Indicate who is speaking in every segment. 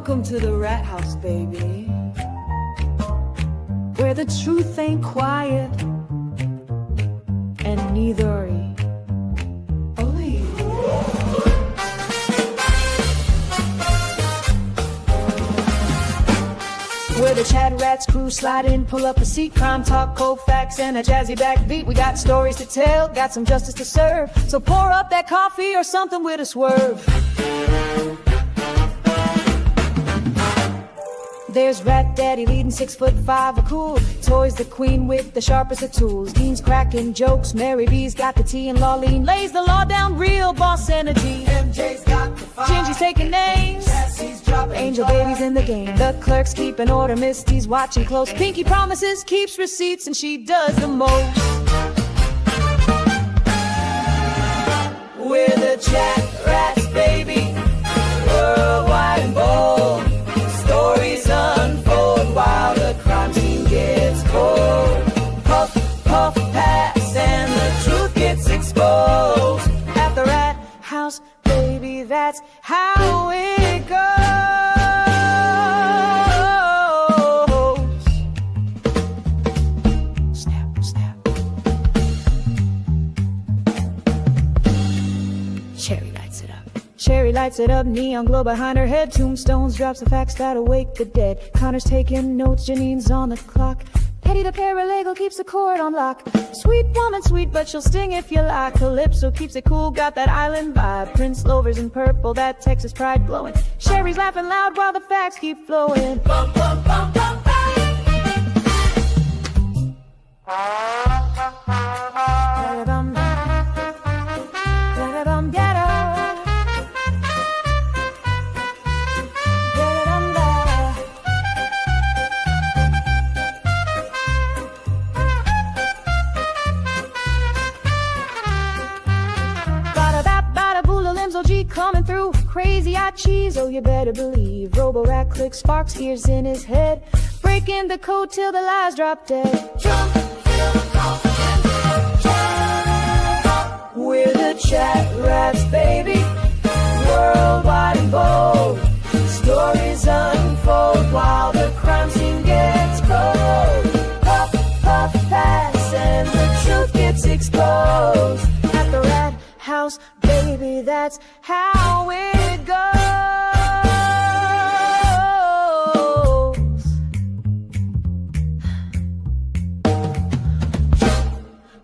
Speaker 1: Welcome to the rat house, baby, where the truth ain't quiet, and neither are you. Where the CHATRATS crew slide in, pull up a seat, crime talk, cold facts, and a jazzy backbeat. We got stories to tell, got some justice to serve, so pour up that coffee or something with a swerve. There's Rat Daddy leading 6'5", a cool Toys the queen with the sharpest of tools. Dean's cracking jokes, Mary B's got the tea, and Lawleen lays the law down, real boss energy. MJ's got the fire, Gingy's taking names, Cassie's dropping Angel Baby's in the game. The clerk's keeping order, Misty's watching close. Pinky promises, keeps receipts, and she does the most. We're the CHATRATS, baby, worldwide and bold. Stories unfold while the crime scene gets cold. Puff, puff, pass, and the truth gets exposed. At the rat house, baby, that's how it goes. Snap, snap. Cherry lights it up. Cherry lights it up, neon glow behind her head. Tombstones drops the facts that awake the dead. Connor's taking notes, Janine's on the clock. Petty the paralegal keeps the court on lock. Sweet woman, sweet, but she'll sting if you like. Calypso keeps it cool, got that island vibe. Prince Lover's in purple, that Texas pride glowing. Sherry's laughing loud while the facts keep flowing. Bum, bum, bum, bum, OG coming through, crazy-eyed cheese, oh you better believe. Robo-rat clicks, sparks, ears in his head, breaking the code till the lies drop dead. Jump, feel the confidence, jump. We're the CHATRATS, baby, worldwide and bold. Stories unfold while the crime scene gets cold. Puff, puff, pass, and the truth gets exposed. At the rat house, baby, that's how it goes.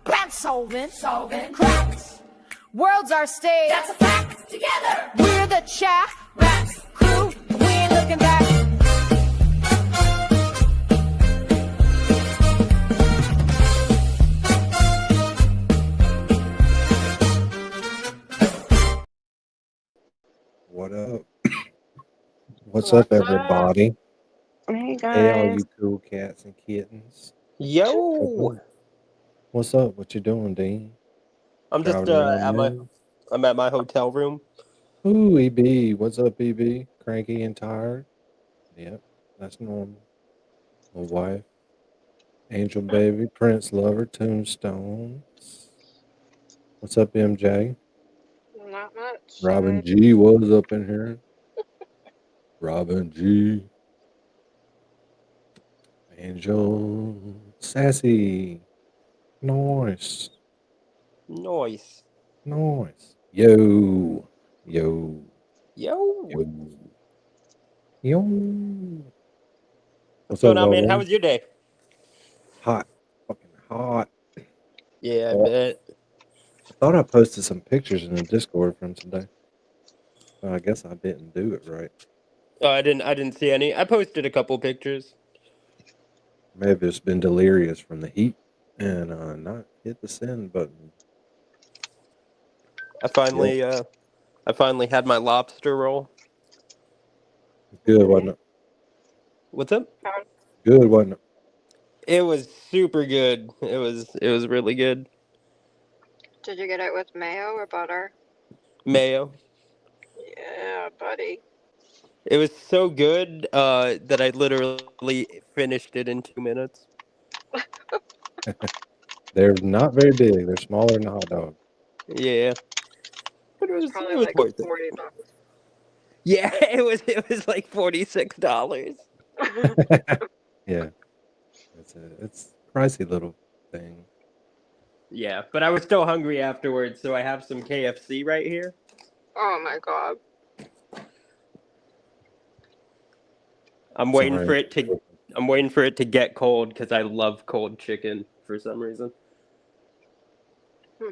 Speaker 1: Crime solving, cracks. World's our stage, that's a fact. Together, we're the CHATRATS crew. We ain't looking back.
Speaker 2: What up? What's up, everybody?
Speaker 3: Hey guys.
Speaker 2: Hey, all you cool cats and kittens.
Speaker 4: Yo,
Speaker 2: What's up? What you doing, Dean?
Speaker 4: I'm just
Speaker 2: Driving
Speaker 4: I'm at my hotel room.
Speaker 2: Ooh, EB. What's up, EB? Cranky and tired? Yep, that's normal. My wife, Angel Baby, Prince Lover, Tombstones. What's up, MJ?
Speaker 3: Not much.
Speaker 2: Robin G was up in here. Robin G. Angel. Sassy. Nice.
Speaker 4: Noise.
Speaker 2: Nice. Yo. Yo.
Speaker 4: Yo.
Speaker 2: Yo. Yo.
Speaker 4: What's going on, man?
Speaker 2: Logan?
Speaker 4: How was your day?
Speaker 2: Hot. Fucking hot.
Speaker 4: Yeah, I
Speaker 2: Oh.
Speaker 4: bet.
Speaker 2: I thought I posted some pictures in the Discord from today. Well, I guess I didn't do it right.
Speaker 4: Oh, I didn't see any. I posted a couple pictures.
Speaker 2: Maybe it's been delirious from the heat and not hit the send button.
Speaker 4: I finally had my lobster roll.
Speaker 2: Good, wasn't it?
Speaker 4: What's up?
Speaker 2: Good, wasn't it?
Speaker 4: It was super good. It was really good.
Speaker 3: Did you get it with mayo or butter?
Speaker 4: Mayo.
Speaker 3: Yeah, buddy.
Speaker 4: It was so good that I literally finished it in 2 minutes.
Speaker 2: They're not very big. They're smaller than a hot dog.
Speaker 4: Yeah. But it was
Speaker 3: Probably
Speaker 4: worth
Speaker 3: like
Speaker 4: it.
Speaker 3: $40.
Speaker 4: Yeah, it was like $46.
Speaker 2: Yeah, it's a pricey little thing.
Speaker 4: Yeah, but I was still hungry afterwards, so I have some KFC right here.
Speaker 3: Oh my god.
Speaker 4: I'm waiting
Speaker 2: Sorry.
Speaker 4: for it to I'm waiting for it to get cold because I love cold chicken for some reason.
Speaker 3: Hmm.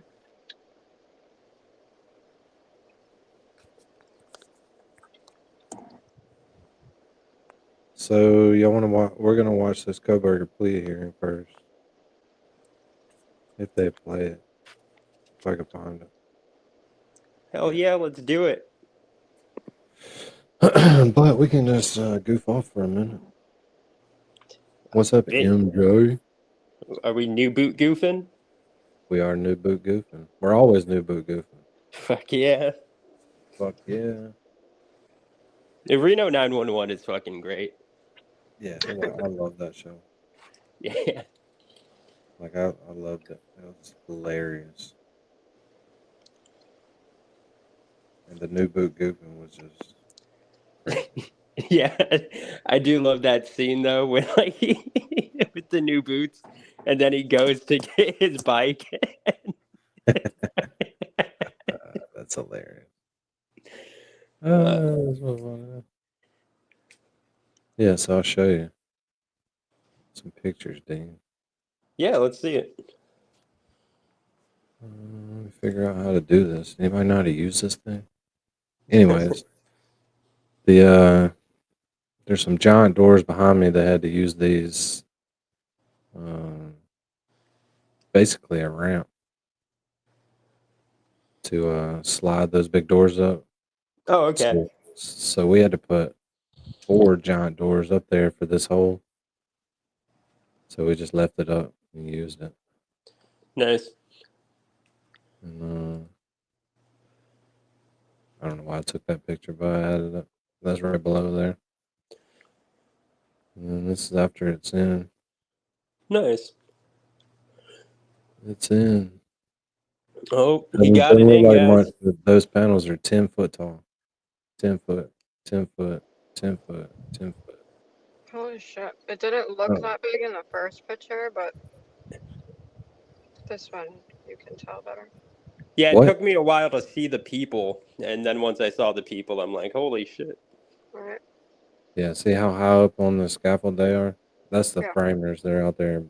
Speaker 2: So y'all want to watch? We're gonna watch this Kohberger plea hearing first, if they play it. If I can find
Speaker 4: Hell yeah, let's do it.
Speaker 2: it. But we can just goof off for a minute. What's up,
Speaker 4: Hey,
Speaker 2: MJ?
Speaker 4: are we new boot goofing?
Speaker 2: We are new boot goofing. We're always new boot goofing.
Speaker 4: Fuck yeah.
Speaker 2: Fuck yeah.
Speaker 4: The Reno 911 is fucking great.
Speaker 2: Yeah, I love that show.
Speaker 4: Yeah.
Speaker 2: Like I loved it. It was hilarious. And the new boot goofing was just crazy.
Speaker 4: Yeah. I do love that scene though when like with the new boots and then he goes to get his bike.
Speaker 2: That's hilarious.
Speaker 4: Uh,
Speaker 2: That's so funny. Yeah, so I'll show you some pictures, Dean.
Speaker 4: yeah, let's see it.
Speaker 2: Let me figure out how to do this. Anybody know how to use this thing? Anyways, there's some giant doors behind me that had to use these. Basically a ramp to slide those big doors up.
Speaker 4: Oh, okay.
Speaker 2: So we had to put 4 giant doors up there for this hole. So we just left it up and used it.
Speaker 4: Nice.
Speaker 2: And I don't know why I took that picture, but I added it. That's right below there. And then this is after it's in.
Speaker 4: Nice.
Speaker 2: It's in.
Speaker 4: Oh, he
Speaker 2: Doesn't
Speaker 4: got it
Speaker 2: look
Speaker 4: in,
Speaker 2: like much,
Speaker 4: guys.
Speaker 2: but those panels are 10 foot tall. 10 foot, 10 foot, 10 foot, 10 foot.
Speaker 3: Holy shit. It didn't look
Speaker 2: Oh,
Speaker 3: that big in the first picture, but this one you can tell better.
Speaker 4: Yeah, it
Speaker 2: what?
Speaker 4: took me a while to see the people, and then once I saw the people, I'm like, holy shit.
Speaker 3: Alright.
Speaker 2: Yeah, see how high up on the scaffold they are? That's the
Speaker 3: Yeah.
Speaker 2: framers. They're out there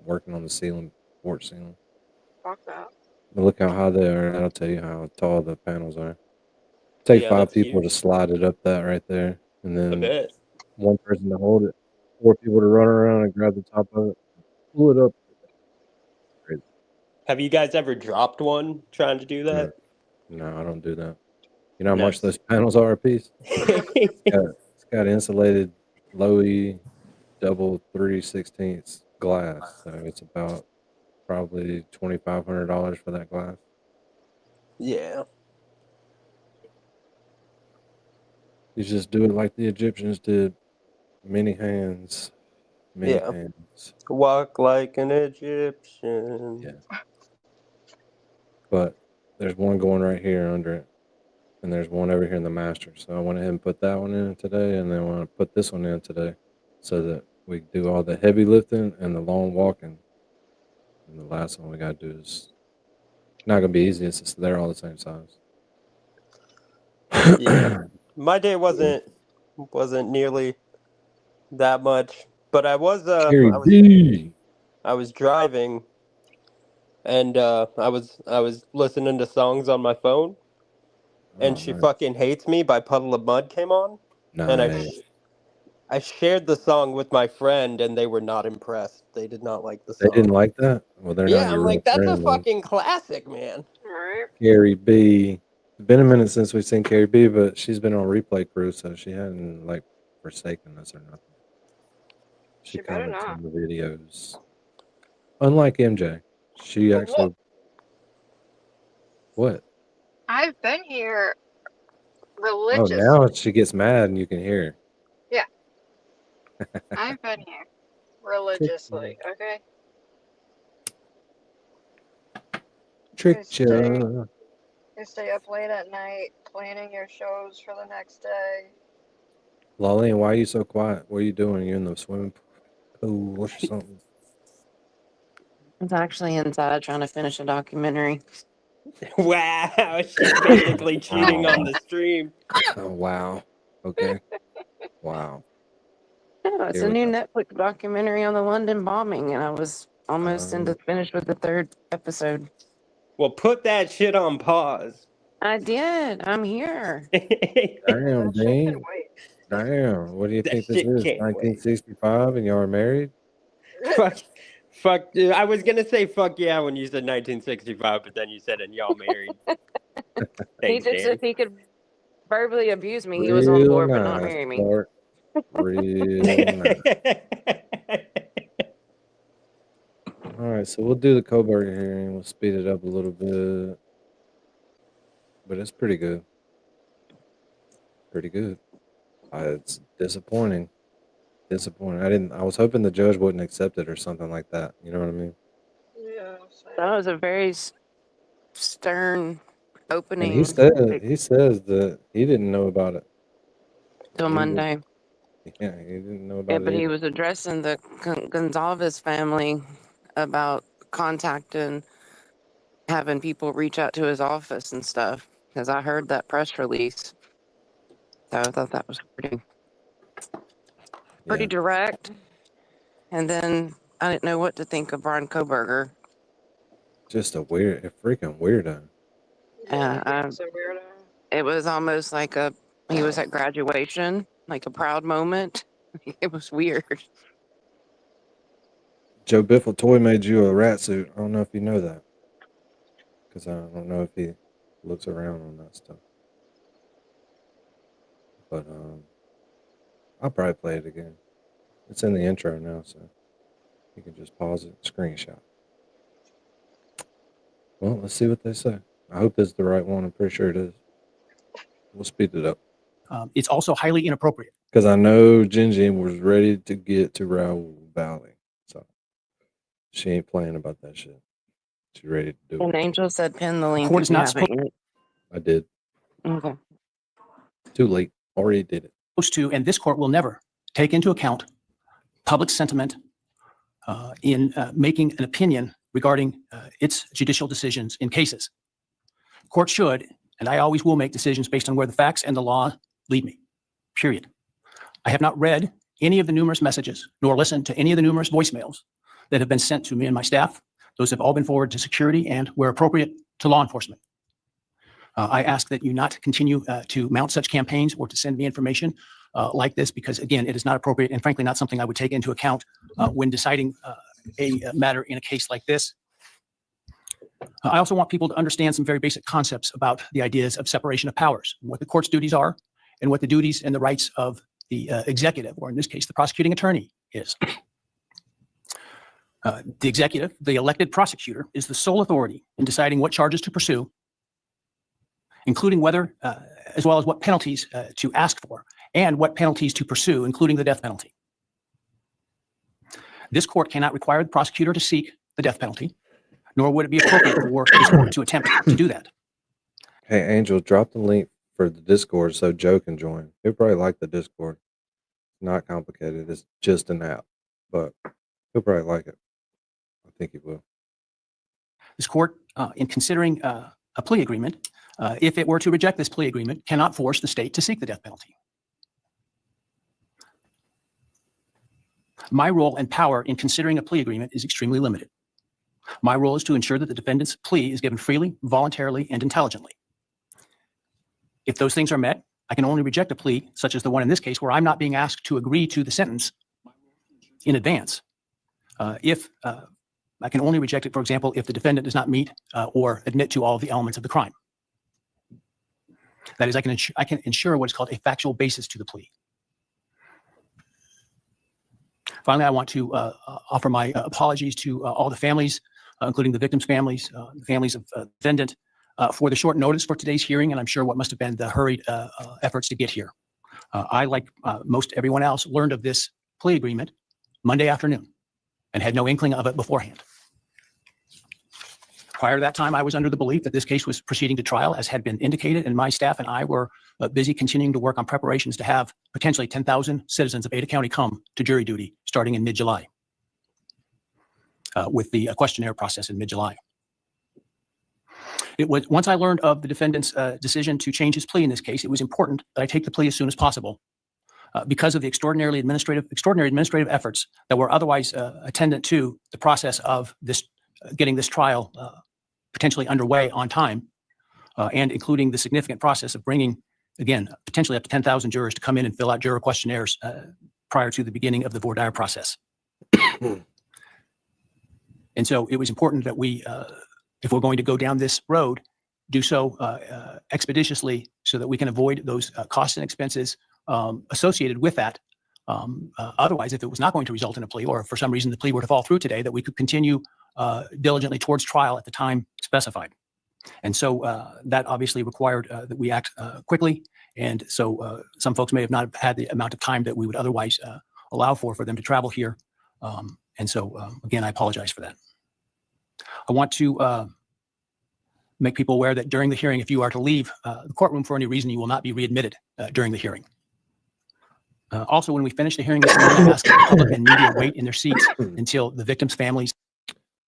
Speaker 2: working on the ceiling, porch ceiling.
Speaker 3: Fuck that.
Speaker 2: But look how high they are. That'll tell you how tall the panels are. Take
Speaker 4: Yeah,
Speaker 2: 5
Speaker 4: that's
Speaker 2: people to
Speaker 4: huge.
Speaker 2: slide it up that right there, and
Speaker 4: I
Speaker 2: then
Speaker 4: bet.
Speaker 2: 1 person to hold it, 4 people to run around and grab the top of it, pull it up. Crazy.
Speaker 4: Have you guys ever dropped one trying to do
Speaker 2: No,
Speaker 4: that?
Speaker 2: no, I don't do that. You know how much
Speaker 4: Nice.
Speaker 2: those panels are a piece? It's got insulated low E double 3/16 glass, so it's about probably $2,500 for that glass.
Speaker 4: Yeah.
Speaker 2: You just do it like the Egyptians did. Many hands, many
Speaker 4: Yeah.
Speaker 2: hands.
Speaker 4: Walk like an Egyptian.
Speaker 2: Yeah. But there's one going right here under it, and there's one over here in the master. So I went ahead and put that one in today, and then I want to put this one in today, so that we do all the heavy lifting and the long walking. And the last one we got to do is not gonna be easy. It's just they're all the same size.
Speaker 4: Yeah. My day wasn't nearly that much, but I was
Speaker 2: Carrie B.
Speaker 4: I was driving and I was listening to songs on my phone and
Speaker 2: Oh,
Speaker 4: She
Speaker 2: nice.
Speaker 4: Fucking Hates Me by Puddle of Mud came on and
Speaker 2: Nice.
Speaker 4: I shared the song with my friend and they were not impressed. They did not like the
Speaker 2: They didn't
Speaker 4: song.
Speaker 2: like that? Well, they're not
Speaker 4: Yeah, I'm
Speaker 2: your real
Speaker 4: like, that's a
Speaker 2: friend, man.
Speaker 4: fucking classic, man.
Speaker 3: Alright.
Speaker 2: Carrie B. It's been a minute since we've seen Carrie B, but she's been on replay crew, so she hadn't like forsaken us or nothing. She
Speaker 3: She better
Speaker 2: comments
Speaker 3: not.
Speaker 2: on the videos. Unlike MJ, she
Speaker 3: Well,
Speaker 2: actually what?
Speaker 3: I've been here
Speaker 2: Oh,
Speaker 3: religiously.
Speaker 2: now she gets mad and you can hear
Speaker 3: Yeah. I've been here religiously, okay?
Speaker 2: Trick
Speaker 3: Is Jay
Speaker 2: ya.
Speaker 3: stay up late at night planning your shows for the next day.
Speaker 2: Lolly, why are you so quiet? What are you doing? You in the swimming pool or something?
Speaker 5: It's actually inside trying to finish a documentary.
Speaker 4: Wow, she's basically cheating on the stream.
Speaker 2: Oh, wow. Okay. Wow.
Speaker 5: No, it's
Speaker 2: Here
Speaker 5: a
Speaker 2: we
Speaker 5: new
Speaker 2: go.
Speaker 5: Netflix documentary on the London bombing, and I was almost
Speaker 2: Um,
Speaker 5: finished with the third episode.
Speaker 4: Well, put that shit on pause.
Speaker 5: I did. I'm here.
Speaker 2: Damn,
Speaker 3: That shit can
Speaker 2: Dean.
Speaker 3: wait.
Speaker 2: Damn. What do you
Speaker 4: That
Speaker 2: think this
Speaker 4: shit
Speaker 2: is?
Speaker 4: can't wait.
Speaker 2: 1965 and y'all are married?
Speaker 4: Fuck. I was gonna say fuck yeah when you said 1965, but then you said and y'all married.
Speaker 5: He
Speaker 4: Thanks,
Speaker 5: just,
Speaker 4: Dan.
Speaker 5: if he could verbally abuse me, he was on
Speaker 2: Real
Speaker 5: board, but not
Speaker 2: nice,
Speaker 5: marry me.
Speaker 2: Clark. Real nice. All right, so we'll do the Kohberger hearing. We'll speed it up a little bit. But it's pretty good. Pretty good. It's disappointing. Disappointing. I was hoping the judge wouldn't accept it or something like that. You know what I mean?
Speaker 3: Yeah,
Speaker 5: That was a very stern opening.
Speaker 2: And he says that he didn't know about it.
Speaker 5: Till Monday.
Speaker 2: He didn't know
Speaker 5: Yeah,
Speaker 2: about
Speaker 5: but
Speaker 2: it
Speaker 5: he
Speaker 2: either.
Speaker 5: was addressing the Gonzalez family about contacting, having people reach out to his office and stuff. Because I heard that press release, so I thought that was pretty
Speaker 2: Yeah.
Speaker 5: direct. And then I didn't know what to think of Brian Kohberger.
Speaker 2: Just a freaking weirdo.
Speaker 3: Yeah, he's a weirdo.
Speaker 5: It was almost like he was at graduation, like a proud moment. It was weird.
Speaker 2: Joe Biffle Toy made you a rat suit. I don't know if you know that. Because I don't know if he looks around on that stuff. But I'll probably play it again. It's in the intro now, so you can just pause it, screenshot. Well, let's see what they say. I hope this is the right one. I'm pretty sure it is. We'll speed it up.
Speaker 6: It's also highly inappropriate.
Speaker 2: Because I know Gingy was ready to get to Raul Valle. So she ain't playing about that shit. She's ready to do
Speaker 5: And
Speaker 2: it.
Speaker 5: Angel said pin the link.
Speaker 6: Court
Speaker 5: if
Speaker 6: is
Speaker 5: you
Speaker 6: not
Speaker 5: haven't yet.
Speaker 2: I did.
Speaker 5: Okay.
Speaker 2: Too late. Already did it.
Speaker 6: Supposed to, and this court will never take into account public sentiment in making an opinion regarding its judicial decisions in cases. Court should, and I always will make decisions based on where the facts and the law lead me, period. I have not read any of the numerous messages, nor listened to any of the numerous voicemails that have been sent to me and my staff. Those have all been forwarded to security and, where appropriate, to law enforcement. I ask that you not continue to mount such campaigns or to send me information like this, because again, it is not appropriate and frankly not something I would take into account when deciding a matter in a case like this. I also want people to understand some very basic concepts about the ideas of separation of powers, what the court's duties are, and what the duties and the rights of the executive, or in this case, the prosecuting attorney, is. The executive, the elected prosecutor, is the sole authority in deciding what charges to pursue, including whether, as well as what penalties to ask for, and what penalties to pursue, including the death penalty. This court cannot require the prosecutor to seek the death penalty, nor would it be appropriate for this court to attempt to do that.
Speaker 2: Hey, Angel, drop the link for the Discord so Joe can join. He'll probably like the Discord. It's not complicated. It's just an app, but he'll probably like it. I think he will.
Speaker 6: This court, in considering a plea agreement, if it were to reject this plea agreement, cannot force the state to seek the death penalty. My role and power in considering a plea agreement is extremely limited. My role is to ensure that the defendant's plea is given freely, voluntarily, and intelligently. If those things are met, I can only reject a plea, such as the one in this case, where I'm not being asked to agree to the sentence in advance. If I can only reject it, for example, if the defendant does not meet or admit to all of the elements of the crime. That is, I can ensure what is called a factual basis to the plea. Finally, I want to offer my apologies to all the families, including the victims' families, the families of the defendant, for the short notice for today's hearing, and I'm sure what must have been the hurried efforts to get here. I, like most everyone else, learned of this plea agreement Monday afternoon and had no inkling of it beforehand. Prior to that time, I was under the belief that this case was proceeding to trial, as had been indicated, and my staff and I were busy continuing to work on preparations to have potentially 10,000 citizens of Ada County come to jury duty starting in mid-July, with the questionnaire process in mid-July. It was, once I learned of the defendant's decision to change his plea in this case, it was important that I take the plea as soon as possible because of the extraordinary administrative efforts that were otherwise attendant to the process of this getting this trial potentially underway on time, and including the significant process of bringing, again, potentially up to 10,000 jurors to come in and fill out juror questionnaires prior to the beginning of the voir dire process. And so it was important that we, if we're going to go down this road, do so expeditiously so that we can avoid those costs and expenses associated with that. Otherwise, if it was not going to result in a plea, or if for some reason the plea were to fall through today, that we could continue diligently towards trial at the time specified. And so that obviously required that we act quickly. And so some folks may have not had the amount of time that we would otherwise allow for them to travel here. And so, again, I apologize for that. I want to make people aware that during the hearing, if you are to leave the courtroom for any reason, you will not be readmitted during the hearing. Also, when we finish the hearing this morning, I ask that the public and media wait in their seats until the victims' families.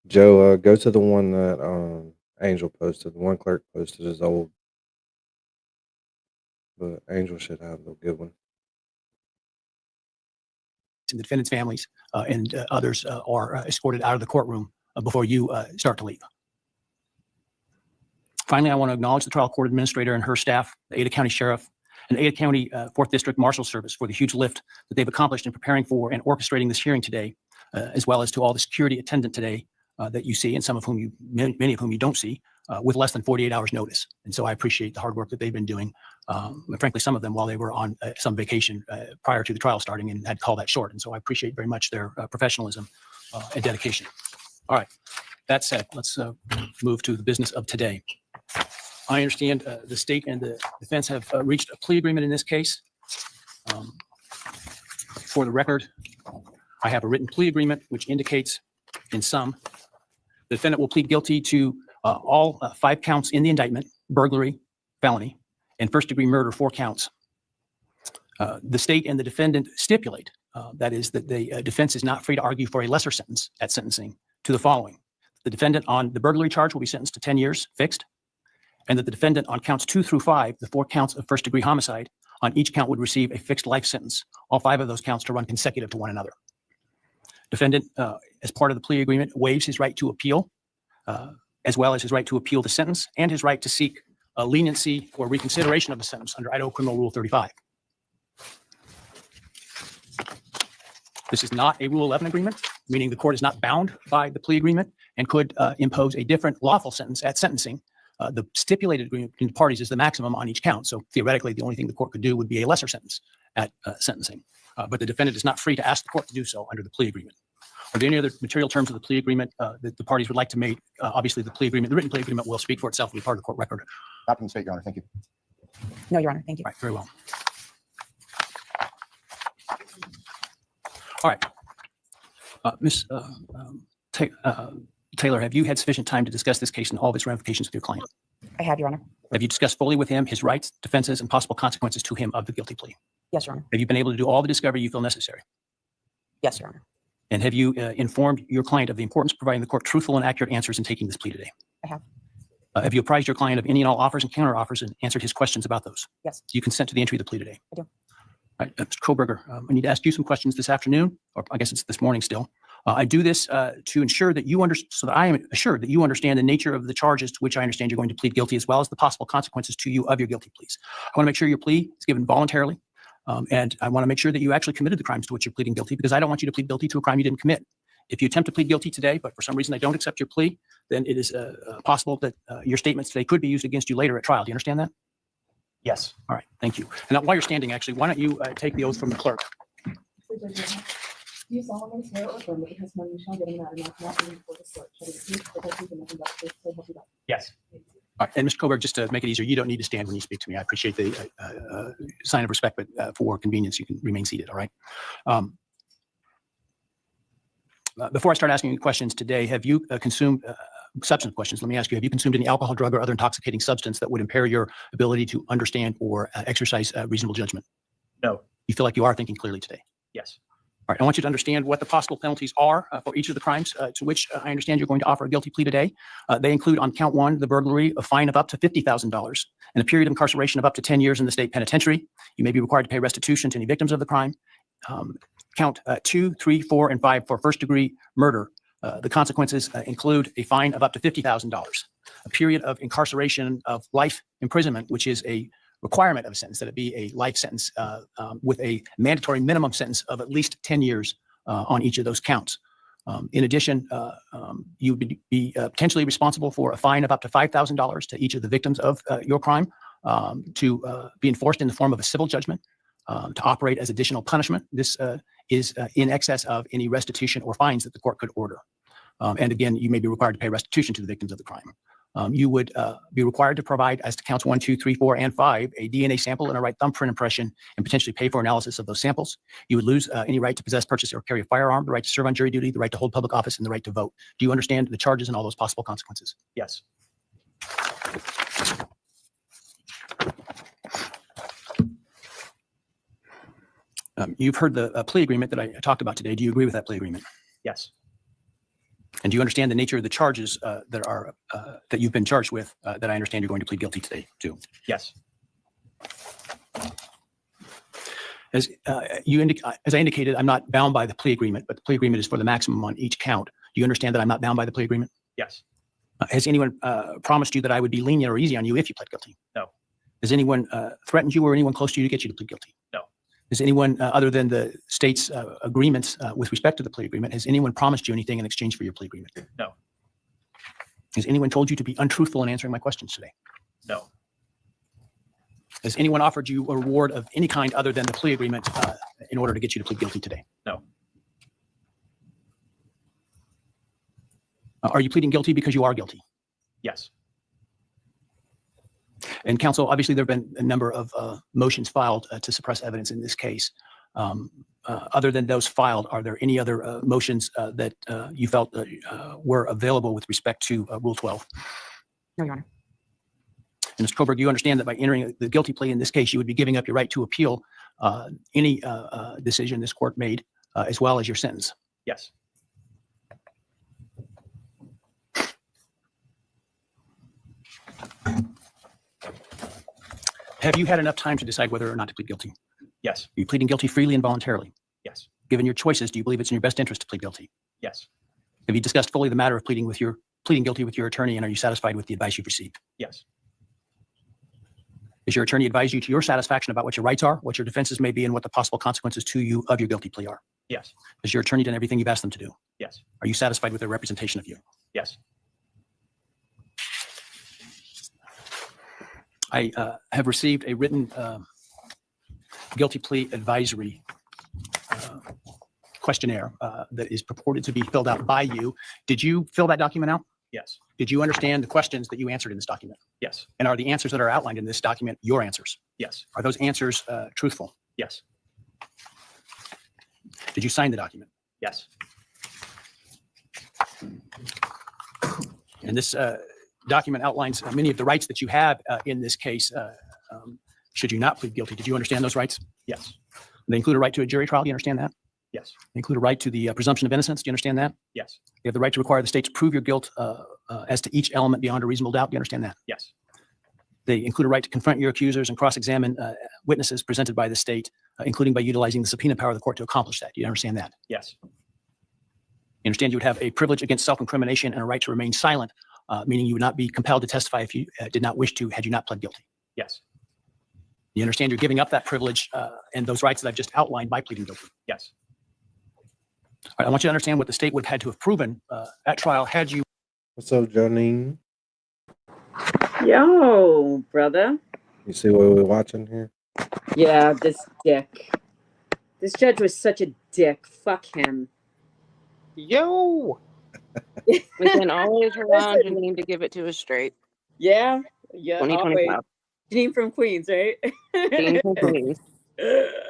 Speaker 2: Joe, go to the one that Angel posted. The one clerk posted is old, but Angel should have a good one.
Speaker 6: And the defendant's families and others are escorted out of the courtroom before you start to leave. Finally, I want to acknowledge the trial court administrator and her staff, the Ada County Sheriff, and Ada County 4th District Marshal Service for the huge lift that they've accomplished in preparing for and orchestrating this hearing today, as well as to all the security attendant today that you see, and some of whom many of whom you don't see, with less than 48 hours notice. And so I appreciate the hard work that they've been doing. And frankly, some of them while they were on some vacation prior to the trial starting and had to call that short. And so I appreciate very much their professionalism and dedication. All right, that said, let's move to the business of today. I understand the state and the defense have reached a plea agreement in this case. For the record, I have a written plea agreement which indicates in sum, the defendant will plead guilty to all 5 counts in the indictment: burglary, felony, and first-degree murder, 4 counts. The state and the defendant stipulate, that is, that the defense is not free to argue for a lesser sentence at sentencing to the following: the defendant on the burglary charge will be sentenced to 10 years fixed, and that the defendant on counts 2 through 5, the 4 counts of first-degree homicide, on each count would receive a fixed life sentence, all 5 of those counts to run consecutive to one another. Defendant, as part of the plea agreement, waives his right to appeal, as well as his right to appeal the sentence and his right to seek leniency or reconsideration of the sentence under Idaho Criminal Rule 35. This is not a Rule 11 agreement, meaning the court is not bound by the plea agreement and could impose a different lawful sentence at sentencing. The stipulated agreement between the parties is the maximum on each count. So theoretically, the only thing the court could do would be a lesser sentence at sentencing. But the defendant is not free to ask the court to do so under the plea agreement. Are there any other material terms of the plea agreement that the parties would like to make? Obviously, the plea agreement, the written plea agreement will speak for itself and be part of the court record.
Speaker 7: Not from the state, Your Honor. Thank you.
Speaker 8: No, Your Honor. Thank you.
Speaker 6: Right, very well. All right. Ms. Taylor, have you had sufficient time to discuss this case and all of its ramifications with your client?
Speaker 8: I have, Your Honor.
Speaker 6: Have you discussed fully with him his rights, defenses, and possible consequences to him of the guilty plea?
Speaker 8: Yes, Your Honor.
Speaker 6: Have you been able to do all the discovery you feel necessary?
Speaker 8: Yes, Your Honor.
Speaker 6: And have you informed your client of the importance of providing the court truthful and accurate answers in taking this plea today?
Speaker 8: I have.
Speaker 6: Have you apprised your client of any and all offers and counter offers and answered his questions about those?
Speaker 8: Yes.
Speaker 6: Do you consent to the entry of the plea today?
Speaker 8: I do.
Speaker 6: All right, Mr. Kohberger, I need to ask you some questions this afternoon, or I guess it's this morning still. I do this to ensure that you so that I am assured that you understand the nature of the charges to which I understand you're going to plead guilty, as well as the possible consequences to you of your guilty pleas. I want to make sure your plea is given voluntarily, and I want to make sure that you actually committed the crimes to which you're pleading guilty, because I don't want you to plead guilty to a crime you didn't commit. If you attempt to plead guilty today, but for some reason I don't accept your plea, then it is possible that your statements today could be used against you later at trial. Do you understand that?
Speaker 7: Yes.
Speaker 6: All right, thank you. And now, while you're standing, actually, why don't you take the oath from the clerk?
Speaker 9: Do you solemnly swear or affirm that the testimony you shall give in the matter not being before this court shall be the truth, the whole truth, and nothing but the truth, so help you God?
Speaker 7: Yes.
Speaker 6: All right, and Mr. Kohberger, just to make it easier, you don't need to stand when you speak to me. I appreciate the sign of respect, but for convenience, you can remain seated, all right? Before I start asking you questions today, have you consumed substantive questions. Let me ask you, have you consumed any alcohol, drug, or other intoxicating substance that would impair your ability to understand or exercise reasonable judgment?
Speaker 7: No.
Speaker 6: You feel like you are thinking clearly today?
Speaker 7: Yes.
Speaker 6: All right, I want you to understand what the possible penalties are for each of the crimes to which I understand you're going to offer a guilty plea today. They include on count 1, the burglary, a fine of up to $50,000 and a period of incarceration of up to 10 years in the state penitentiary. You may be required to pay restitution to any victims of the crime. Count 2, 3, 4, and 5 for first-degree murder. The consequences include a fine of up to $50,000, a period of incarceration of life imprisonment, which is a requirement of a sentence, that it be a life sentence with a mandatory minimum sentence of at least 10 years on each of those counts. In addition, you would be potentially responsible for a fine of up to $5,000 to each of the victims of your crime to be enforced in the form of a civil judgment to operate as additional punishment. This is in excess of any restitution or fines that the court could order. And again, you may be required to pay restitution to the victims of the crime. You would be required to provide, as to counts 1, 2, 3, 4, and 5, a DNA sample and a right thumbprint impression, and potentially pay for analysis of those samples. You would lose any right to possess, purchase, or carry a firearm, the right to serve on jury duty, the right to hold public office, and the right to vote. Do you understand the charges and all those possible consequences?
Speaker 7: Yes.
Speaker 6: You've heard the plea agreement that I talked about today. Do you agree with that plea agreement?
Speaker 7: Yes.
Speaker 6: And do you understand the nature of the charges that you've been charged with that I understand you're going to plead guilty today to?
Speaker 7: Yes.
Speaker 6: As I indicated, I'm not bound by the plea agreement, but the plea agreement is for the maximum on each count. Do you understand that I'm not bound by the plea agreement?
Speaker 7: Yes.
Speaker 6: Has anyone promised you that I would be lenient or easy on you if you pled guilty?
Speaker 7: No.
Speaker 6: Has anyone threatened you or anyone close to you to get you to plead guilty?
Speaker 7: No.
Speaker 6: Has anyone, other than the state's agreements with respect to the plea agreement, has anyone promised you anything in exchange for your plea agreement?
Speaker 7: No.
Speaker 6: Has anyone told you to be untruthful in answering my questions today?
Speaker 7: No.
Speaker 6: Has anyone offered you a reward of any kind other than the plea agreement in order to get you to plead guilty today?
Speaker 7: No.
Speaker 6: Are you pleading guilty because you are guilty?
Speaker 7: Yes.
Speaker 6: And counsel, obviously there have been a number of motions filed to suppress evidence in this case. Other than those filed, are there any other motions that you felt were available with respect to Rule 12?
Speaker 8: No, Your Honor.
Speaker 6: And Mr. Kohberger, you understand that by entering the guilty plea in this case, you would be giving up your right to appeal any decision this court made, as well as your sentence.
Speaker 7: Yes.
Speaker 6: Have you had enough time to decide whether or not to plead guilty?
Speaker 7: Yes.
Speaker 6: Are you pleading guilty freely and voluntarily?
Speaker 7: Yes.
Speaker 6: Given your choices, do you believe it's in your best interest to plead guilty?
Speaker 7: Yes.
Speaker 6: Have you discussed fully the matter of pleading guilty with your attorney, and are you satisfied with the advice you've received?
Speaker 7: Yes.
Speaker 6: Has your attorney advised you to your satisfaction about what your rights are, what your defenses may be, and what the possible consequences to you of your guilty plea are?
Speaker 7: Yes.
Speaker 6: Has your attorney done everything you've asked them to do?
Speaker 7: Yes.
Speaker 6: Are you satisfied with their representation of you?
Speaker 7: Yes.
Speaker 6: I have received a written guilty plea advisory questionnaire that is purported to be filled out by you. Did you fill that document out?
Speaker 7: Yes.
Speaker 6: Did you understand the questions that you answered in this document?
Speaker 7: Yes.
Speaker 6: And are the answers that are outlined in this document your answers?
Speaker 7: Yes.
Speaker 6: Are those answers truthful?
Speaker 7: Yes.
Speaker 6: Did you sign the document?
Speaker 7: Yes.
Speaker 6: And this document outlines many of the rights that you have in this case should you not plead guilty. Did you understand those rights?
Speaker 7: Yes.
Speaker 6: They include a right to a jury trial. Do you understand that?
Speaker 7: Yes.
Speaker 6: They include a right to the presumption of innocence. Do you understand that?
Speaker 7: Yes.
Speaker 6: You have the right to require the state to prove your guilt as to each element beyond a reasonable doubt. Do you understand that?
Speaker 7: Yes.
Speaker 6: They include a right to confront your accusers and cross-examine witnesses presented by the state, including by utilizing the subpoena power of the court to accomplish that. Do you understand that?
Speaker 7: Yes.
Speaker 6: You understand you would have a privilege against self-incrimination and a right to remain silent, meaning you would not be compelled to testify if you did not wish to, had you not pled guilty.
Speaker 7: Yes.
Speaker 6: You understand you're giving up that privilege and those rights that I've just outlined by pleading guilty.
Speaker 7: Yes.
Speaker 6: All right, I want you to understand what the state would have had to have proven at trial had you.
Speaker 2: What's up, Janine?
Speaker 10: Yo, brother.
Speaker 2: You see what we're watching here?
Speaker 10: Yeah, this dick. This judge was such a dick. Fuck him.
Speaker 5: Yo. We can always rely on Janine to give it to us straight.
Speaker 10: Yeah? Yeah.
Speaker 5: 2025.
Speaker 10: Janine from Queens, right?
Speaker 5: Janine from Queens.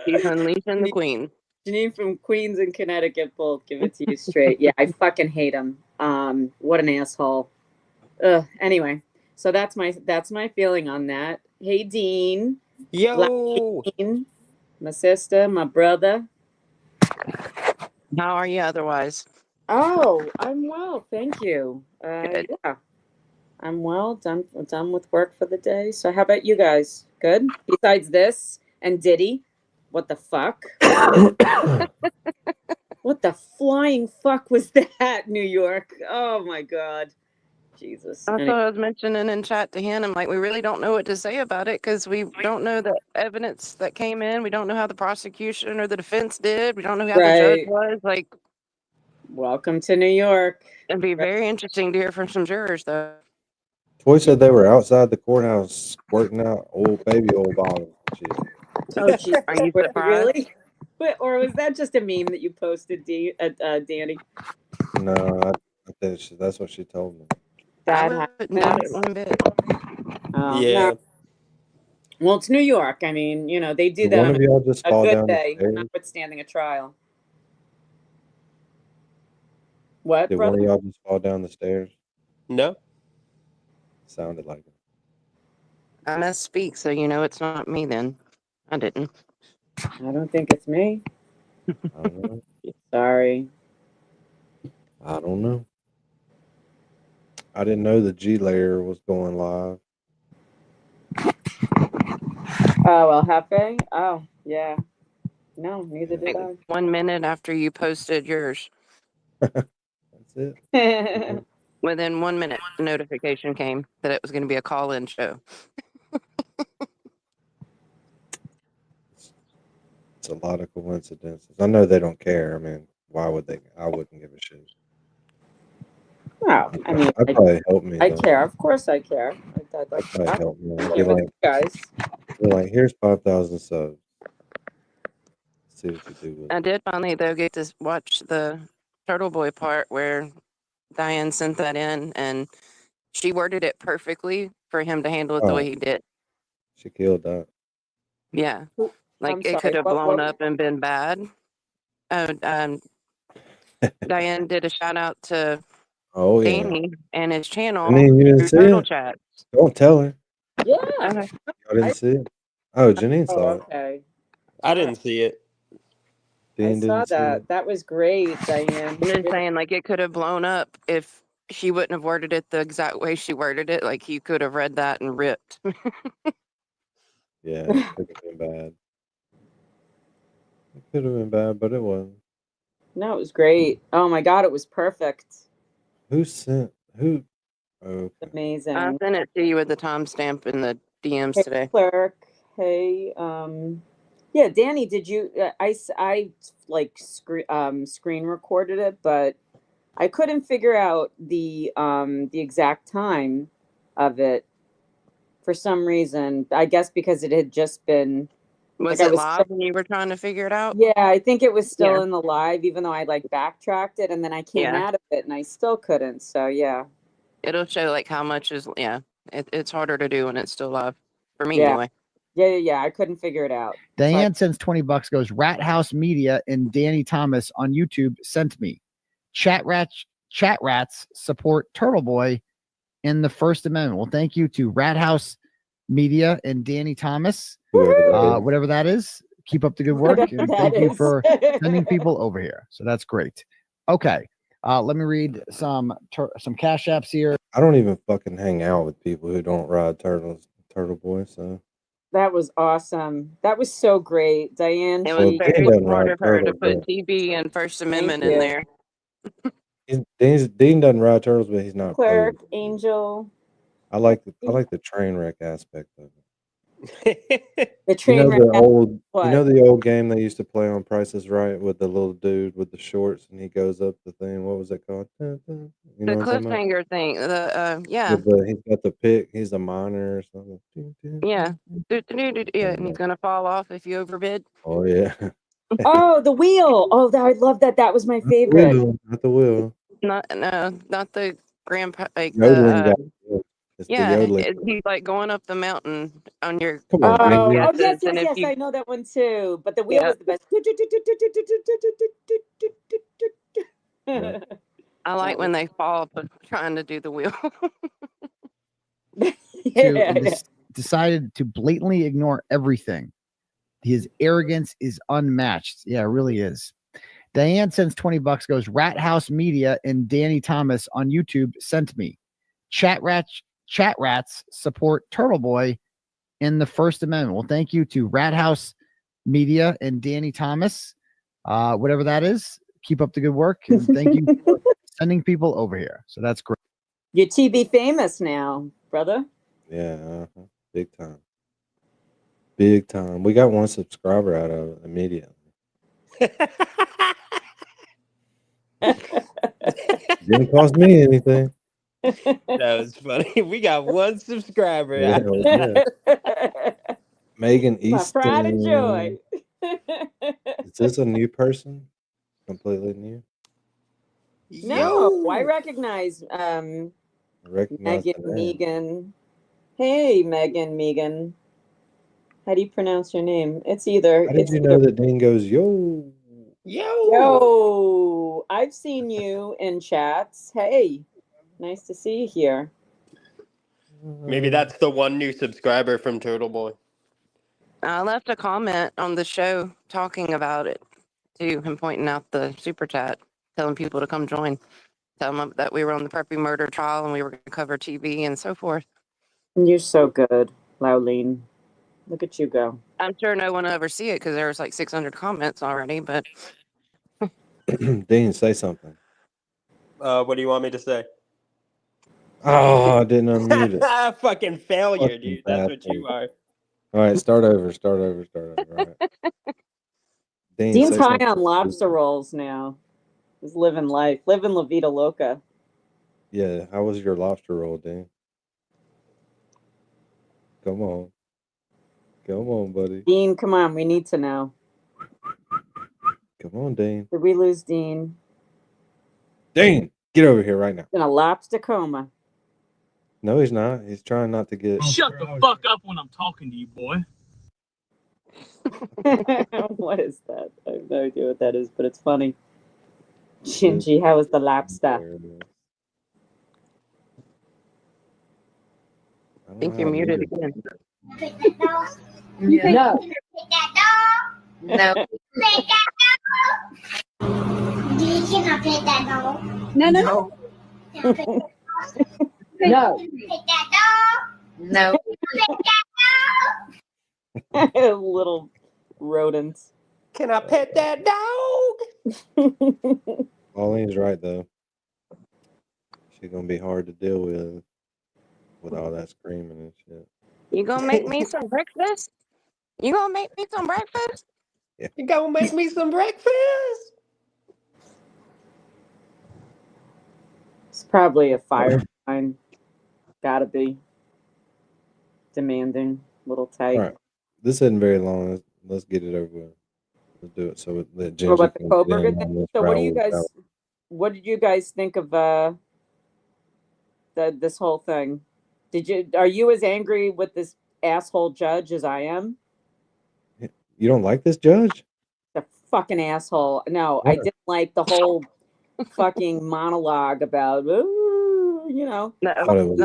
Speaker 5: She's unleashing the queen.
Speaker 10: Janine from Queens and Connecticut both give it to you straight. Yeah, I fucking hate him. What an asshole. Anyway, so that's my feeling on that. Hey, Dean, Black
Speaker 4: Yo,
Speaker 10: Dean, my sister, my brother.
Speaker 5: How are you otherwise?
Speaker 10: Oh, I'm well, thank you.
Speaker 5: Good.
Speaker 10: Yeah, I'm well. Done with work for the day. So, how about you guys? Good. Besides this and Diddy, what the fuck? What the flying fuck was that, New York? Oh my god, Jesus.
Speaker 5: That's
Speaker 10: Anyway,
Speaker 5: what I was mentioning in chat to him. I'm like, we really don't know what to say about it because we don't know the evidence that came in. We don't know how the prosecution or the defense did. We don't know how the judge
Speaker 10: right.
Speaker 5: was. Like,
Speaker 10: Welcome to New York.
Speaker 5: it'd be very interesting to hear from some jurors, though.
Speaker 2: Toy said they were outside the courthouse squirting out old baby oil bottles and shit.
Speaker 10: Oh, Jesus.
Speaker 5: Are you
Speaker 10: Wait,
Speaker 5: surprised?
Speaker 10: really? Wait, or was that just a meme that you posted, Danny?
Speaker 2: No, I think that's what she told me.
Speaker 5: I
Speaker 10: That
Speaker 5: wouldn't doubt it
Speaker 10: happens.
Speaker 5: one bit.
Speaker 10: Oh,
Speaker 4: yeah.
Speaker 10: no. Well, it's New York. I mean, they do
Speaker 2: Did
Speaker 10: that
Speaker 2: one
Speaker 10: on
Speaker 2: of y'all just
Speaker 10: a
Speaker 2: fall
Speaker 10: good
Speaker 2: down the
Speaker 10: day,
Speaker 2: stairs?
Speaker 10: notwithstanding a trial. What,
Speaker 2: Did one
Speaker 10: brother?
Speaker 2: of y'all just fall down the stairs?
Speaker 4: No.
Speaker 2: Sounded like it.
Speaker 5: I must speak, so you know it's not me then. I didn't.
Speaker 10: I don't think it's me.
Speaker 2: I don't know.
Speaker 10: Sorry.
Speaker 2: I don't know. I didn't know the G layer was going live.
Speaker 10: Oh, well, Hefe? Oh, yeah. No, neither
Speaker 5: Like
Speaker 10: did
Speaker 5: 1 minute after you posted yours.
Speaker 2: That's it.
Speaker 10: I.
Speaker 5: Within 1 minute, a notification came that it was going to be a call-in show.
Speaker 2: It's a lot of coincidences. I know they don't care. I mean, why would they? I wouldn't give a shit.
Speaker 10: No, I mean,
Speaker 2: I'd probably help me
Speaker 10: I
Speaker 2: though.
Speaker 10: care. Of course I care. I'd like
Speaker 2: I'd probably help me. I'd be
Speaker 10: share with
Speaker 2: like,
Speaker 10: you guys.
Speaker 2: here's 5,000 subs. See what you do with
Speaker 5: I
Speaker 2: it.
Speaker 5: did finally, though, get to watch the Turtle Boy part where Diane sent that in, and she worded it perfectly for him to handle it the
Speaker 2: Oh,
Speaker 5: way he did.
Speaker 2: she killed that.
Speaker 5: Yeah. Like,
Speaker 10: I'm
Speaker 5: it
Speaker 10: sorry.
Speaker 5: could have blown
Speaker 10: What?
Speaker 5: up and been bad. Diane did a shout out to
Speaker 2: Oh yeah.
Speaker 5: Danny and his channel
Speaker 2: Janine, you didn't
Speaker 5: through
Speaker 2: see
Speaker 5: Turtle
Speaker 2: it?
Speaker 5: Chat.
Speaker 2: Don't tell her.
Speaker 10: Yeah.
Speaker 5: Okay.
Speaker 2: I didn't see it. Oh, Janine
Speaker 10: Oh,
Speaker 2: saw it.
Speaker 10: okay.
Speaker 4: I didn't see it.
Speaker 10: I
Speaker 2: Dean
Speaker 10: saw
Speaker 2: didn't see
Speaker 10: that.
Speaker 2: it.
Speaker 10: That was great, Diane.
Speaker 5: I'm just saying, like, it could have blown up if she wouldn't have worded it the exact way she worded it. Like, he could have read that and ripped.
Speaker 2: Yeah, it could have been bad. It could have been bad, but it wasn't.
Speaker 10: No, it was great. Oh my God, it was perfect.
Speaker 2: Who sent who? Okay.
Speaker 5: I
Speaker 10: Amazing.
Speaker 5: sent it to you with the timestamp in the DMs
Speaker 10: Hey,
Speaker 5: today.
Speaker 10: clerk. Hey, yeah, Danny, did you? I like screen recorded it, but I couldn't figure out the exact time of it for some reason. I guess because it had just been
Speaker 5: Was
Speaker 10: I
Speaker 5: it
Speaker 10: was
Speaker 5: live when you were trying to figure it out?
Speaker 10: yeah, I think it was still
Speaker 5: Yeah.
Speaker 10: in the live, even though I like backtracked it and then I came
Speaker 5: Yeah.
Speaker 10: out of it and I still couldn't. So yeah,
Speaker 5: It'll show like how much is, yeah. It's harder to do when it's still live. For me,
Speaker 10: yeah,
Speaker 5: anyway.
Speaker 10: yeah. I couldn't figure it out.
Speaker 11: Diane sends $20, goes Rat House Media and Danny Thomas on YouTube sent me. Chat rats support Turtle Boy in the First Amendment. Well, thank you to Rat House Media and Danny Thomas. Whatever that is. Keep up the good work.
Speaker 10: Whatever
Speaker 11: And
Speaker 10: that
Speaker 11: thank you
Speaker 10: is.
Speaker 11: for sending people over here. So that's great. Okay. Let me read some cash apps here.
Speaker 2: I don't even fucking hang out with people who don't ride Turtle Boy. So
Speaker 10: That was awesome. That was so great, Diane.
Speaker 5: It was
Speaker 2: Dean
Speaker 5: very
Speaker 2: doesn't
Speaker 5: smart
Speaker 2: ride
Speaker 5: of her to
Speaker 2: turtles,
Speaker 5: put
Speaker 2: but
Speaker 5: TB and First Amendment
Speaker 10: you.
Speaker 5: in there.
Speaker 2: Dean doesn't ride turtles, but he's not
Speaker 10: Clerk,
Speaker 2: opposed.
Speaker 10: Angel.
Speaker 2: I like the train wreck aspect of it.
Speaker 10: The train wreck.
Speaker 2: the old game they used to play on Price is Right with the little dude with the shorts and he goes up the thing. What was it called? You know
Speaker 5: The
Speaker 2: what I'm talking about?
Speaker 5: cliffhanger thing. Yeah.
Speaker 2: He's got the pick. He's a miner or something.
Speaker 5: Yeah. Yeah, and he's gonna fall off if you overbid.
Speaker 2: Oh yeah.
Speaker 10: Oh, the wheel. Oh, I love that. That was my favorite.
Speaker 2: Not the wheel.
Speaker 5: Not the grandpa, like
Speaker 2: Yodeling guy. It's the
Speaker 5: yeah,
Speaker 2: yodeling.
Speaker 5: he's like going up the mountain on your
Speaker 2: Come on,
Speaker 10: Oh,
Speaker 2: baby.
Speaker 10: yes.
Speaker 5: and if you
Speaker 10: I know that one too. But the wheel
Speaker 5: yeah,
Speaker 10: was the best.
Speaker 2: Yeah.
Speaker 5: I like when they fall but trying to do the wheel.
Speaker 11: Decided to blatantly ignore everything. His arrogance is unmatched. Yeah, it really is. Diane sends $20, goes Rat House Media and Danny Thomas on YouTube sent me. CHATRATS support Turtle Boy in the First Amendment. Well, thank you to Rat House Media and Danny Thomas. Whatever that is, keep up the good work. And thank you for sending people over here. So that's great.
Speaker 10: You're TV famous now, brother.
Speaker 2: Yeah, big time. Big time. We got one subscriber out of it immediately. Didn't cost me anything.
Speaker 4: That was funny. We got one subscriber.
Speaker 2: Yeah, yeah. Megan
Speaker 10: My pride and joy.
Speaker 2: Easton. Is this a new person? Completely new?
Speaker 10: No, I recognize
Speaker 2: I recognize
Speaker 10: Megan
Speaker 2: the name.
Speaker 10: Megan. Hey, Megan Megan. How do you pronounce your name? It's either.
Speaker 2: How did you know that Dean goes, yo?
Speaker 10: Yo, I've seen you in chats. Hey, nice to see you here.
Speaker 4: Maybe that's the one new subscriber from Turtle Boy.
Speaker 5: I left a comment on the show talking about it too, and pointing out the super chat, telling people to come join. Tell them that we were on the Preppy murder trial and we were going to cover TV and so forth.
Speaker 10: You're so good, Lauline. Look at you go.
Speaker 5: I'm sure no one will ever see it because there was like 600 comments already, but
Speaker 2: Dean, say something.
Speaker 4: What do you want me to say?
Speaker 2: Oh, I didn't unmute it.
Speaker 4: Fucking failure,
Speaker 2: Fucking
Speaker 4: dude. That's what you are.
Speaker 2: All right, start over. All right.
Speaker 10: Dean's high
Speaker 2: something.
Speaker 10: on lobster rolls now. He's living life, living La Vida Loca.
Speaker 2: Yeah, how was your lobster roll, Dean? Come on, buddy.
Speaker 10: Dean, come on, we need to know.
Speaker 2: Come on, Dean.
Speaker 10: Did we lose Dean?
Speaker 2: Dean, get over here right now.
Speaker 10: In a lobster coma.
Speaker 2: No, he's not. He's trying not to get.
Speaker 12: Shut the fuck up when I'm talking to you, boy.
Speaker 10: What is that? I have no idea what that is, but it's funny. Shinji, how was the lobster?
Speaker 5: I think you're muted again.
Speaker 10: No.
Speaker 13: No. You cannot pet that dog. No.
Speaker 10: No.
Speaker 13: Pet that dog. No.
Speaker 10: Little rodents.
Speaker 4: Can I pet that dog?
Speaker 2: Pauline's right though. She's gonna be hard to deal with all that screaming and shit.
Speaker 5: You gonna make me some breakfast? You gonna make me some breakfast?
Speaker 2: Yeah.
Speaker 4: You gonna make me some breakfast?
Speaker 10: It's probably a fire sign. Gotta be. Demanding little type.
Speaker 2: All right. This isn't very long. Let's get it over with. Let's do it so that Ginger
Speaker 10: What about the
Speaker 2: can
Speaker 10: Kohberger
Speaker 2: get in
Speaker 10: thing?
Speaker 2: on this
Speaker 10: So what do you
Speaker 2: Raul
Speaker 10: guys
Speaker 2: Valle.
Speaker 10: what did you guys think of this whole thing? Are you as angry with this asshole judge as I am?
Speaker 2: You don't like this judge?
Speaker 10: The fucking asshole. No, I didn't like the whole fucking monologue about
Speaker 5: The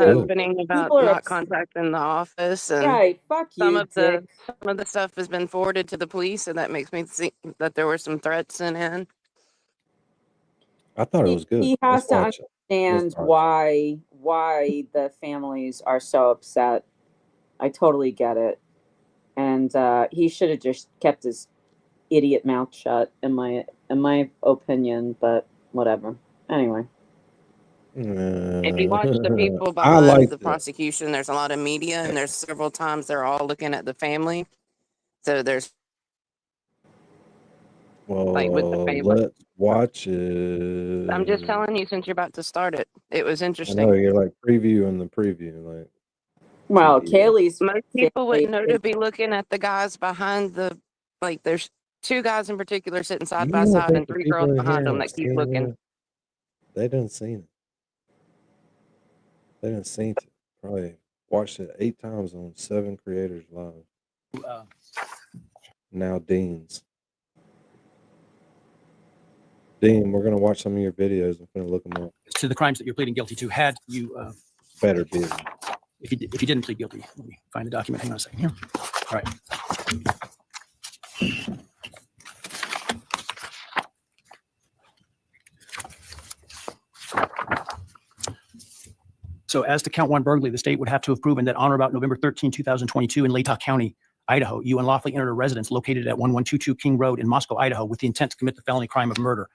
Speaker 5: opening about
Speaker 10: People are
Speaker 5: not
Speaker 10: ups-
Speaker 5: contacting the office and
Speaker 10: Right, fuck
Speaker 5: some
Speaker 10: you,
Speaker 5: of the
Speaker 10: dick.
Speaker 5: stuff has been forwarded to the police, and that makes me think that there were some threats sent in.
Speaker 2: I thought it was good.
Speaker 10: He has
Speaker 2: Let's
Speaker 10: to
Speaker 2: watch it.
Speaker 10: understand why the families are so upset. I totally get it. And he should have just kept his idiot mouth shut in my opinion, but whatever. Anyway.
Speaker 5: If you watch the people
Speaker 2: I
Speaker 5: behind
Speaker 2: like
Speaker 5: the
Speaker 2: this.
Speaker 5: prosecution, there's a lot of media, and there's several times they're all looking at the family. So there's like with the family.
Speaker 2: Let's watch it.
Speaker 5: I'm just telling you, since you're about to start it, it was
Speaker 2: I
Speaker 5: interesting.
Speaker 2: know you're like previewing the preview, like.
Speaker 10: Well,
Speaker 2: TV.
Speaker 10: Kaylee's
Speaker 5: Most people wouldn't know to be looking at the guys behind the, like, there's two guys in particular sitting side by
Speaker 2: You don't
Speaker 5: side
Speaker 2: think
Speaker 5: and
Speaker 2: the
Speaker 5: 3
Speaker 2: people
Speaker 5: girls
Speaker 2: in
Speaker 5: behind
Speaker 2: here
Speaker 5: them
Speaker 2: have
Speaker 5: that keep
Speaker 2: seen
Speaker 5: looking.
Speaker 2: it? They done seen it. They done seen it. Probably watched it 8 times on 7 creators live. Now Dean's. Dean, we're gonna watch some of your videos. I'm gonna look them up.
Speaker 6: To the crimes that you're pleading guilty to, had you,
Speaker 2: Better be.
Speaker 6: if you didn't plead guilty, let me find the document. Hang on a second here. All right. So as to count one burglary, the state would have to have proven that on or about November 13, 2022 in Latah County, Idaho, you unlawfully entered a residence located at 1122 King Road in Moscow, Idaho, with the intent to commit the felony crime of murder.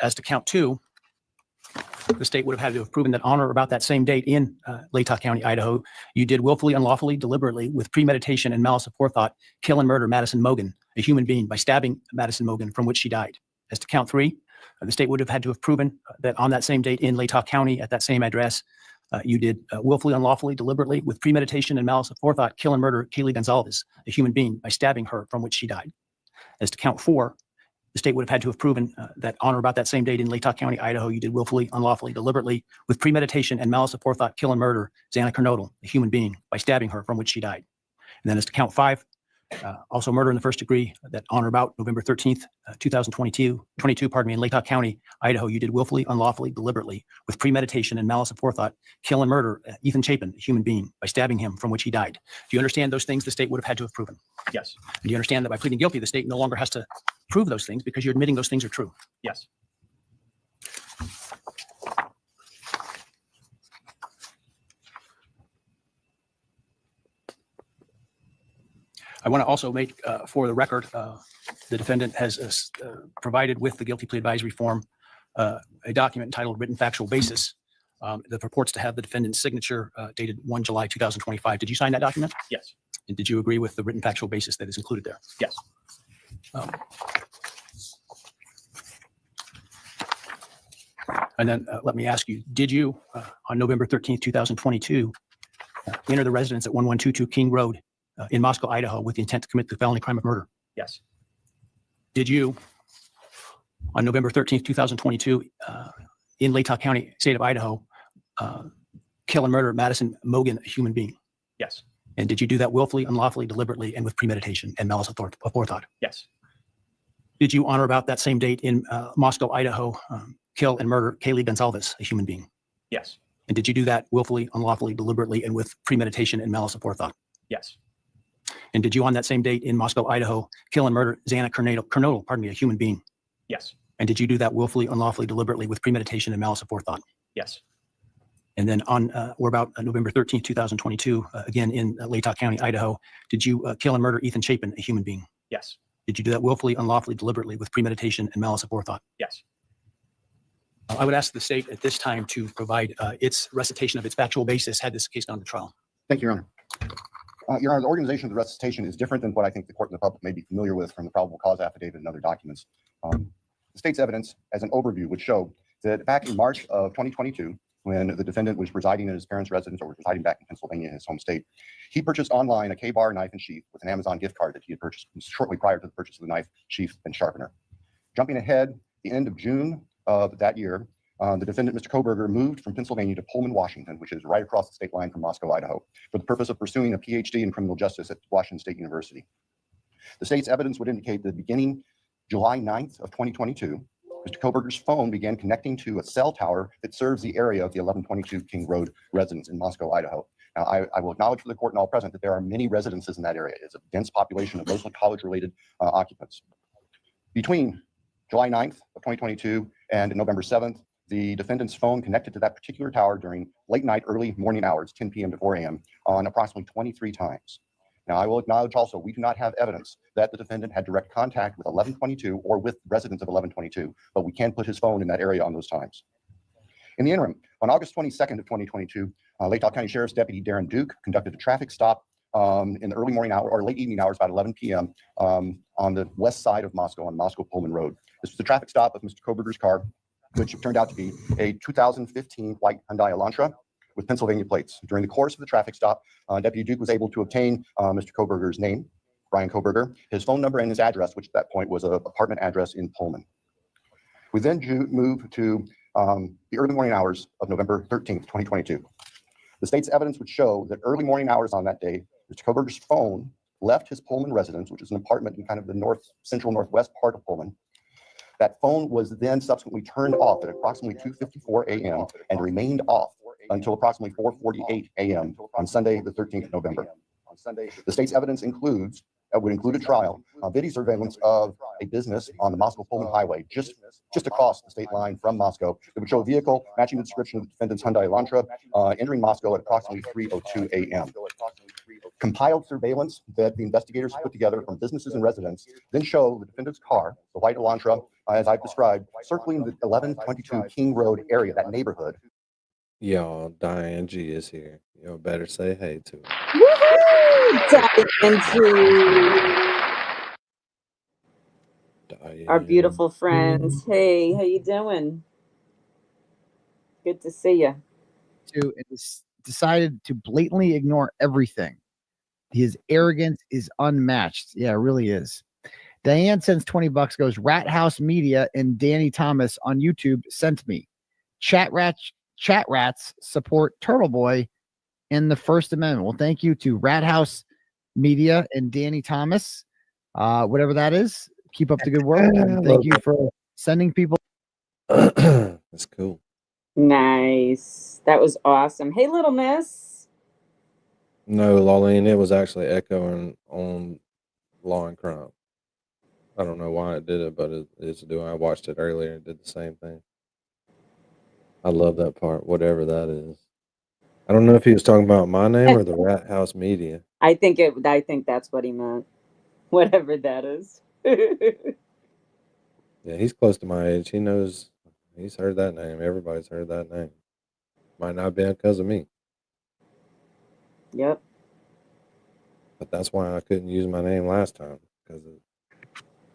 Speaker 6: As to count two, the state would have had to have proven that on or about that same date in Latah County, Idaho, you did willfully, unlawfully, deliberately, with premeditation and malice aforethought, kill and murder Madison Mogan, a human being, by stabbing Madison Mogan, from which she died. As to count three, the state would have had to have proven that on that same date in Latah County, at that same address, you did willfully, unlawfully, deliberately, with premeditation and malice aforethought, kill and murder Kaylee Gonzalez, a human being, by stabbing her, from which she died. As to count four, the state would have had to have proven that on or about that same date in Latah County, Idaho, you did willfully, unlawfully, deliberately, with premeditation and malice aforethought, kill and murder Xana Kernodle, a human being, by stabbing her, from which she died. And then as to count five, also murder in the first degree, that on or about November 13th, 22, in Latah County, Idaho, you did willfully, unlawfully, deliberately, with premeditation and malice aforethought, kill and murder Ethan Chapin, a human being, by stabbing him, from which he died. Do you understand those things the state would have had to have proven?
Speaker 7: Yes.
Speaker 6: Do you understand that by pleading guilty, the state no longer has to prove those things because you're admitting those things are true?
Speaker 7: Yes.
Speaker 6: I want to also make, for the record, the defendant has provided with the guilty plea advisory form a document entitled Written Factual Basis that purports to have the defendant's signature dated 1 July 2025. Did you sign that document?
Speaker 7: Yes.
Speaker 6: And did you agree with the written factual basis that is included there?
Speaker 7: Yes.
Speaker 6: And then let me ask you, did you, on November 13th, 2022, enter the residence at 1122 King Road in Moscow, Idaho, with the intent to commit the felony crime of murder?
Speaker 7: Yes.
Speaker 6: Did you, on November 13th, 2022, in Latah County, state of Idaho, kill and murder Madison Mogan, a human being?
Speaker 7: Yes.
Speaker 6: And did you do that willfully, unlawfully, deliberately, and with premeditation and malice aforethought?
Speaker 7: Yes.
Speaker 6: Did you, on or about that same date in Moscow, Idaho, kill and murder Kaylee Gonzalez, a human being?
Speaker 7: Yes.
Speaker 6: And did you do that willfully, unlawfully, deliberately, and with premeditation and malice aforethought?
Speaker 7: Yes.
Speaker 6: And did you, on that same date in Moscow, Idaho, kill and murder Xana Kernodle, a human being?
Speaker 7: Yes.
Speaker 6: And did you do that willfully, unlawfully, deliberately, with premeditation and malice aforethought?
Speaker 7: Yes.
Speaker 6: And then on or about November 13th, 2022, again in Latah County, Idaho, did you kill and murder Ethan Chapin, a human being?
Speaker 7: Yes.
Speaker 6: Did you do that willfully, unlawfully, deliberately, with premeditation and malice aforethought?
Speaker 7: Yes.
Speaker 6: I would ask the state at this time to provide its recitation of its factual basis had this case gone to trial.
Speaker 7: Thank you, Your Honor. Your Honor, the organization of the recitation is different than what I think the court and the public may be familiar with from the probable cause affidavit and other documents. The state's evidence, as an overview, would show that back in March of 2022, when the defendant was residing in his parents' residence or was residing back in Pennsylvania, his home state, he purchased online a K-bar knife and sheath with an Amazon gift card that he had purchased shortly prior to the purchase of the knife, sheath, and sharpener. Jumping ahead, the end of June of that year, the defendant, Mr. Kohberger, moved from Pennsylvania to Pullman, Washington, which is right across the state line from Moscow, Idaho, for the purpose of pursuing a PhD in criminal justice at Washington State University. The state's evidence would indicate that beginning July 9th of 2022, Mr. Kohberger's phone began connecting to a cell tower that serves the area of the 1122 King Road residence in Moscow, Idaho. Now, I will acknowledge for the court and all present that there are many residences in that area. It's a dense population of mostly college-related occupants. Between July 9th of 2022 and November 7th, the defendant's phone connected to that particular tower during late night, early morning hours, 10 p.m. to 4 a.m. on approximately 23 times. Now, I will acknowledge also, we do not have evidence that the defendant had direct contact with 1122 or with residents of 1122, but we can put his phone in that area on those times. In the interim, on August 22nd of 2022, Latah County Sheriff's Deputy Darren Duke conducted a traffic stop in the early morning hour or late evening hours, about 11 p.m. On the west side of Moscow on Moscow Pullman Road. This was a traffic stop of Mr. Kohberger's car, which turned out to be a 2015 white Hyundai Elantra with Pennsylvania plates. During the course of the traffic stop, Deputy Duke was able to obtain Mr. Kohberger's name, Brian Kohberger, his phone number, and his address, which at that point was an apartment address in Pullman. We then moved to the early morning hours of November 13th, 2022. The state's evidence would show that early morning hours on that day, Mr. Kohberger's phone left his Pullman residence, which is an apartment in kind of the central northwest part of Pullman, That phone was then subsequently turned off at approximately 2:54 a.m. and remained off until approximately 4:48 a.m. on Sunday, the 13th of November. The state's evidence would include a trial, video surveillance of a business on the Moscow-Pullman Highway, just across the state line from Moscow. It would show a vehicle matching the description of the defendant's Hyundai Elantra entering Moscow at approximately 3:02 a.m. Compiled surveillance that the investigators put together from businesses and residents then show the defendant's car, the white Elantra, as I've described, circling the 1122 King Road area, that neighborhood.
Speaker 2: Y'all, Diane G is here. Y'all better say hey to her.
Speaker 10: Our beautiful friends. Hey, how you doing? Good to see you.
Speaker 11: Decided to blatantly ignore everything. His arrogance is unmatched. Yeah, it really is. Diane sends $20, goes Rat House Media and Danny Thomas on YouTube sent me. CHATRATS support Turtle Boy in the First Amendment. Well, thank you to Rat House Media and Danny Thomas. Whatever that is, keep up the good work. And thank you for sending people.
Speaker 2: That's cool.
Speaker 10: Nice. That was awesome. Hey, little miss.
Speaker 2: No, Lolene, it was actually echoing on Law and Crime. I don't know why it did it, but it's doing. I watched it earlier and did the same thing. I love that part, whatever that is. I don't know if he was talking about my name or the Rat House Media.
Speaker 10: I think that's what he meant. Whatever that is.
Speaker 2: Yeah, he's close to my age. He knows. He's heard that name. Everybody's heard that name. Might not be because of me.
Speaker 10: Yep.
Speaker 2: But that's why I couldn't use my name last time, because it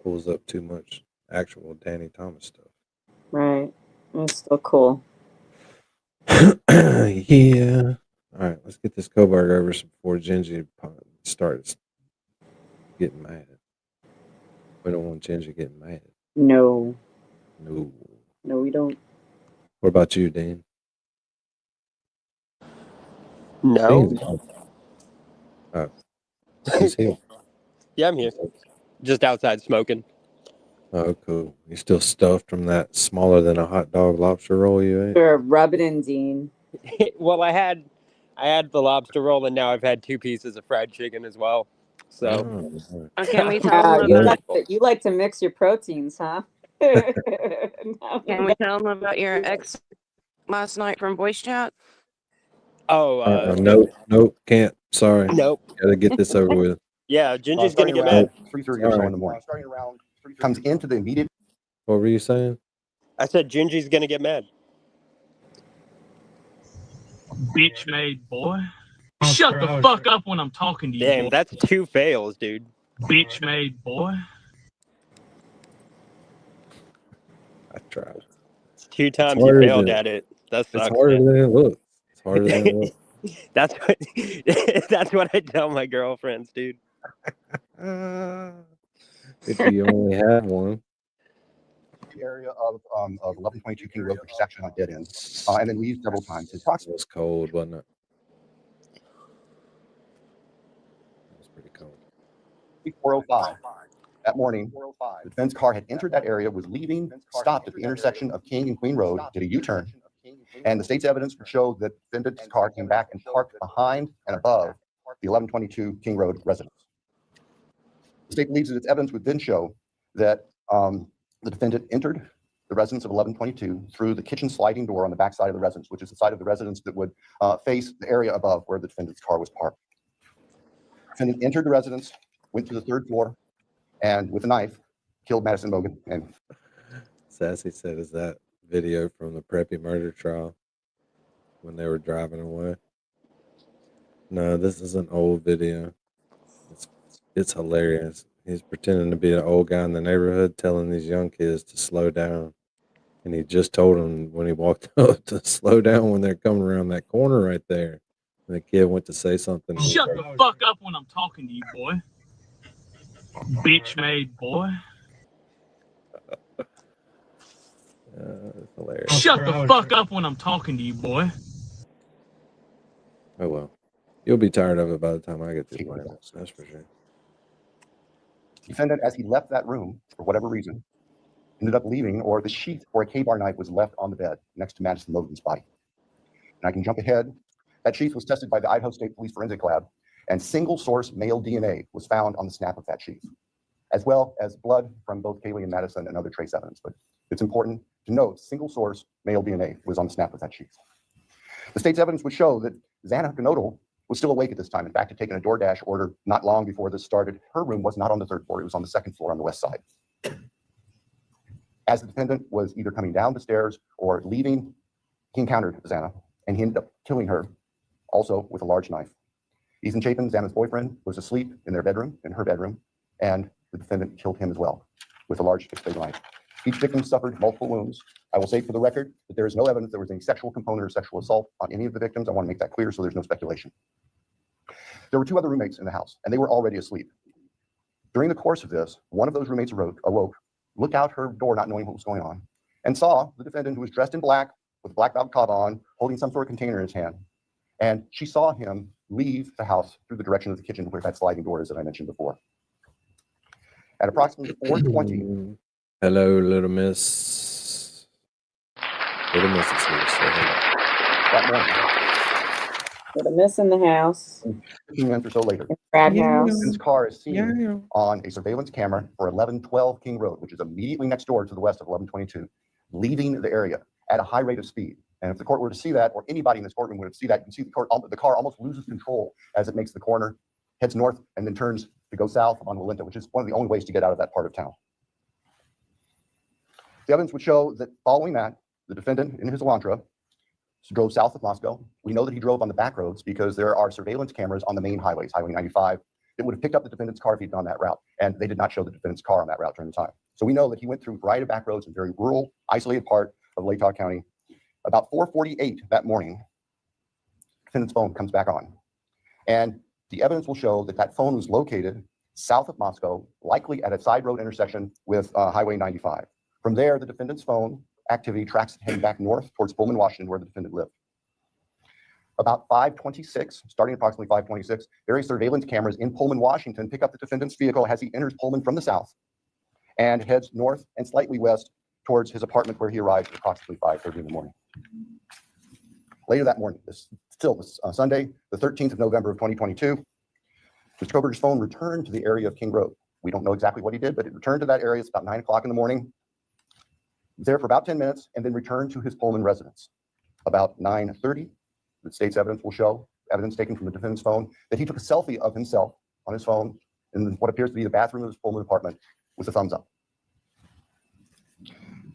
Speaker 2: pulls up too much actual Danny Thomas stuff.
Speaker 10: Right. It's still cool.
Speaker 2: Yeah. All right, let's get this Kohberger over before Gingy starts getting mad. We don't want Gingy getting mad.
Speaker 10: No.
Speaker 2: No.
Speaker 10: No, we don't.
Speaker 2: What about you, Dean?
Speaker 4: No.
Speaker 2: Dean's oh. He's here.
Speaker 4: Yeah, I'm here. Just outside smoking.
Speaker 2: Oh, cool. You still stuffed from that smaller than a hot dog lobster roll you ate?
Speaker 10: Sure, rub it in, Dean.
Speaker 4: Well, I had the lobster roll, and now I've had 2 pieces of fried chicken as well. So,
Speaker 5: Can we tell them about?
Speaker 10: You like to mix your proteins, huh?
Speaker 5: Can we tell them about your ex last night from voice chat?
Speaker 4: Oh,
Speaker 2: nope, can't. Sorry.
Speaker 4: Nope.
Speaker 2: Gotta get this over with.
Speaker 4: Yeah, Ginger's gonna get mad.
Speaker 7: 3:30 or so in the morning. Comes into the immediate.
Speaker 2: What were you saying?
Speaker 4: I said Gingy's gonna get mad.
Speaker 12: Bitch made boy. Shut the fuck up when I'm talking to you.
Speaker 4: Damn,
Speaker 12: boy.
Speaker 4: that's 2 fails, dude.
Speaker 12: Bitch made boy.
Speaker 2: I tried.
Speaker 4: It's 2 times you failed at it. That sucks.
Speaker 2: It's harder than it looks. It's harder than it looks.
Speaker 4: That's what I tell my girlfriends, dude.
Speaker 2: If you only had one.
Speaker 7: The area of 1122 King Road, which is actually not dead end, and then leaves several times. It's approximately.
Speaker 2: It was cold, wasn't it? It was pretty cold.
Speaker 7: 4:05 that morning. The defense car had entered that area, was leaving, stopped at the intersection of King and Queen Road, did a U-turn, and the state's evidence would show that the defendant's car came back and parked behind and above the 1122 King Road residence. The state believes that its evidence would then show that the defendant entered the residence of 1122 through the kitchen sliding door on the back side of the residence, which is the side of the residence that would face the area above where the defendant's car was parked. The defendant entered the residence, went to the 3rd floor, and with a knife, killed Madison Mogan. And
Speaker 2: Sassy said, is that video from the Preppy murder trial when they were driving away? No, this is an old video. It's hilarious. He's pretending to be an old guy in the neighborhood telling these young kids to slow down. And he just told them when he walked up to slow down when they're coming around that corner right there. And the kid went to say something.
Speaker 12: Shut the fuck up when I'm talking to you, boy. Bitch made boy.
Speaker 2: It's hilarious.
Speaker 12: Shut the fuck up when I'm talking to you, boy.
Speaker 2: Oh, well. You'll be tired of it by the time I get to playing it. That's for sure.
Speaker 7: the defendant, as he left that room, for whatever reason, ended up leaving, or the sheath for a K-bar knife was left on the bed next to Madison Logan's body. And I can jump ahead. That sheath was tested by the Idaho State Police Forensic Lab, and single source male DNA was found on the snap of that sheath, as well as blood from both Kaylee and Madison and other trace evidence. But it's important to note single source male DNA was on the snap of that sheath. The state's evidence would show that Xana Knodel was still awake at this time. In fact, had taken a DoorDash order not long before this started. Her room was not on the third floor. It was on the second floor on the west side. As the defendant was either coming down the stairs or leaving, he encountered Xana, and he ended up killing her, also with a large knife. Ethan Chapin, Xana's boyfriend, was asleep in their bedroom, in her bedroom, and the defendant killed him as well with a large fixed-blade knife. Each victim suffered multiple wounds. I will say for the record that there is no evidence there was any sexual component or sexual assault on any of the victims. I want to make that clear so there's no speculation. There were two other roommates in the house, and they were already asleep. During the course of this, one of those roommates awoke, looked out her door not knowing what was going on, and saw the defendant, who was dressed in black with a black balaclava on, holding some sort of container in his hand. And she saw him leave the house through the direction of the kitchen where that sliding door is that I mentioned before. At approximately 4:20.
Speaker 2: Hello, little miss. Little miss is here. Say hello.
Speaker 7: That morning.
Speaker 10: With a miss in the house.
Speaker 7: 15 minutes or so later.
Speaker 10: Frat house.
Speaker 7: His car is seen on a surveillance camera for 1112 King Road, which is immediately next door to the west of 1122, leaving the area at a high rate of speed. And if the court were to see that, or anybody in this courtroom would see that, you can see the car almost loses control as it makes the corner, heads north, and then turns to go south on Walinta, which is one of the only ways to get out of that part of town. The evidence would show that following that, the defendant in his Elantra drove south of Moscow. We know that he drove on the back roads because there are surveillance cameras on the main highways, Highway 95, that would have picked up the defendant's car if he'd gone that route. And they did not show the defendant's car on that route during the time. So we know that he went through a variety of back roads in a very rural, isolated part of Latah County. About 4:48 that morning, the defendant's phone comes back on. And the evidence will show that that phone was located south of Moscow, likely at a side road intersection with Highway 95. From there, the defendant's phone activity tracks him back north towards Pullman, Washington, where the defendant lived. About 5:26, starting approximately 5:26, various surveillance cameras in Pullman, Washington pick up the defendant's vehicle as he enters Pullman from the south and heads north and slightly west towards his apartment, where he arrived at approximately 5:30 in the morning. Later that morning, Sunday, the 13th of November of 2022, Mr. Kohberger's phone returned to the area of King Road. We don't know exactly what he did, but it returned to that area. It's about 9 o'clock in the morning. There for about 10 minutes, and then returned to his Pullman residence. About 9:30, the state's evidence will show, evidence taken from the defendant's phone, that he took a selfie of himself on his phone in what appears to be the bathroom of his Pullman apartment with a thumbs up.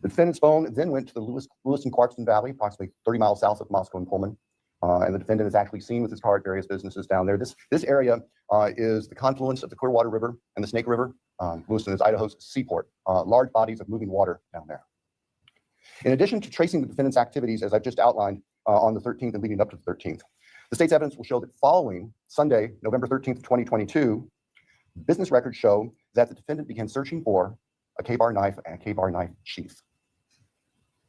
Speaker 7: The defendant's phone then went to the Lewis and Clarkston Valley, approximately 30 miles south of Moscow and Pullman. And the defendant is actually seen with his car at various businesses down there. This area is the confluence of the Clearwater River and the Snake River. Lewiston is Idaho's seaport. Large bodies of moving water down there. In addition to tracing the defendant's activities, as I've just outlined, on the 13th and leading up to the 13th, the state's evidence will show that following Sunday, November 13th, 2022, business records show that the defendant began searching for a K-bar knife and a K-bar knife sheath,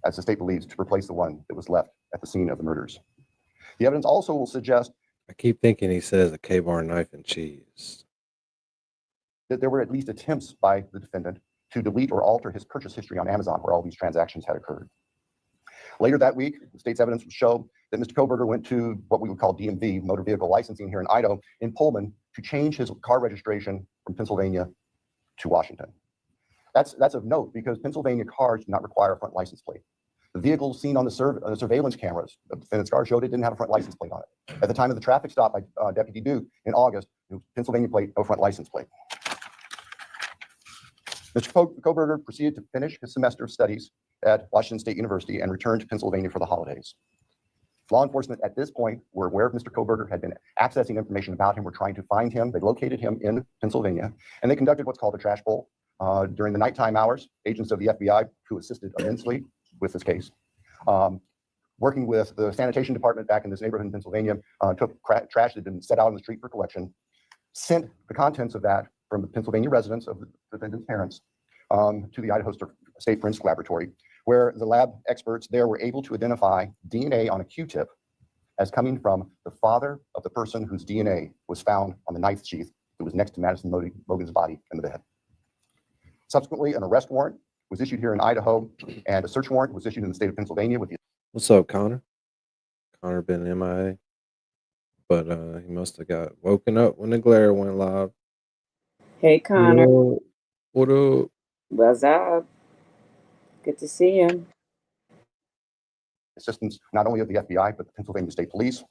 Speaker 7: as the state believes, to replace the one that was left at the scene of the murders. The evidence also will suggest,
Speaker 2: I keep thinking he says a K-bar knife and cheese,
Speaker 7: that there were at least attempts by the defendant to delete or alter his purchase history on Amazon, where all these transactions had occurred. Later that week, the state's evidence will show that Mr. Kohberger went to what we would call DMV, motor vehicle licensing here in Idaho, in Pullman, to change his car registration from Pennsylvania to Washington. That's of note because Pennsylvania cars do not require a front license plate. The vehicle seen on the surveillance cameras of the defendant's car showed it didn't have a front license plate on it. At the time of the traffic stop by Deputy Duke in August, it was Pennsylvania plate, no front license plate. Mr. Kohberger proceeded to finish his semester of studies at Washington State University and returned to Pennsylvania for the holidays. Law enforcement at this point were aware of Mr. Kohberger, had been accessing information about him, were trying to find him. They located him in Pennsylvania, and they conducted what's called a trash pull. During the nighttime hours, agents of the FBI, who assisted immensely with this case, working with the sanitation department back in this neighborhood in Pennsylvania, took trash that had been set out on the street for collection, sent the contents of that from the Pennsylvania residence of the defendant's parents to the Idaho State Forensic Laboratory, where the lab experts there were able to identify DNA on a Q-tip as coming from the father of the person whose DNA was found on the knife sheath that was next to Madison Logan's body in the bed. Subsequently, an arrest warrant was issued here in Idaho, and a search warrant was issued in the state of Pennsylvania with the
Speaker 2: What's up, Connor? Connor been MIA, but he must have got woken up when the glare went live.
Speaker 10: Hey, Connor.
Speaker 2: Yo, what up?
Speaker 10: What's up? Good to see you.
Speaker 7: assistance not only of the FBI, but the Pennsylvania State Police.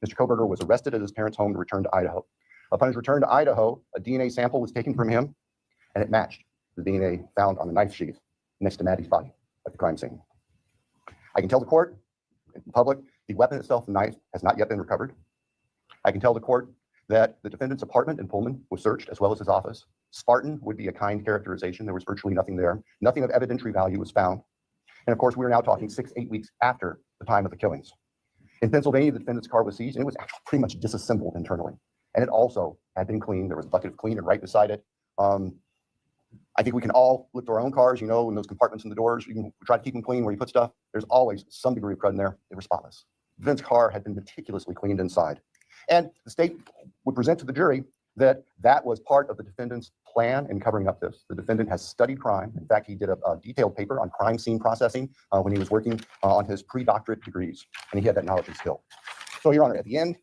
Speaker 7: Mr. Kohberger was arrested at his parents' home to return to Idaho. Upon his return to Idaho, a DNA sample was taken from him, and it matched the DNA found on the knife sheath next to Maddie's body at the crime scene. I can tell the court, in public, the weapon itself, the knife, has not yet been recovered. I can tell the court that the defendant's apartment in Pullman was searched, as well as his office. Spartan would be a kind characterization. There was virtually nothing there. Nothing of evidentiary value was found. And of course, we are now talking 6-8 weeks after the time of the killings. In Pennsylvania, the defendant's car was seized, and it was actually pretty much disassembled internally. And it also had been cleaned. There was a bucket of cleaner right beside it. I think we can all look to our own cars, you know, in those compartments in the doors. You can try to keep them clean where you put stuff. There's always some degree of crud in there. They were spotless. The defendant's car had been meticulously cleaned inside. And the state would present to the jury that that was part of the defendant's plan in covering up this. The defendant has studied crime. In fact, he did a detailed paper on crime scene processing when he was working on his pre-doctorate degrees, and he had that knowledge and skill. So, Your Honor, at the end,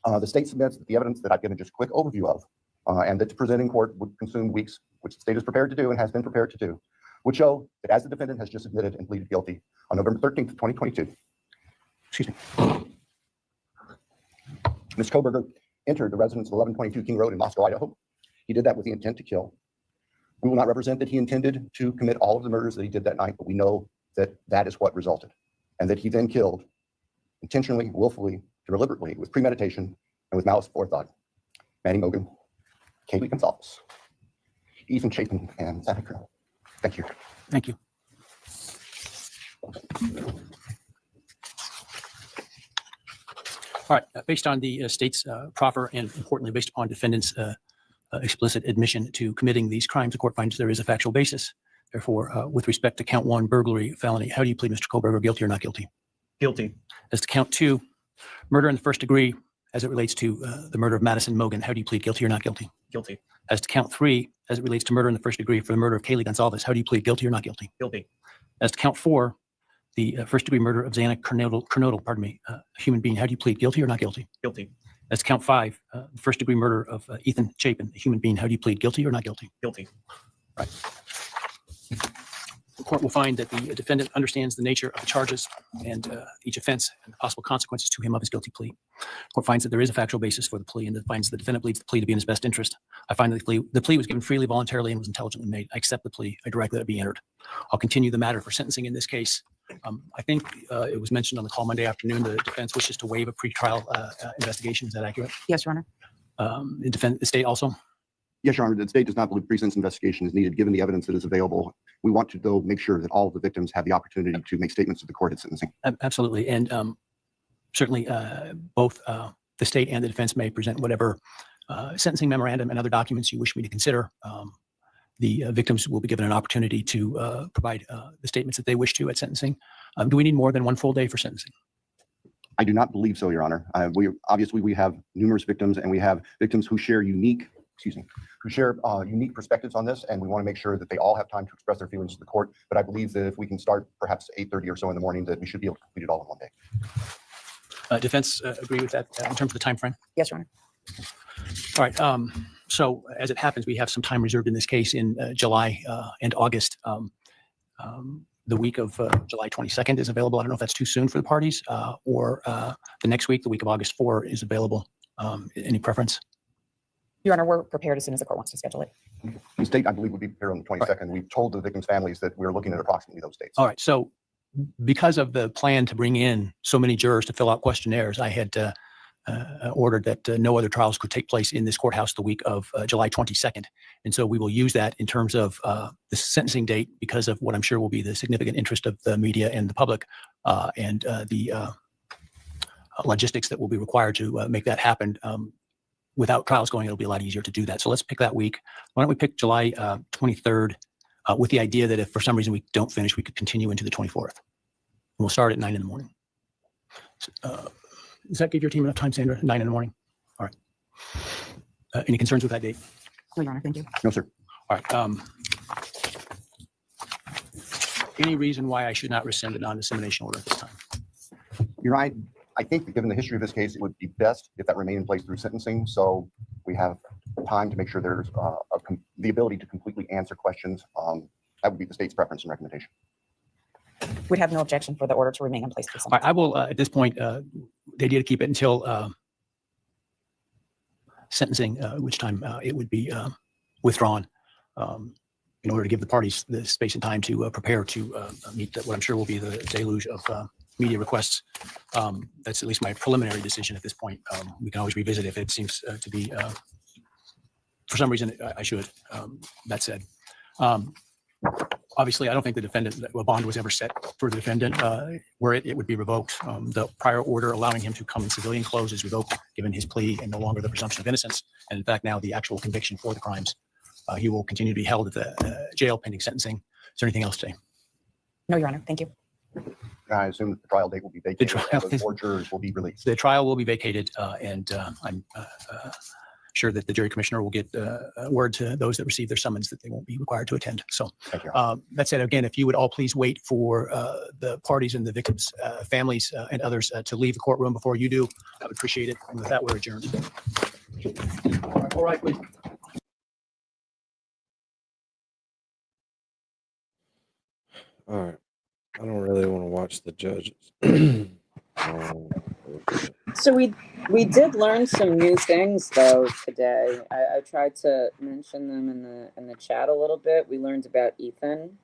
Speaker 7: the state submits that the evidence that I've given just a quick overview of, and that to present in court would consume weeks, which the state is prepared to do and has been prepared to do, would show that as the defendant has just admitted and pleaded guilty on November 13th, 2022, excuse me, Ms. Kohberger entered the residence of 1122 King Road in Moscow, Idaho. He did that with the intent to kill. We will not represent that he intended to commit all of the murders that he did that night, but we know that that is what resulted, and that he then killed intentionally, willfully, deliberately, with premeditation, and with malice forethought, Manny Mogan, Kaylee Gonzalez, Ethan Chapin, and Santa Cruz. Thank you.
Speaker 6: Thank you. All right, based on the state's proffer and importantly, based upon defendant's explicit admission to committing these crimes, the court finds there is a factual basis. Therefore, with respect to count 1, burglary, felony, how do you plead, Mr. Kohberger, guilty or not guilty?
Speaker 12: Guilty.
Speaker 6: As to count 2, murder in the first degree, as it relates to the murder of Madison Mogan, how do you plead, guilty or not guilty?
Speaker 12: Guilty.
Speaker 6: As to count 3, as it relates to murder in the first degree for the murder of Kaylee Gonzalez, how do you plead, guilty or not guilty?
Speaker 12: Guilty.
Speaker 6: As to count 4, the first degree murder of Xana Kernodle, a human being, how do you plead, guilty or not guilty?
Speaker 12: Guilty.
Speaker 6: As to count 5, the first degree murder of Ethan Chapin, a human being, how do you plead, guilty or not guilty?
Speaker 12: Guilty.
Speaker 6: Right. The court will find that the defendant understands the nature of the charges and each offense and the possible consequences to him of his guilty plea. The court finds that there is a factual basis for the plea and that finds the defendant believes the plea to be in his best interest. I find that the plea was given freely, voluntarily, and was intelligently made. I accept the plea. I direct that it be entered. I'll continue the matter for sentencing in this case. I think it was mentioned on the call Monday afternoon, the defense wishes to waive a pretrial investigation. Is that accurate?
Speaker 8: Yes, Your Honor.
Speaker 6: The state also?
Speaker 7: Yes, Your Honor, the state does not believe pre-sentence investigation is needed given the evidence that is available. We want to, though, make sure that all of the victims have the opportunity to make statements to the court at sentencing.
Speaker 6: Absolutely. And certainly both the state and the defense may present whatever sentencing memorandum and other documents you wish me to consider. The victims will be given an opportunity to provide the statements that they wish to at sentencing. Do we need more than one full day for sentencing?
Speaker 7: I do not believe so, Your Honor. We have numerous victims, and we have victims who share unique perspectives on this, and we want to make sure that they all have time to express their feelings to the court. But I believe that if we can start perhaps 8:30 or so in the morning, that we should be able to complete it all in one day.
Speaker 6: Defense agree with that in terms of the time frame?
Speaker 8: Yes, Your Honor.
Speaker 6: All right. So as it happens, we have some time reserved in this case in July and August. The week of July 22nd is available. I don't know if that's too soon for the parties or the next week, the week of August 4 is available. Any preference?
Speaker 8: Your Honor, we're prepared as soon as the court wants to schedule it.
Speaker 7: The state, I believe, would be prepared on the 22nd. We've told the victims' families that we're looking at approximately those dates.
Speaker 6: All right. So because of the plan to bring in so many jurors to fill out questionnaires, I had ordered that no other trials could take place in this courthouse the week of July 22nd. And so we will use that in terms of the sentencing date because of what I'm sure will be the significant interest of the media and the public and the logistics that will be required to make that happen. Without trials going, it'll be a lot easier to do that. So let's pick that week. Why don't we pick July 23rd with the idea that if for some reason we don't finish, we could continue into the 24th. And we'll start at 9 in the morning. Does that give your team enough time, Sandra? 9 in the morning? All right. Any concerns with that date?
Speaker 8: No, Your Honor, thank you.
Speaker 7: No, sir.
Speaker 6: All right. any reason why I should not rescind the non-dissemination order at this time?
Speaker 7: Your Honor, I think that given the history of this case, it would be best if that remained in place through sentencing. So we have time to make sure there's the ability to completely answer questions. That would be the state's preference and recommendation.
Speaker 8: We'd have no objection for the order to remain in place.
Speaker 6: I will, at this point, the idea to keep it until sentencing, which time it would be withdrawn in order to give the parties the space and time to prepare to meet what I'm sure will be the deluge of media requests. That's at least my preliminary decision at this point. We can always revisit if it seems to be, for some reason, I should. That said, obviously, I don't think the defendant, a bond was ever set for the defendant. Were it would be revoked. The prior order allowing him to come in civilian clothes is revoked, given his plea and no longer the presumption of innocence. And in fact, now the actual conviction for the crimes. He will continue to be held at the jail pending sentencing. Is there anything else today?
Speaker 8: No, Your Honor. Thank you.
Speaker 7: I assume that the trial date will be vacated. The four jurors will be released.
Speaker 6: The trial will be vacated, and I'm sure that the jury commissioner will get word to those that receive their summons that they won't be required to attend. So that said, again, if you would all please wait for the parties and the victims' families and others to leave the courtroom before you do, I would appreciate it. And with that, we're adjourned. All right, please.
Speaker 2: All right. I don't really want to watch the judges.
Speaker 10: So we did learn some new things though today. I tried to mention them in the chat a little bit. We learned about Ethan,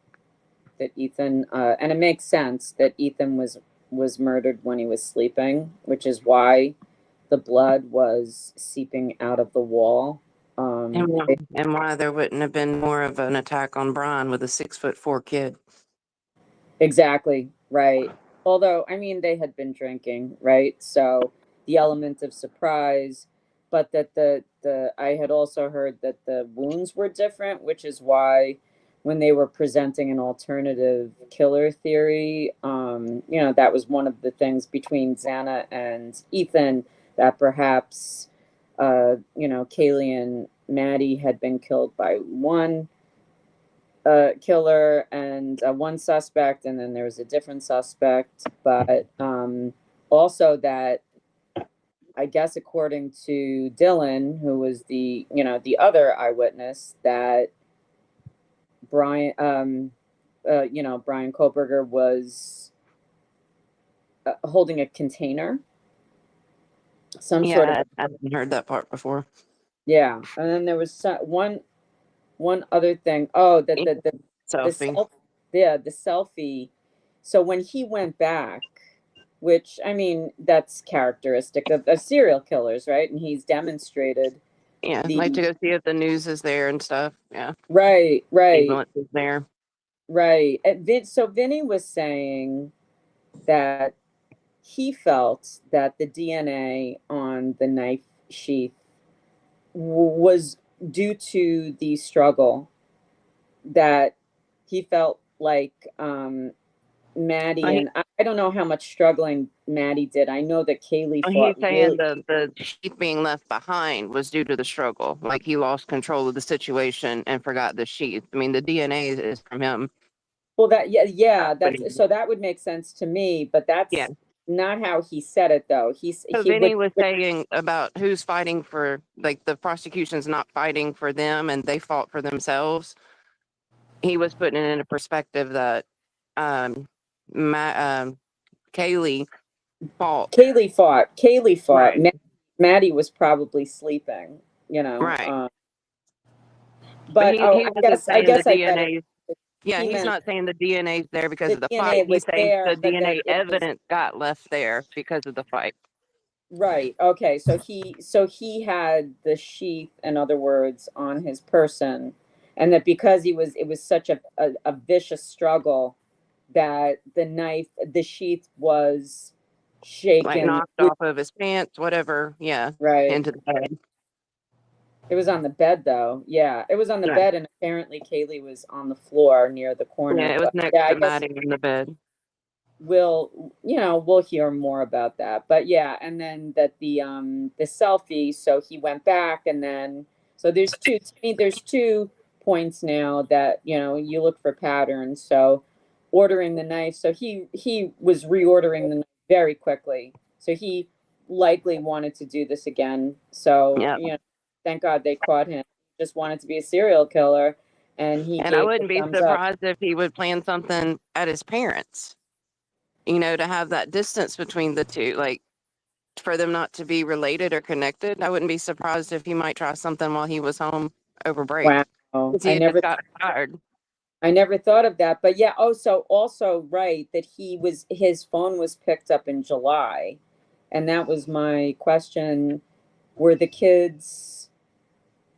Speaker 10: that Ethan, and it makes sense that Ethan was murdered when he was sleeping, which is why the blood was seeping out of the wall.
Speaker 5: And why there wouldn't have been more of an attack on Brian with a 6'4" kid.
Speaker 10: Exactly, right. Although, I mean, they had been drinking, right? So the element of surprise, but that I had also heard that the wounds were different, which is why when they were presenting an alternative killer theory, that was one of the things between Xana and Ethan, that perhaps, Kaylee and Maddie had been killed by one killer and one suspect, and then there was a different suspect, but also that I guess according to Dylan, who was the other eyewitness, that Brian Kohberger was holding a container, some sort of.
Speaker 5: I haven't heard that part before.
Speaker 10: Yeah, and then there was one other thing. Oh, that the
Speaker 5: selfie.
Speaker 10: The selfie. So when he went back, which, I mean, that's characteristic of serial killers, right? And he's demonstrated.
Speaker 5: Yeah, I'd like to go see if the news is there and stuff. Yeah.
Speaker 10: Right.
Speaker 5: Ambulance is there.
Speaker 10: Right. So Vinny was saying that he felt that the DNA on the knife sheath was due to the struggle, that he felt like Maddie, and I don't know how much struggling Maddie did. I know that Kaylee fought.
Speaker 5: He's saying the sheath being left behind was due to the struggle. Like he lost control of the situation and forgot the sheath. I mean, the DNA is from him.
Speaker 10: Well, so that would make sense to me, but that's not how he said it, though.
Speaker 5: Vinny was saying about who's fighting for, like, the prosecution's not fighting for them and they fought for themselves. He was putting it in a perspective that Kaylee fought.
Speaker 10: Kaylee fought.
Speaker 5: Right.
Speaker 10: Maddie was probably sleeping,
Speaker 5: Right.
Speaker 10: But I guess
Speaker 5: yeah, he's not saying the DNA's there because of the fight. He's saying the DNA evidence got left there because of the fight.
Speaker 10: Right. Okay. So he had the sheath, in other words, on his person, and that because it was such a vicious struggle, that the sheath was shaken,
Speaker 5: like knocked off of his pants, whatever. Yeah.
Speaker 10: Right.
Speaker 5: Into the bed.
Speaker 10: It was on the bed, though. Yeah, it was on the bed, and apparently Kaylee was on the floor near the corner.
Speaker 5: Yeah, it was next to Maddie in the bed.
Speaker 10: We'll hear more about that. But yeah, and then that the selfie. So he went back, and then there's two points now that you look for patterns. So ordering the knife. So he was reordering the knife very quickly. So he likely wanted to do this again. So,
Speaker 5: Yeah.
Speaker 10: you know, thank God they caught him. Just wanted to be a serial killer, and he
Speaker 5: And I
Speaker 10: gave
Speaker 5: wouldn't
Speaker 10: the
Speaker 5: be
Speaker 10: thumbs up.
Speaker 5: surprised if he would plan something at his parents, you know, to have that distance between the two, like for them not to be related or connected. I wouldn't be surprised if he might try something while he was home over break.
Speaker 10: Wow.
Speaker 5: 'Cause he just got fired.
Speaker 10: I never thought of that. But yeah, oh, so also right that his phone was picked up in July. And that was my question. Were the kids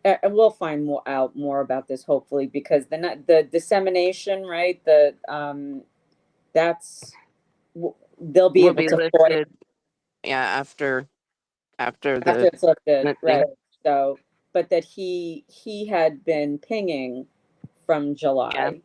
Speaker 10: and we'll find out more about this hopefully, because the dissemination, right? That's they'll be
Speaker 5: Will
Speaker 10: able
Speaker 5: be
Speaker 10: to
Speaker 5: lifted, yeah, after
Speaker 10: after
Speaker 5: the
Speaker 10: it's lifted,
Speaker 5: penalty.
Speaker 10: right? So, but that he had been pinging from
Speaker 5: Yeah.
Speaker 10: July.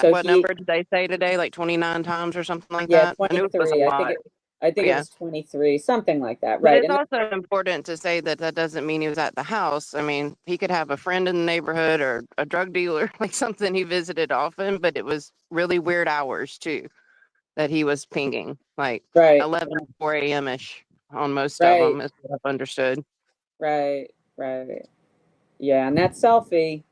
Speaker 10: So
Speaker 5: What number did they say today? Like 29 times or something like
Speaker 10: yeah,
Speaker 5: that? I knew it was a
Speaker 10: 23.
Speaker 5: lot.
Speaker 10: I think it
Speaker 5: Yeah.
Speaker 10: was 23, something like that,
Speaker 5: But
Speaker 10: right?
Speaker 5: it's
Speaker 10: And
Speaker 5: also important to say that that doesn't mean he was at the house. I mean, he could have a friend in the neighborhood or a drug dealer, like something he visited often, but it was really weird hours too that he was pinging, like
Speaker 10: right,
Speaker 5: 11 or 4 a.m. ish on most of
Speaker 10: right,
Speaker 5: them, is what I've understood.
Speaker 10: right. Yeah, and that selfie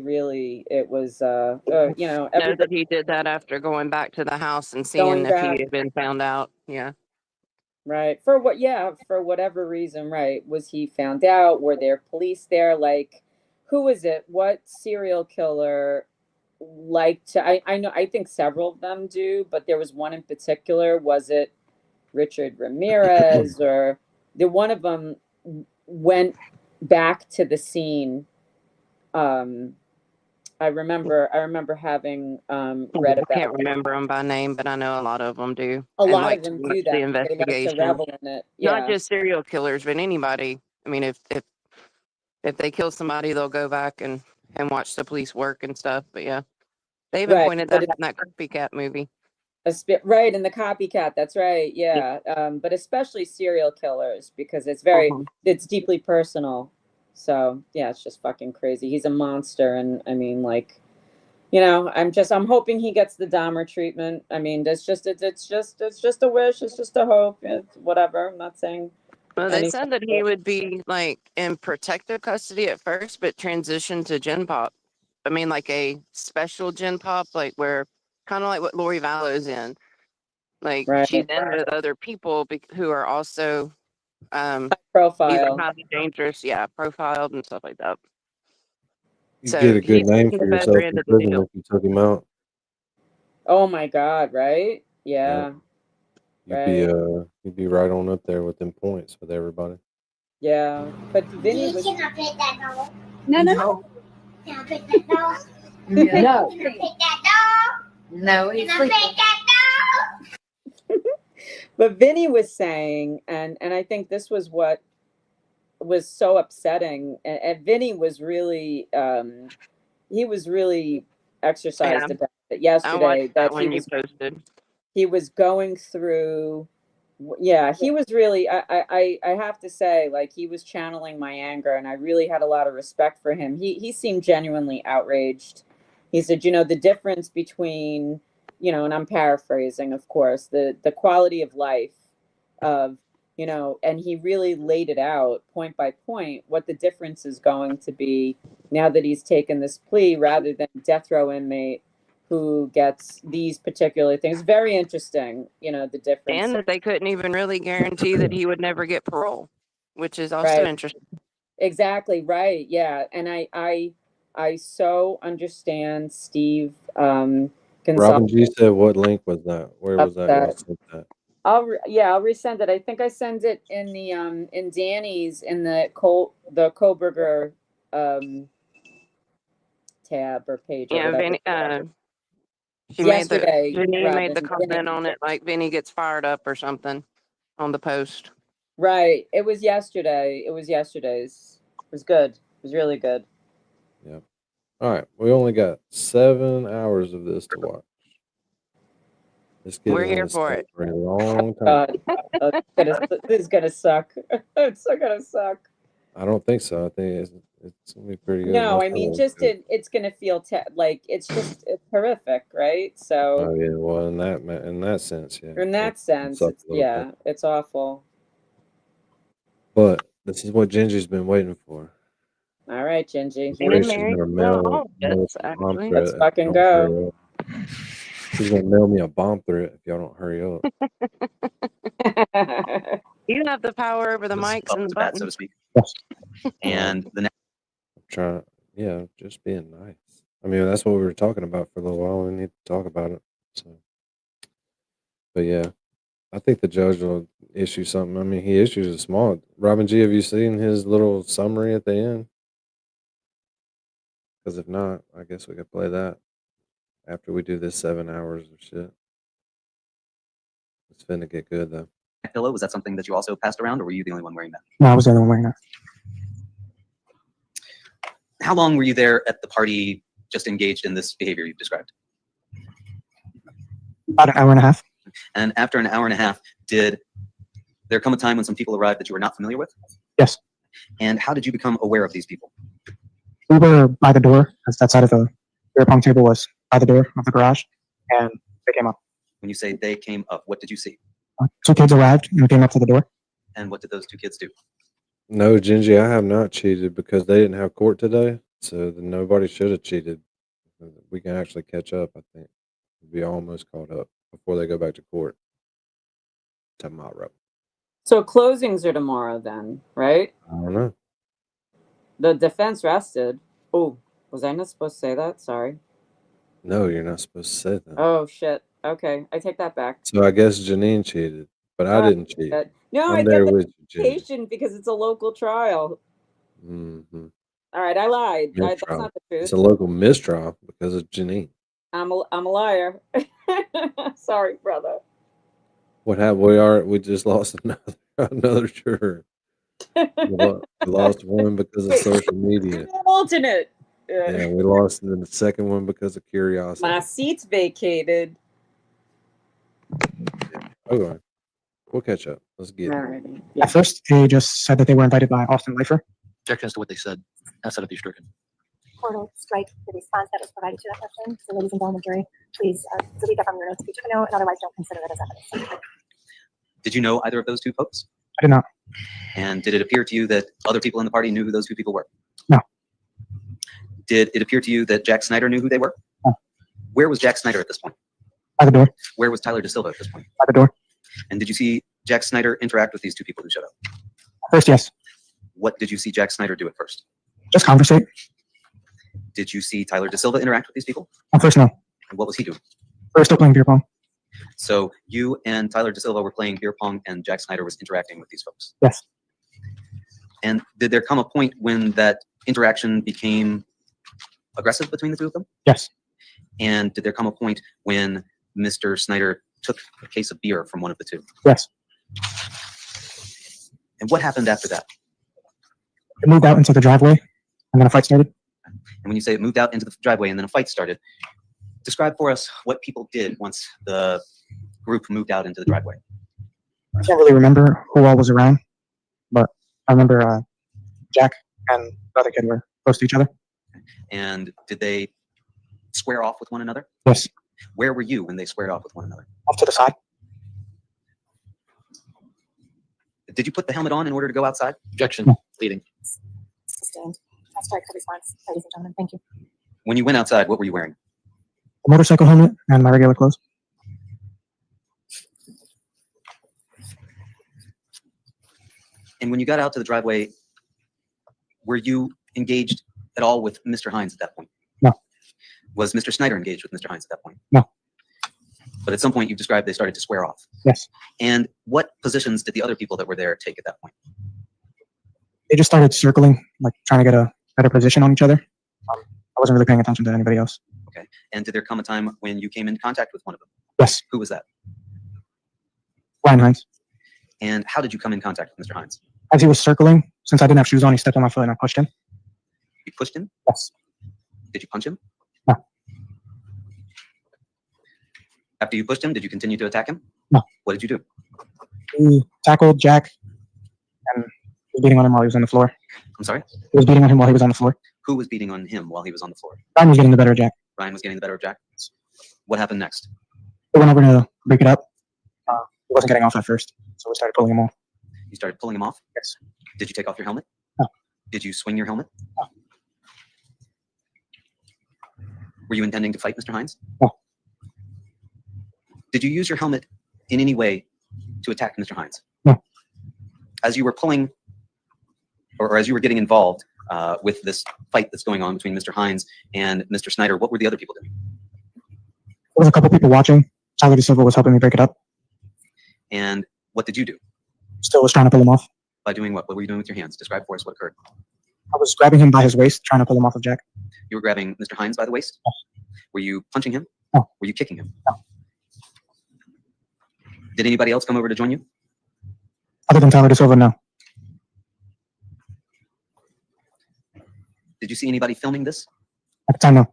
Speaker 10: really, it was you know,
Speaker 5: Know that
Speaker 10: everybody
Speaker 5: he did that after going back to the house and seeing
Speaker 10: going
Speaker 5: if he
Speaker 10: back,
Speaker 5: had been found out. Yeah.
Speaker 10: right? For whatever reason, right? Was he found out? Were there police there? Like, who is it? What serial killer like to I know, I think several of them do, but there was one in particular. Was it Richard Ramirez, or the one of them went back to the scene? I remember having read
Speaker 5: I
Speaker 10: about
Speaker 5: can't remember them by name, but I know a lot of them do.
Speaker 10: a
Speaker 5: And
Speaker 10: lot of
Speaker 5: like to
Speaker 10: them
Speaker 5: watch
Speaker 10: do
Speaker 5: the
Speaker 10: that. They like to
Speaker 5: investigation.
Speaker 10: revel in it.
Speaker 5: Not
Speaker 10: Yeah,
Speaker 5: just serial killers, but anybody. I mean, if they kill somebody, they'll go back and watch the police work and stuff. But yeah, they even
Speaker 10: right.
Speaker 5: pointed
Speaker 10: But
Speaker 5: that out in that copycat movie.
Speaker 10: right in the copycat. That's right. Yeah. But especially serial killers, because it's deeply personal. So yeah, it's just fucking crazy. He's a monster, and I mean, like, you know, I'm hoping he gets the Dahmer treatment. I mean, it's just a wish. It's just a hope. It's whatever. I'm not saying
Speaker 5: Well, they
Speaker 10: anything.
Speaker 5: said that he would be like in protective custody at first, but transition to Gen Pop. I mean, like a special Gen Pop, like where kind of like what Lori Vallow's in. Like
Speaker 10: Right.
Speaker 5: she's in with other people who are also either
Speaker 10: Profile.
Speaker 5: highly dangerous, yeah, profiled and stuff like that.
Speaker 2: You
Speaker 5: So
Speaker 2: get a good
Speaker 5: he's
Speaker 2: name
Speaker 5: taking
Speaker 2: for
Speaker 5: the better
Speaker 2: yourself
Speaker 5: end
Speaker 2: in
Speaker 5: of the
Speaker 2: prison
Speaker 5: deal.
Speaker 2: if you took him out.
Speaker 10: Oh my God, right?
Speaker 2: Yeah.
Speaker 10: Yeah,
Speaker 2: You'd be right on up there with them points with everybody.
Speaker 10: yeah. But Vinny was
Speaker 13: Can I pet that dog?
Speaker 9: No.
Speaker 13: Can I pet that dog?
Speaker 9: No.
Speaker 13: Can I pet that dog?
Speaker 9: No,
Speaker 13: Can I pet that dog?
Speaker 10: but Vinny was saying, and I think this was what was so upsetting. And Vinny was really he was really exercised
Speaker 5: Yeah,
Speaker 10: about it
Speaker 5: I
Speaker 10: yesterday,
Speaker 5: watched
Speaker 10: that
Speaker 5: that when you posted.
Speaker 10: he was going through, yeah, he was really, I have to say, like, he was channeling my anger, and I really had a lot of respect for him. He seemed genuinely outraged. He said, you know, the difference between, you know, and I'm paraphrasing, of course, the quality of life of, you know, and he really laid it out point by point what the difference is going to be now that he's taken this plea, rather than death row inmate who gets these particular things. Very interesting, you know, the difference.
Speaker 5: And that they couldn't even really guarantee that he would never get parole, which is also
Speaker 10: Right.
Speaker 5: interesting.
Speaker 10: Exactly, right. Yeah. And I so understand Steve
Speaker 2: Robin
Speaker 10: Gonzalez
Speaker 2: G said, "What link was that? Where was that? Y'all
Speaker 10: upset.
Speaker 2: sent that?"
Speaker 10: I'll resend it. I think I sent it in the in Danny's, in the Kohberger tab or page or
Speaker 5: Yeah,
Speaker 10: whatever.
Speaker 5: Vinny,
Speaker 10: Yesterday,
Speaker 5: Vinny made the
Speaker 10: Robin.
Speaker 5: comment on it like Vinny gets fired up or something on the post.
Speaker 10: Right. It was yesterday. It was yesterday's. It was good. It was really good.
Speaker 2: Yep. All right. We only got 7 hours of this to watch. Let's get
Speaker 5: We're
Speaker 2: on
Speaker 5: here
Speaker 2: this
Speaker 5: for
Speaker 2: stuff
Speaker 5: it.
Speaker 2: for a long time.
Speaker 10: God, this is gonna suck. It's so gonna suck.
Speaker 2: I don't think so. I think it's gonna be pretty good.
Speaker 10: No,
Speaker 2: Most
Speaker 10: I
Speaker 2: of
Speaker 10: mean,
Speaker 2: it's
Speaker 10: just
Speaker 2: good.
Speaker 10: it's gonna feel like it's horrific, right? So
Speaker 2: Oh yeah, well in that sense, yeah,
Speaker 10: in
Speaker 2: it
Speaker 10: that sense,
Speaker 2: sucks
Speaker 10: it's
Speaker 2: a little bit.
Speaker 10: yeah, it's awful.
Speaker 2: But this is what Gingy's been waiting for.
Speaker 10: All right, Gingy.
Speaker 5: Being
Speaker 2: She's
Speaker 5: married
Speaker 2: gonna
Speaker 5: to
Speaker 2: mail
Speaker 5: office,
Speaker 2: us a bomb
Speaker 5: actually.
Speaker 2: threat
Speaker 10: Let's
Speaker 2: if
Speaker 10: fucking
Speaker 2: y'all don't
Speaker 10: go.
Speaker 2: hurry up. She's gonna mail me a bomb threat if y'all don't hurry up.
Speaker 5: You have the power over the
Speaker 14: was
Speaker 5: mics
Speaker 14: up
Speaker 5: and the
Speaker 14: to bat, so to
Speaker 5: buttons.
Speaker 14: speak.
Speaker 11: Yes.
Speaker 14: And the next
Speaker 2: I'm trying, yeah, just being nice. I mean, that's what we were talking about for a little while. We need to talk about it. So, but yeah, I think the judge will issue something. I mean, he issues a small. Robin G, have you seen his little summary at the end? Because if not, I guess we could play that after we do this 7 hours of shit. It's finna get good though.
Speaker 14: pillow, was that something that you also passed around, or were you the only one wearing that?
Speaker 6: No, I was the only one wearing that.
Speaker 14: How long were you there at the party just engaged in this behavior you've described?
Speaker 6: About an hour and a half.
Speaker 14: And after an hour and a half, did there come a time when some people arrived that you were not familiar with?
Speaker 6: Yes.
Speaker 14: And how did you become aware of these people?
Speaker 6: We were by the door, as that side of the beer pong table was by the door of the garage, and they came up.
Speaker 14: When you say they came up, what did you see?
Speaker 6: 2 kids arrived and came up to the door.
Speaker 14: And what did those 2 kids do?
Speaker 2: No, Gingy, I have not cheated because they didn't have court today, so nobody should have cheated. We can actually catch up. I think we'll be almost caught up before they go back to court tomorrow.
Speaker 10: So closings are tomorrow then, right?
Speaker 2: I don't know.
Speaker 10: The defense rested. Oh, was I not supposed to say that? Sorry.
Speaker 2: No, you're not supposed to say that.
Speaker 10: Oh shit. Okay, I take that back.
Speaker 2: So I guess Janine cheated, but I didn't cheat.
Speaker 10: No, I
Speaker 2: I'm
Speaker 10: get
Speaker 2: there
Speaker 10: the
Speaker 2: with you, Janine.
Speaker 10: notification because it's a local trial.
Speaker 2: Mm-hmm.
Speaker 10: All right, I lied. That's
Speaker 2: Mistrial.
Speaker 10: not the truth.
Speaker 2: It's a local mistrial because of Janine.
Speaker 10: I'm a liar. Sorry, brother.
Speaker 2: What happened? We just lost another juror. We lost one because of social media.
Speaker 10: Alternate.
Speaker 2: Yeah, we lost the second one because of curiosity.
Speaker 10: My seat's vacated.
Speaker 2: Okay, we'll catch up. Let's get it.
Speaker 10: Alrighty.
Speaker 6: At first, they just said that they were invited by Austin Leifer.
Speaker 14: Objections to what they said. Outside of the stricken.
Speaker 13: Court will strike the response that was provided to that question. So ladies and gentlemen, jury, please delete that from your notes if you took a note, and otherwise don't consider it as evidence.
Speaker 14: Did you know either of those 2 folks?
Speaker 6: I did not.
Speaker 14: And did it appear to you that other people in the party knew who those 2 people were?
Speaker 6: No.
Speaker 14: Did it appear to you that Jack Snyder knew who they were?
Speaker 6: No.
Speaker 14: Where was Jack Snyder at this point?
Speaker 6: By the door.
Speaker 14: Where was Tyler DeSilva at this point?
Speaker 6: By the door.
Speaker 14: And did you see Jack Snyder interact with these 2 people who showed up?
Speaker 6: First, yes.
Speaker 14: What did you see Jack Snyder do at first?
Speaker 6: Just conversate.
Speaker 14: Did you see Tyler DeSilva interact with these people?
Speaker 6: At first, no.
Speaker 14: And what was he doing?
Speaker 6: We were still playing beer pong.
Speaker 14: So you and Tyler DeSilva were playing beer pong and Jack Snyder was interacting with these folks.
Speaker 6: Yes.
Speaker 14: And did there come a point when that interaction became aggressive between the 2 of them?
Speaker 6: Yes.
Speaker 14: And did there come a point when Mr. Snyder took a case of beer from one of the 2?
Speaker 6: Yes.
Speaker 14: And what happened after that?
Speaker 6: It moved out into the driveway, and then a fight started.
Speaker 14: And when you say it moved out into the driveway and then a fight started, describe for us what people did once the group moved out into the driveway.
Speaker 6: I can't really remember who all was around, but I remember Jack and the other kid were close to each other.
Speaker 14: And did they square off with one another?
Speaker 6: Yes.
Speaker 14: Where were you when they squared off with one another?
Speaker 6: Off to the side.
Speaker 14: Did you put the helmet on in order to go outside? Objection.
Speaker 6: No.
Speaker 14: Leading.
Speaker 13: Sustained. I'll strike the response, ladies and gentlemen. Thank you.
Speaker 14: When you went outside, what were you wearing?
Speaker 6: A motorcycle helmet and my regular clothes.
Speaker 14: And when you got out to the driveway, were you engaged at all with Mr. Hines at that point?
Speaker 6: No.
Speaker 14: Was Mr. Snyder engaged with Mr. Hines at that point?
Speaker 6: No.
Speaker 14: But at some point you described they started to square off.
Speaker 6: Yes.
Speaker 14: And what positions did the other people that were there take at that point?
Speaker 6: They just started circling, like trying to get a better position on each other. I wasn't really paying attention to anybody else.
Speaker 14: Okay. And did there come a time when you came in contact with one of them?
Speaker 6: Yes.
Speaker 14: Who was that?
Speaker 6: Ryan Hines.
Speaker 14: And how did you come in contact with Mr. Hines?
Speaker 6: As he was circling, since I didn't have shoes on, he stepped on my foot and I pushed him.
Speaker 14: You pushed him?
Speaker 6: Yes.
Speaker 14: Did you punch him?
Speaker 6: No.
Speaker 14: After you pushed him, did you continue to attack him?
Speaker 6: No.
Speaker 14: What did you do?
Speaker 6: He tackled Jack and he was beating on him while he was on the floor.
Speaker 14: I'm sorry?
Speaker 6: He was beating on him while he was on the floor.
Speaker 14: Who was beating on him while he was on the floor?
Speaker 6: Ryan was getting the better of Jack.
Speaker 14: Ryan was getting the better of Jack? What happened next?
Speaker 6: We went over to break it up. He wasn't getting off at first, so we started pulling him off.
Speaker 14: You started pulling him off?
Speaker 6: Yes.
Speaker 14: Did you take off your helmet?
Speaker 6: No.
Speaker 14: Did you swing your helmet?
Speaker 6: No.
Speaker 14: Were you intending to fight Mr. Hines?
Speaker 6: No.
Speaker 14: Did you use your helmet in any way to attack Mr. Hines?
Speaker 6: No.
Speaker 14: As you were pulling, or as you were getting involved with this fight that's going on between Mr. Hines and Mr. Snyder, what were the other people doing?
Speaker 6: There was a couple people watching. Tyler DeSilva was helping me break it up.
Speaker 14: And what did you do?
Speaker 6: Still was trying to pull him off.
Speaker 14: By doing what? What were you doing with your hands? Describe for us what occurred.
Speaker 6: I was grabbing him by his waist, trying to pull him off of Jack.
Speaker 14: You were grabbing Mr. Hines by the waist?
Speaker 6: Yes.
Speaker 14: Were you punching him?
Speaker 6: No.
Speaker 14: Were you kicking him?
Speaker 6: No.
Speaker 14: Did anybody else come over to join you?
Speaker 6: Other than Tyler DeSilva, no.
Speaker 14: Did you see anybody filming this?
Speaker 6: At the time, no.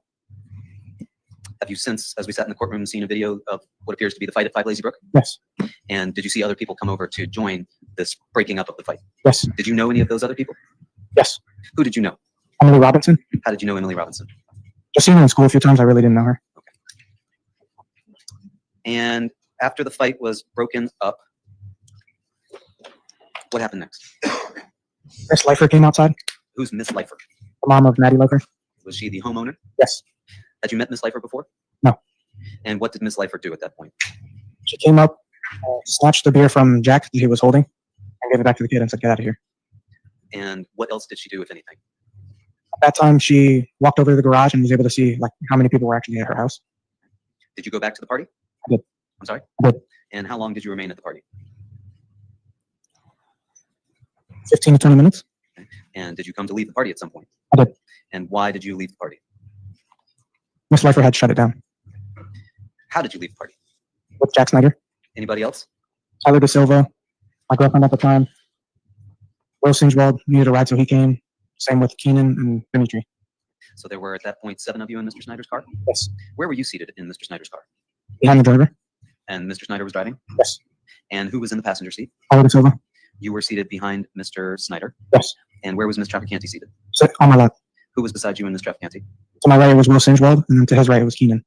Speaker 14: Have you since, as we sat in the courtroom, seen a video of what appears to be the fight at 5 Lazy Brook?
Speaker 6: Yes.
Speaker 14: And did you see other people come over to join this breaking up of the fight?
Speaker 6: Yes.
Speaker 14: Did you know any of those other people?
Speaker 6: Yes.
Speaker 14: Who did you know?
Speaker 6: Emily Robinson.
Speaker 14: How did you know Emily Robinson?
Speaker 6: Just seen her in school a few times. I really didn't know her.
Speaker 14: And after the fight was broken up, what happened next?
Speaker 6: Miss Leifer came outside.
Speaker 14: Who's Miss Leifer?
Speaker 6: The mom of Maddie Leifer.
Speaker 14: Was she the homeowner?
Speaker 6: Yes.
Speaker 14: Had you met Miss Leifer before?
Speaker 6: No.
Speaker 14: And what did Miss Leifer do at that point?
Speaker 6: She came up, snatched the beer from Jack that he was holding, and gave it back to the kid and said, "Get out of here."
Speaker 14: And what else did she do, if anything?
Speaker 6: At that time, she walked over to the garage and was able to see like how many people were actually at her house.
Speaker 14: Did you go back to the party?
Speaker 6: I did.
Speaker 14: I'm sorry?
Speaker 6: I did.
Speaker 14: And how long did you remain at the party?
Speaker 6: 15 to 20 minutes.
Speaker 14: And did you come to leave the party at some point?
Speaker 6: I did.
Speaker 14: And why did you leave the party?
Speaker 6: Miss Leifer had shut it down.
Speaker 14: How did you leave the party?
Speaker 6: With Jack Snyder,
Speaker 14: Anybody else?
Speaker 6: Tyler DeSilva, my girlfriend at the time. Will Sinjwald needed a ride, so he came. Same with Keenan and Dimitri.
Speaker 14: So there were at that point 7 of you in Mr. Snyder's car?
Speaker 6: Yes.
Speaker 14: Where were you seated in Mr. Snyder's car?
Speaker 6: Behind the driver.
Speaker 14: And Mr. Snyder was driving?
Speaker 6: Yes.
Speaker 14: And who was in the passenger seat?
Speaker 6: Tyler DeSilva.
Speaker 14: You were seated behind Mr. Snyder?
Speaker 6: Yes.
Speaker 14: And where was Ms. Traficante seated?
Speaker 6: So on my left.
Speaker 14: Who was beside you in Ms. Traficante?
Speaker 6: To my right it was Will Sinjwald, and then to his right it was Keenan.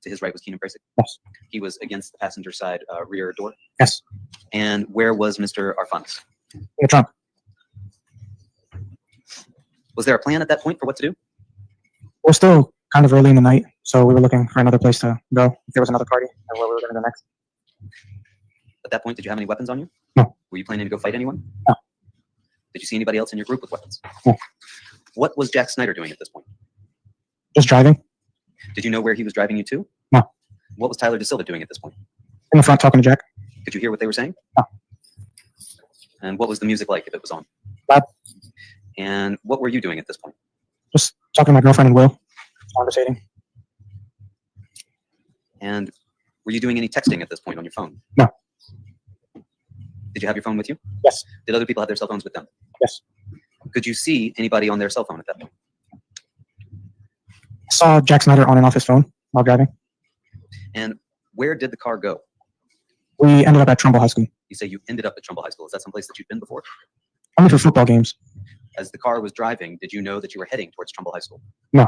Speaker 14: To his right was Keenan Prasic?
Speaker 6: Yes.
Speaker 14: He was against the passenger side rear door?
Speaker 6: Yes.
Speaker 14: And where was Mr. Arfanis?
Speaker 6: In the trunk.
Speaker 14: Was there a plan at that point for what to do?
Speaker 6: We're still kind of early in the night, so we were looking for another place to go. If there was another party, and where we were going to go next.
Speaker 14: At that point, did you have any weapons on you?
Speaker 6: No.
Speaker 14: Were you planning to go fight anyone?
Speaker 6: No.
Speaker 14: Did you see anybody else in your group with weapons?
Speaker 6: No.
Speaker 14: What was Jack Snyder doing at this point?
Speaker 6: Just driving.
Speaker 14: Did you know where he was driving you to?
Speaker 6: No.
Speaker 14: What was Tyler DeSilva doing at this point?
Speaker 6: In the front talking to Jack.
Speaker 14: Could you hear what they were saying?
Speaker 6: No.
Speaker 14: And what was the music like if it was on?
Speaker 6: Loud.
Speaker 14: And what were you doing at this point?
Speaker 6: Just talking to my girlfriend and Will. Conversating.
Speaker 14: And were you doing any texting at this point on your phone?
Speaker 6: No.
Speaker 14: Did you have your phone with you?
Speaker 6: Yes.
Speaker 14: Did other people have their cell phones with them?
Speaker 6: Yes.
Speaker 14: Could you see anybody on their cell phone at that point?
Speaker 6: I saw Jack Snyder on and off his phone while driving.
Speaker 14: And where did the car go?
Speaker 6: We ended up at Trumbull High School.
Speaker 14: You say you ended up at Trumbull High School. Is that someplace that you've been before?
Speaker 6: Only for football games.
Speaker 14: As the car was driving, did you know that you were heading towards Trumbull High School?
Speaker 6: No.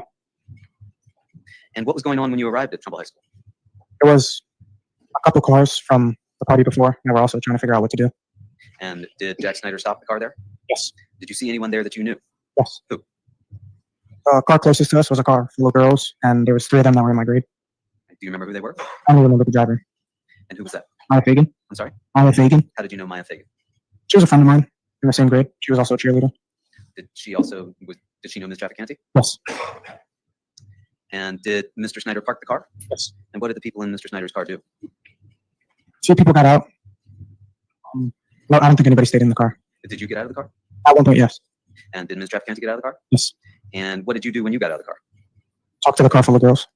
Speaker 14: And what was going on when you arrived at Trumbull High School?
Speaker 6: There was a couple cars from the party before, and we're also trying to figure out what to do.
Speaker 14: And did Jack Snyder stop the car there?
Speaker 6: Yes.
Speaker 14: Did you see anyone there that you knew?
Speaker 6: Yes.
Speaker 14: Who?
Speaker 6: The car closest to us was a car full of girls, and there was 3 of them that were in my grade.
Speaker 14: Do you remember who they were?
Speaker 6: I don't remember the driver.
Speaker 14: And who was that?
Speaker 6: Maya Fagan.
Speaker 14: I'm sorry?
Speaker 6: Maya Fagan.
Speaker 14: How did you know Maya Fagan?
Speaker 6: She was a friend of mine in the same grade. She was also a cheerleader.
Speaker 14: Did she know Ms. Traficante?
Speaker 6: Yes.
Speaker 14: And did Mr. Snyder park the car?
Speaker 6: Yes.
Speaker 14: And what did the people in Mr. Snyder's car do?
Speaker 6: 2 people got out. No, I don't think anybody stayed in the car.
Speaker 14: Did you get out of the car?
Speaker 6: At one point, yes.
Speaker 14: And did Ms. Traficante get out of the car?
Speaker 6: Yes.
Speaker 14: And what did you do when you got out of the car?
Speaker 6: Talked to the car full of girls.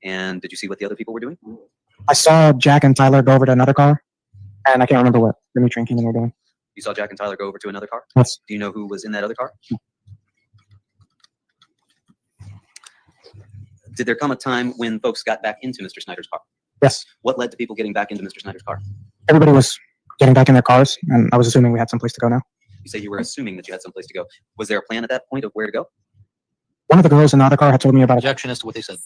Speaker 14: And did you see what the other people were doing?
Speaker 6: I saw Jack and Tyler go over to another car, and I can't remember what Dimitri and Keenan were doing.
Speaker 14: You saw Jack and Tyler go over to another car?
Speaker 6: Yes.
Speaker 14: Do you know who was in that other car? Did there come a time when folks got back into Mr. Snyder's car?
Speaker 6: Yes.
Speaker 14: What led to people getting back into Mr. Snyder's car?
Speaker 6: Everybody was getting back in their cars, and I was assuming we had some place to go now.
Speaker 14: You say you were assuming that you had someplace to go. Was there a plan at that point of where to go?
Speaker 6: One of the girls in the other car had told me about it.
Speaker 15: Objection as to what they said.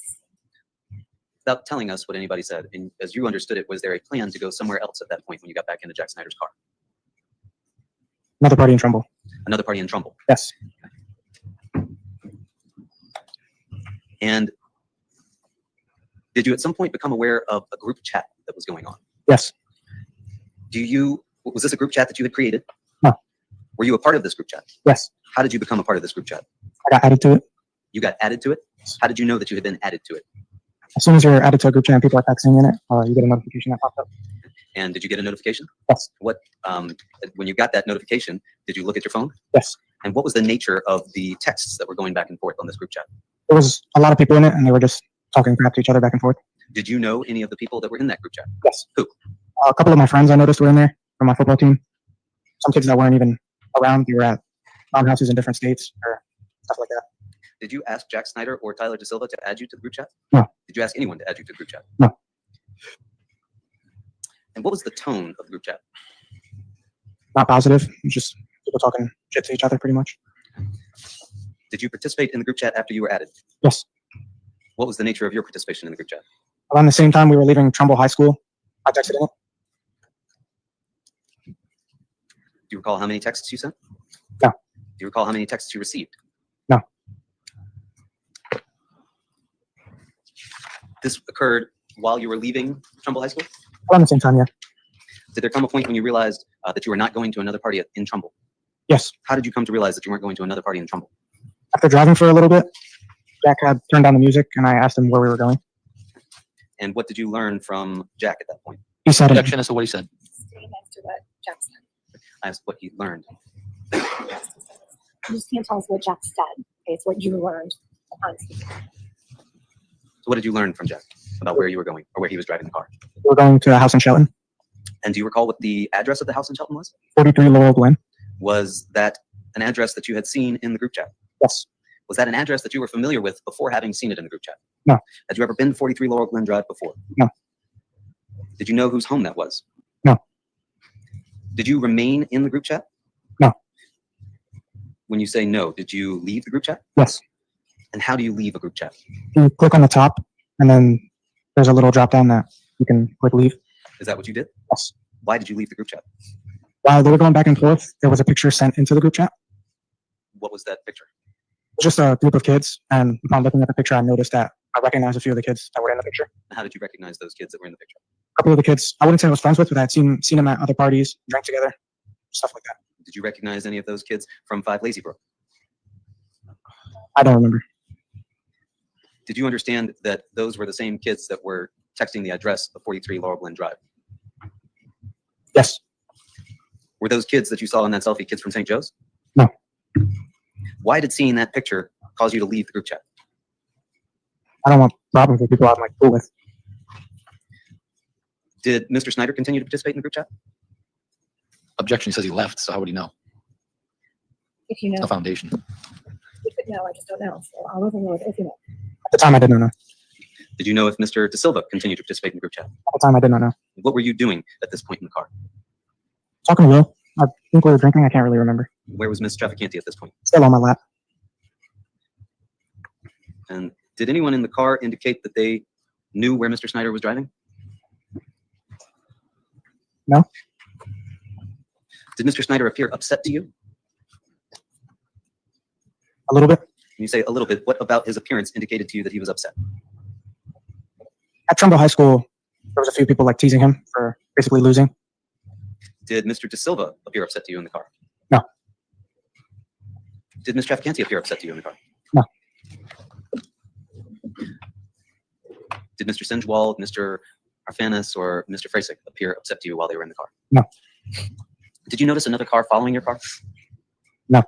Speaker 14: Without telling us what anybody said, and as you understood it, was there a plan to go somewhere else at that point when you got back into Jack Snyder's car?
Speaker 6: Another party in Trumbull.
Speaker 14: Another party in Trumbull.
Speaker 6: Yes.
Speaker 14: And did you at some point become aware of a group chat that was going on?
Speaker 6: Yes.
Speaker 14: Was this a group chat that you had created?
Speaker 6: No.
Speaker 14: Were you a part of this group chat?
Speaker 6: Yes.
Speaker 14: How did you become a part of this group chat?
Speaker 6: I got added to it.
Speaker 14: You got added to it? How did you know that you had been added to it?
Speaker 6: As soon as you're added to a group chat and people are texting in it, you get a notification that pops up.
Speaker 14: And did you get a notification?
Speaker 6: Yes.
Speaker 14: What, when you got that notification, did you look at your phone?
Speaker 6: Yes.
Speaker 14: And what was the nature of the texts that were going back and forth on this group chat?
Speaker 6: There was a lot of people in it, and they were just talking crap to each other back and forth.
Speaker 14: Did you know any of the people that were in that group chat?
Speaker 6: Yes.
Speaker 14: Who?
Speaker 6: A couple of my friends I noticed were in there from my football team. Some kids that weren't even around. They were at farmhouses in different states or stuff like that.
Speaker 14: Did you ask Jack Snyder or Tyler De Silva to add you to the group chat?
Speaker 6: No.
Speaker 14: Did you ask anyone to add you to the group chat?
Speaker 6: No.
Speaker 14: And what was the tone of the group chat?
Speaker 6: Not positive. It was just people talking shit to each other pretty much.
Speaker 14: Did you participate in the group chat after you were added?
Speaker 6: Yes.
Speaker 14: What was the nature of your participation in the group chat?
Speaker 6: Around the same time we were leaving Trumbull High School, I texted in it.
Speaker 14: Do you recall how many texts you sent?
Speaker 6: No.
Speaker 14: Do you recall how many texts you received?
Speaker 6: No.
Speaker 14: This occurred while you were leaving Trumbull High School?
Speaker 6: Around the same time, yeah.
Speaker 14: Did there come a point when you realized that you were not going to another party in Trumbull?
Speaker 6: Yes.
Speaker 14: How did you come to realize that you weren't going to another party in Trumbull?
Speaker 6: After driving for a little bit, Jack had turned down the music, and I asked him where we were going.
Speaker 14: And what did you learn from Jack at that point?
Speaker 6: He said
Speaker 15: Objection as to what he said.
Speaker 13: Stating as to what Jack said.
Speaker 14: I asked what he learned.
Speaker 13: You just can't tell us what Jack said. Okay, it's what you learned upon speaking.
Speaker 14: So what did you learn from Jack about where you were going or where he was driving the car?
Speaker 6: We were going to a house in Shelton,
Speaker 14: And do you recall what the address of the house in Shelton was?
Speaker 6: 43 Laurel Glen.
Speaker 14: Was that an address that you had seen in the group chat?
Speaker 6: Yes.
Speaker 14: Was that an address that you were familiar with before having seen it in the group chat?
Speaker 6: No.
Speaker 14: Had you ever been to 43 Laurel Glen Drive before?
Speaker 6: No.
Speaker 14: Did you know whose home that was?
Speaker 6: No.
Speaker 14: Did you remain in the group chat?
Speaker 6: No.
Speaker 14: When you say no, did you leave the group chat?
Speaker 6: Yes.
Speaker 14: And how do you leave a group chat?
Speaker 6: You click on the top, and then there's a little drop down that you can click leave.
Speaker 14: Is that what you did?
Speaker 6: Yes.
Speaker 14: Why did you leave the group chat?
Speaker 6: While they were going back and forth, there was a picture sent into the group chat.
Speaker 14: What was that picture?
Speaker 6: It was just a group of kids, and upon looking at the picture, I noticed that I recognized a few of the kids that were in the picture.
Speaker 14: And how did you recognize those kids that were in the picture?
Speaker 6: A couple of the kids, I wouldn't say I was friends with, but I had seen them at other parties, drank together, stuff like that.
Speaker 14: Did you recognize any of those kids from 5 Lazy Brook?
Speaker 6: I don't remember.
Speaker 14: Did you understand that those were the same kids that were texting the address of 43 Laurel Glen Drive?
Speaker 6: Yes.
Speaker 14: Were those kids that you saw in that selfie kids from St. Joe's?
Speaker 6: No.
Speaker 14: Why did seeing that picture cause you to leave the group chat?
Speaker 6: I don't want problems with people I'm like cool with.
Speaker 14: Did Mr. Snyder continue to participate in the group chat?
Speaker 15: Objection, he says he left, so how would he know?
Speaker 13: If you know,
Speaker 15: No foundation.
Speaker 13: you could know, I just don't know. So I'll live with if you know.
Speaker 6: At the time, I did not know.
Speaker 14: Did you know if Mr. De Silva continued to participate in the group chat?
Speaker 6: At the time, I did not know.
Speaker 14: What were you doing at this point in the car?
Speaker 6: Talking to Will, I think we were drinking. I can't really remember.
Speaker 14: Where was Ms. Traficanti at this point?
Speaker 6: Still on my lap.
Speaker 14: And did anyone in the car indicate that they knew where Mr. Snyder was driving?
Speaker 6: No.
Speaker 14: Did Mr. Snyder appear upset to you?
Speaker 6: A little bit.
Speaker 14: When you say a little bit, what about his appearance indicated to you that he was upset?
Speaker 6: At Trumbull High School, there was a few people like teasing him for basically losing.
Speaker 14: Did Mr. De Silva appear upset to you in the car?
Speaker 6: No.
Speaker 14: Did Ms. Traficanti appear upset to you in the car?
Speaker 6: No.
Speaker 14: Did Mr. Sinjwald, Mr. Arfanis, or Mr. Frasick appear upset to you while they were in the car?
Speaker 6: No.
Speaker 14: Did you notice another car following your car?
Speaker 6: No.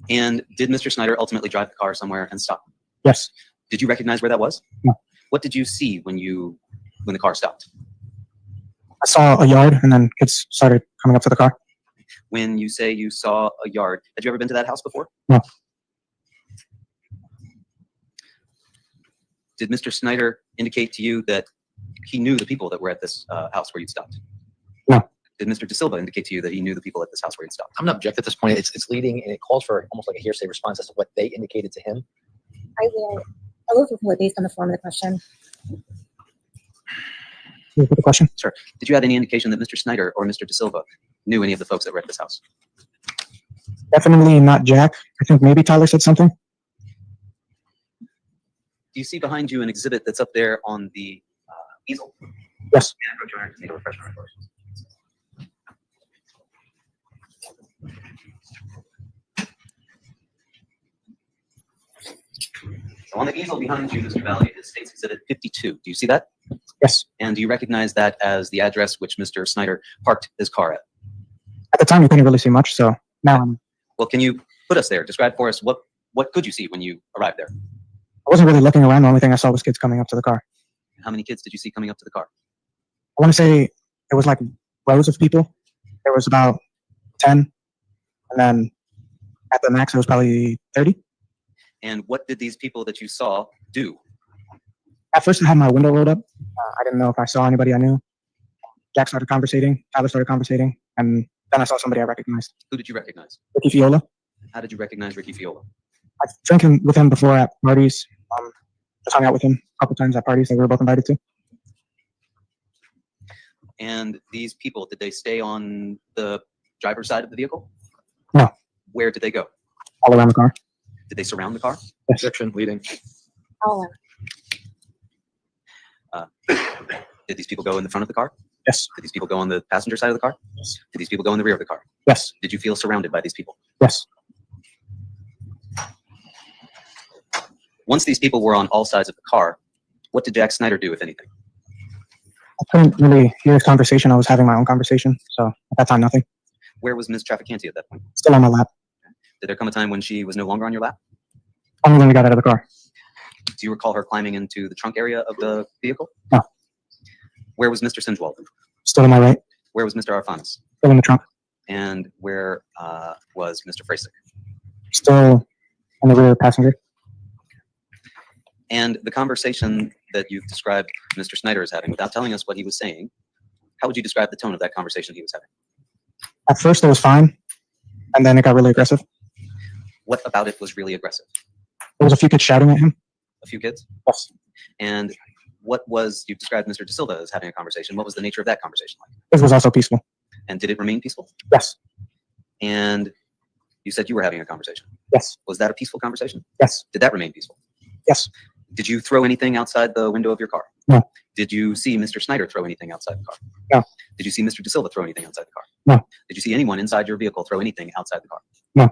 Speaker 14: And did Mr. Snyder ultimately drive the car somewhere and stop?
Speaker 6: Yes.
Speaker 14: Did you recognize where that was?
Speaker 6: No.
Speaker 14: What did you see when the car stopped?
Speaker 6: I saw a yard, and then kids started coming up to the car.
Speaker 14: When you say you saw a yard, had you ever been to that house before?
Speaker 6: No.
Speaker 14: Did Mr. Snyder indicate to you that he knew the people that were at this house where you stopped?
Speaker 6: No.
Speaker 14: Did Mr. De Silva indicate to you that he knew the people at this house where he'd stopped?
Speaker 15: I'm not object at this point. It's leading and it calls for almost like a hearsay response as to what they indicated to him.
Speaker 13: I will report based on the form of the question.
Speaker 11: Repeat the question.
Speaker 14: Sir, did you have any indication that Mr. Snyder or Mr. De Silva knew any of the folks that were at this house?
Speaker 11: Definitely not Jack. I think maybe Tyler said something.
Speaker 14: Do you see behind you an exhibit that's up there on the easel?
Speaker 11: Yes.
Speaker 14: So on the easel behind you, Mr. Valle, it states exhibit 52. Do you see that?
Speaker 11: Yes.
Speaker 14: And do you recognize that as the address which Mr. Snyder parked his car at?
Speaker 11: At the time, you couldn't really see much, so now
Speaker 14: Well, can you put us there? Describe for us what could you see when you arrived there?
Speaker 11: I wasn't really looking around. The only thing I saw was kids coming up to the car.
Speaker 14: How many kids did you see coming up to the car?
Speaker 11: I want to say it was like rows of people. There was about 10, and then at the max, it was probably 30.
Speaker 14: And what did these people that you saw do?
Speaker 11: At first, I had my window rolled up. I didn't know if I saw anybody I knew. Jack started conversating. Tyler started conversating. And then I saw somebody I recognized.
Speaker 14: Who did you recognize?
Speaker 11: Ricky Fiola.
Speaker 14: How did you recognize Ricky Fiola?
Speaker 11: I've drank with him before at parties. Just hung out with him a couple times at parties that we were both invited to.
Speaker 14: And these people, did they stay on the driver's side of the vehicle?
Speaker 11: No.
Speaker 14: Where did they go?
Speaker 11: All around the car.
Speaker 14: Did they surround the car?
Speaker 11: Yes.
Speaker 15: Objection, leading.
Speaker 13: All around.
Speaker 14: Did these people go in the front of the car?
Speaker 11: Yes.
Speaker 14: Did these people go on the passenger side of the car?
Speaker 11: Yes.
Speaker 14: Did these people go in the rear of the car?
Speaker 11: Yes.
Speaker 14: Did you feel surrounded by these people?
Speaker 11: Yes.
Speaker 14: Once these people were on all sides of the car, what did Jack Snyder do, if anything?
Speaker 11: I couldn't really hear his conversation. I was having my own conversation. So at that time, nothing.
Speaker 14: Where was Ms. Traficanti at that point?
Speaker 11: Still on my lap.
Speaker 14: Did there come a time when she was no longer on your lap?
Speaker 11: Only when we got out of the car.
Speaker 14: Do you recall her climbing into the trunk area of the vehicle?
Speaker 11: No.
Speaker 14: Where was Mr. Sinjwald?
Speaker 11: Still on my right.
Speaker 14: Where was Mr. Arfanis?
Speaker 11: Still in the trunk.
Speaker 14: And where was Mr. Frasick?
Speaker 11: Still on the rear passenger.
Speaker 14: And the conversation that you've described Mr. Snyder is having, without telling us what he was saying, how would you describe the tone of that conversation he was having?
Speaker 11: At first, it was fine. And then it got really aggressive.
Speaker 14: What about it was really aggressive?
Speaker 11: There was a few kids shouting at him.
Speaker 14: A few kids?
Speaker 11: Yes.
Speaker 14: And what was, you described Mr. De Silva as having a conversation. What was the nature of that conversation like?
Speaker 11: This was also peaceful.
Speaker 14: And did it remain peaceful?
Speaker 11: Yes.
Speaker 14: And you said you were having a conversation.
Speaker 11: Yes.
Speaker 14: Was that a peaceful conversation?
Speaker 11: Yes.
Speaker 14: Did that remain peaceful?
Speaker 11: Yes.
Speaker 14: Did you throw anything outside the window of your car?
Speaker 11: No.
Speaker 14: Did you see Mr. Snyder throw anything outside the car?
Speaker 11: No.
Speaker 14: Did you see Mr. De Silva throw anything outside the car?
Speaker 11: No.
Speaker 14: Did you see anyone inside your vehicle throw anything outside the car?
Speaker 11: No.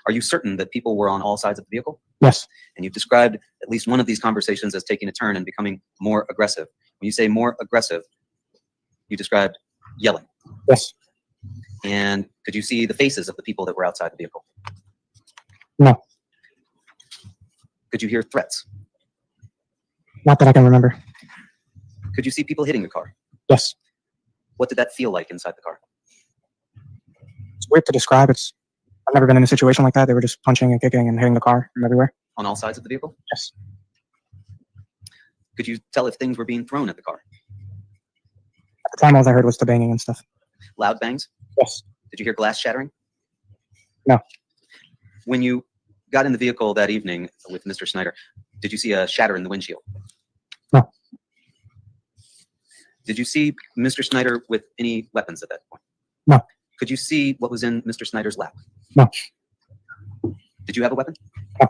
Speaker 14: Are you certain that people were on all sides of the vehicle?
Speaker 11: Yes.
Speaker 14: And you've described at least one of these conversations as taking a turn and becoming more aggressive. When you say more aggressive, you described yelling.
Speaker 11: Yes.
Speaker 14: And could you see the faces of the people that were outside the vehicle?
Speaker 11: No.
Speaker 14: Could you hear threats?
Speaker 11: Not that I can remember.
Speaker 14: Could you see people hitting the car?
Speaker 11: Yes.
Speaker 14: What did that feel like inside the car?
Speaker 11: It's weird to describe. I've never been in a situation like that. They were just punching and kicking and hitting the car from everywhere.
Speaker 14: On all sides of the vehicle?
Speaker 11: Yes.
Speaker 14: Could you tell if things were being thrown at the car?
Speaker 11: At the time, all I heard was the banging and stuff.
Speaker 14: Loud bangs?
Speaker 11: Yes.
Speaker 14: Did you hear glass shattering?
Speaker 11: No.
Speaker 14: When you got in the vehicle that evening with Mr. Snyder, did you see a shatter in the windshield?
Speaker 11: No.
Speaker 14: Did you see Mr. Snyder with any weapons at that point?
Speaker 11: No.
Speaker 14: Could you see what was in Mr. Snyder's lap?
Speaker 11: No.
Speaker 14: Did you have a weapon?
Speaker 11: No.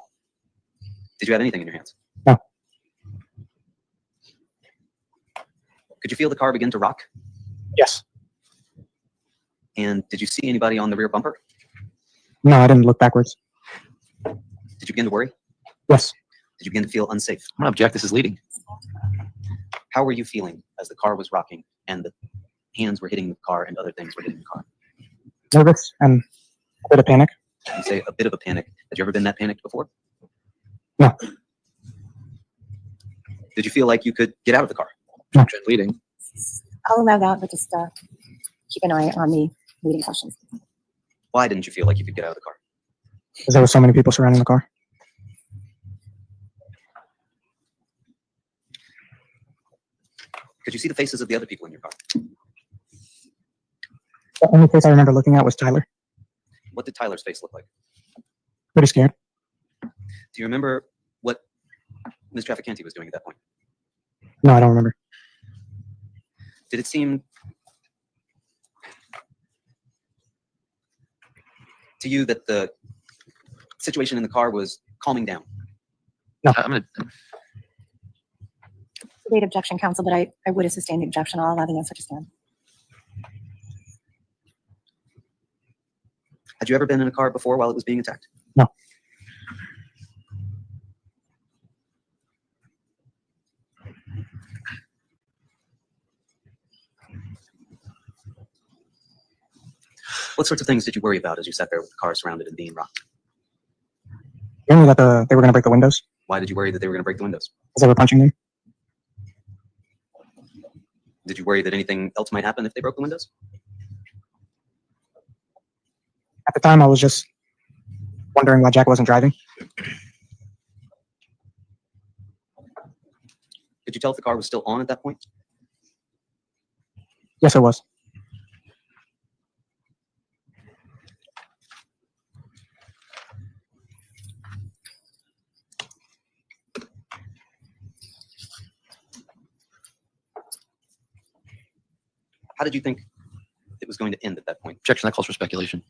Speaker 14: Did you have anything in your hands?
Speaker 11: No.
Speaker 14: Could you feel the car begin to rock?
Speaker 11: Yes.
Speaker 14: And did you see anybody on the rear bumper?
Speaker 11: No, I didn't look backwards.
Speaker 14: Did you begin to worry?
Speaker 11: Yes.
Speaker 14: Did you begin to feel unsafe?
Speaker 15: I'm gonna object. This is leading.
Speaker 14: How were you feeling as the car was rocking and the hands were hitting the car and other things were hitting the car?
Speaker 11: Nervous and a bit of panic.
Speaker 14: You say a bit of a panic. Had you ever been that panicked before?
Speaker 11: No.
Speaker 14: Did you feel like you could get out of the car?
Speaker 11: No.
Speaker 15: Objection, leading.
Speaker 13: I'll allow that, but just keep an eye on the leading questions.
Speaker 14: Why didn't you feel like you could get out of the car?
Speaker 11: Because there were so many people surrounding the car.
Speaker 14: Could you see the faces of the other people in your car?
Speaker 6: The only face I remember looking at was Tyler.
Speaker 14: What did Tyler's face look like?
Speaker 6: Pretty scared.
Speaker 14: Do you remember what Ms. Trafficanti was doing at that point?
Speaker 6: No, I don't remember.
Speaker 14: Did it seem to you that the situation in the car was calming down?
Speaker 6: No.
Speaker 13: Debate objection, counsel, but I would have sustained the objection. I'll allow the answer to stand.
Speaker 14: Had you ever been in a car before while it was being attacked?
Speaker 6: No.
Speaker 14: What sorts of things did you worry about as you sat there with the car surrounded and being rocked?
Speaker 6: Mainly that they were going to break the windows
Speaker 14: Why did you worry that they were going to break the windows?
Speaker 6: because they were punching me.
Speaker 14: Did you worry that anything else might happen if they broke the windows?
Speaker 6: At the time, I was just wondering why Jack wasn't driving.
Speaker 14: Could you tell if the car was still on at that point?
Speaker 6: Yes, it was.
Speaker 14: How did you think it was going to end at that point?
Speaker 15: Objection, that calls for speculation.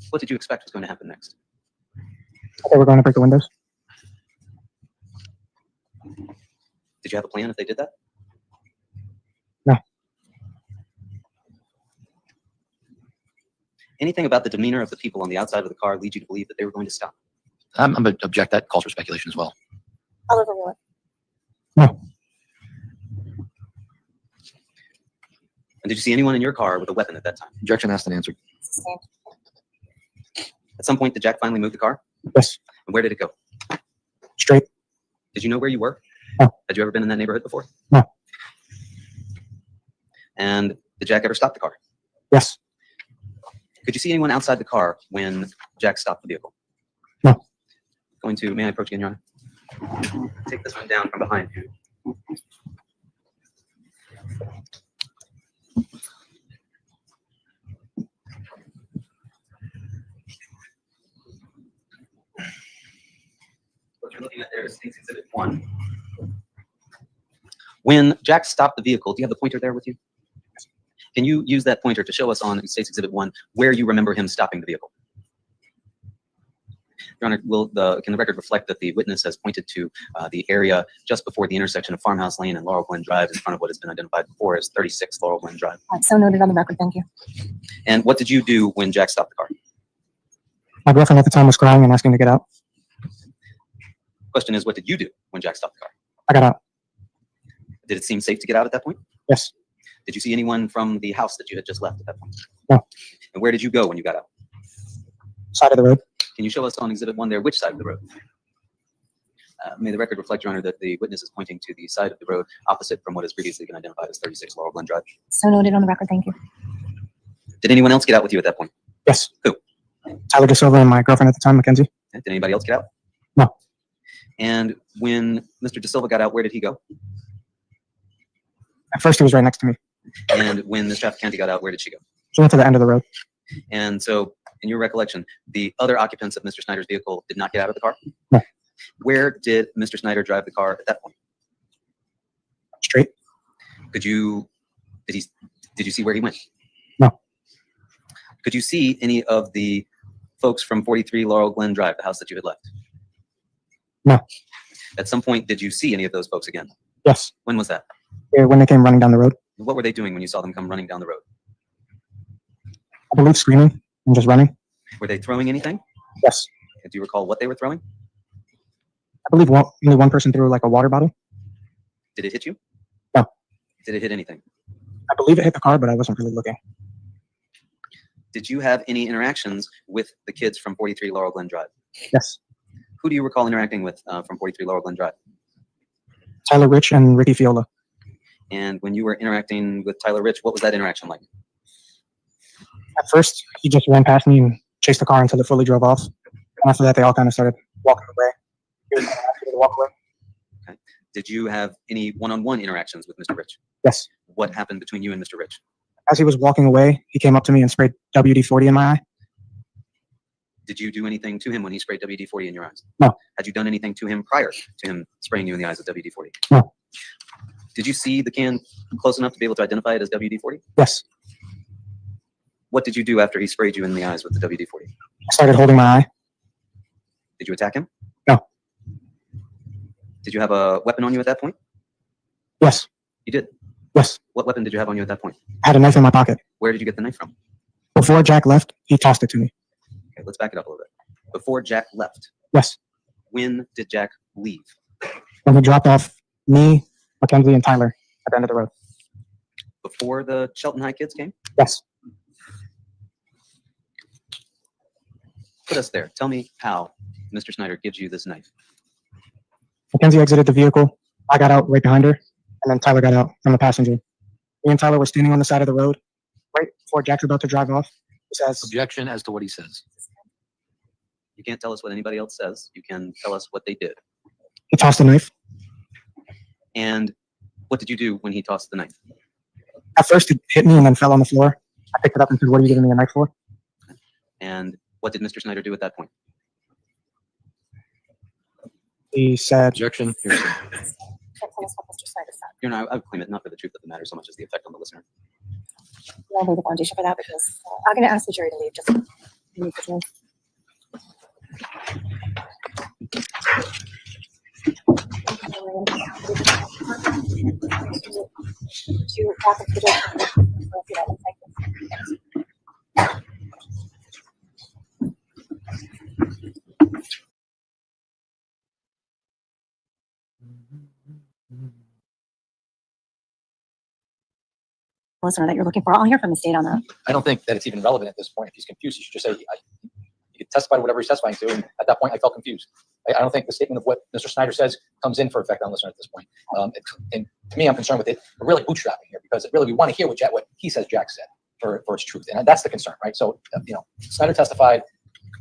Speaker 14: What did you expect was going to happen next?
Speaker 6: They were going to break the windows.
Speaker 14: Did you have a plan if they did that?
Speaker 6: No.
Speaker 14: Anything about the demeanor of the people on the outside of the car lead you to believe that they were going to stop?
Speaker 15: I'm going to object, that calls for speculation as well.
Speaker 13: I'll overrule it.
Speaker 6: No.
Speaker 14: And did you see anyone in your car with a weapon at that time?
Speaker 15: Objection asked and answered.
Speaker 13: Sustained.
Speaker 14: At some point, did Jack finally move the car?
Speaker 6: Yes.
Speaker 14: And where did it go?
Speaker 6: Straight.
Speaker 14: Did you know where you were?
Speaker 6: No.
Speaker 14: Had you ever been in that neighborhood before?
Speaker 6: No.
Speaker 14: And did Jack ever stop the car?
Speaker 6: Yes.
Speaker 14: Could you see anyone outside the car when Jack stopped the vehicle?
Speaker 6: No.
Speaker 14: May I approach again, Your Honor? Take this one down from behind you. What you're looking at there is State's Exhibit 1. When Jack stopped the vehicle, do you have the pointer there with you? Can you use that pointer to show us on State's Exhibit 1 where you remember him stopping the vehicle? Your Honor, can the record reflect that the witness has pointed to the area just before the intersection of Farmhouse Lane and Laurel Glen Drive in front of what has been identified before as 36 Laurel Glen Drive?
Speaker 13: So noted on the record. Thank you.
Speaker 14: And what did you do when Jack stopped the car?
Speaker 6: My girlfriend at the time was crying and asking to get out.
Speaker 14: Question is, what did you do when Jack stopped the car?
Speaker 6: I got out.
Speaker 14: Did it seem safe to get out at that point?
Speaker 6: Yes.
Speaker 14: Did you see anyone from the house that you had just left at that point?
Speaker 6: No.
Speaker 14: And where did you go when you got out?
Speaker 6: Side of the road.
Speaker 14: Can you show us on Exhibit 1 there which side of the road? May the record reflect, Your Honor, that the witness is pointing to the side of the road opposite from what has previously been identified as 36 Laurel Glen Drive.
Speaker 13: So noted on the record. Thank you.
Speaker 14: Did anyone else get out with you at that point?
Speaker 6: Yes.
Speaker 14: Who?
Speaker 6: Tyler DeSilva and my girlfriend at the time, Mackenzie.
Speaker 14: Did anybody else get out?
Speaker 6: No.
Speaker 14: And when Mr. DeSilva got out, where did he go?
Speaker 6: At first, he was right next to me.
Speaker 14: And when Ms. Trafficanti got out, where did she go?
Speaker 6: She went to the end of the road.
Speaker 14: And so, in your recollection, the other occupants of Mr. Snyder's vehicle did not get out of the car?
Speaker 6: No.
Speaker 14: Where did Mr. Snyder drive the car at that point?
Speaker 6: Straight.
Speaker 14: Did you see where he went?
Speaker 6: No.
Speaker 14: Could you see any of the folks from 43 Laurel Glen Drive, the house that you had left?
Speaker 6: No.
Speaker 14: At some point, did you see any of those folks again?
Speaker 6: Yes.
Speaker 14: When was that?
Speaker 6: Yeah, when they came running down the road.
Speaker 14: What were they doing when you saw them come running down the road?
Speaker 6: I believe screaming and just running.
Speaker 14: Were they throwing anything?
Speaker 6: Yes.
Speaker 14: Do you recall what they were throwing?
Speaker 6: I believe only one person threw like a water bottle.
Speaker 14: Did it hit you?
Speaker 6: No.
Speaker 14: Did it hit anything?
Speaker 6: I believe it hit the car, but I wasn't really looking.
Speaker 14: Did you have any interactions with the kids from 43 Laurel Glen Drive?
Speaker 6: Yes.
Speaker 14: Who do you recall interacting with from 43 Laurel Glen Drive?
Speaker 6: Tyler Rich and Ricky Fiola.
Speaker 14: And when you were interacting with Tyler Rich, what was that interaction like?
Speaker 6: At first, he just ran past me and chased the car until it fully drove off. And after that, they all kind of started walking away. He was asking me to walk away.
Speaker 14: Okay. Did you have any one-on-one interactions with Mr. Rich?
Speaker 6: Yes.
Speaker 14: What happened between you and Mr. Rich?
Speaker 6: As he was walking away, he came up to me and sprayed WD-40 in my eye.
Speaker 14: Did you do anything to him when he sprayed WD-40 in your eyes?
Speaker 6: No.
Speaker 14: Had you done anything to him prior to him spraying you in the eyes with WD-40?
Speaker 6: No.
Speaker 14: Did you see the can close enough to be able to identify it as WD-40?
Speaker 6: Yes.
Speaker 14: What did you do after he sprayed you in the eyes with the WD-40?
Speaker 6: I started holding my eye.
Speaker 14: Did you attack him?
Speaker 6: No.
Speaker 14: Did you have a weapon on you at that point?
Speaker 6: Yes.
Speaker 14: You did?
Speaker 6: Yes.
Speaker 14: What weapon did you have on you at that point?
Speaker 6: I had a knife in my pocket.
Speaker 14: Where did you get the knife from?
Speaker 6: Before Jack left, he tossed it to me.
Speaker 14: Okay, let's back it up a little bit. Before Jack left,
Speaker 6: Yes.
Speaker 14: when did Jack leave?
Speaker 6: When he dropped off me, Mackenzie, and Tyler at the end of the road.
Speaker 14: Before the Shelton High kids came?
Speaker 6: Yes.
Speaker 14: Put us there. Tell me how Mr. Snyder gives you this knife.
Speaker 6: Mackenzie exited the vehicle. I got out right behind her, and then Tyler got out. I'm the passenger. Me and Tyler were standing on the side of the road right before Jack's about to drive off. He says,
Speaker 15: Objection as to what he says.
Speaker 14: You can't tell us what anybody else says. You can tell us what they did.
Speaker 6: he tossed a knife.
Speaker 14: And what did you do when he tossed the knife?
Speaker 6: At first, it hit me and then fell on the floor. I picked it up and said, "What are you giving me a knife for?"
Speaker 14: And what did Mr. Snyder do at that point?
Speaker 6: He said,
Speaker 15: Objection.
Speaker 13: Can't tell us what Mr. Snyder said.
Speaker 14: You know, I would claim it not for the truth of the matter so much as the effect on the listener.
Speaker 13: We'll lay the foundation for that because I'm going to ask the jury to leave. Just leave the jury. To walk up to the door. Listener that you're looking for. I'll hear from the state on that.
Speaker 15: I don't think that it's even relevant at this point. If he's confused, he should just say, you can testify to whatever he's testifying to. And at that point, I felt confused. I don't think the statement of what Mr. Snyder says comes in for effect on listener at this point. And to me, I'm concerned with it. We're really bootstrapping here because really we want to hear what he says Jack said for its truth. And that's the concern, right? So, Snyder testified.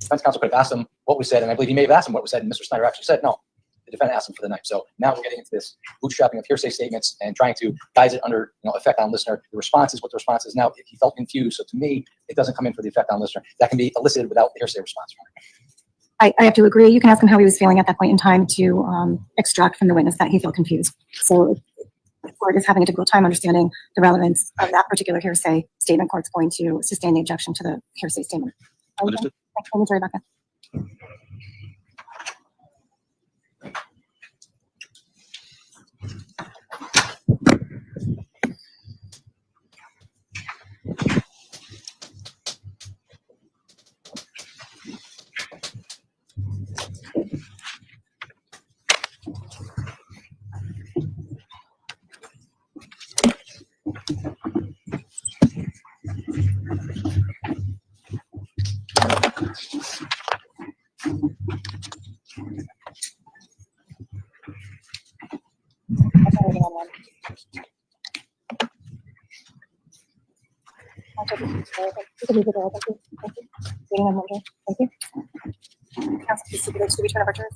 Speaker 15: Defense counsel could have asked him what was said. And I believe he may have asked him what was said. And Mr. Snyder actually said, no. The defendant asked him for the knife. So now we're getting into this bootstrapping of hearsay statements and trying to guise it under effect on listener. The response is what the response is. Now, if he felt confused, so to me, it doesn't come in for the effect on listener. That can be elicited without the hearsay response.
Speaker 13: I have to agree. You can ask him how he was feeling at that point in time to extract from the witness that he felt confused. So the court is having a difficult time understanding the relevance of that particular hearsay statement. Court's going to sustain the objection to the hearsay statement.
Speaker 14: Understood.
Speaker 13: Thank you, Rebecca.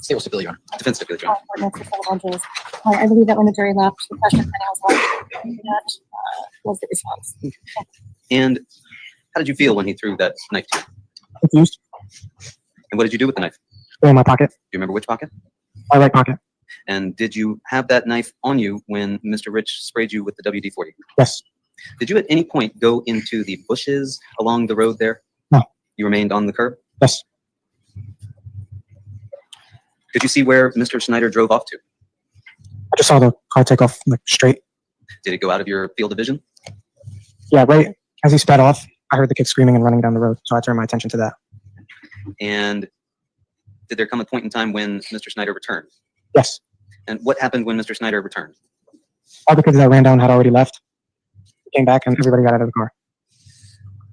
Speaker 15: State will stipulate, Your Honor.
Speaker 14: Defense stipulate, Your Honor.
Speaker 13: I believe that when the jury left, the question that was the response.
Speaker 14: And how did you feel when he threw that knife to you?
Speaker 6: Confused.
Speaker 14: And what did you do with the knife?
Speaker 6: Threw it in my pocket.
Speaker 14: Do you remember which pocket?
Speaker 6: My right pocket.
Speaker 14: And did you have that knife on you when Mr. Rich sprayed you with the WD-40?
Speaker 6: Yes.
Speaker 14: Did you at any point go into the bushes along the road there?
Speaker 6: No.
Speaker 14: You remained on the curb?
Speaker 6: Yes.
Speaker 14: Could you see where Mr. Snyder drove off to?
Speaker 6: I just saw the car take off straight.
Speaker 14: Did it go out of your field of vision?
Speaker 6: Yeah, right as he sped off, I heard the kid screaming and running down the road, so I turned my attention to that.
Speaker 14: And did there come a point in time when Mr. Snyder returned?
Speaker 6: Yes.
Speaker 14: And what happened when Mr. Snyder returned?
Speaker 6: All the kids that ran down had already left. He came back and everybody got out of the car.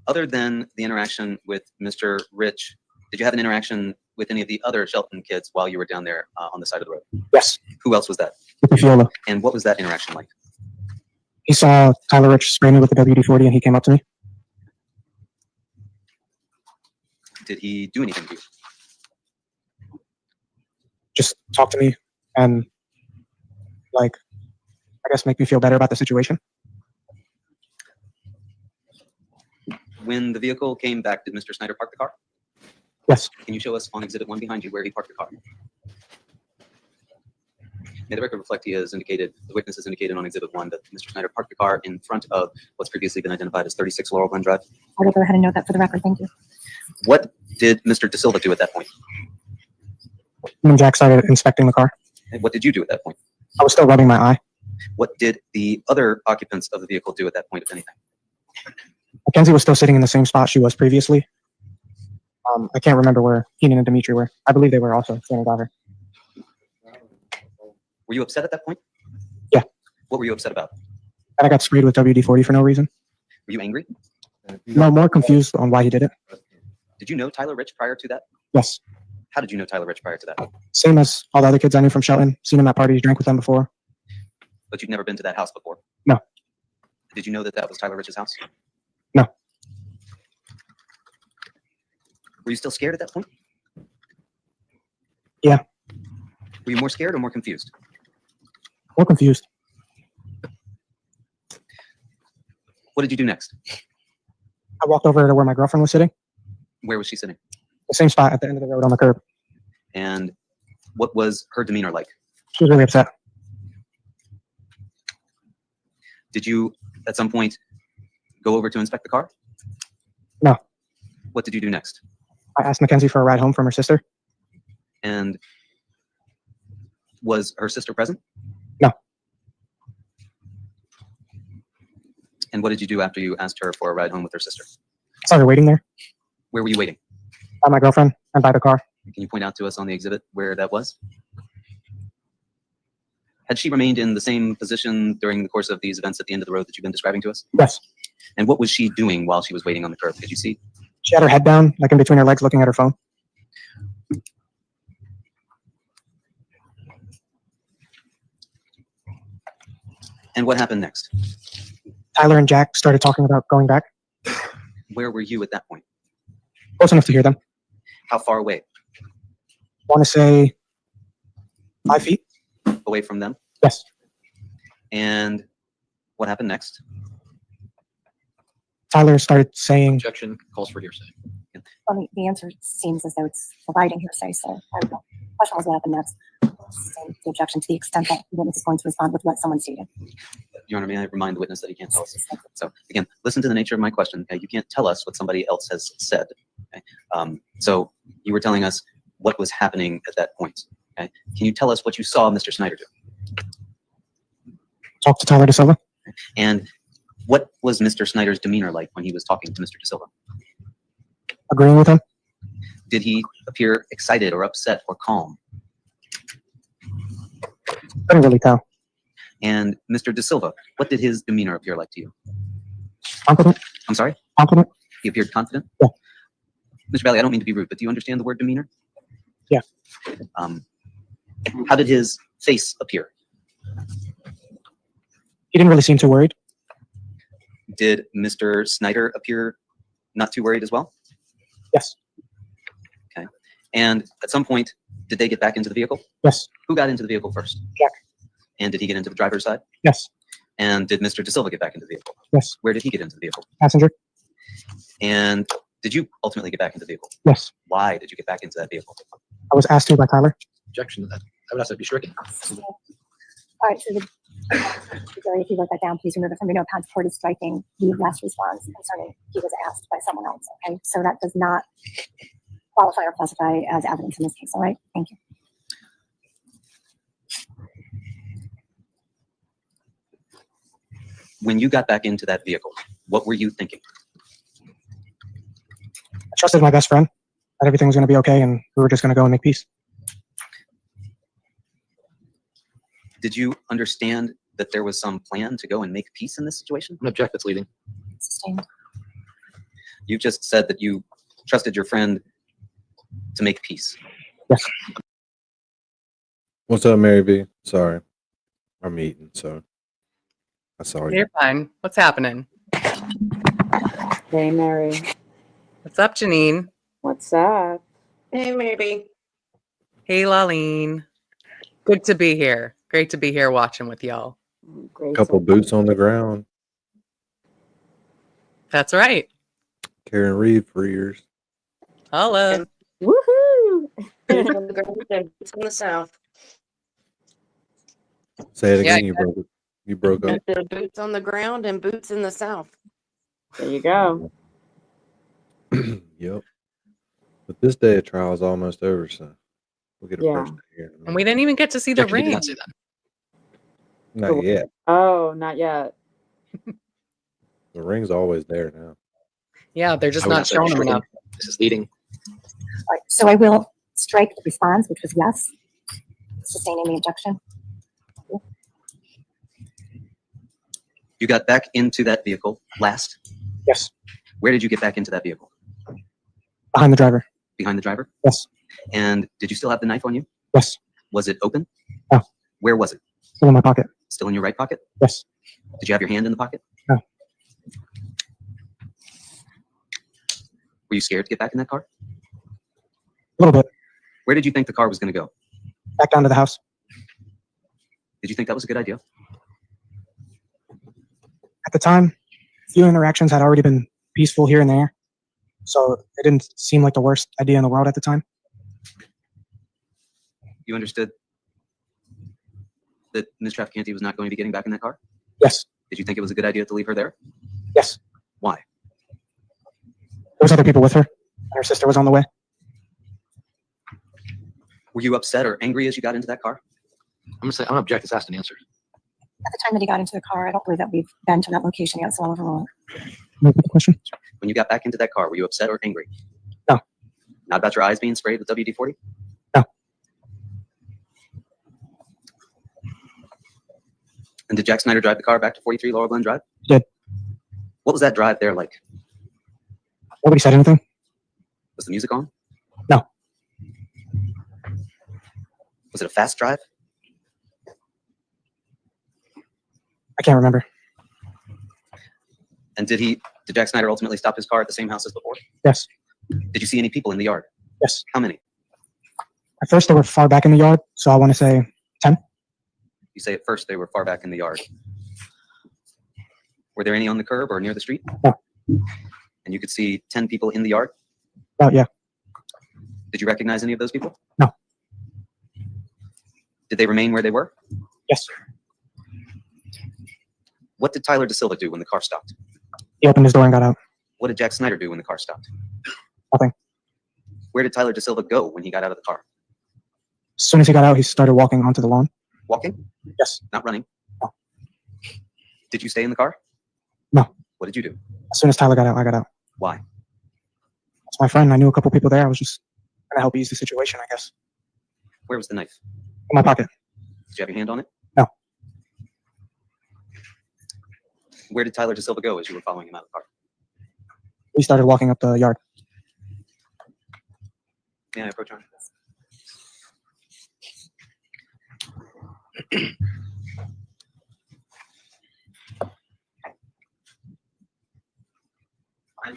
Speaker 14: Other than the interaction with Mr. Rich, did you have an interaction with any of the other Shelton kids while you were down there on the side of the road?
Speaker 6: Yes.
Speaker 14: Who else was that?
Speaker 6: Fiola.
Speaker 14: And what was that interaction like?
Speaker 6: He saw Tyler Rich spray me with the WD-40 and he came up to me.
Speaker 14: Did he do anything to you?
Speaker 6: Just talked to me and
Speaker 16: like, I guess, make me feel better about the situation.
Speaker 14: When the vehicle came back, did Mr. Snyder park the car?
Speaker 16: Yes.
Speaker 14: Can you show us on Exhibit 1 behind you where he parked the car? May the record reflect he has indicated, the witness has indicated on Exhibit 1 that Mr. Snyder parked the car in front of what's previously been identified as 36 Laurel Glen Drive.
Speaker 13: I will go ahead and note that for the record. Thank you.
Speaker 14: What did Mr. De Silva do at that point?
Speaker 16: When Jack started inspecting the car,
Speaker 14: And what did you do at that point?
Speaker 16: I was still rubbing my eye.
Speaker 14: What did the other occupants of the vehicle do at that point, if anything?
Speaker 16: Mackenzie was still sitting in the same spot she was previously. I can't remember where Keenan and Dimitri were. I believe they were also standing by her.
Speaker 14: Were you upset at that point?
Speaker 16: Yeah.
Speaker 14: What were you upset about?
Speaker 16: And I got sprayed with WD-40 for no reason.
Speaker 14: Were you angry?
Speaker 16: No, more confused on why he did it.
Speaker 14: Did you know Tyler Rich prior to that?
Speaker 16: Yes.
Speaker 14: How did you know Tyler Rich prior to that?
Speaker 16: Same as all the other kids I knew from Shelton. Seen him at parties, drank with them before.
Speaker 14: But you'd never been to that house before?
Speaker 16: No.
Speaker 14: Did you know that that was Tyler Rich's house?
Speaker 16: No.
Speaker 14: Were you still scared at that point?
Speaker 16: Yeah.
Speaker 14: Were you more scared or more confused?
Speaker 16: More confused.
Speaker 14: What did you do next?
Speaker 16: I walked over to where my girlfriend was sitting.
Speaker 14: Where was she sitting?
Speaker 16: The same spot at the end of the road on the curb.
Speaker 14: And what was her demeanor like?
Speaker 16: She was really upset.
Speaker 14: Did you, at some point, go over to inspect the car?
Speaker 16: No.
Speaker 14: What did you do next?
Speaker 16: I asked Mackenzie for a ride home from her sister.
Speaker 14: And was her sister present?
Speaker 16: No.
Speaker 14: And what did you do after you asked her for a ride home with her sister?
Speaker 16: I saw her waiting there
Speaker 14: Where were you waiting?
Speaker 16: by my girlfriend and by the car.
Speaker 14: Can you point out to us on the exhibit where that was? Had she remained in the same position during the course of these events at the end of the road that you've been describing to us?
Speaker 16: Yes.
Speaker 14: And what was she doing while she was waiting on the curb? Did you see?
Speaker 16: She had her head down, like in between her legs, looking at her phone.
Speaker 14: And what happened next?
Speaker 16: Tyler and Jack started talking about going back.
Speaker 14: Where were you at that point?
Speaker 16: Close enough to hear them.
Speaker 14: How far away?
Speaker 16: Want to say 5 feet?
Speaker 14: Away from them?
Speaker 16: Yes.
Speaker 14: And what happened next?
Speaker 16: Tyler started saying.
Speaker 15: Objection calls for hearsay.
Speaker 13: Well, the answer seems as though it's providing hearsay, so I don't know. Question was what happened next. Sustain the objection to the extent that the witness is going to respond with what someone stated.
Speaker 14: Your Honor, may I remind the witness that he can't tell us? So again, listen to the nature of my question. Okay? You can't tell us what somebody else has said. Okay? So you were telling us what was happening at that point. Okay? Can you tell us what you saw Mr. Snyder do?
Speaker 16: Talk to Tyler De Silva.
Speaker 14: And what was Mr. Snyder's demeanor like when he was talking to Mr. De Silva?
Speaker 16: Agreeing with him.
Speaker 14: Did he appear excited or upset or calm?
Speaker 16: Couldn't really tell.
Speaker 14: And Mr. De Silva, what did his demeanor appear like to you?
Speaker 16: Confident.
Speaker 14: I'm sorry?
Speaker 16: Confident.
Speaker 14: He appeared confident?
Speaker 16: Yeah.
Speaker 14: Mr. Valle, I don't mean to be rude, but do you understand the word demeanor?
Speaker 16: Yeah.
Speaker 14: How did his face appear?
Speaker 16: He didn't really seem too worried.
Speaker 14: Did Mr. Snyder appear not too worried as well?
Speaker 16: Yes.
Speaker 14: Okay. And at some point, did they get back into the vehicle?
Speaker 16: Yes.
Speaker 14: Who got into the vehicle first?
Speaker 16: Jack.
Speaker 14: And did he get into the driver's side?
Speaker 16: Yes.
Speaker 14: And did Mr. De Silva get back into the vehicle?
Speaker 16: Yes.
Speaker 14: Where did he get into the vehicle?
Speaker 16: Passenger.
Speaker 14: And did you ultimately get back into the vehicle?
Speaker 16: Yes.
Speaker 14: Why did you get back into that vehicle?
Speaker 16: I was asked to by Tyler.
Speaker 15: Objection to that. I would ask that be stricken.
Speaker 13: All right, so Gary, if you wrote that down, please remove it from your notepad. Court is striking the last response concerning he was asked by someone else. Okay, so that does not qualify or classify as evidence in this case. All right, thank you.
Speaker 14: When you got back into that vehicle, what were you thinking?
Speaker 16: I trusted my best friend that everything was going to be okay and we were just going to go and make peace.
Speaker 14: Did you understand that there was some plan to go and make peace in this situation?
Speaker 15: An object that's leading.
Speaker 13: Sustained.
Speaker 14: You just said that you trusted your friend to make peace.
Speaker 16: Yes.
Speaker 2: What's up, Mary B? Sorry. I'm eating, so I saw you.
Speaker 17: You're fine. What's happening?
Speaker 10: Hey, Mary.
Speaker 17: What's up, Janine?
Speaker 10: What's up?
Speaker 5: Hey, maybe.
Speaker 17: Hey, Laleen. Good to be here. Great to be here watching with y'all.
Speaker 10: Great.
Speaker 2: Couple boots on the ground.
Speaker 17: That's right.
Speaker 2: Karen Reed for years.
Speaker 17: Hello.
Speaker 10: Woohoo!
Speaker 5: Boots on the ground and boots on the south.
Speaker 2: Say it
Speaker 5: Yeah,
Speaker 2: again. You broke it. You broke up.
Speaker 5: The boots on the ground and boots in the south.
Speaker 10: There you go.
Speaker 2: Yep. But this day of trial is almost over, so we'll get a
Speaker 10: Yeah.
Speaker 2: first day here.
Speaker 17: And we didn't even get to see the
Speaker 14: Jackie, you did
Speaker 17: ring.
Speaker 14: not say that.
Speaker 2: Not yet.
Speaker 10: Oh, not yet.
Speaker 2: The ring's always there now.
Speaker 17: Yeah, they're just
Speaker 14: I would
Speaker 17: not
Speaker 14: not say
Speaker 17: showing them
Speaker 14: restricting.
Speaker 17: enough.
Speaker 14: This is leading.
Speaker 13: All right, so I will strike the response, which was yes, sustaining the objection.
Speaker 14: You got back into that vehicle last.
Speaker 16: Yes.
Speaker 14: Where did you get back into that vehicle?
Speaker 16: Behind the driver.
Speaker 14: Behind the driver?
Speaker 16: Yes.
Speaker 14: And did you still have the knife on you?
Speaker 16: Yes.
Speaker 14: Was it open?
Speaker 16: No.
Speaker 14: Where was it?
Speaker 16: Still in my pocket.
Speaker 14: Still in your right pocket?
Speaker 16: Yes.
Speaker 14: Did you have your hand in the pocket?
Speaker 16: No.
Speaker 14: Were you scared to get back in that car?
Speaker 16: A little bit.
Speaker 14: Where did you think the car was going to go?
Speaker 16: Back down to the house.
Speaker 14: Did you think that was a good idea?
Speaker 16: At the time, a few interactions had already been peaceful here and there, so it didn't seem like the worst idea in the world at the time.
Speaker 14: You understood that Ms. Traficante was not going to be getting back in that car?
Speaker 16: Yes.
Speaker 14: Did you think it was a good idea to leave her there?
Speaker 16: Yes.
Speaker 14: Why?
Speaker 16: There was other people with her, and her sister was on the way.
Speaker 14: Were you upset or angry as you got into that car?
Speaker 15: I'm gonna say I'm gonna object. This asked and answered.
Speaker 13: At the time that he got into the car, I don't believe that we've been to that location yet, so I'll overrule it.
Speaker 16: Repeat the question?
Speaker 14: When you got back into that car, were you upset or angry?
Speaker 16: No.
Speaker 14: Not about your eyes being sprayed with WD-40?
Speaker 16: No.
Speaker 14: And did Jack Snyder drive the car back to 43 Laurel Glen Drive?
Speaker 16: He did.
Speaker 14: What was that drive there like?
Speaker 16: Nobody said anything?
Speaker 14: Was the music on?
Speaker 16: No.
Speaker 14: Was it a fast drive?
Speaker 16: I can't remember.
Speaker 14: And did Jack Snyder ultimately stop his car at the same house as before?
Speaker 16: Yes.
Speaker 14: Did you see any people in the yard?
Speaker 16: Yes.
Speaker 14: How many?
Speaker 16: At first, they were far back in the yard, so I want to say 10.
Speaker 14: You say at first they were far back in the yard. Were there any on the curb or near the street?
Speaker 16: No.
Speaker 14: And you could see 10 people in the yard?
Speaker 16: Yeah.
Speaker 14: Did you recognize any of those people?
Speaker 16: No.
Speaker 14: Did they remain where they were?
Speaker 16: Yes.
Speaker 14: What did Tyler DeSilva do when the car stopped?
Speaker 16: He opened his door and got out.
Speaker 14: What did Jack Snyder do when the car stopped?
Speaker 16: Nothing.
Speaker 14: Where did Tyler DeSilva go when he got out of the car?
Speaker 16: As soon as he got out, he started walking onto the lawn.
Speaker 14: Walking?
Speaker 16: Yes.
Speaker 14: Not running?
Speaker 16: No.
Speaker 14: Did you stay in the car?
Speaker 16: No.
Speaker 14: What did you do?
Speaker 16: As soon as Tyler got out, I got out.
Speaker 14: Why?
Speaker 16: That's my friend. I knew a couple people there. I was just trying to help ease the situation, I guess.
Speaker 14: Where was the knife?
Speaker 16: In my pocket.
Speaker 14: Did you have your hand on it?
Speaker 16: No.
Speaker 14: Where did Tyler DeSilva go as you were following him out of the car?
Speaker 16: We started walking up the yard.
Speaker 14: May I approach on?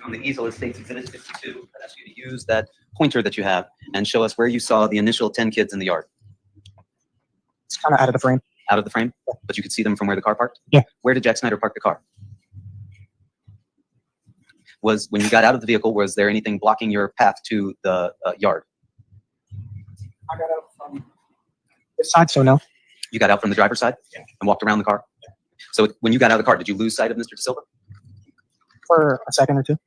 Speaker 14: On the easel, it states Exhibit 52. I'd ask you to use that pointer that you have and show us where you saw the initial 10 kids in the yard.
Speaker 16: It's kind of out of the frame.
Speaker 14: Out of the frame? Yeah. But you could see them from where the car parked?
Speaker 16: Yeah.
Speaker 14: Where did Jack Snyder park the car? When you got out of the vehicle, was there anything blocking your path to the yard?
Speaker 16: I got out from this side, so no.
Speaker 14: You got out from the driver's side?
Speaker 16: Yeah.
Speaker 14: And walked around the car? Yeah. So when you got out of the car, did you lose sight of Mr. DeSilva?
Speaker 16: For a second or two.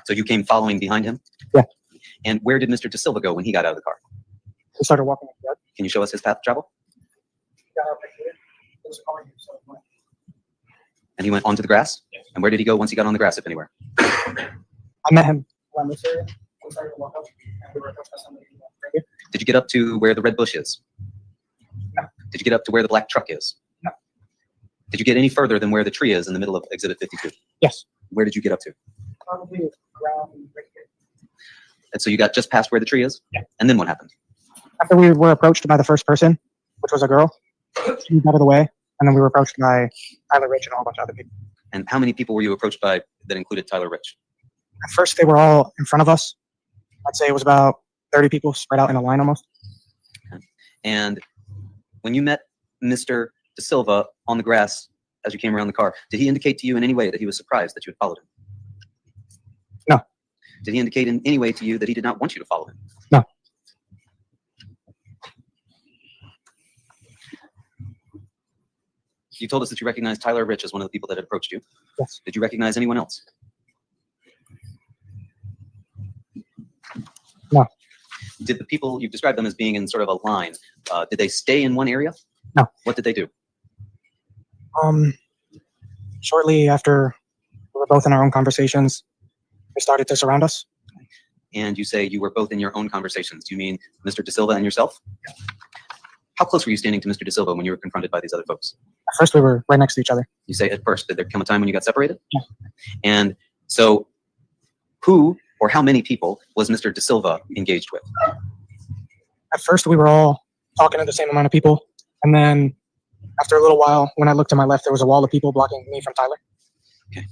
Speaker 14: So you came following behind him?
Speaker 16: Yeah.
Speaker 14: And where did Mr. DeSilva go when he got out of the car?
Speaker 16: We started walking up the yard.
Speaker 14: Can you show us his path of travel?
Speaker 16: Got out right here. There was a car here, so I went.
Speaker 14: And he went onto the grass?
Speaker 16: Yes.
Speaker 14: And where did he go once he got on the grass, if anywhere?
Speaker 16: I met him around this area. We started to walk up, and we were approached by somebody right here.
Speaker 14: Did you get up to where the red bush is?
Speaker 16: No.
Speaker 14: Did you get up to where the black truck is?
Speaker 16: No.
Speaker 14: Did you get any further than where the tree is in the middle of Exhibit 52?
Speaker 16: Yes.
Speaker 14: Where did you get up to?
Speaker 16: Probably around right here.
Speaker 14: And so you got just past where the tree is?
Speaker 16: Yeah.
Speaker 14: And then what happened?
Speaker 16: After we were approached by the first person, which was a girl, she moved out of the way, and then we were approached by Tyler Rich and a whole bunch of other people.
Speaker 14: And how many people were you approached by that included Tyler Rich?
Speaker 16: At first, they were all in front of us. I'd say it was about 30 people spread out in a line almost.
Speaker 14: Okay. And when you met Mr. De Silva on the grass as you came around the car, did he indicate to you in any way that he was surprised that you had followed him?
Speaker 16: No.
Speaker 14: Did he indicate in any way to you that he did not want you to follow him?
Speaker 16: No.
Speaker 14: You told us that you recognized Tyler Rich as one of the people that had approached you.
Speaker 16: Yes.
Speaker 14: Did you recognize anyone else?
Speaker 16: No.
Speaker 14: Did the people, you've described them as being in sort of a line, did they stay in one area?
Speaker 16: No.
Speaker 14: What did they do?
Speaker 16: Shortly after we were both in our own conversations, they started to surround us.
Speaker 14: And you say you were both in your own conversations. Do you mean Mr. De Silva and yourself? How close were you standing to Mr. De Silva when you were confronted by these other folks?
Speaker 16: At first, we were right next to each other.
Speaker 14: You say at first. Did there come a time when you got separated?
Speaker 16: Yeah.
Speaker 14: And so who or how many people was Mr. De Silva engaged with?
Speaker 16: At first, we were all talking to the same amount of people. And then after a little while, when I looked to my left, there was a wall of people blocking me from Tyler.
Speaker 14: Okay.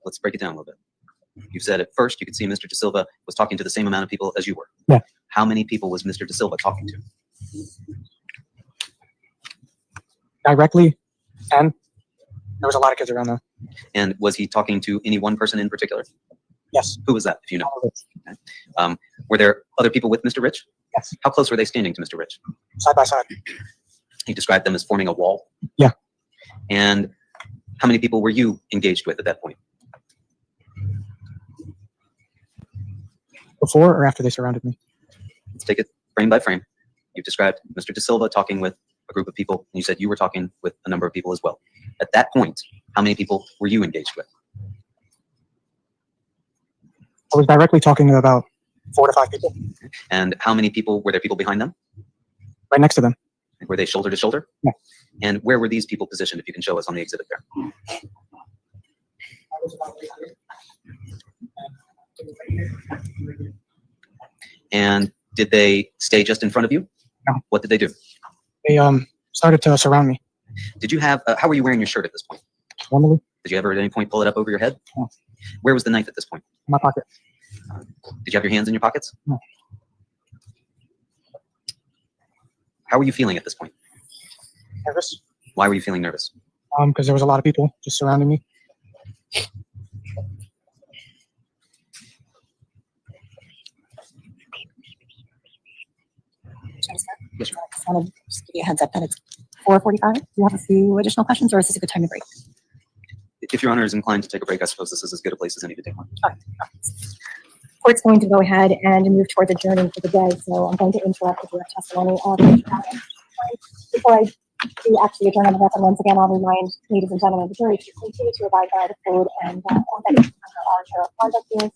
Speaker 14: Let's break it down a little bit. You said at first you could see Mr. De Silva was talking to the same amount of people as you were.
Speaker 16: Yeah.
Speaker 14: How many people was Mr. De Silva talking to?
Speaker 16: Directly, 10. There was a lot of kids around though.
Speaker 14: And was he talking to any one person in particular?
Speaker 16: Yes.
Speaker 14: Who was that, if you know? Okay. Were there other people with Mr. Rich?
Speaker 16: Yes.
Speaker 14: How close were they standing to Mr. Rich?
Speaker 16: Side by side.
Speaker 14: He described them as forming a wall?
Speaker 16: Yeah.
Speaker 14: And how many people were you engaged with at that point?
Speaker 16: Before or after they surrounded me?
Speaker 14: Let's take it frame by frame. You've described Mr. De Silva talking with a group of people, and you said you were talking with a number of people as well. At that point, how many people were you engaged with?
Speaker 16: I was directly talking to about 4 to 5 people.
Speaker 14: And how many people, were there people behind them?
Speaker 16: Right next to them.
Speaker 14: Were they shoulder to shoulder?
Speaker 16: Yeah.
Speaker 14: And where were these people positioned, if you can show us on the exhibit there? And did they stay just in front of you?
Speaker 16: No.
Speaker 14: What did they do?
Speaker 16: They started to surround me.
Speaker 14: Did you have, how were you wearing your shirt at this point?
Speaker 16: Normally,
Speaker 14: Did you ever at any point pull it up over your head?
Speaker 16: No.
Speaker 14: Where was the knife at this point?
Speaker 16: in my pocket.
Speaker 14: Did you have your hands in your pockets?
Speaker 16: No.
Speaker 14: How were you feeling at this point?
Speaker 16: Nervous.
Speaker 14: Why were you feeling nervous?
Speaker 16: Because there was a lot of people just surrounding me.
Speaker 13: I just want to just give you a heads up that it's 4:45. Do you have a few additional questions, or is this a good time to break?
Speaker 14: If Your Honor is inclined to take a break, I suppose this is as good a place as any to take one.
Speaker 13: Court's going to go ahead and move towards adjourning for the day, so I'm going to interrupt the direct testimony of before I do actually adjourn on the record. Once again, I'll remind ladies and gentlemen of the jury to continue to abide by the code and that our share of conduct is.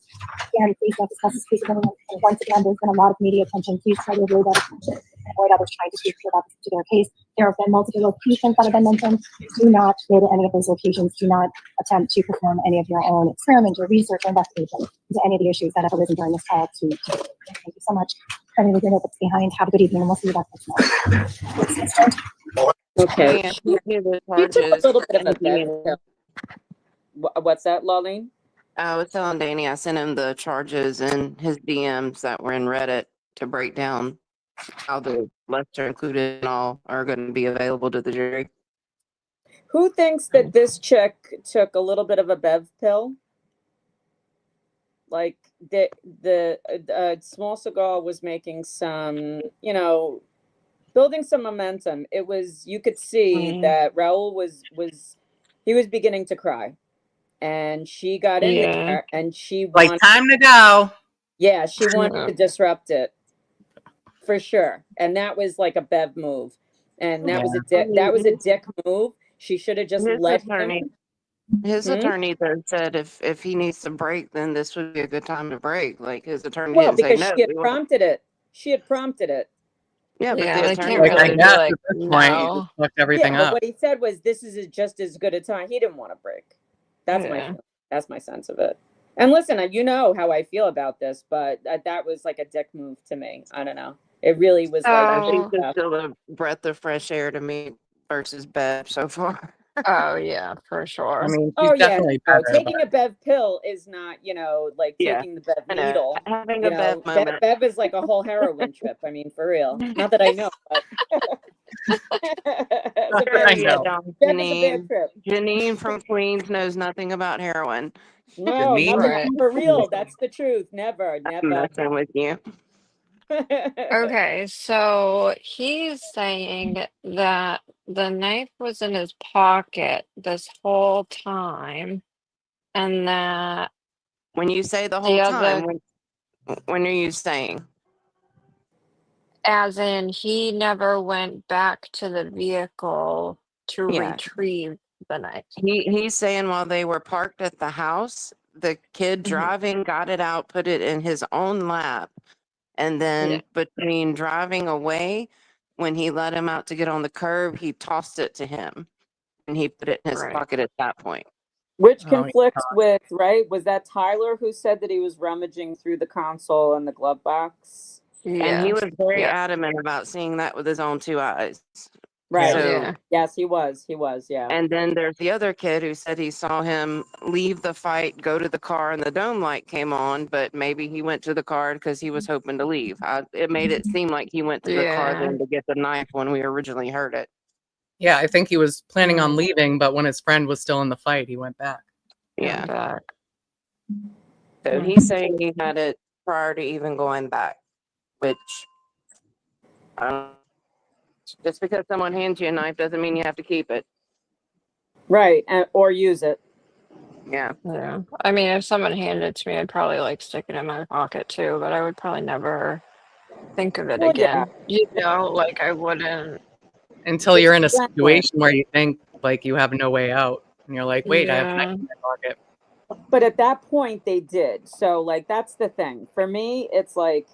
Speaker 13: Again, please don't discuss this case with anyone. And once again, there's been a lot of media attention. Please try to avoid that attention and avoid others trying to speak to you about this particular case. There have been multiple locations that have been mentioned. Do not go to any of those locations. Do not attempt to perform any of your own experiments or research or investigation into any of the issues that have arisen during this call. Thank you so much. Turning with your notebooks behind. Have a good evening, and we'll see you back tomorrow.
Speaker 10: Okay.
Speaker 5: Yeah,
Speaker 10: You
Speaker 5: he did the
Speaker 10: you took a
Speaker 5: charges
Speaker 10: little bit of a
Speaker 5: and he-
Speaker 10: bet. What's that, Lolene?
Speaker 5: I was telling Danny I sent him the charges and his DMs that were in Reddit to break down how the lesser included and all are going to be available to the jury.
Speaker 10: Who thinks that this chick took a little bit of a Bev pill? Like the small cigar was making some, building some momentum. It was, you could see that Raul was beginning to cry, and she got in there and she
Speaker 17: Like, time to go.
Speaker 10: Yeah, she wanted to disrupt it for sure, and that was like a Bev move, and that was a dick move. She should have just let him.
Speaker 5: His attorney there said if he needs to break, then this would be a good time to break. Like his attorney
Speaker 10: Well,
Speaker 5: didn't say
Speaker 10: because
Speaker 5: no.
Speaker 10: she had prompted it. She had prompted it.
Speaker 5: Yeah, but
Speaker 17: Yeah,
Speaker 5: the
Speaker 17: they
Speaker 5: attorney
Speaker 17: can't really
Speaker 5: really
Speaker 17: be like, at this point, you
Speaker 5: no.
Speaker 17: just fucked everything
Speaker 10: Yeah, but
Speaker 17: up.
Speaker 10: what he said was, "This is just as good a time." He didn't want to break. That's my sense of it. And listen, you know how I feel about this, but that was like a dick move to me. I don't know. It really was like.
Speaker 5: She's just still a breath of fresh air to me versus Bev so far.
Speaker 3: Oh yeah, for sure.
Speaker 17: I mean, she's
Speaker 10: Oh yeah,
Speaker 17: definitely
Speaker 10: no,
Speaker 17: better,
Speaker 10: taking
Speaker 17: but
Speaker 10: a Bev pill is not, like
Speaker 5: Yeah,
Speaker 10: taking the Bev
Speaker 5: I know.
Speaker 10: needle.
Speaker 5: Having
Speaker 10: You
Speaker 5: a Bev
Speaker 10: know,
Speaker 5: moment.
Speaker 10: Bev is like a whole heroin trip. I mean, for real. Not that I know, but it's a
Speaker 5: Sure
Speaker 10: bad
Speaker 17: I
Speaker 5: you
Speaker 10: trip.
Speaker 17: know.
Speaker 5: don't,
Speaker 10: Bev is a bad
Speaker 5: Janine.
Speaker 10: trip.
Speaker 5: Janine from Queens knows nothing about heroin.
Speaker 10: No,
Speaker 17: Janine
Speaker 10: nothing
Speaker 3: Right.
Speaker 10: for real. That's the truth. Never,
Speaker 5: I'm
Speaker 10: never.
Speaker 5: messing with you.
Speaker 3: Okay, so he's saying that the knife was in his pocket this whole time, and that
Speaker 5: When you say the
Speaker 3: the
Speaker 5: whole
Speaker 3: other,
Speaker 5: time, when are you saying?
Speaker 3: as in he never went back to the vehicle to
Speaker 5: Yeah.
Speaker 3: retrieve the knife.
Speaker 5: He's saying while they were parked at the house, the kid driving got it out, put it in his own lap, and then
Speaker 3: Yeah.
Speaker 5: between driving away, when he let him out to get on the curb, he tossed it to him, and he put it in his
Speaker 3: Right.
Speaker 5: pocket at that point.
Speaker 10: Which
Speaker 17: Oh,
Speaker 10: conflicts with, right? Was that Tyler who said that he was rummaging through the console and the glove box?
Speaker 5: And he
Speaker 3: Yes.
Speaker 5: was very
Speaker 3: Yeah.
Speaker 5: adamant about seeing that with his own two eyes.
Speaker 10: Right.
Speaker 5: So,
Speaker 3: Yeah.
Speaker 10: Yes, he was. He was, yeah.
Speaker 5: and then there's the other kid who said he saw him leave the fight, go to the car, and the dome light came on, but maybe he went to the car because he was hoping to leave. It made it seem like he went to the car
Speaker 3: Yeah.
Speaker 5: then to get the knife when we originally heard it.
Speaker 17: Yeah, I think he was planning on
Speaker 3: Mm.
Speaker 17: leaving, but when his friend was still in the fight, he went back.
Speaker 5: Yeah.
Speaker 3: Went back.
Speaker 5: So
Speaker 3: Hmm.
Speaker 5: he's saying he had it prior to even going back, which just because someone hands you a knife doesn't mean you have to keep it.
Speaker 10: Right. Or use it.
Speaker 5: Yeah.
Speaker 3: Yeah. I mean, if someone handed it to me, I'd probably like stick it in my pocket too, but I would probably never think of it
Speaker 10: Well, yeah.
Speaker 3: again. You know, like I wouldn't.
Speaker 17: Until
Speaker 10: It's
Speaker 17: you're in a
Speaker 10: adrenaline.
Speaker 17: situation where you think like you have no way out, and you're like, wait, I have a knife
Speaker 3: Yeah.
Speaker 17: in my pocket.
Speaker 10: But at that point, they did. So, like, that's the thing. For me, it's like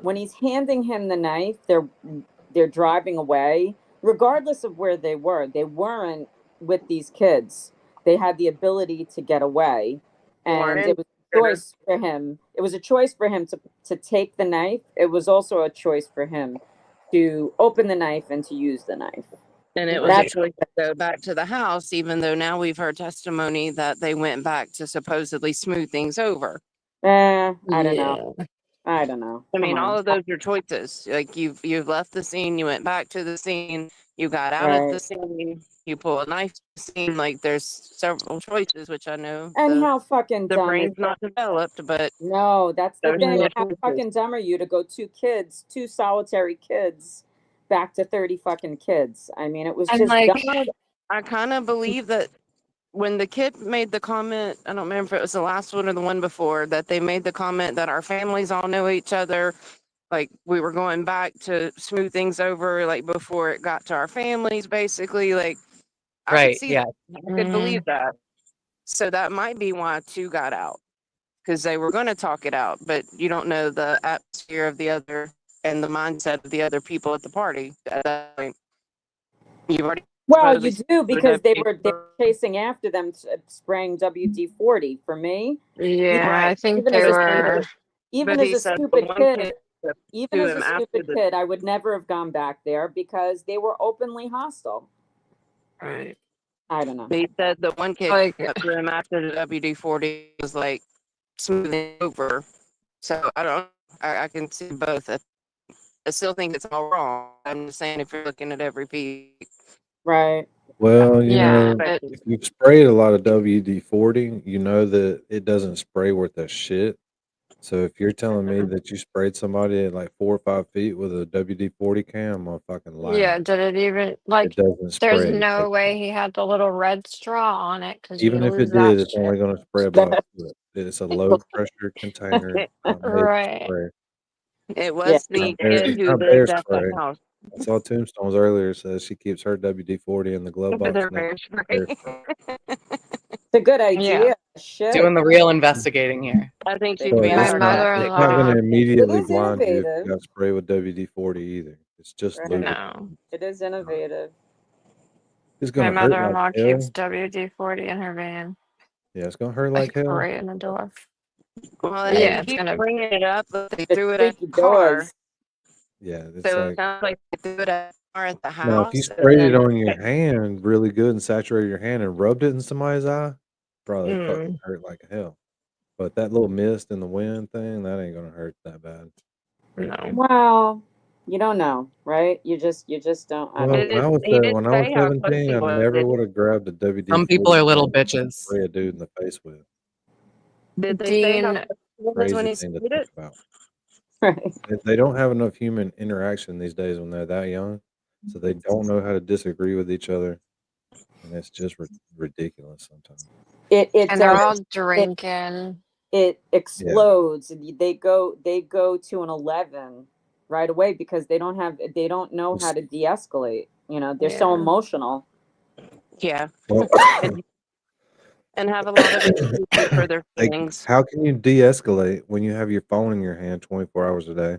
Speaker 10: when he's handing him the knife, they're driving away, regardless of where they were. They weren't with these kids. They had the ability to get away, and it was a choice for him. It was a choice for him to take the knife. It was also a choice for him to open the knife and to use the knife.
Speaker 5: And it was a choice to go back to the house, even though now we've heard testimony that they went back to supposedly smooth things over.
Speaker 10: I don't know. I don't know.
Speaker 5: I mean,
Speaker 10: Come on.
Speaker 5: all of those are choices. Like you've left the scene, you went back to the scene, you got out of the
Speaker 10: Right.
Speaker 5: scene, you pull a knife to the scene. Like there's several choices, which I know
Speaker 10: And how fucking
Speaker 5: the
Speaker 10: dumb is
Speaker 5: brain's not developed, but
Speaker 10: no, that's the
Speaker 5: those
Speaker 10: thing.
Speaker 5: are
Speaker 10: How
Speaker 5: choices.
Speaker 10: fucking dumb are you to go two solitary kids back to 30 fucking kids? I mean, it was
Speaker 3: And
Speaker 10: just
Speaker 3: like,
Speaker 10: dumb.
Speaker 5: I kind of believe that when the kid made the comment, I don't remember if it was the last one or the one before, that they made the comment that our families all know each other. Like we were going back to smooth things over, like before it got to our families, basically. Like I could
Speaker 17: Right,
Speaker 5: see
Speaker 17: yeah.
Speaker 5: that. I could believe that. So that might be why two got out, because they were going to talk it out, but you don't know the atmosphere of the other and the mindset of the other people at the party at that point. You've already
Speaker 10: Well, you
Speaker 5: supposedly
Speaker 10: do because they
Speaker 5: supposed
Speaker 10: were chasing after them, spraying WD-40. For me,
Speaker 3: yeah, I think
Speaker 10: even
Speaker 3: they
Speaker 10: as a
Speaker 3: were.
Speaker 10: even
Speaker 5: But
Speaker 10: as
Speaker 5: he
Speaker 10: a
Speaker 5: said the
Speaker 10: stupid
Speaker 5: one
Speaker 10: kid,
Speaker 5: kid
Speaker 10: even
Speaker 5: to
Speaker 10: as
Speaker 5: him
Speaker 10: a
Speaker 5: after
Speaker 10: stupid
Speaker 5: the
Speaker 10: kid, I would never have gone back there because they were openly hostile.
Speaker 3: Right.
Speaker 10: I don't know.
Speaker 5: he said the one kid
Speaker 3: Like,
Speaker 5: up to him after the WD-40 was like smoothing over. So I can see both. I still think it's all wrong. I'm just saying if you're looking at every piece.
Speaker 10: Right.
Speaker 2: Well, you
Speaker 3: yeah,
Speaker 2: know,
Speaker 3: but
Speaker 2: if you've sprayed a lot of WD-40, you know that it doesn't spray worth a shit. So if you're telling me that you sprayed somebody at like 4 or 5 feet with a WD-40 can, I'm gonna fucking
Speaker 3: yeah,
Speaker 2: laugh.
Speaker 3: did it even
Speaker 2: It
Speaker 3: like?
Speaker 2: doesn't
Speaker 3: There's
Speaker 2: spray.
Speaker 3: no way he had the little red straw on it because you
Speaker 2: Even if
Speaker 3: lose
Speaker 2: it
Speaker 3: that
Speaker 2: did, it's only
Speaker 3: shit.
Speaker 2: gonna spray about a foot. It's a low pressure container. It's not made to
Speaker 3: Right.
Speaker 2: spray.
Speaker 5: It
Speaker 10: Yeah.
Speaker 5: was the
Speaker 2: It's
Speaker 5: kid who
Speaker 2: not bear
Speaker 5: lived at the
Speaker 2: spray.
Speaker 5: house.
Speaker 2: I saw Tombstones earlier says she keeps her WD-40 in the glove box
Speaker 5: They're
Speaker 2: next to
Speaker 5: very
Speaker 2: bear spray.
Speaker 10: It's a good idea.
Speaker 3: Yeah.
Speaker 10: Shit.
Speaker 17: Doing the real investigating here.
Speaker 5: I think she's
Speaker 2: But
Speaker 5: being
Speaker 3: My
Speaker 2: it's not
Speaker 5: sarcastic.
Speaker 2: gonna
Speaker 3: mother-in-law.
Speaker 2: immediately
Speaker 10: is
Speaker 2: blind you if
Speaker 10: innovative.
Speaker 2: you got spray with WD-40 either. It's just
Speaker 10: Right.
Speaker 2: lubricant.
Speaker 3: No.
Speaker 10: It is innovative.
Speaker 2: It's
Speaker 3: My
Speaker 2: gonna hurt like
Speaker 3: mother-in-law keeps
Speaker 2: hell.
Speaker 3: WD-40 in her van,
Speaker 2: Yeah, it's gonna hurt like
Speaker 3: like
Speaker 2: hell.
Speaker 3: right in the door.
Speaker 5: Well,
Speaker 2: I
Speaker 5: they
Speaker 3: Yeah,
Speaker 5: didn't
Speaker 2: mean,
Speaker 3: it's
Speaker 5: keep
Speaker 3: gonna.
Speaker 5: bringing it up, but they
Speaker 10: The
Speaker 5: threw it at
Speaker 10: creaky
Speaker 5: the car.
Speaker 10: doors.
Speaker 2: yeah, it's
Speaker 5: So it
Speaker 2: like
Speaker 5: sounds like they threw it at are at the
Speaker 2: Now, if you
Speaker 5: house, and
Speaker 2: sprayed it
Speaker 5: then
Speaker 2: on your hand really good and saturated your hand and rubbed it in somebody's eye, probably fucking hurt like hell. But that little mist in the wind thing, that ain't gonna hurt that bad.
Speaker 3: No.
Speaker 10: Wow. You don't know, right? You just don't. I
Speaker 2: Well,
Speaker 10: don't
Speaker 2: when I
Speaker 10: know.
Speaker 2: was
Speaker 5: he didn't
Speaker 2: when I was
Speaker 5: say how close
Speaker 2: 17,
Speaker 5: he
Speaker 2: I
Speaker 5: was.
Speaker 2: never
Speaker 5: Did
Speaker 2: would have grabbed a
Speaker 17: Some people
Speaker 2: WD-40
Speaker 17: are little
Speaker 2: and
Speaker 17: bitches.
Speaker 2: spray a dude in the face with.
Speaker 5: they say how
Speaker 3: Dean,
Speaker 5: close he was when
Speaker 2: Crazy
Speaker 5: he
Speaker 2: thing to
Speaker 5: sprayed
Speaker 2: think
Speaker 5: it?
Speaker 2: about.
Speaker 10: Right.
Speaker 2: They don't have enough human interaction these days when they're that young, so they don't know how to disagree with each other, and it's just ridiculous sometimes.
Speaker 10: It
Speaker 3: and they're
Speaker 10: does.
Speaker 3: all
Speaker 10: It
Speaker 3: drinking.
Speaker 10: it
Speaker 2: Yeah.
Speaker 10: explodes. They go to an 11 right away because they don't know how to de-escalate. You know, they're so
Speaker 3: Yeah.
Speaker 10: emotional.
Speaker 5: Yeah.
Speaker 2: Well,
Speaker 5: And have a lot of excuses for their
Speaker 2: like,
Speaker 5: feelings.
Speaker 2: how can you de-escalate when you have your phone in your hand 24 hours a day?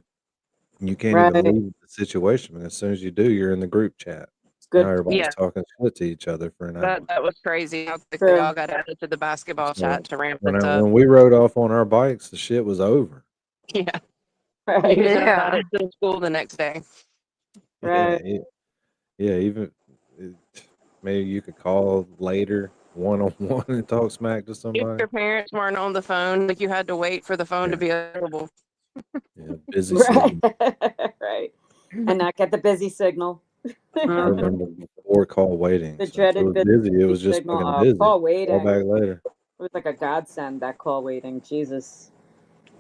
Speaker 2: And you can't even
Speaker 10: Right.
Speaker 2: leave the situation. And as soon as you do, you're in the group chat.
Speaker 10: Good.
Speaker 2: Now everybody's
Speaker 5: Yeah,
Speaker 2: talking shit to each other for an hour.
Speaker 5: that was crazy how quickly
Speaker 10: True.
Speaker 5: all got added to the basketball
Speaker 2: So
Speaker 5: chat to ramp it up.
Speaker 2: when we rode off on our bikes, the shit was over.
Speaker 5: Yeah.
Speaker 10: Right.
Speaker 5: You could know about
Speaker 3: Yeah.
Speaker 5: it till school the next day.
Speaker 10: Right.
Speaker 2: Yeah, even maybe you could call later one-on-one and talk smack to
Speaker 5: If
Speaker 2: somebody.
Speaker 5: your parents weren't on the phone, like you had to wait for the phone to
Speaker 2: Yeah.
Speaker 5: be available.
Speaker 2: Yeah, busy
Speaker 10: Right.
Speaker 2: signal.
Speaker 10: Right. And not get the busy signal.
Speaker 2: I
Speaker 5: Mhm.
Speaker 2: remember before call waiting.
Speaker 10: The
Speaker 2: So if it
Speaker 10: dreaded
Speaker 2: was busy, it was
Speaker 10: busy
Speaker 2: just
Speaker 10: signal.
Speaker 2: fucking
Speaker 10: Oh,
Speaker 2: busy.
Speaker 10: call
Speaker 2: Call
Speaker 10: waiting.
Speaker 2: back later.
Speaker 10: It was like a godsend, that call waiting. Jesus.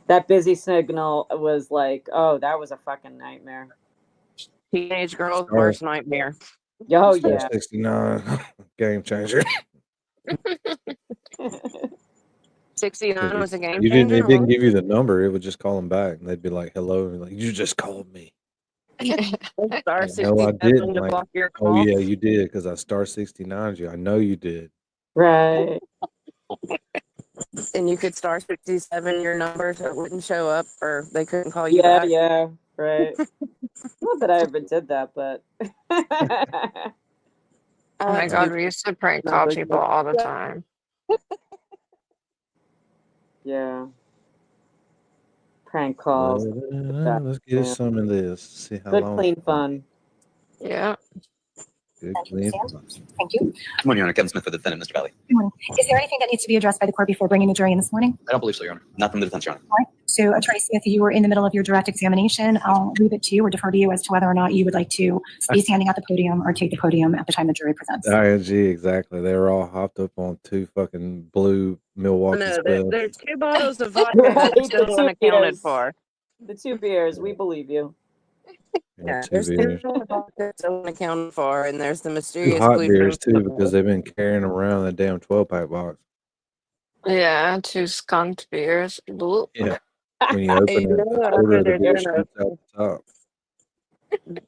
Speaker 10: That busy signal was like, oh, that was a fucking nightmare.
Speaker 5: Teenage girl's
Speaker 2: Star,
Speaker 5: worst nightmare.
Speaker 10: Oh,
Speaker 2: Star
Speaker 10: yeah.
Speaker 2: 69, game changer.
Speaker 5: 69 was a game
Speaker 2: It
Speaker 5: changer.
Speaker 2: didn't
Speaker 5: What?
Speaker 2: give you the number. It would just call them back, and they'd be like, "Hello," and like, "You just called me."
Speaker 5: Star
Speaker 2: Like, no, I
Speaker 5: 67
Speaker 2: didn't.
Speaker 5: to
Speaker 2: Like,
Speaker 5: block your
Speaker 2: oh
Speaker 5: call.
Speaker 2: yeah, you did because I star 69'd you. I know you did.
Speaker 10: Right.
Speaker 5: And you could star 67 your number so it wouldn't show up or they couldn't call you
Speaker 10: Yeah,
Speaker 5: back.
Speaker 10: yeah. Right. Not that I ever did that, but
Speaker 3: Oh my God, we used to prank call people all the time.
Speaker 10: yeah. Prank calls.
Speaker 2: Let's get us some of this. See how
Speaker 10: Good,
Speaker 2: long.
Speaker 10: clean fun.
Speaker 3: Yeah.
Speaker 2: Good, clean.
Speaker 13: Thank you.
Speaker 14: Good morning, Your Honor. Kevin Smith for the defendant, Mr. Valley.
Speaker 13: Good morning. Is there anything that needs to be addressed by the court before bringing the jury in this morning?
Speaker 14: I don't believe so, Your Honor. Not from the defense, Your Honor.
Speaker 13: All right. So, Attorney Smith, you were in the middle of your direct examination. I'll leave it to you or defer to you as to whether or not you would like to be standing at the podium or take the podium at the time the jury presents.
Speaker 2: ING, exactly. They were all hopped up on 2 fucking blue Milwaukee
Speaker 5: No,
Speaker 2: Spells.
Speaker 5: there's 2 bottles of vodka
Speaker 10: Right,
Speaker 5: that
Speaker 10: the
Speaker 5: still
Speaker 10: 2
Speaker 5: unaccounted
Speaker 10: beers.
Speaker 5: for.
Speaker 10: The 2 beers. We believe you.
Speaker 5: Yeah,
Speaker 2: 2
Speaker 5: there's 2
Speaker 2: beers.
Speaker 5: bottles of vodka still unaccounted for, and there's the
Speaker 2: 2
Speaker 5: mysterious
Speaker 2: hot
Speaker 5: blue
Speaker 2: beers
Speaker 5: dream.
Speaker 2: too because they've been carrying around that damn 12-pack box.
Speaker 3: Yeah, 2 skunked beers. Bloop.
Speaker 2: Yeah. When you open
Speaker 5: And you
Speaker 2: it,
Speaker 5: know
Speaker 2: the
Speaker 5: what?
Speaker 2: quarter of the
Speaker 5: There's
Speaker 2: beer
Speaker 5: been a
Speaker 2: shoots out the top.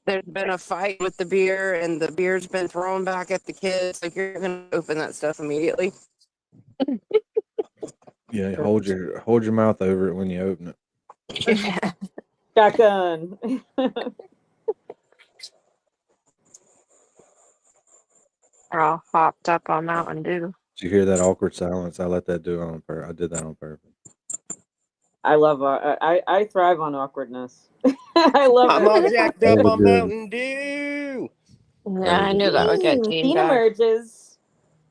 Speaker 5: there's been a fight with the beer, and the beer's been thrown back at the kids. Like you're gonna open that stuff immediately.
Speaker 2: Yeah, hold your mouth over it when you open it.
Speaker 3: Yeah.
Speaker 10: Shotgun.
Speaker 3: We're all hopped up on Mountain Dew.
Speaker 2: Did you hear that awkward silence? I let that do it on purpose. I did that on purpose.
Speaker 10: I love I thrive on awkwardness. I love
Speaker 4: I'm
Speaker 10: it.
Speaker 4: all jacked up on
Speaker 2: Overdo it.
Speaker 4: Mountain Dew.
Speaker 3: Yeah, I knew that would get Dean
Speaker 10: Dean
Speaker 3: back.
Speaker 10: emerges.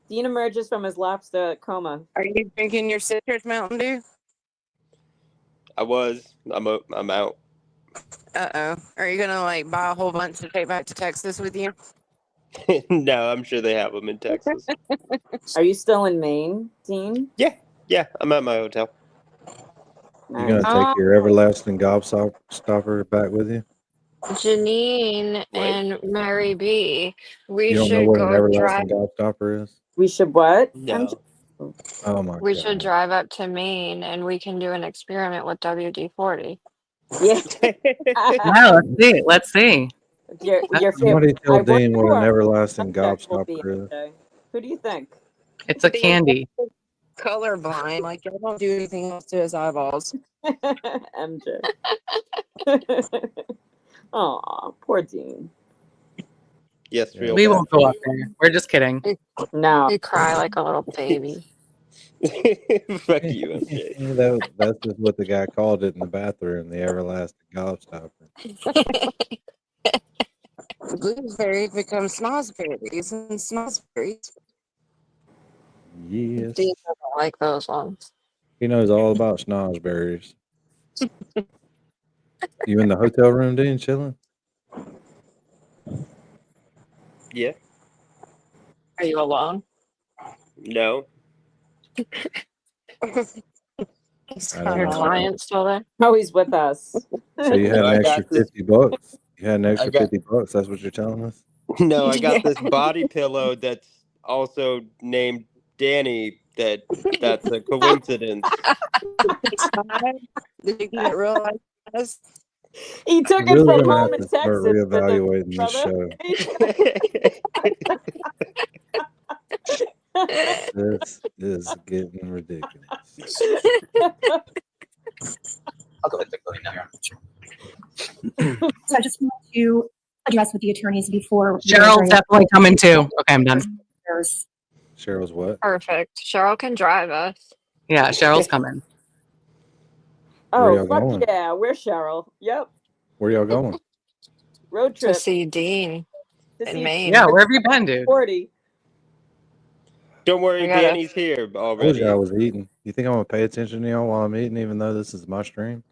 Speaker 10: Dean emerges from his lobster coma.
Speaker 5: Are you drinking your citrus Mountain Dew?
Speaker 4: I was. I'm out.
Speaker 5: Uh-oh. Are you gonna like buy a whole bunch to take back to Texas with you?
Speaker 4: No, I'm sure they have them in Texas.
Speaker 10: Are you still in Maine, Dean?
Speaker 4: Yeah, I'm at my hotel.
Speaker 2: You gonna take your everlasting gobstopper back with you?
Speaker 3: Janine and Mary B, we
Speaker 2: You don't know
Speaker 3: should
Speaker 2: what an
Speaker 3: go
Speaker 2: everlasting
Speaker 3: drive.
Speaker 2: gobstopper is?
Speaker 10: We should what?
Speaker 4: No.
Speaker 2: Oh my
Speaker 3: We
Speaker 2: god.
Speaker 3: should drive up to Maine and we can do an experiment with WD-40.
Speaker 10: Yeah.
Speaker 17: Yeah, let's see.
Speaker 10: Your
Speaker 2: Somebody
Speaker 10: favorite.
Speaker 2: tell Dean what an everlasting
Speaker 10: subject will be
Speaker 2: gobstopper is.
Speaker 10: MJ. Who do you think?
Speaker 17: It's a candy.
Speaker 5: Colorblind, like I don't do anything else to his eyeballs.
Speaker 10: MJ. Aw, poor Dean.
Speaker 4: Yes, real
Speaker 17: We
Speaker 4: bad.
Speaker 17: won't go up there. We're just kidding.
Speaker 10: No.
Speaker 3: You cry like a little baby.
Speaker 4: Fuck you, MJ.
Speaker 2: That's just what the guy called it in the bathroom, the everlasting gobstopper.
Speaker 5: Blueberries become snozberries and snozberries.
Speaker 2: Yes.
Speaker 3: Steve doesn't like those ones.
Speaker 2: He knows all about schnozberries. You in the hotel room, Dean, chilling?
Speaker 4: Yeah.
Speaker 3: Are you alone?
Speaker 4: No.
Speaker 3: Your client still there?
Speaker 10: Oh, he's with us.
Speaker 2: So you had
Speaker 4: No,
Speaker 2: an
Speaker 4: I
Speaker 2: extra
Speaker 4: got this.
Speaker 2: $50. You had an
Speaker 4: I
Speaker 2: extra
Speaker 4: got
Speaker 2: $50. That's what you're telling us?
Speaker 4: no. I got
Speaker 10: Yeah.
Speaker 4: this body pillow that's also named Danny. That's a coincidence.
Speaker 5: Did you get real like this?
Speaker 10: He took
Speaker 2: We're
Speaker 10: it
Speaker 2: really
Speaker 10: from
Speaker 2: gonna
Speaker 10: home
Speaker 2: have
Speaker 10: in
Speaker 2: to start
Speaker 10: Texas for the
Speaker 2: reevaluating this
Speaker 10: brother.
Speaker 2: show. This is getting ridiculous.
Speaker 15: I'll go ahead and take voting now.
Speaker 13: So I just want to address with the attorneys before. we
Speaker 17: Cheryl's
Speaker 13: deliberate.
Speaker 17: definitely coming too. Okay, I'm done.
Speaker 13: There's
Speaker 2: Cheryl's what?
Speaker 3: Perfect. Cheryl can drive us.
Speaker 17: Yeah, Cheryl's coming.
Speaker 2: Where
Speaker 10: Oh,
Speaker 2: y'all
Speaker 10: fuck
Speaker 2: going?
Speaker 10: yeah. Where's Cheryl? Yep.
Speaker 2: Where y'all going?
Speaker 10: Road
Speaker 3: To
Speaker 10: trip
Speaker 3: see Dean
Speaker 10: to
Speaker 3: in
Speaker 10: see
Speaker 3: Maine.
Speaker 17: Yeah, where have you been, dude?
Speaker 10: 40.
Speaker 4: Don't worry,
Speaker 3: I gotta-
Speaker 4: Danny's here
Speaker 2: I told
Speaker 4: already.
Speaker 2: you I was eating. You think I'm gonna pay attention to y'all while I'm eating, even though this is my stream?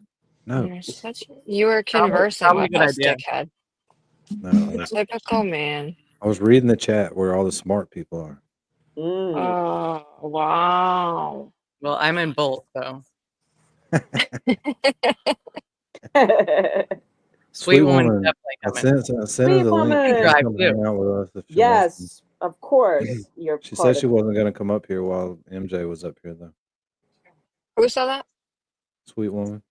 Speaker 2: No,
Speaker 3: You were conversing
Speaker 17: Probably a
Speaker 3: with
Speaker 17: good
Speaker 3: us,
Speaker 17: idea.
Speaker 3: dickhead.
Speaker 2: no.
Speaker 3: Typical man.
Speaker 2: I was reading the chat where all the smart people are.
Speaker 10: Mm.
Speaker 3: Oh, wow.
Speaker 17: Well, I'm in Bolt, though. Sweet woman's definitely
Speaker 2: I
Speaker 17: coming.
Speaker 2: sent her
Speaker 10: Sweet
Speaker 2: the link. She
Speaker 10: woman.
Speaker 2: can
Speaker 17: Drive
Speaker 2: come
Speaker 17: too.
Speaker 2: hang out with us if she wants to.
Speaker 10: Yes, of course. You're
Speaker 2: She
Speaker 10: part
Speaker 2: said she
Speaker 10: of
Speaker 2: wasn't gonna come up here while MJ was up here though.
Speaker 3: Who said that?
Speaker 2: Sweet woman.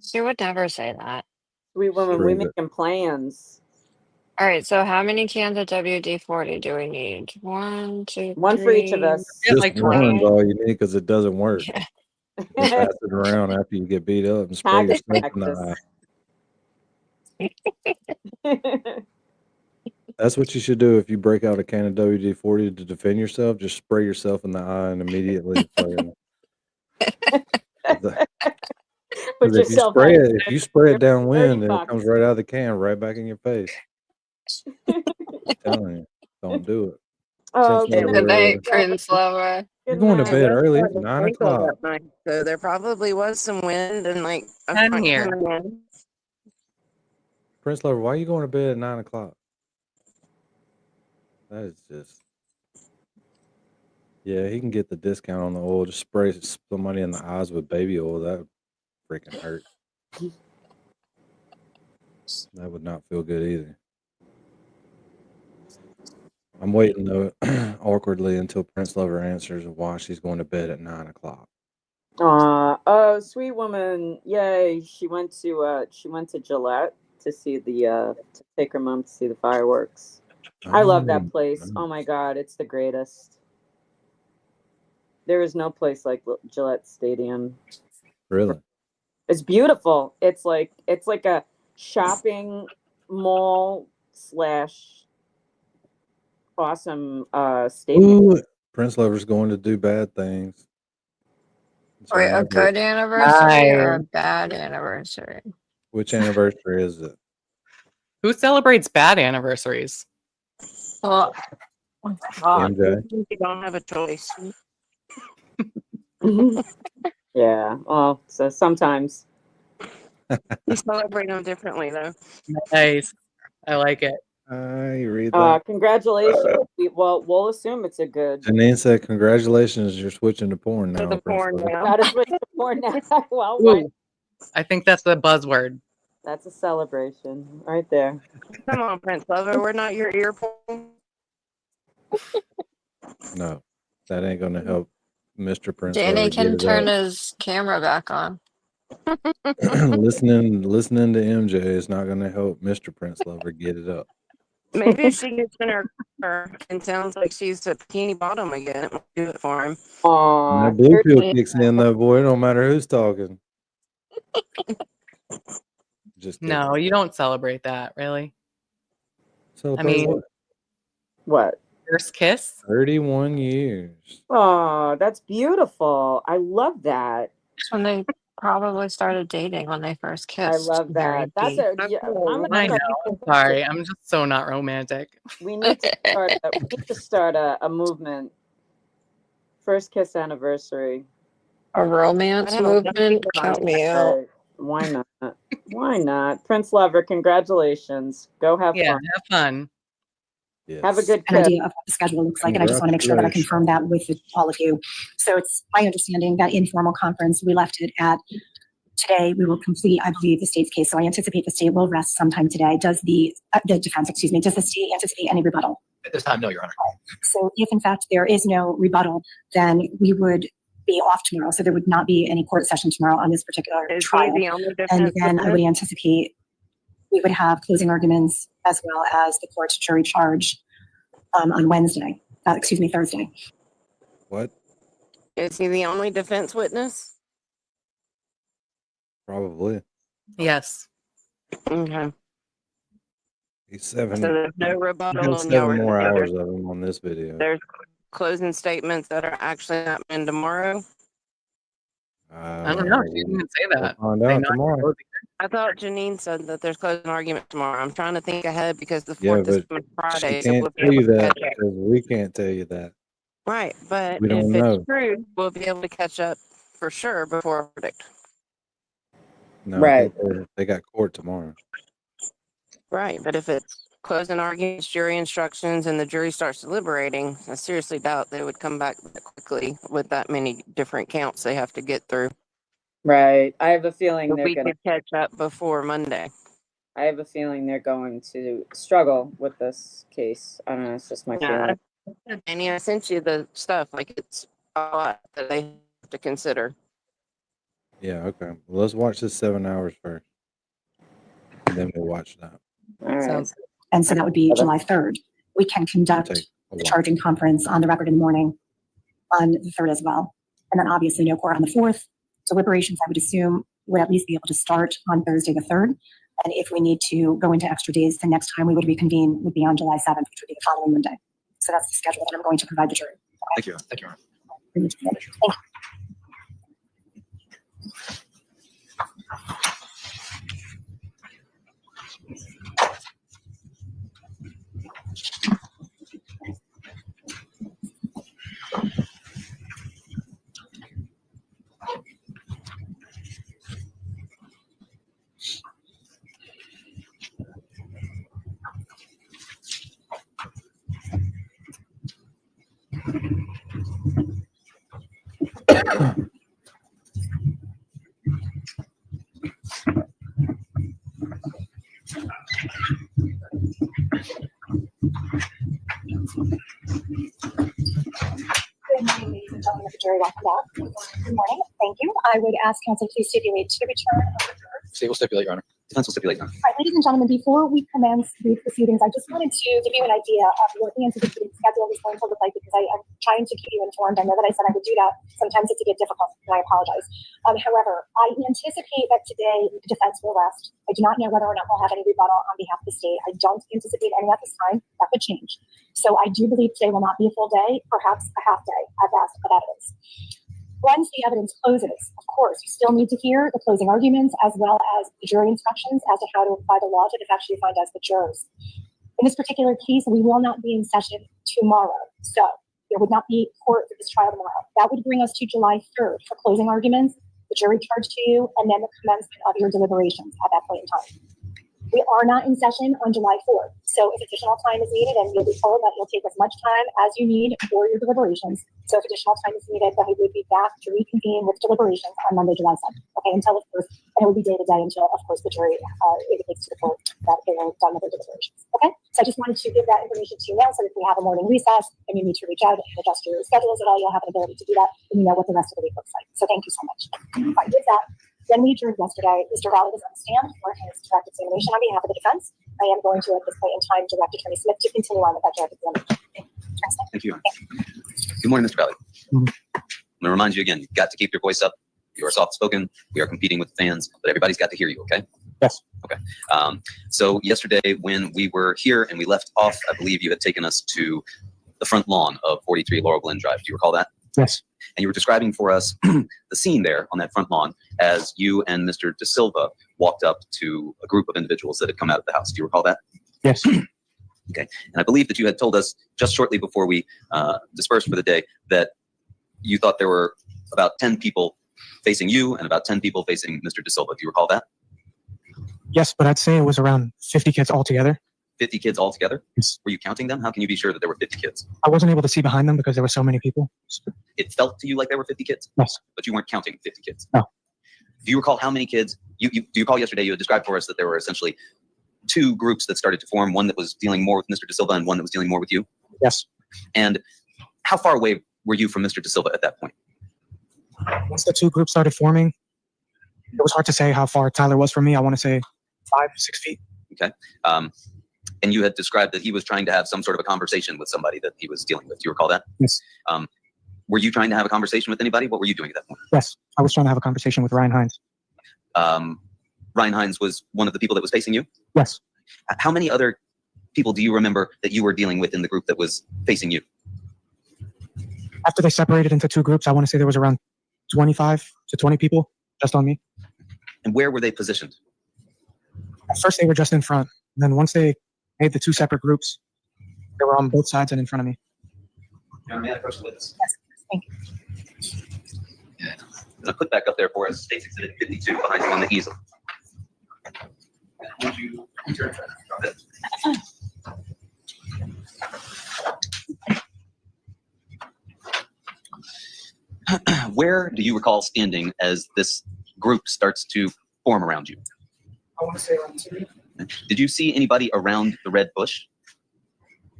Speaker 3: She would never say that.
Speaker 10: Sweet woman. We
Speaker 2: Prove it.
Speaker 10: making plans.
Speaker 3: All right, so how many cans of WD-40 do we need? 1, 2,
Speaker 10: One for each of
Speaker 3: 3.
Speaker 10: us.
Speaker 17: Yeah,
Speaker 2: Just
Speaker 17: like
Speaker 2: one's
Speaker 17: 20.
Speaker 2: all you need because it doesn't work.
Speaker 3: Yeah.
Speaker 2: You can pass it around after you get beat up and spray
Speaker 10: Tax
Speaker 2: yourself in the eye.
Speaker 10: Texas.
Speaker 2: That's what you should do if you break out a can of WD-40 to defend yourself. Just spray yourself in the eye and immediately fucking.
Speaker 10: Put
Speaker 2: Because
Speaker 10: yourself
Speaker 2: if you spray
Speaker 10: your
Speaker 2: it downwind, then it
Speaker 10: bucks.
Speaker 2: comes right out of the can, right back in your face. I'm telling you, don't do it.
Speaker 10: Oh,
Speaker 2: Prince
Speaker 10: good
Speaker 3: Good
Speaker 2: Lover,
Speaker 3: night, Prince Lover.
Speaker 2: you're
Speaker 10: Good
Speaker 2: going to
Speaker 10: night.
Speaker 2: bed early.
Speaker 5: It
Speaker 2: It's
Speaker 5: was
Speaker 2: 9
Speaker 5: sprinkle
Speaker 2: o'clock.
Speaker 5: that night, so there probably was some wind and like a
Speaker 17: 10
Speaker 5: front
Speaker 17: here.
Speaker 5: coming in.
Speaker 2: Prince Lover, why are you going to bed at 9 o'clock? That is just. Yeah, he can get the discount on the oil. Just spray somebody in the eyes with baby oil. That would freaking hurt. That would not feel good either. I'm waiting though awkwardly until Prince Lover answers why she's going to bed at 9 o'clock.
Speaker 10: Oh, sweet woman. Yay. She went to Gillette to see to take her mom to see the fireworks. I love that place. Oh my God, it's the greatest. There is no place like Gillette Stadium.
Speaker 2: Really?
Speaker 10: It's beautiful. It's like a shopping mall / awesome stadium.
Speaker 2: Ooh, Prince Lover's going to do bad things. So
Speaker 3: Wait, a
Speaker 2: never-
Speaker 3: good anniversary or a
Speaker 17: Nice.
Speaker 3: bad anniversary?
Speaker 2: Which anniversary is it?
Speaker 17: Who celebrates bad anniversaries?
Speaker 3: Well,
Speaker 2: MJ.
Speaker 5: You don't have a choice.
Speaker 10: Yeah. Well, so sometimes.
Speaker 5: You celebrate them differently, though.
Speaker 17: Nice. I like it.
Speaker 2: You read that?
Speaker 10: Congratulations. We'll assume it's a good.
Speaker 2: Janine said, "Congratulations, you're switching to porn now."
Speaker 5: The
Speaker 2: Prince
Speaker 5: porn
Speaker 2: Lover.
Speaker 5: now.
Speaker 10: Gotta switch to porn now. Well, why?
Speaker 17: Ooh, I think that's the buzzword.
Speaker 10: That's a celebration right there.
Speaker 5: Come on, Prince Lover. We're not your ear porn.
Speaker 2: No, that ain't gonna help Mr. Prince
Speaker 3: Danny
Speaker 2: Lover
Speaker 3: can
Speaker 2: get
Speaker 3: turn
Speaker 2: it
Speaker 3: his camera back on.
Speaker 2: up. listening to MJ is not gonna help Mr. Prince Lover get it up.
Speaker 5: Maybe if she gets in her car and sounds like she's a bikini bottom again, it might do it for him.
Speaker 2: When that blue pill kicks in, though, boy, it don't matter who's talking. Just kidding.
Speaker 17: No, you don't celebrate that, really.
Speaker 2: Celebrate
Speaker 17: I mean,
Speaker 2: what?
Speaker 10: What?
Speaker 17: First kiss?
Speaker 2: 31 years.
Speaker 10: Oh, that's beautiful. I love that.
Speaker 3: That's when they probably started dating when they first
Speaker 10: I
Speaker 3: kissed.
Speaker 10: love that. That's a. Yeah, I'm gonna
Speaker 17: I know.
Speaker 10: start.
Speaker 17: I'm sorry. I'm just so not romantic.
Speaker 10: We need to start. We need to start a movement. First kiss anniversary.
Speaker 3: A romance
Speaker 5: I don't know.
Speaker 3: movement? Count me out.
Speaker 10: Why not? Why not? Prince Lover, congratulations. Go have
Speaker 17: Yeah,
Speaker 10: fun.
Speaker 17: have fun.
Speaker 10: Have a good
Speaker 13: an
Speaker 10: kiss.
Speaker 13: idea of what the schedule looks like, and I just want to make sure that I confirm that with all of you. So it's my understanding that informal conference, we left it at today. We will complete, I believe, the state's case. So I anticipate the state will rest sometime today. Does the defense, excuse me, does the state anticipate any rebuttal?
Speaker 15: At this time, no, Your Honor.
Speaker 13: So if in fact there is no rebuttal, then we would be off tomorrow. So there would not be any court session tomorrow on this particular trial. And then I would anticipate we would have closing arguments as well as the court's jury charge on Wednesday, Thursday.
Speaker 2: What?
Speaker 5: Is he the only defense witness?
Speaker 2: Probably.
Speaker 17: Yes.
Speaker 5: Okay.
Speaker 2: He's 7.
Speaker 5: So there's no rebuttal
Speaker 2: he
Speaker 5: on
Speaker 2: has 7
Speaker 5: y'all.
Speaker 2: more hours of him on this video.
Speaker 5: There's closing statements that are actually happening tomorrow.
Speaker 17: I don't know. She didn't say that.
Speaker 2: We'll find
Speaker 17: They
Speaker 2: out
Speaker 17: not
Speaker 2: tomorrow.
Speaker 17: closing
Speaker 5: I thought Janine said that there's closing argument tomorrow. I'm trying to think ahead because the
Speaker 2: Yeah,
Speaker 5: 4th is
Speaker 2: but
Speaker 5: coming Friday,
Speaker 2: she
Speaker 5: so
Speaker 2: can't
Speaker 5: we'll be
Speaker 2: tell you
Speaker 5: able to
Speaker 2: that
Speaker 5: catch up.
Speaker 2: because we can't tell you that.
Speaker 5: Right, but
Speaker 2: We
Speaker 5: if
Speaker 2: don't
Speaker 5: it's
Speaker 2: know.
Speaker 5: true, we'll be able to catch up for sure before a verdict.
Speaker 2: No,
Speaker 10: Right.
Speaker 2: I think they got court tomorrow.
Speaker 5: Right, but if it's closing arguments, jury instructions, and the jury starts deliberating, I seriously doubt they would come back that quickly with that many different counts they have to get through.
Speaker 10: Right. I have a feeling
Speaker 5: But
Speaker 10: they're
Speaker 5: we
Speaker 10: going
Speaker 5: could catch up before Monday.
Speaker 10: I have a feeling they're going to struggle with this case. I don't know. It's just my feeling.
Speaker 5: And I sent you the stuff. Like, it's a lot that they have to consider.
Speaker 2: Yeah, okay. Well, let's watch this 7 hours first. And then we'll watch that.
Speaker 10: All right.
Speaker 13: And so that would be July 3rd. We can conduct
Speaker 2: Take a
Speaker 13: the
Speaker 2: while.
Speaker 13: charging conference on the record in the morning on the 3rd as well. And then obviously no court on the 4th. Deliberations, I would assume, would at least be able to start on Thursday the 3rd. And if we need to go into extra days, the next time we would reconvene would be on July 7th, which would be the following Monday. So that's the schedule that I'm going to provide the jury.
Speaker 15: Thank you. Thank you, Your Honor.
Speaker 13: Thank you. Good morning, ladies and gentlemen of the jury. Welcome back. Good morning. Thank you. I would ask counsel please stipulate to the return of the jurors.
Speaker 15: State will stipulate, Your Honor.
Speaker 14: Defense will stipulate.
Speaker 13: All right, ladies and gentlemen, before we commence the proceedings, I just wanted to give you an idea of what the anticipated schedule is going to look like because I'm trying to keep you informed. I know that I said I would do that. Sometimes it's a bit difficult, and I apologize. However, I anticipate that today the defense will rest. I do not know whether or not we'll have any rebuttal on behalf of the state. I don't anticipate any at this time. That could change. So I do believe today will not be a full day, perhaps a half day at best, but that is. Once the evidence closes, of course, you still need to hear the closing arguments as well as the jury instructions as to how to apply the law to the facts you find as the jurors. In this particular case, we will not be in session tomorrow. So there would not be court for this trial tomorrow. That would bring us to July 3rd for closing arguments, the jury charge to you, and then the commencement of your deliberations at that point in time. We are not in session on July 4th. So if additional time is needed, and you'll be told that you'll take as much time as you need for your deliberations. So if additional time is needed, then we would be back to reconvene with deliberations on Monday, July 7th. Okay, until of course, and it will be day to day until of course the jury indicates to the court that they are done with their deliberations. Okay, so I just wanted to give that information to you now so that if we have a morning recess and you need to reach out and adjust your schedules at all, you'll have an ability to do that and you know what the rest of the week looks like. So thank you so much. All right, with that, when we adjourned yesterday, Mr. Valle was on the stand for his direct examination on behalf of the defense. I am going to, at this point in time, direct Attorney Smith to continue on with that direct examination.
Speaker 14: Thank you. Good morning, Mr. Valle. I'm going to remind you again, you've got to keep your voice up. You are soft-spoken. We are competing with the fans, but everybody's got to hear you, okay?
Speaker 16: Yes.
Speaker 14: Okay. So yesterday when we were here and we left off, I believe you had taken us to the front lawn of 43 Laurel Glen Drive. Do you recall that?
Speaker 16: Yes.
Speaker 14: And you were describing for us the scene there on that front lawn as you and Mr. De Silva walked up to a group of individuals that had come out of the house. Do you recall that?
Speaker 16: Yes.
Speaker 14: Okay. And I believe that you had told us just shortly before we dispersed for the day that you thought there were about 10 people facing you and about 10 people facing Mr. De Silva. Do you recall that?
Speaker 16: Yes, but I'd say it was around 50 kids altogether.
Speaker 14: 50 kids altogether?
Speaker 16: Yes.
Speaker 14: Were you counting them? How can you be sure that there were 50 kids?
Speaker 16: I wasn't able to see behind them because there were so many people.
Speaker 14: It felt to you like there were 50 kids?
Speaker 16: Yes.
Speaker 14: But you weren't counting 50 kids?
Speaker 16: No.
Speaker 14: Do you recall how many kids? Do you recall yesterday you had described for us that there were essentially two groups that started to form, one that was dealing more with Mr. De Silva and one that was dealing more with you?
Speaker 16: Yes.
Speaker 14: And how far away were you from Mr. De Silva at that point?
Speaker 16: Once the two groups started forming, it was hard to say how far Tyler was from me. I want to say 5, 6 feet.
Speaker 14: Okay. And you had described that he was trying to have some sort of a conversation with somebody that he was dealing with. Do you recall that?
Speaker 16: Yes.
Speaker 14: Were you trying to have a conversation with anybody? What were you doing at that point?
Speaker 16: Yes. I was trying to have a conversation with Ryan Hines.
Speaker 14: Ryan Hines was one of the people that was facing you?
Speaker 16: Yes.
Speaker 14: How many other people do you remember that you were dealing with in the group that was facing you?
Speaker 16: After they separated into two groups, I want to say there was around 25 to 20 people just on me.
Speaker 14: And where were they positioned?
Speaker 16: At first, they were just in front. And then once they made the two separate groups, they were on both sides and in front of me.
Speaker 14: May I approach the witness?
Speaker 13: Yes, thank you.
Speaker 14: I'll put back up there for us, State's Exhibit 52 behind you on the easel. Would you turn that? Where do you recall standing as this group starts to form around you?
Speaker 16: I want to say around 2.
Speaker 14: Did you see anybody around the red bush?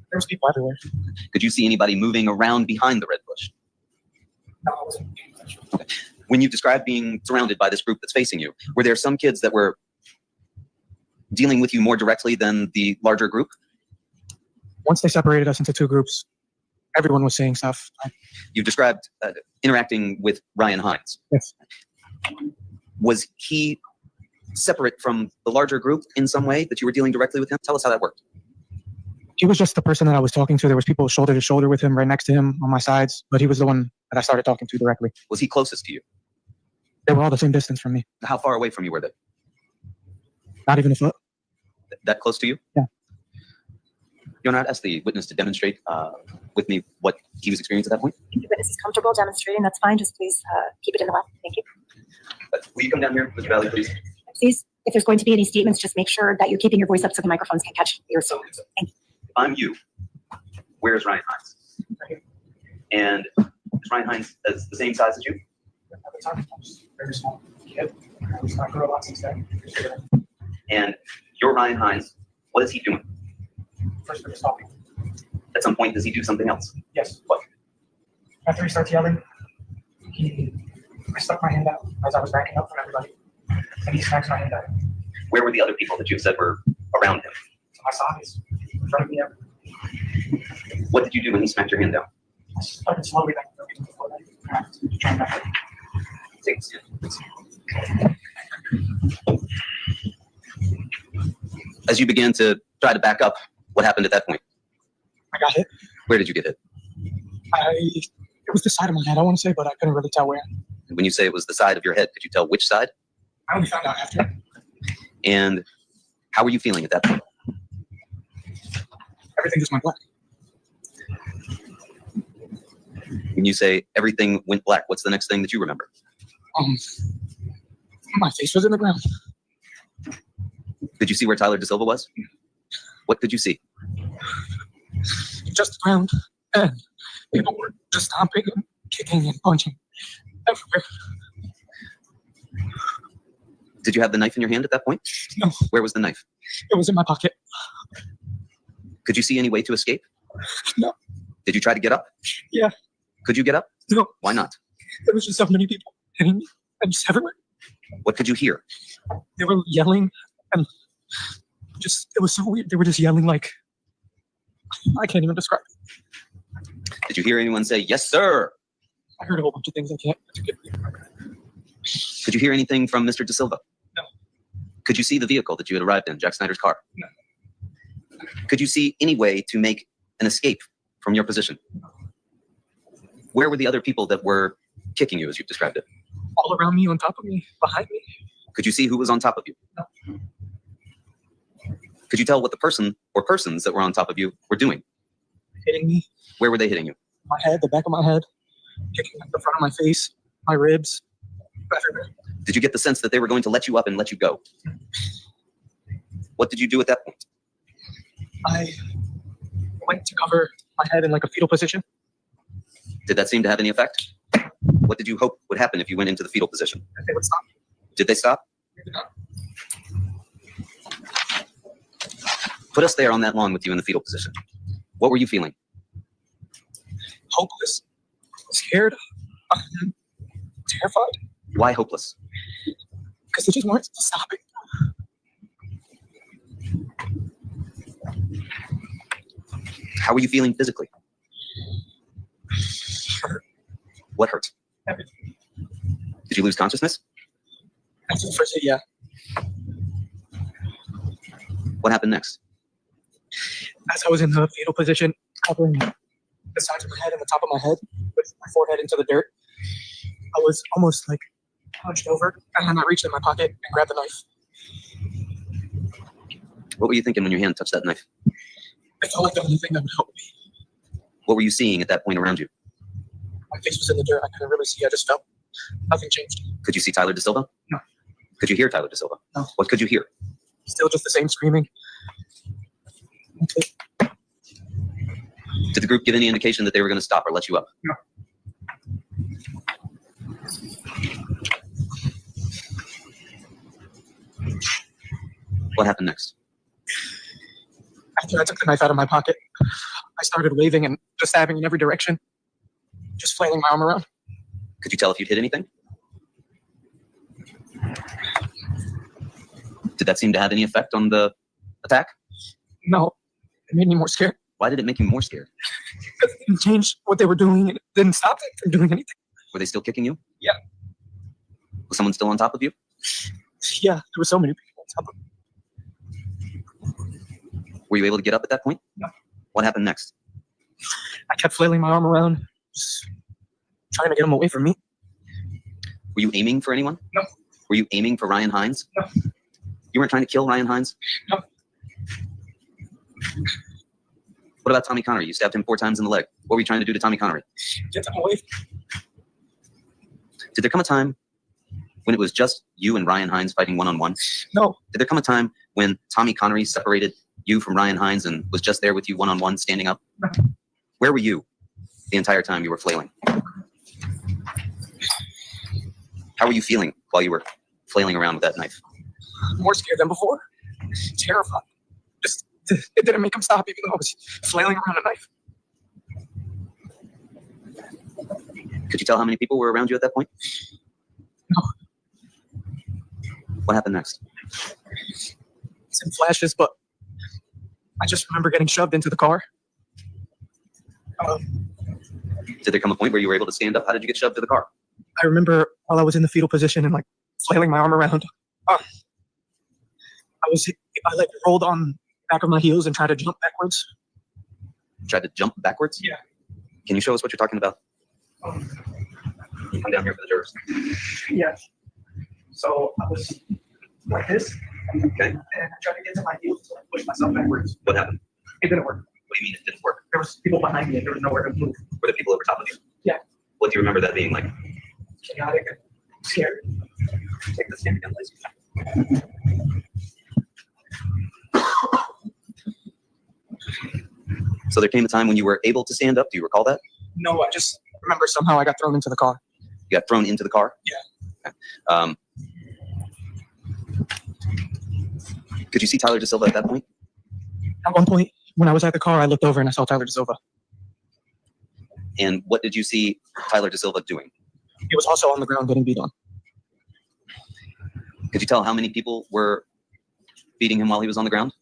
Speaker 16: There was people everywhere.
Speaker 14: Could you see anybody moving around behind the red bush?
Speaker 16: No, I wasn't.
Speaker 14: Okay. When you described being surrounded by this group that's facing you, were there some kids that were dealing with you more directly than the larger group?
Speaker 16: Once they separated us into two groups, everyone was saying stuff.
Speaker 14: You've described interacting with Ryan Hines.
Speaker 16: Yes.
Speaker 14: Was he separate from the larger group in some way that you were dealing directly with him? Tell us how that worked.
Speaker 16: He was just the person that I was talking to. There was people shoulder to shoulder with him, right next to him on my sides, but he was the one that I started talking to directly.
Speaker 14: Was he closest to you?
Speaker 16: They were all the same distance from me.
Speaker 14: How far away from you were they?
Speaker 16: Not even a foot.
Speaker 14: That close to you?
Speaker 16: Yeah.
Speaker 14: You're not asked the witness to demonstrate with me what he was experiencing at that point?
Speaker 13: If the witness is comfortable demonstrating, that's fine. Just please keep it in the left. Thank you.
Speaker 14: Will you come down here, Mr. Valle, please?
Speaker 13: Please, if there's going to be any statements, just make sure that you're keeping your voice up so the microphones can catch your sound. Thank you.
Speaker 14: If I'm you, where's Ryan Hines?
Speaker 16: Right.
Speaker 14: And is Ryan Hines the same size as you?
Speaker 16: At the time, I was very small kid. I was not grown a lot since then.
Speaker 14: And you're Ryan Hines. What is he doing?
Speaker 16: First, we were stopping.
Speaker 14: At some point, does he do something else?
Speaker 16: Yes.
Speaker 14: What?
Speaker 16: After he starts yelling, I stuck my hand out as I was backing up from everybody, and he smacks my hand out.
Speaker 14: Where were the other people that you said were around him?
Speaker 16: To my sides, in front of me.
Speaker 14: What did you do when he smacked your hand down?
Speaker 16: I started slowly back before that. Trying back.
Speaker 14: Take a seat. As you began to try to back up, what happened at that point?
Speaker 16: I got hit.
Speaker 14: Where did you get hit?
Speaker 16: It was the side of my head, I want to say, but I couldn't really tell where.
Speaker 14: When you say it was the side of your head, could you tell which side?
Speaker 16: I only found out after.
Speaker 14: And how were you feeling at that point?
Speaker 16: Everything just went black.
Speaker 14: When you say everything went black, what's the next thing that you remember?
Speaker 16: My face was in the ground.
Speaker 14: Did you see where Tyler De Silva was? What did you see?
Speaker 16: Just the ground. And people were just stomping and kicking and punching everywhere.
Speaker 14: Did you have the knife in your hand at that point?
Speaker 16: No.
Speaker 14: Where was the knife?
Speaker 16: It was in my pocket.
Speaker 14: Could you see any way to escape?
Speaker 16: No.
Speaker 14: Did you try to get up?
Speaker 16: Yeah.
Speaker 14: Could you get up?
Speaker 16: No.
Speaker 14: Why not?
Speaker 16: There was just so many people hitting me and just everywhere.
Speaker 14: What could you hear?
Speaker 16: They were yelling and just, it was so weird. They were just yelling like, I can't even describe it.
Speaker 14: Did you hear anyone say, yes, sir?
Speaker 16: I heard a whole bunch of things I can't.
Speaker 14: Could you hear anything from Mr. De Silva?
Speaker 16: No.
Speaker 14: Could you see the vehicle that you had arrived in, Jack Snyder's car?
Speaker 16: No.
Speaker 14: Could you see any way to make an escape from your position? Where were the other people that were kicking you, as you've described it?
Speaker 16: All around me, on top of me, behind me.
Speaker 14: Could you see who was on top of you?
Speaker 16: No.
Speaker 14: Could you tell what the person or persons that were on top of you were doing?
Speaker 16: Hitting me.
Speaker 14: Where were they hitting you?
Speaker 16: My head, the back of my head, kicking at the front of my face, my ribs, everywhere.
Speaker 14: Did you get the sense that they were going to let you up and let you go? What did you do at that point?
Speaker 16: I went to cover my head in like a fetal position.
Speaker 14: Did that seem to have any effect? What did you hope would happen if you went into the fetal position?
Speaker 16: They would stop.
Speaker 14: Did they stop? Put us there on that lawn with you in the fetal position. What were you feeling?
Speaker 16: Hopeless, scared, terrified.
Speaker 14: Why hopeless?
Speaker 16: Because they just weren't stopping.
Speaker 14: How were you feeling physically?
Speaker 16: Hurt.
Speaker 14: What hurt?
Speaker 16: Everything.
Speaker 14: Did you lose consciousness?
Speaker 16: After the first hit, yeah.
Speaker 14: What happened next?
Speaker 16: As I was in the fetal position, covering the sides of my head and the top of my head with my forehead into the dirt, I was almost like hunched over, and then I reached in my pocket and grabbed the knife.
Speaker 14: What were you thinking when your hand touched that knife?
Speaker 16: I felt like the only thing that would help me.
Speaker 14: What were you seeing at that point around you?
Speaker 16: My face was in the dirt. I couldn't really see. I just felt nothing changed.
Speaker 14: Could you see Tyler DeSilva?
Speaker 16: No.
Speaker 14: Could you hear Tyler DeSilva?
Speaker 16: No.
Speaker 14: What could you hear?
Speaker 16: Still just the same screaming.
Speaker 14: Did the group give any indication that they were going to stop or let you up?
Speaker 16: No.
Speaker 14: What happened next?
Speaker 16: After I took the knife out of my pocket, I started waving and just stabbing in every direction, just flailing my arm around.
Speaker 14: Could you tell if you'd hit anything? Did that seem to have any effect on the attack?
Speaker 16: No, it made me more scared.
Speaker 14: Why did it make you more scared?
Speaker 16: Because it didn't change what they were doing, and it didn't stop them from doing anything.
Speaker 14: Were they still kicking you?
Speaker 16: Yeah.
Speaker 14: Was someone still on top of you?
Speaker 16: Yeah, there were so many people on top of me.
Speaker 14: Were you able to get up at that point?
Speaker 16: No.
Speaker 14: What happened next?
Speaker 16: I kept flailing my arm around, just trying to get them away from me.
Speaker 14: Were you aiming for anyone?
Speaker 16: No.
Speaker 14: Were you aiming for Ryan Hines?
Speaker 16: No.
Speaker 14: You weren't trying to kill Ryan Hines?
Speaker 16: No.
Speaker 14: What about Tommy Connery? You stabbed him 4 times in the leg. What were you trying to do to Tommy Connery?
Speaker 16: Get them away.
Speaker 14: Did there come a time when it was just you and Ryan Hines fighting one-on-one?
Speaker 16: No.
Speaker 14: Did there come a time when Tommy Connery separated you from Ryan Hines and was just there with you one-on-one, standing up?
Speaker 16: No.
Speaker 14: Where were you the entire time you were flailing? How were you feeling while you were flailing around with that knife?
Speaker 16: More scared than before. Terrified. Just, it didn't make him stop, even though I was flailing around a knife.
Speaker 14: Could you tell how many people were around you at that point?
Speaker 16: No.
Speaker 14: What happened next?
Speaker 16: It's in flashes, but I just remember getting shoved into the car.
Speaker 14: Did there come a point where you were able to stand up? How did you get shoved to the car?
Speaker 16: I remember while I was in the fetal position and like flailing my arm around, I like rolled on the back of my heels and tried to jump backwards.
Speaker 14: Tried to jump backwards?
Speaker 16: Yeah.
Speaker 14: Can you show us what you're talking about? Come down here for the jurors.
Speaker 16: Yeah. So I was like this,
Speaker 14: Okay.
Speaker 16: and I tried to get to my heels to like push myself backwards.
Speaker 14: What happened?
Speaker 16: It didn't work.
Speaker 14: What do you mean it didn't work?
Speaker 16: There was people behind me and there was nowhere to move.
Speaker 14: Were there people over top of you?
Speaker 16: Yeah.
Speaker 14: What do you remember that being like?
Speaker 16: Chaotic and scared.
Speaker 14: Take the stand again, please. So there came a time when you were able to stand up. Do you recall that?
Speaker 16: No, I just remember somehow I got thrown into the car.
Speaker 14: You got thrown into the car?
Speaker 16: Yeah.
Speaker 14: Okay. Could you see Tyler DeSilva at that point?
Speaker 16: At one point, when I was at the car, I looked over and I saw Tyler DeSilva.
Speaker 14: And what did you see Tyler DeSilva doing?
Speaker 16: He was also on the ground getting beat on.
Speaker 14: Could you tell how many people were beating him while he was on the ground?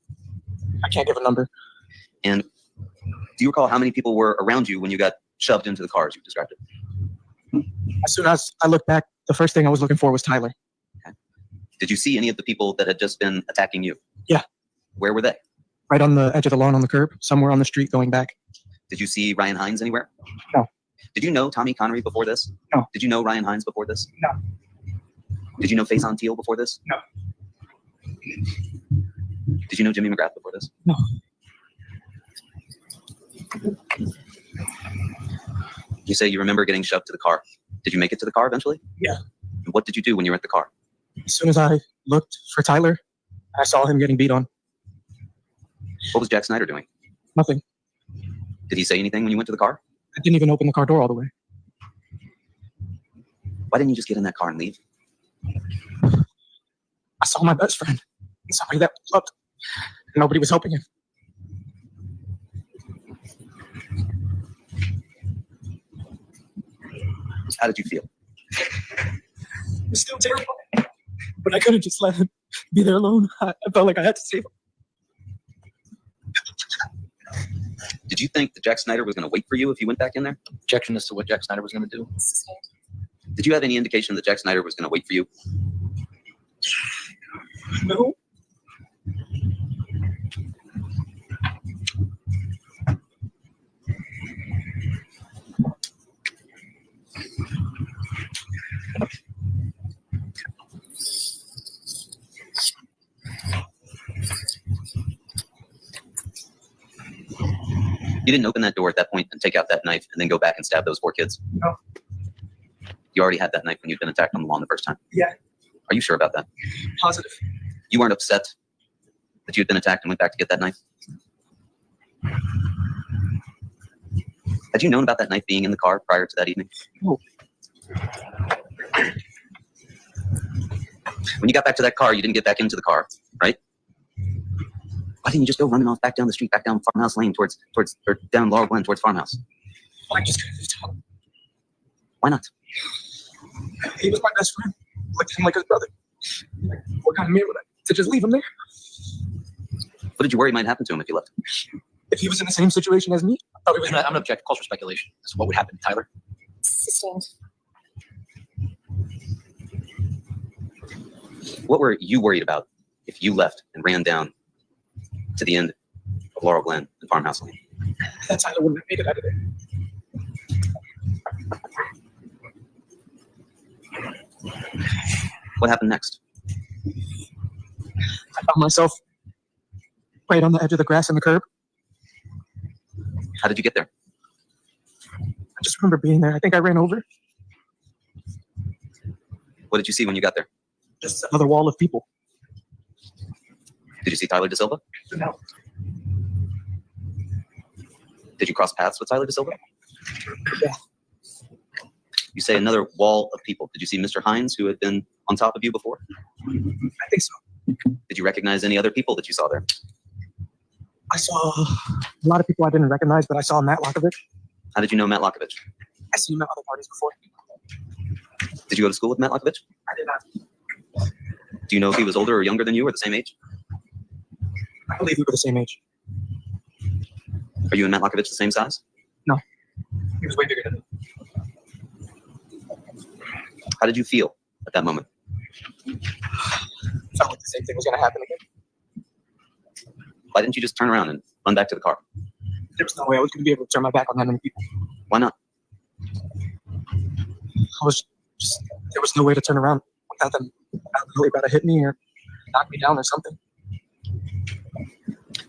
Speaker 16: I can't give a number.
Speaker 14: And do you recall how many people were around you when you got shoved into the car, as you described it?
Speaker 16: As soon as I looked back, the first thing I was looking for was Tyler.
Speaker 14: Okay. Did you see any of the people that had just been attacking you?
Speaker 16: Yeah.
Speaker 14: Where were they?
Speaker 16: Right on the edge of the lawn on the curb, somewhere on the street going back.
Speaker 14: Did you see Ryan Hines anywhere?
Speaker 16: No.
Speaker 14: Did you know Tommy Connery before this?
Speaker 16: No.
Speaker 14: Did you know Ryan Hines before this?
Speaker 16: No.
Speaker 14: Did you know Faison Teal before this?
Speaker 16: No.
Speaker 14: Did you know Jimmy McGrath before this?
Speaker 16: No.
Speaker 14: You say you remember getting shoved to the car. Did you make it to the car eventually?
Speaker 16: Yeah.
Speaker 14: And what did you do when you were at the car?
Speaker 16: As soon as I looked for Tyler, I saw him getting beat on.
Speaker 14: What was Jack Snyder doing?
Speaker 16: Nothing.
Speaker 14: Did he say anything when you went to the car?
Speaker 16: I didn't even open the car door all the way.
Speaker 14: Why didn't you just get in that car and leave?
Speaker 16: I saw my best friend, somebody that I loved. Nobody was helping him.
Speaker 14: How did you feel?
Speaker 16: It was still terrible, but I couldn't just let him be there alone. I felt like I had to save him.
Speaker 14: Did you think that Jack Snyder was going to wait for you if you went back in there?
Speaker 15: Objection as to what Jack Snyder was going to do.
Speaker 14: Did you have any indication that Jack Snyder was going to wait for you?
Speaker 16: No.
Speaker 14: You didn't open that door at that point and take out that knife and then go back and stab those 4 kids?
Speaker 16: No.
Speaker 14: You already had that knife when you'd been attacked on the lawn the first time?
Speaker 16: Yeah.
Speaker 14: Are you sure about that?
Speaker 16: Positive.
Speaker 14: You weren't upset that you had been attacked and went back to get that knife? Had you known about that knife being in the car prior to that evening?
Speaker 16: No.
Speaker 14: When you got back to that car, you didn't get back into the car, right? Why didn't you just go running off back down the street, back down Farmhouse Lane or down Laurel Glen towards Farmhouse?
Speaker 16: I just couldn't tell him.
Speaker 14: Why not?
Speaker 16: He was my best friend. Looked at him like his brother. Like, what kind of man would I to just leave him there?
Speaker 14: What did you worry might happen to him if you left?
Speaker 16: If he was in the same situation as me, I thought he was.
Speaker 15: I'm going to object. Calls for speculation. This is what would happen to Tyler.
Speaker 13: Sustained.
Speaker 14: What were you worried about if you left and ran down to the end of Laurel Glen and Farmhouse Lane?
Speaker 16: That Tyler wouldn't have made it out of there.
Speaker 14: What happened next?
Speaker 16: I found myself right on the edge of the grass and the curb.
Speaker 14: How did you get there?
Speaker 16: I just remember being there. I think I ran over.
Speaker 14: What did you see when you got there?
Speaker 16: Just another wall of people.
Speaker 14: Did you see Tyler De Silva?
Speaker 16: No.
Speaker 14: Did you cross paths with Tyler De Silva?
Speaker 16: Yeah.
Speaker 14: You say another wall of people. Did you see Mr. Hines, who had been on top of you before?
Speaker 16: I think so.
Speaker 14: Did you recognize any other people that you saw there?
Speaker 16: I saw a lot of people I didn't recognize, but I saw Matt Lockovich.
Speaker 14: How did you know Matt Lockovich?
Speaker 16: I seen him at other parties before.
Speaker 14: Did you go to school with Matt Lockovich?
Speaker 16: I did not.
Speaker 14: Do you know if he was older or younger than you or the same age?
Speaker 16: I believe we were the same age.
Speaker 14: Are you and Matt Lockovich the same size?
Speaker 16: No. He was way bigger than me.
Speaker 14: How did you feel at that moment?
Speaker 16: Felt like the same thing was going to happen again.
Speaker 14: Why didn't you just turn around and run back to the car?
Speaker 16: There was no way I was going to be able to turn my back on that many people.
Speaker 14: Why not?
Speaker 16: I was just, there was no way to turn around without them really about to hit me or knock me down or something.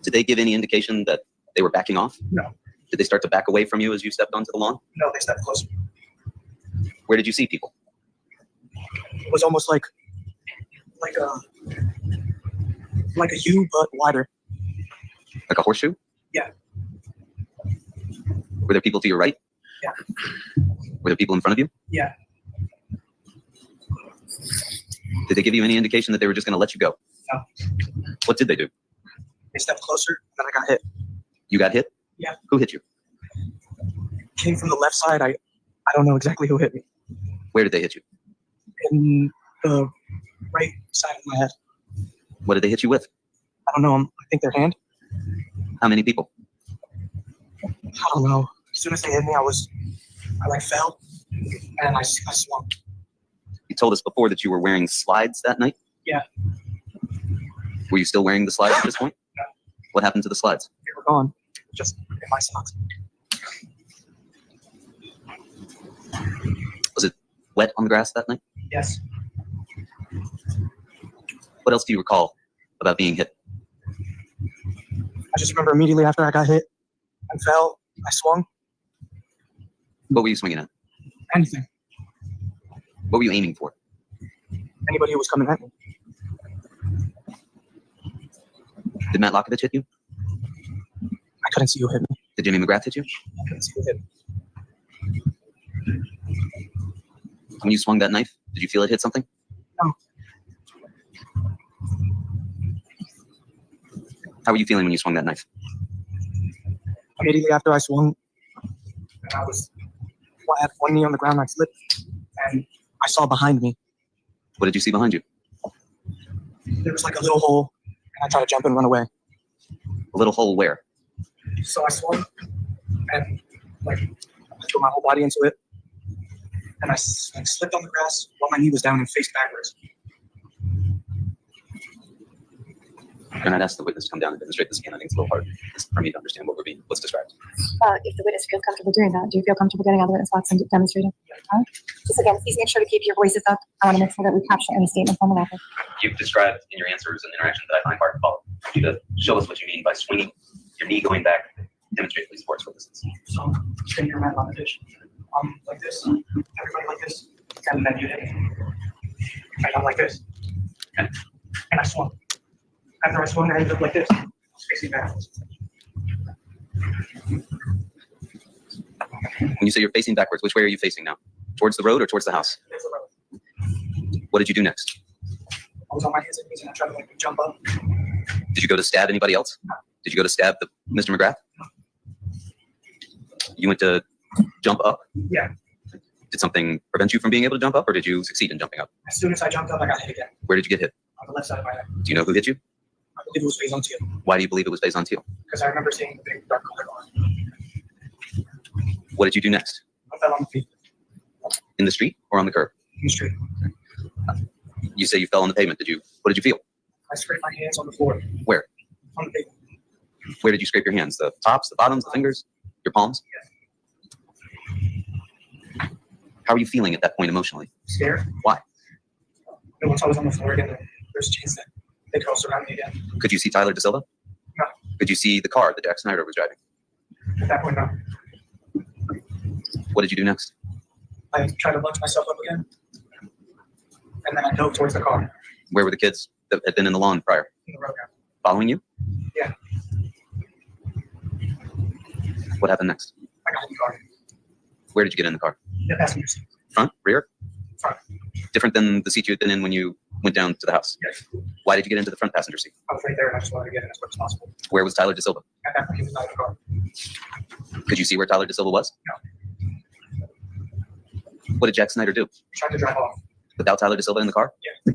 Speaker 14: Did they give any indication that they were backing off?
Speaker 16: No.
Speaker 14: Did they start to back away from you as you stepped onto the lawn?
Speaker 16: No, they stepped closer.
Speaker 14: Where did you see people?
Speaker 16: It was almost like a U, but wider.
Speaker 14: Like a horseshoe?
Speaker 16: Yeah.
Speaker 14: Were there people to your right?
Speaker 16: Yeah.
Speaker 14: Were there people in front of you?
Speaker 16: Yeah.
Speaker 14: Did they give you any indication that they were just going to let you go?
Speaker 16: No.
Speaker 14: What did they do?
Speaker 16: They stepped closer, and then I got hit.
Speaker 14: You got hit?
Speaker 16: Yeah.
Speaker 14: Who hit you?
Speaker 16: Came from the left side. I don't know exactly who hit me.
Speaker 14: Where did they hit you?
Speaker 16: In the right side of my head.
Speaker 14: What did they hit you with?
Speaker 16: I don't know. I think their hand.
Speaker 14: How many people?
Speaker 16: I don't know. As soon as they hit me, I fell, and I swung.
Speaker 14: You told us before that you were wearing slides that night?
Speaker 16: Yeah.
Speaker 14: Were you still wearing the slides at this point?
Speaker 16: No.
Speaker 14: What happened to the slides?
Speaker 16: They were gone. Just in my socks.
Speaker 14: Was it wet on the grass that night?
Speaker 16: Yes.
Speaker 14: What else do you recall about being hit?
Speaker 16: I just remember immediately after I got hit and fell, I swung.
Speaker 14: What were you swinging at?
Speaker 16: Anything.
Speaker 14: What were you aiming for?
Speaker 16: Anybody who was coming at me.
Speaker 14: Did Matt Lockovich hit you?
Speaker 16: I couldn't see who hit me.
Speaker 14: Did Jimmy McGrath hit you?
Speaker 16: I couldn't see who hit me.
Speaker 14: When you swung that knife, did you feel it hit something?
Speaker 16: No.
Speaker 14: How were you feeling when you swung that knife?
Speaker 16: Immediately after I swung, I had one knee on the ground, I slipped, and I saw behind me.
Speaker 14: What did you see behind you?
Speaker 16: There was like a little hole, and I tried to jump and run away.
Speaker 14: A little hole where?
Speaker 16: So I swung, and like I threw my whole body into it, and I slipped on the grass while my knee was down and faced backwards.
Speaker 14: Can I ask the witness to come down and demonstrate the scan? I think it's a little hard for me to understand what's described.
Speaker 13: If the witness feels comfortable doing that, do you feel comfortable getting on the witness box and demonstrating? Just again, please make sure to keep your voices up. I want to make sure that we capture any statements on the record.
Speaker 14: You've described in your answers an interaction that I find hard to follow. You to show us what you mean by swinging your knee going back. Demonstrate, please, for us witnesses.
Speaker 16: So spin your mat on the dish, like this. Everybody like this, and then you hit me. And I'm like this, and I swung. After I swung, I ended up like this, facing backwards.
Speaker 14: When you say you're facing backwards, which way are you facing now? Towards the road or towards the house?
Speaker 16: There's the road.
Speaker 14: What did you do next?
Speaker 16: I was on my hands and knees and I tried to like jump up.
Speaker 14: Did you go to stab anybody else?
Speaker 16: No.
Speaker 14: Did you go to stab Mr. McGrath?
Speaker 16: No.
Speaker 14: You went to jump up?
Speaker 16: Yeah.
Speaker 14: Did something prevent you from being able to jump up, or did you succeed in jumping up?
Speaker 16: As soon as I jumped up, I got hit again.
Speaker 14: Where did you get hit?
Speaker 16: On the left side of my head.
Speaker 14: Do you know who hit you?
Speaker 16: I believe it was phase on teal.
Speaker 14: Why do you believe it was phase on teal?
Speaker 16: Because I remember seeing the big dark color bar.
Speaker 14: What did you do next?
Speaker 16: I fell on the feet.
Speaker 14: In the street or on the curb?
Speaker 16: In the street.
Speaker 14: You say you fell on the pavement. What did you feel?
Speaker 16: I scraped my hands on the floor.
Speaker 14: Where?
Speaker 16: On the pavement.
Speaker 14: Where did you scrape your hands? The tops, the bottoms, the fingers, your palms?
Speaker 16: Yes.
Speaker 14: How are you feeling at that point emotionally?
Speaker 16: Scared.
Speaker 14: Why?
Speaker 16: And once I was on the floor again, there's a chance that they could also surround me again.
Speaker 14: Could you see Tyler De Silva?
Speaker 16: No.
Speaker 14: Could you see the car that Jack Snyder was driving?
Speaker 16: At that point, no.
Speaker 14: What did you do next?
Speaker 16: I tried to lunge myself up again. And then I dove towards the car.
Speaker 14: Where were the kids that had been in the lawn prior?
Speaker 16: In the road now.
Speaker 14: Following you?
Speaker 16: Yeah.
Speaker 14: What happened next?
Speaker 16: I got in the car.
Speaker 14: Where did you get in the car?
Speaker 16: The passenger seat.
Speaker 14: Front? Rear?
Speaker 16: Front.
Speaker 14: Different than the seat you had been in when you went down to the house?
Speaker 16: Yes.
Speaker 14: Why did you get into the front passenger seat?
Speaker 16: I was right there and I just wanted to get in as quick as possible.
Speaker 14: Where was Tyler De Silva?
Speaker 16: At that point, he was not in the car.
Speaker 14: Could you see where Tyler De Silva was?
Speaker 16: No.
Speaker 14: What did Jack Snyder do?
Speaker 16: He tried to drive off.
Speaker 14: Without Tyler De Silva in the car?
Speaker 16: Yeah.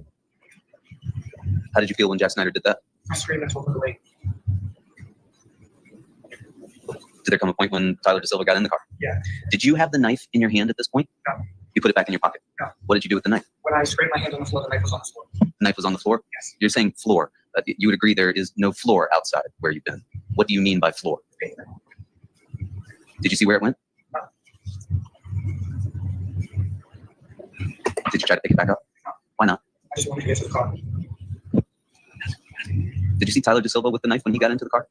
Speaker 14: How did you feel when Jack Snyder did that?
Speaker 16: I screamed and told him to wait.
Speaker 14: Did there come a point when Tyler De Silva got in the car?
Speaker 16: Yeah.
Speaker 14: Did you have the knife in your hand at this point?
Speaker 16: No.
Speaker 14: You put it back in your pocket?
Speaker 16: No.
Speaker 14: What did you do with the knife?
Speaker 16: When I scraped my hand on the floor, the knife was on the floor.
Speaker 14: The knife was on the floor?
Speaker 16: Yes.
Speaker 14: You're saying floor. You would agree there is no floor outside where you've been. What do you mean by floor?
Speaker 16: Pavement.
Speaker 14: Did you see where it went?
Speaker 16: No.
Speaker 14: Did you try to pick it back up?
Speaker 16: No.
Speaker 14: Why not?
Speaker 16: I just wanted to get to the car.
Speaker 14: Did you see Tyler De Silva with the knife when he got into the car?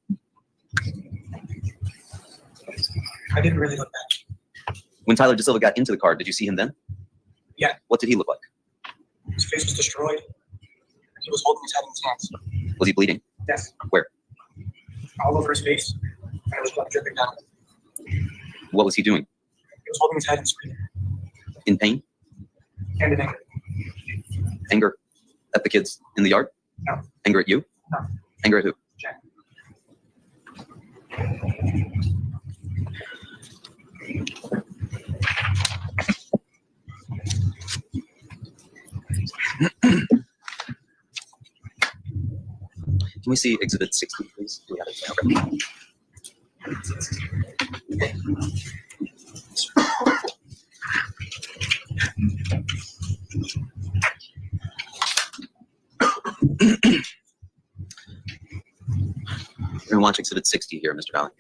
Speaker 16: I didn't really look back.
Speaker 14: When Tyler De Silva got into the car, did you see him then?
Speaker 16: Yeah.
Speaker 14: What did he look like?
Speaker 16: His face was destroyed. He was holding his head in his hands.
Speaker 14: Was he bleeding?
Speaker 16: Yes.
Speaker 14: Where?
Speaker 16: All over his face. And it was blood dripping down.
Speaker 14: What was he doing?
Speaker 16: He was holding his head and screaming.
Speaker 14: In pain?
Speaker 16: And in anger.
Speaker 14: Anger at the kids in the yard?
Speaker 16: No.
Speaker 14: Anger at you?
Speaker 16: No.
Speaker 14: Anger at who?
Speaker 16: Jack.
Speaker 14: Can we see Exhibit 60, please? Do we have it? We're going to watch Exhibit 60 here, Mr. Valle.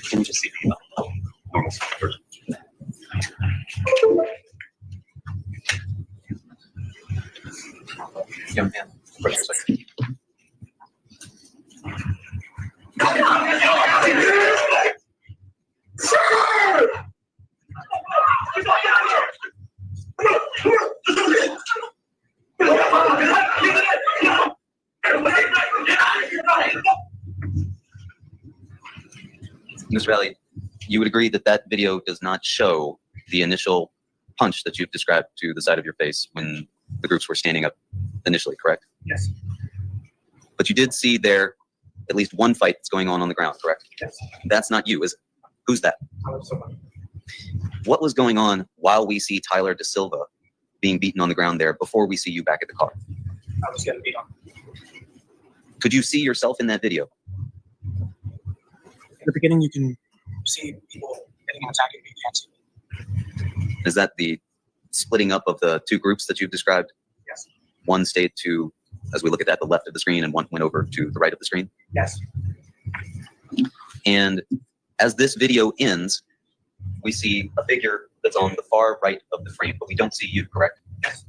Speaker 14: Can you just see the normal version? Young man, right here, second. Mr. Valle, you would agree that that video does not show the initial punch that you've described to the side of your face when the groups were standing up initially, correct?
Speaker 16: Yes.
Speaker 14: But you did see there at least one fight that's going on the ground, correct?
Speaker 16: Yes.
Speaker 14: That's not you, is it? Who's that?
Speaker 16: Someone.
Speaker 14: What was going on while we see Tyler De Silva being beaten on the ground there before we see you back at the car?
Speaker 16: I was getting beat on.
Speaker 14: Could you see yourself in that video?
Speaker 16: In the beginning, you can see people getting attacking me. You can't see me.
Speaker 14: Is that the splitting up of the two groups that you've described?
Speaker 16: Yes.
Speaker 14: One stayed to, as we look at that, the left of the screen, and one went over to the right of the screen?
Speaker 16: Yes.
Speaker 14: And as this video ends, we see a figure that's on the far right of the frame, but we don't see you, correct?
Speaker 16: Yes.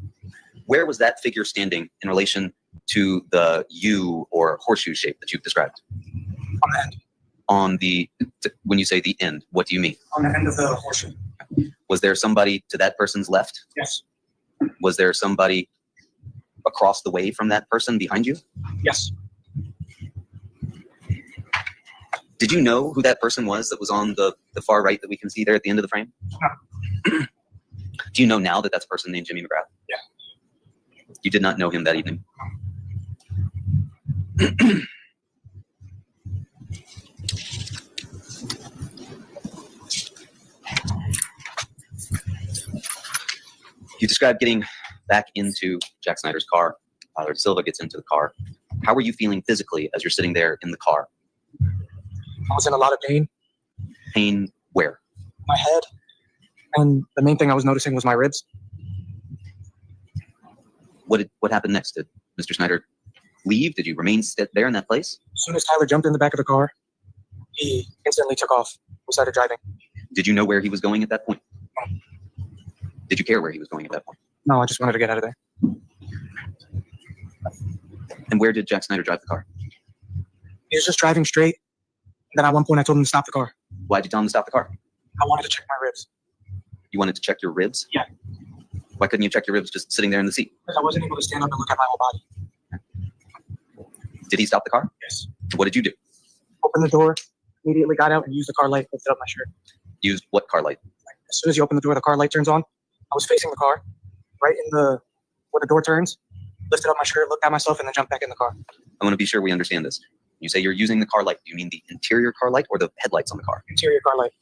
Speaker 14: Where was that figure standing in relation to the U or horseshoe shape that you've described?
Speaker 16: On the end.
Speaker 14: On the, when you say the end, what do you mean?
Speaker 16: On the end of the horseshoe.
Speaker 14: Was there somebody to that person's left?
Speaker 16: Yes.
Speaker 14: Was there somebody across the way from that person behind you?
Speaker 16: Yes.
Speaker 14: Did you know who that person was that was on the far right that we can see there at the end of the frame?
Speaker 16: No.
Speaker 14: Do you know now that that's a person named Jimmy McGrath?
Speaker 16: Yeah.
Speaker 14: You did not know him that evening? You described getting back into Jack Snyder's car. Tyler De Silva gets into the car. How were you feeling physically as you're sitting there in the car?
Speaker 16: I was in a lot of pain.
Speaker 14: Pain where?
Speaker 16: My head. And the main thing I was noticing was my ribs.
Speaker 14: What happened next? Did Mr. Snyder leave? Did you remain there in that place?
Speaker 16: As soon as Tyler jumped in the back of the car, he instantly took off. We started driving.
Speaker 14: Did you know where he was going at that point? Did you care where he was going at that point?
Speaker 16: No, I just wanted to get out of there.
Speaker 14: And where did Jack Snyder drive the car?
Speaker 16: He was just driving straight. Then at one point I told him to stop the car.
Speaker 14: Why did you tell him to stop the car?
Speaker 16: I wanted to check my ribs.
Speaker 14: You wanted to check your ribs?
Speaker 16: Yeah.
Speaker 14: Why couldn't you check your ribs just sitting there in the seat?
Speaker 16: Because I wasn't able to stand up and look at my whole body.
Speaker 14: Did he stop the car?
Speaker 16: Yes.
Speaker 14: What did you do?
Speaker 16: Opened the door, immediately got out and used the car light, lifted up my shirt.
Speaker 14: Used what car light?
Speaker 16: As soon as you open the door, the car light turns on. I was facing the car, right in the where the door turns, lifted up my shirt, looked at myself, and then jumped back in the car.
Speaker 14: I want to be sure we understand this. You say you're using the car light. Do you mean the interior car light or the headlights on the car?
Speaker 16: Interior car light.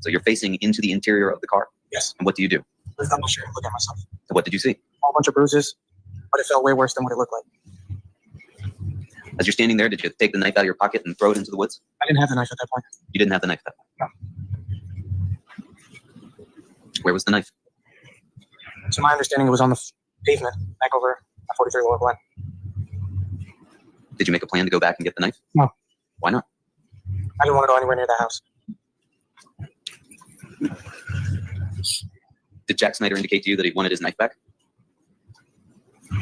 Speaker 14: So you're facing into the interior of the car?
Speaker 16: Yes.
Speaker 14: And what do you do?
Speaker 16: Lift up my shirt and look at myself.
Speaker 14: So what did you see?
Speaker 16: A whole bunch of bruises, but it felt way worse than what it looked like.
Speaker 14: As you're standing there, did you take the knife out of your pocket and throw it into the woods?
Speaker 16: I didn't have the knife at that point.
Speaker 14: You didn't have the knife at that point?
Speaker 16: No.
Speaker 14: Where was the knife?
Speaker 16: To my understanding, it was on the pavement back over at 43 Lower Glen.
Speaker 14: Did you make a plan to go back and get the knife?
Speaker 16: No.
Speaker 14: Why not?
Speaker 16: I didn't want to go anywhere near the house.
Speaker 14: Did Jack Snyder indicate to you that he wanted his knife back?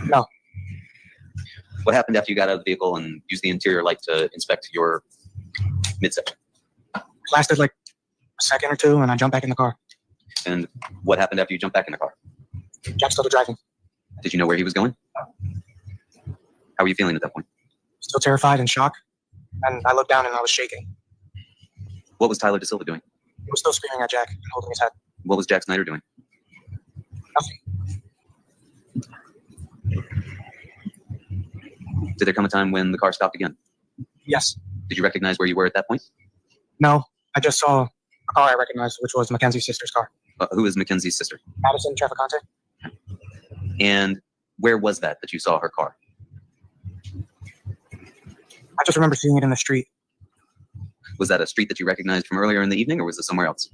Speaker 16: No.
Speaker 14: What happened after you got out of the vehicle and used the interior light to inspect your midsection?
Speaker 16: It lasted like a second or two, and I jumped back in the car.
Speaker 14: And what happened after you jumped back in the car?
Speaker 16: Jack started driving.
Speaker 14: Did you know where he was going? How were you feeling at that point?
Speaker 16: Still terrified and shocked. And I looked down and I was shaking.
Speaker 14: What was Tyler De Silva doing?
Speaker 16: He was still screaming at Jack and holding his head.
Speaker 14: What was Jack Snyder doing?
Speaker 16: Nothing.
Speaker 14: Did there come a time when the car stopped again?
Speaker 16: Yes.
Speaker 14: Did you recognize where you were at that point?
Speaker 16: No. I just saw a car I recognized, which was Mackenzie's sister's car.
Speaker 14: Who is Mackenzie's sister?
Speaker 16: Madison Traficante.
Speaker 14: And where was that you saw her car?
Speaker 16: I just remember seeing it in the street.
Speaker 14: Was that a street that you recognized from earlier in the evening, or was it somewhere else?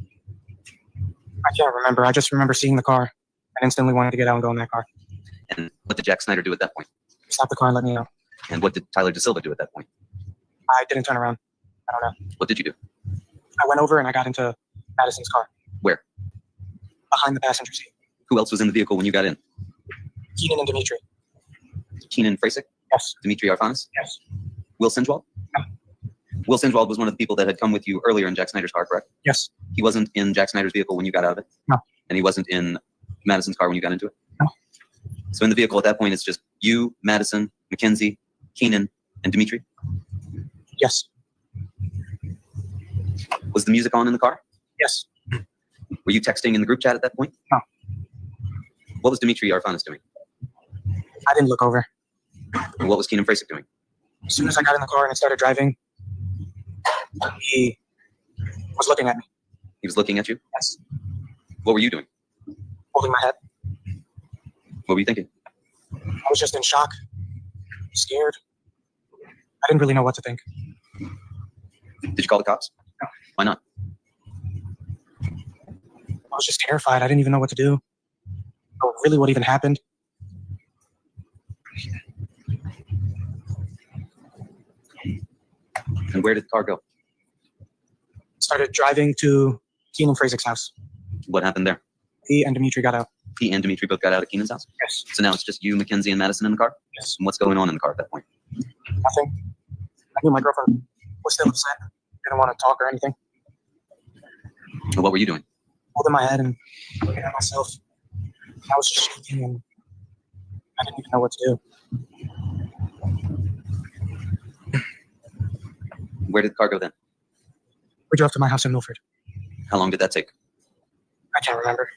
Speaker 16: I can't remember. I just remember seeing the car and instantly wanted to get out and go in that car.
Speaker 14: And what did Jack Snyder do at that point?
Speaker 16: Stop the car and let me know.
Speaker 14: And what did Tyler DeSilva do at that point?
Speaker 16: I didn't turn around. I don't know.
Speaker 14: What did you do?
Speaker 16: I went over and I got into Madison's car.
Speaker 14: Where?
Speaker 16: Behind the passenger seat.
Speaker 14: Who else was in the vehicle when you got in?
Speaker 16: Keenan and Dimitri.
Speaker 14: Keenan Frasick?
Speaker 16: Yes.
Speaker 14: Dimitri Arfanis?
Speaker 16: Yes.
Speaker 14: Will Sinjwald?
Speaker 16: No.
Speaker 14: Will Sinjwald was one of the people that had come with you earlier in Jack Snyder's car, correct?
Speaker 16: Yes.
Speaker 14: He wasn't in Jack Snyder's vehicle when you got out of it?
Speaker 16: No.
Speaker 14: And he wasn't in Madison's car when you got into it?
Speaker 16: No.
Speaker 14: So in the vehicle at that point, it's just you, Madison, Mackenzie, Keenan, and Dimitri?
Speaker 16: Yes.
Speaker 14: Was the music on in the car?
Speaker 16: Yes.
Speaker 14: Were you texting in the group chat at that point?
Speaker 16: No.
Speaker 14: What was Dimitri Arfanis doing?
Speaker 16: I didn't look over.
Speaker 14: And what was Keenan Frasick doing?
Speaker 16: As soon as I got in the car and I started driving, he was looking at me.
Speaker 14: He was looking at you?
Speaker 16: Yes.
Speaker 14: What were you doing?
Speaker 16: Holding my head.
Speaker 14: What were you thinking?
Speaker 16: I was just in shock, scared. I didn't really know what to think.
Speaker 14: Did you call the cops?
Speaker 16: No.
Speaker 14: Why not?
Speaker 16: I was just terrified. I didn't even know what to do. Or really what even happened.
Speaker 14: And where did the car go?
Speaker 16: Started driving to Keenan Frasick's house.
Speaker 14: What happened there?
Speaker 16: He and Dimitri got out.
Speaker 14: He and Dimitri both got out of Keenan's house?
Speaker 16: Yes.
Speaker 14: So now it's just you, Mackenzie, and Madison in the car?
Speaker 16: Yes.
Speaker 14: And what's going on in the car at that point?
Speaker 16: Nothing. I knew my girlfriend was still upset. Didn't want to talk or anything.
Speaker 14: And what were you doing?
Speaker 16: Holding my head and looking at myself. I was just shaking and I didn't even know what to do.
Speaker 14: Where did the car go then?
Speaker 16: We drove to my house in Milford.
Speaker 14: How long did that take?
Speaker 16: I can't remember.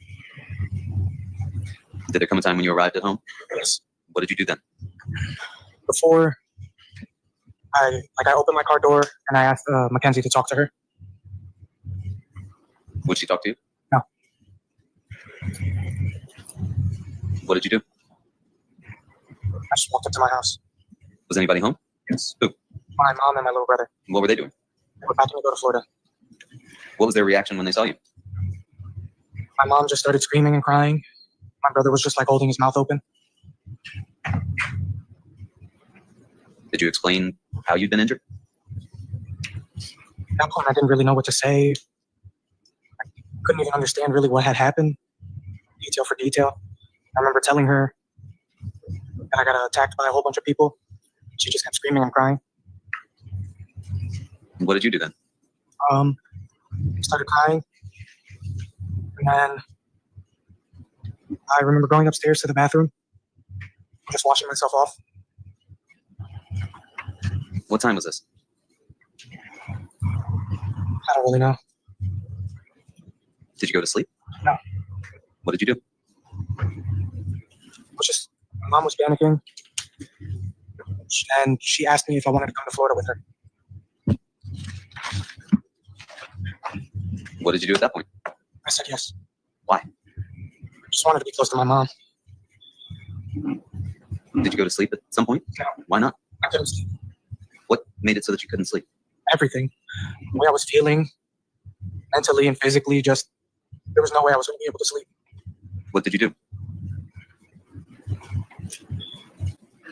Speaker 14: Did there come a time when you arrived at home?
Speaker 16: Yes.
Speaker 14: What did you do then?
Speaker 16: Before I opened my car door and I asked Mackenzie to talk to her.
Speaker 14: Would she talk to you?
Speaker 16: No.
Speaker 14: What did you do?
Speaker 16: I just walked up to my house.
Speaker 14: Was anybody home?
Speaker 16: Yes.
Speaker 14: Who?
Speaker 16: My mom and my little brother.
Speaker 14: What were they doing?
Speaker 16: They were packing to go to Florida.
Speaker 14: What was their reaction when they saw you?
Speaker 16: My mom just started screaming and crying. My brother was just like holding his mouth open.
Speaker 14: Did you explain how you'd been injured?
Speaker 16: At that point, I didn't really know what to say. I couldn't even understand really what had happened, detail for detail. I remember telling her that I got attacked by a whole bunch of people. She just kept screaming and crying.
Speaker 14: What did you do then?
Speaker 16: I started crying. And then I remember going upstairs to the bathroom, just washing myself off.
Speaker 14: What time was this?
Speaker 16: I don't really know.
Speaker 14: Did you go to sleep?
Speaker 16: No.
Speaker 14: What did you do?
Speaker 16: It was just, my mom was panicking. And she asked me if I wanted to come to Florida with her.
Speaker 14: What did you do at that point?
Speaker 16: I said yes.
Speaker 14: Why?
Speaker 16: I just wanted to be close to my mom.
Speaker 14: Did you go to sleep at some point?
Speaker 16: No.
Speaker 14: Why not?
Speaker 16: I couldn't sleep.
Speaker 14: What made it so that you couldn't sleep?
Speaker 16: Everything. The way I was feeling, mentally and physically, just, there was no way I was going to be able to sleep.
Speaker 14: What did you do?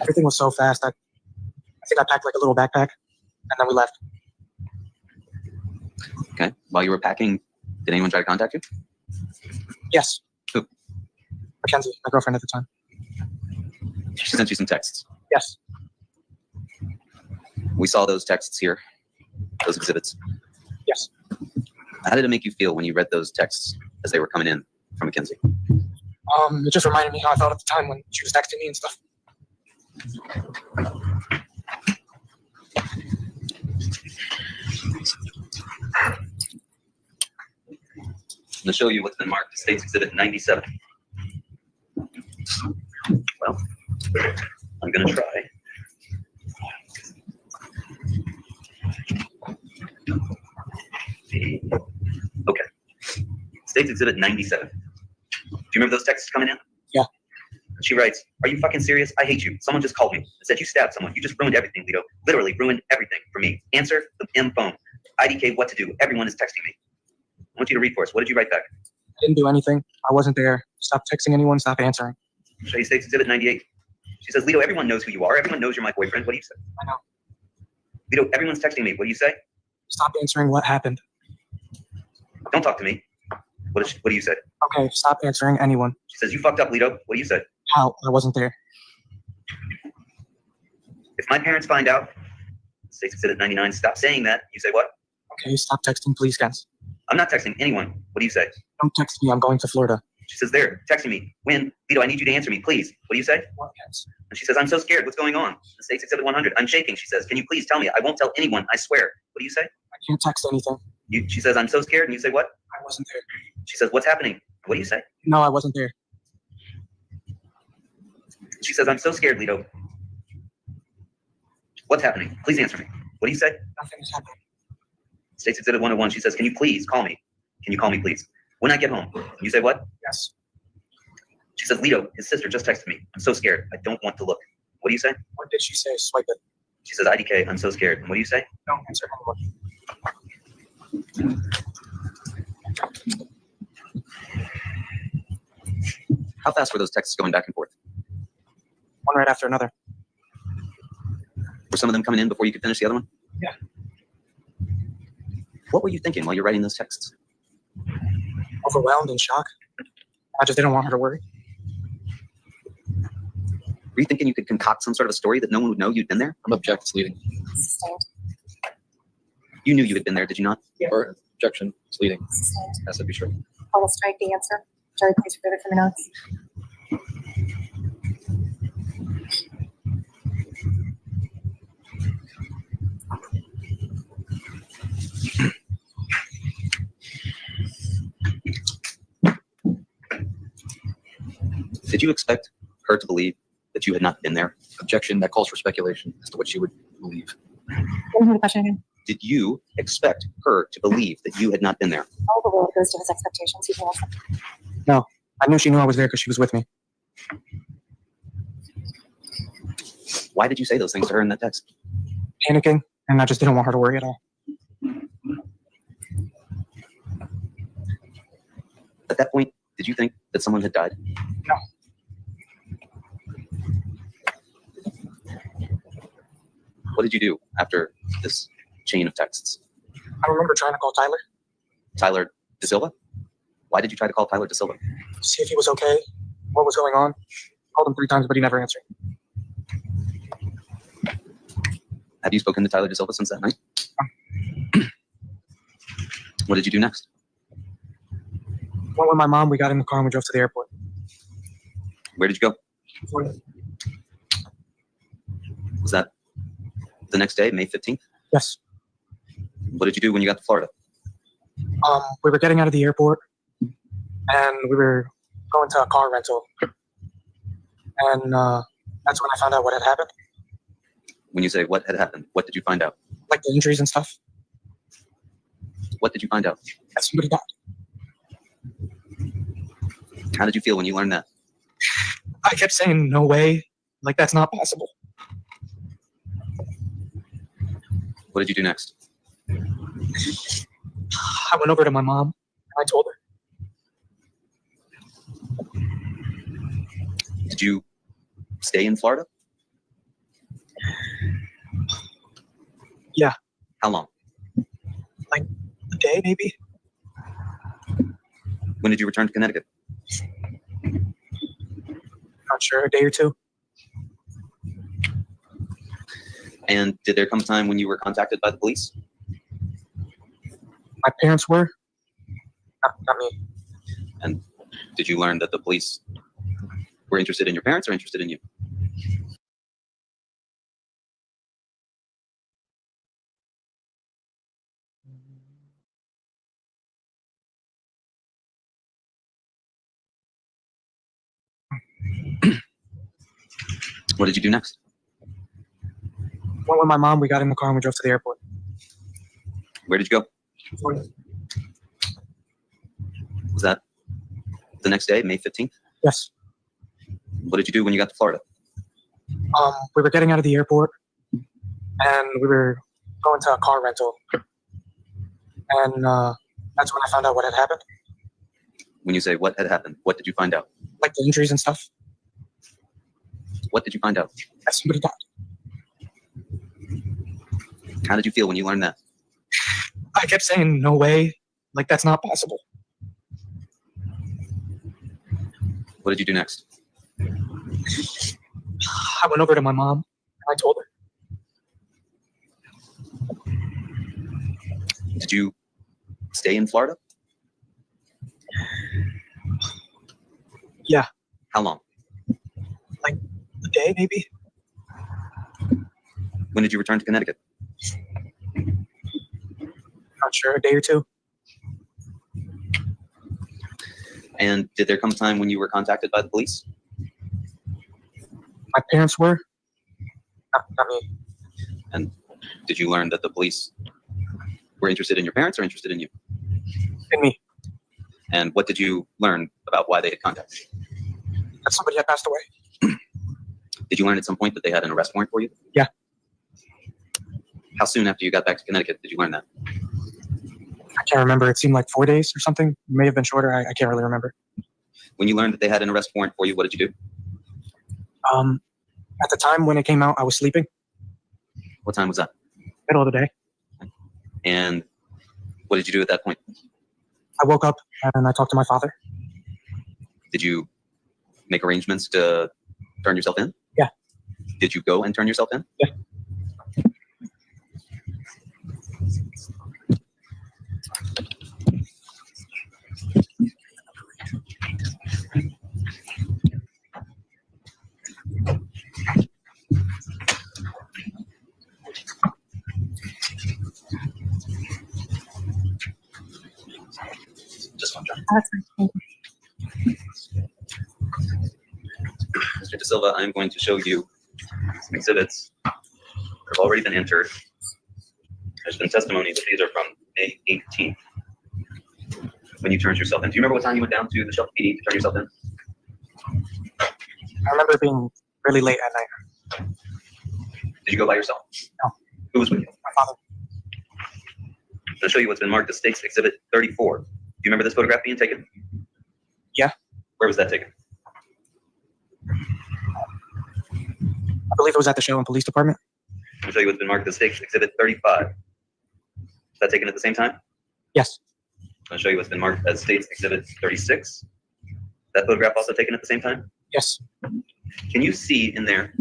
Speaker 16: Everything was so fast. I think I packed like a little backpack, and then we left.
Speaker 14: Okay. While you were packing, did anyone try to contact you?
Speaker 16: Yes.
Speaker 14: Who?
Speaker 16: Mackenzie, my girlfriend at the time.
Speaker 14: She sent you some texts.
Speaker 16: Yes.
Speaker 14: We saw those texts here, those exhibits.
Speaker 16: Yes.
Speaker 14: How did it make you feel when you read those texts as they were coming in from Mackenzie?
Speaker 16: It just reminded me how I felt at the time when she was texting me and stuff.
Speaker 14: I'm going to show you what's been marked as State's Exhibit 97. Well, I'm going to try. Okay. State's Exhibit 97. Do you remember those texts coming in?
Speaker 16: Yeah.
Speaker 14: She writes, "Are you fucking serious? I hate you. Someone just called me and said you stabbed someone. You just ruined everything, Lito. Literally ruined everything for me. Answer the M phone. IDK, what to do? Everyone is texting me. I want you to read for us. What did you write back?"
Speaker 16: I didn't do anything. I wasn't there. Stop texting anyone. Stop answering.
Speaker 14: Show you State's Exhibit 98. She says, Lito, everyone knows who you are. Everyone knows you're my boyfriend. What do you say?
Speaker 16: I know.
Speaker 14: Lito, everyone's texting me. What do you say?
Speaker 16: Stop answering what happened.
Speaker 14: Don't talk to me. What do you say?
Speaker 16: Okay, stop answering anyone.
Speaker 14: She says, you fucked up, Lito. What do you say?
Speaker 16: How? I wasn't there.
Speaker 14: If my parents find out, State's Exhibit 99, stop saying that. You say what?
Speaker 16: Okay, stop texting, please, guys.
Speaker 14: I'm not texting anyone. What do you say?
Speaker 16: Don't text me. I'm going to Florida.
Speaker 14: She says, there, texting me. When? Lito, I need you to answer me, please. What do you say?
Speaker 16: What, guys?
Speaker 14: And she says, I'm so scared. What's going on? The State's Exhibit 100. I'm shaking. She says, can you please tell me? I won't tell anyone. I swear. What do you say?
Speaker 16: I can't text anything.
Speaker 14: She says, I'm so scared. And you say what?
Speaker 16: I wasn't there.
Speaker 14: She says, what's happening? What do you say?
Speaker 16: No, I wasn't there.
Speaker 14: She says, I'm so scared, Lito. What's happening? Please answer me. What do you say?
Speaker 16: Nothing is happening.
Speaker 14: State's Exhibit 101. She says, can you please call me? Can you call me, please? When I get home. You say what?
Speaker 16: Yes.
Speaker 14: She says, Lito, his sister just texted me. I'm so scared. I don't want to look. What do you say?
Speaker 16: What did she say? Swipe it.
Speaker 14: She says, IDK, I'm so scared. And what do you say?
Speaker 16: Don't answer anyone.
Speaker 14: How fast were those texts going back and forth?
Speaker 16: One right after another.
Speaker 14: Were some of them coming in before you could finish the other one?
Speaker 16: Yeah.
Speaker 14: What were you thinking while you're writing those texts?
Speaker 16: Overwhelmed and shocked. I just didn't want her to worry.
Speaker 14: Were you thinking you could concoct some sort of a story that no one would know you'd been there?
Speaker 15: I'm object, it's leading.
Speaker 14: You knew you had been there, did you not?
Speaker 15: Yeah. Or objection, it's leading. Has to be true.
Speaker 13: I will strike the answer. Jerry, please remove it from your notes.
Speaker 14: Did you expect her to believe that you had not been there?
Speaker 15: Objection, that calls for speculation as to what she would believe.
Speaker 13: Can you hear the question again?
Speaker 14: Did you expect her to believe that you had not been there?
Speaker 13: All the world goes to his expectations. He can answer.
Speaker 16: No, I knew she knew I was there because she was with me.
Speaker 14: Why did you say those things to her in that text?
Speaker 16: Panicking, and I just didn't want her to worry at all.
Speaker 14: At that point, did you think that someone had died?
Speaker 16: No.
Speaker 14: What did you do after this chain of texts?
Speaker 16: I remember trying to call Tyler.
Speaker 14: Tyler De Silva? Why did you try to call Tyler De Silva?
Speaker 16: See if he was okay, what was going on. Called him 3 times, but he never answered.
Speaker 14: Have you spoken to Tyler De Silva since that night? What did you do next?
Speaker 16: Went with my mom, we got in the car and we drove to the airport.
Speaker 14: Where did you go?
Speaker 16: Florida.
Speaker 14: Was that the next day, May 15th?
Speaker 16: Yes.
Speaker 14: What did you do when you got to Florida?
Speaker 16: We were getting out of the airport and we were going to a car rental. And that's when I found out what had happened.
Speaker 14: When you say what had happened, what did you find out?
Speaker 16: Like the injuries and stuff.
Speaker 14: What did you find out?
Speaker 16: That somebody died.
Speaker 14: How did you feel when you learned that?
Speaker 16: I kept saying, no way. Like, that's not possible.
Speaker 14: What did you do next?
Speaker 16: I went over to my mom and I told her.
Speaker 14: Did you stay in Florida?
Speaker 16: Yeah.
Speaker 14: How long?
Speaker 16: Like a day, maybe.
Speaker 14: When did you return to Connecticut?
Speaker 16: Not sure, a day or 2.
Speaker 14: And did there come a time when you were contacted by the police?
Speaker 16: My parents were. Not me.
Speaker 14: And did you learn that the police were interested in your parents or interested in you? What did you do next?
Speaker 16: Went with my mom, we got in the car and we drove to the airport.
Speaker 14: Where did you go?
Speaker 16: Florida.
Speaker 14: Was that the next day, May 15th?
Speaker 16: Yes.
Speaker 14: What did you do when you got to Florida?
Speaker 16: We were getting out of the airport and we were going to a car rental. And that's when I found out what had happened.
Speaker 14: When you say what had happened, what did you find out?
Speaker 16: Like the injuries and stuff.
Speaker 14: what did you find out?
Speaker 16: That somebody died.
Speaker 14: How did you feel when you learned that?
Speaker 16: I kept saying, no way. Like, that's not possible.
Speaker 14: What did you do next?
Speaker 16: I went over to my mom and I told her.
Speaker 14: Did you stay in Florida?
Speaker 16: Yeah.
Speaker 14: How long?
Speaker 16: Like a day, maybe.
Speaker 14: When did you return to Connecticut?
Speaker 16: Not sure, a day or two.
Speaker 14: And did there come a time when you were contacted by the police?
Speaker 16: My parents were. Not me.
Speaker 14: And did you learn that the police were interested in your parents or interested in you?
Speaker 16: In me.
Speaker 14: And what did you learn about why they had contacted you?
Speaker 16: That somebody had passed away.
Speaker 14: Did you learn at some point that they had an arrest warrant for you?
Speaker 16: Yeah.
Speaker 14: How soon after you got back to Connecticut did you learn that?
Speaker 16: I can't remember. It seemed like 4 days or something. It may have been shorter. I can't really remember.
Speaker 14: When you learned that they had an arrest warrant for you, what did you do?
Speaker 16: At the time when it came out, I was sleeping.
Speaker 14: What time was that?
Speaker 16: Middle of the day.
Speaker 14: And what did you do at that point?
Speaker 16: I woke up and I talked to my father.
Speaker 14: Did you make arrangements to turn yourself in?
Speaker 16: Yeah.
Speaker 14: Did you go and turn yourself in?
Speaker 16: Yeah.
Speaker 14: Just one, John.
Speaker 13: That's fine. Thank you.
Speaker 14: Mr. De Silva, I'm going to show you some exhibits that have already been entered. There's been testimony that these are from May 18th, when you turned yourself in. Do you remember what time you went down to the Shelton PD to turn yourself in?
Speaker 16: I remember being really late at night.
Speaker 14: Did you go by yourself?
Speaker 16: No.
Speaker 14: Who was with you?
Speaker 16: My father.
Speaker 14: I'll show you what's been marked as State's Exhibit 34. Do you remember this photograph being taken?
Speaker 16: Yeah.
Speaker 14: Where was that taken?
Speaker 16: I believe it was at the Shelton Police Department.
Speaker 14: I'll show you what's been marked as State's Exhibit 35. Was that taken at the same time?
Speaker 16: Yes.
Speaker 14: I'll show you what's been marked as State's Exhibit 36. That photograph also taken at the same time?
Speaker 16: Yes.
Speaker 14: Can you see in there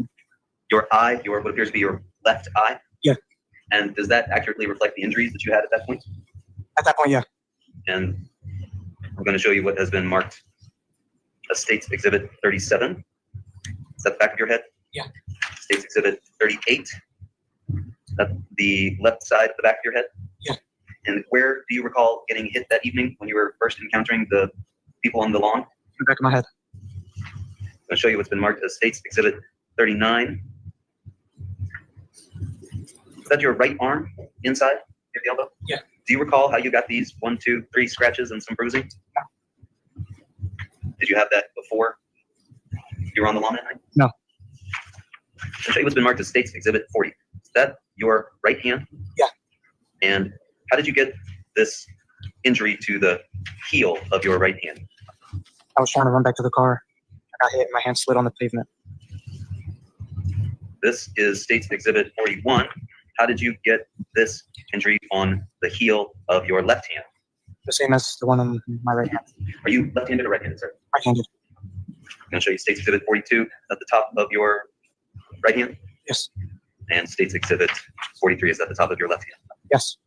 Speaker 14: your eye, what appears to be your left eye?
Speaker 16: Yeah.
Speaker 14: And does that accurately reflect the injuries that you had at that point?
Speaker 16: At that point, yeah.
Speaker 14: And I'm going to show you what has been marked as State's Exhibit 37. Is that the back of your head?
Speaker 16: Yeah.
Speaker 14: State's Exhibit 38. That's the left side of the back of your head?
Speaker 16: Yeah.
Speaker 14: And where do you recall getting hit that evening when you were first encountering the people on the lawn?
Speaker 16: In the back of my head.
Speaker 14: I'm going to show you what's been marked as State's Exhibit 39. Is that your right arm inside near the elbow?
Speaker 16: Yeah.
Speaker 14: Do you recall how you got these 1, 2, 3 scratches and some bruising?
Speaker 16: No.
Speaker 14: Did you have that before you were on the lawn that night?
Speaker 16: No.
Speaker 14: I'll show you what's been marked as State's Exhibit 40. Is that your right hand?
Speaker 16: Yeah.
Speaker 14: And how did you get this injury to the heel of your right hand?
Speaker 16: I was trying to run back to the car. I got hit and my hand slid on the pavement.
Speaker 14: This is State's Exhibit 41. How did you get this injury on the heel of your left hand?
Speaker 16: The same as the one on my right hand.
Speaker 14: Are you left-handed or right-handed, sir?
Speaker 16: Right-handed.
Speaker 14: I'm going to show you State's Exhibit 42 at the top of your right hand.
Speaker 16: Yes.
Speaker 14: And State's Exhibit 43 is at the top of your left hand.
Speaker 16: Yes.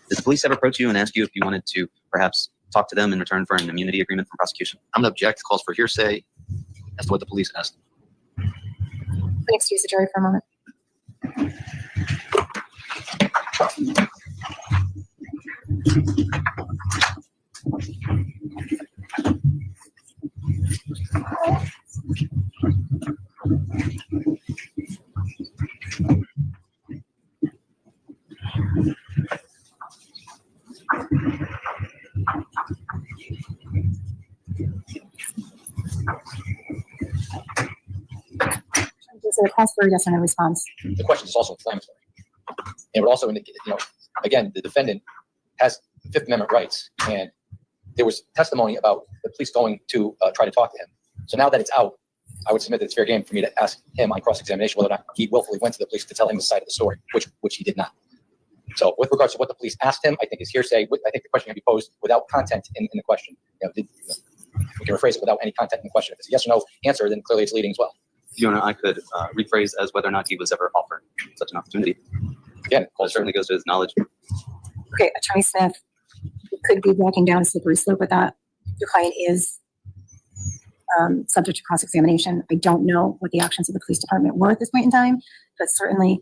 Speaker 14: Did the police ever approach you and ask you if you wanted to perhaps talk to them in return for an immunity agreement from prosecution?
Speaker 15: I'm going to object. Calls for hearsay as to what the police asked.
Speaker 13: Excuse the jury for a moment. Is it a request for a yes or no response?
Speaker 15: The question is also inflammatory. it would also indicate, again, the defendant has Fifth Amendment rights, and there was testimony about the police going to try to talk to him. So now that it's out, I would submit that it's fair game for me to ask him on cross-examination whether or not he willfully went to the police to tell him his side of the story, which he did not. So with regards to what the police asked him, I think is hearsay. I think the question can be posed without content in the question. We can rephrase it without any content in the question. If it's a yes or no answer, then clearly it's leading as well.
Speaker 14: Your Honor, I could rephrase as whether or not he was ever offered such an opportunity.
Speaker 15: Again,
Speaker 14: it certainly goes to his knowledge.
Speaker 13: Okay, Attorney Smith, you could be walking down a slippery slope with that. Your client is subject to cross-examination. I don't know what the actions of the police department were at this point in time, but certainly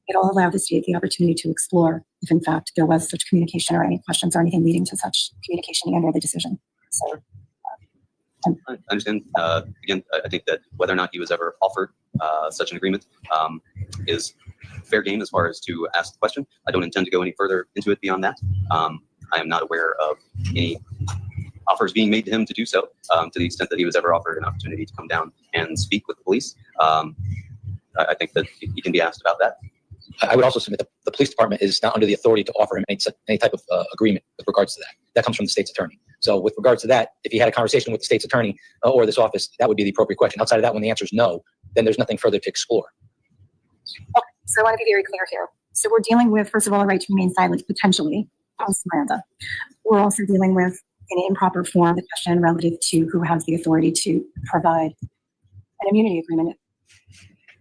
Speaker 13: it'll allow the state the opportunity to explore if in fact there was such communication or any questions or anything leading to such communication and or the decision. So
Speaker 14: I understand. Again, I think that whether or not he was ever offered such an agreement is fair game as far as to ask the question. I don't intend to go any further into it beyond that. I am not aware of any offers being made to him to do so, to the extent that he was ever offered an opportunity to come down and speak with the police. I think that he can be asked about that.
Speaker 15: I would also submit that the police department is not under the authority to offer him any type of agreement with regards to that. That comes from the state's attorney. So with regards to that, if he had a conversation with the state's attorney or this office, that would be the appropriate question. Outside of that, when the answer is no, then there's nothing further to explore.
Speaker 13: Okay, so I want to be very clear here. So we're dealing with, first of all, a right to remain silent, potentially, post Miranda. We're also dealing with, in an improper form, the question relative to who has the authority to provide an immunity agreement.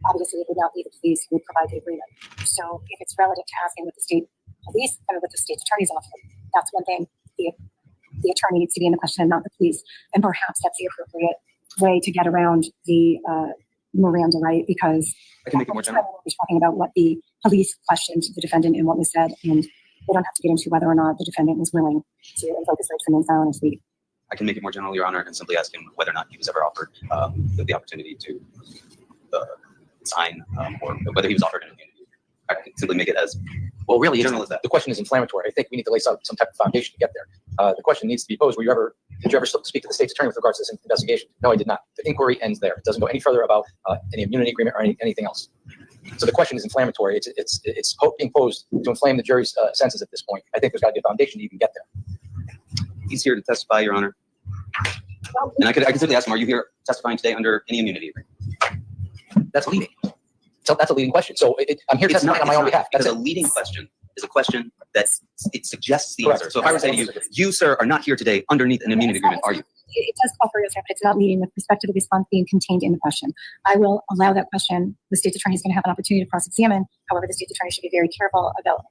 Speaker 13: Obviously, it would not be the police who would provide the agreement. So if it's relative to asking what the state police or what the state's attorney's office, that's one thing. The attorney needs to be in the question and not the police. And perhaps that's the appropriate way to get around the Miranda right, because
Speaker 14: I can make it more general.
Speaker 13: we're talking about what the police questioned the defendant and what was said, and we don't have to get into whether or not the defendant was willing to invoke his right to remain silent and speak.
Speaker 14: I can make it more general, Your Honor, and simply ask him whether or not he was ever offered the opportunity to sign or whether he was offered an immunity. I can simply make it as
Speaker 15: well. Really,
Speaker 14: general as that.
Speaker 15: The question is inflammatory. I think we need to lay some type of foundation to get there. The question needs to be posed: did you ever speak to the state's attorney with regards to this investigation? No, I did not. The inquiry ends there. It doesn't go any further about any immunity agreement or anything else. So the question is inflammatory. It's being posed to inflame the jury's senses at this point. I think there's got to be a foundation to even get there.
Speaker 14: He's here to testify, Your Honor. And I could simply ask him, are you here testifying today under any immunity agreement?
Speaker 15: That's leading. So that's a leading question. So I'm here testifying on my own behalf.
Speaker 14: Because a leading question is a question that it suggests the answer. So if I were to say to you, you, sir, are not here today underneath an immunity agreement, are you?
Speaker 13: It does call for your answer, but it's not leading with respect to the response being contained in the question. I will allow that question. The state's attorney is going to have an opportunity to cross-examine. However, the state's attorney should be very careful about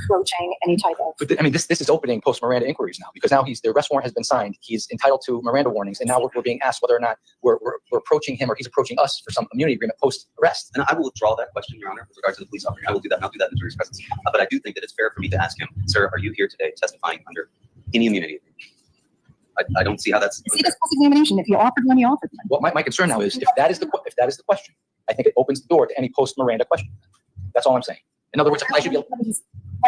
Speaker 13: approaching any type of.
Speaker 15: But this is opening post-Miranda inquiries now, because now the arrest warrant has been signed. He's entitled to Miranda warnings, and now we're being asked whether or not we're approaching him or he's approaching us for some immunity agreement post-arrest.
Speaker 14: And I will withdraw that question, Your Honor, with regard to the police officer. I will do that, and I'll do that in the jury's presence. But I do think that it's fair for me to ask him, sir, are you here today testifying under any immunity agreement? I don't see how that's.
Speaker 13: See this cross-examination. If you offered one, you offered one.
Speaker 15: Well, my concern now is if that is the question, I think it opens the door to any post-Miranda question. That's all I'm saying. In other words, I should be.
Speaker 13: Let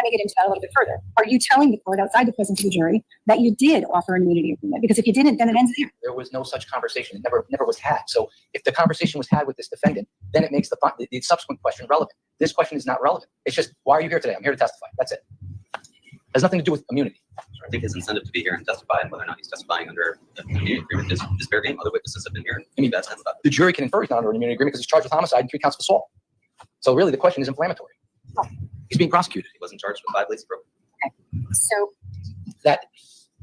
Speaker 13: me get into that a little bit further. Are you telling the court outside the presence of the jury that you did offer an immunity agreement? Because if you didn't, then it ends there.
Speaker 15: There was no such conversation. It never was had. So if the conversation was had with this defendant, then it makes the subsequent question relevant. This question is not relevant. It's just, why are you here today? I'm here to testify. That's it. It has nothing to do with immunity.
Speaker 14: I think his incentive to be here and testify, and whether or not he's testifying under an immunity agreement is fair game. Other witnesses have been here.
Speaker 15: I mean, the jury can infer he's not under an immunity agreement because he's charged with homicide and 3 counts of assault. So really, the question is inflammatory. He's being prosecuted.
Speaker 14: He wasn't charged with 5 late approach.
Speaker 13: Okay. So
Speaker 15: that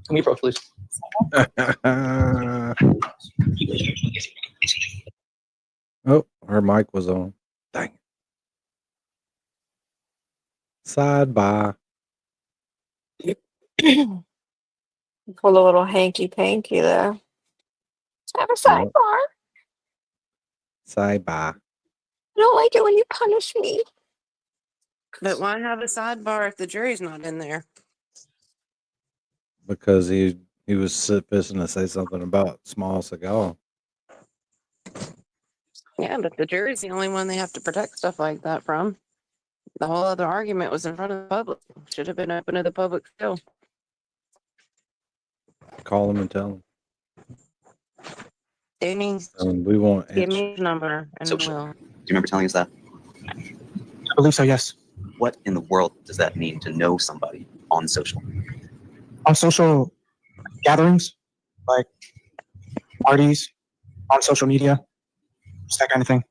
Speaker 15: can we approach, please?
Speaker 2: Oh, her mic was on. Dang it. Sidebar.
Speaker 3: Pull a little hanky panky there. Let's have a sidebar.
Speaker 2: Sidebar.
Speaker 3: I don't like it when you punish me.
Speaker 5: But why have a sidebar if the jury's not in there?
Speaker 2: Because he was fixing to say something about small cigar.
Speaker 5: Yeah, but the jury's the only one they have to protect stuff like that from. The whole other argument was in front of the public. Should have been open to the public still.
Speaker 2: Call him and tell him.
Speaker 5: Danny,
Speaker 2: We won't
Speaker 5: give
Speaker 2: answer.
Speaker 5: me his number and
Speaker 14: So,
Speaker 5: we'll.
Speaker 14: do you remember telling us that?
Speaker 16: I believe so, yes.
Speaker 14: What in the world does that mean to know somebody on social?
Speaker 16: On social gatherings, like parties, on social media, just that kind of thing.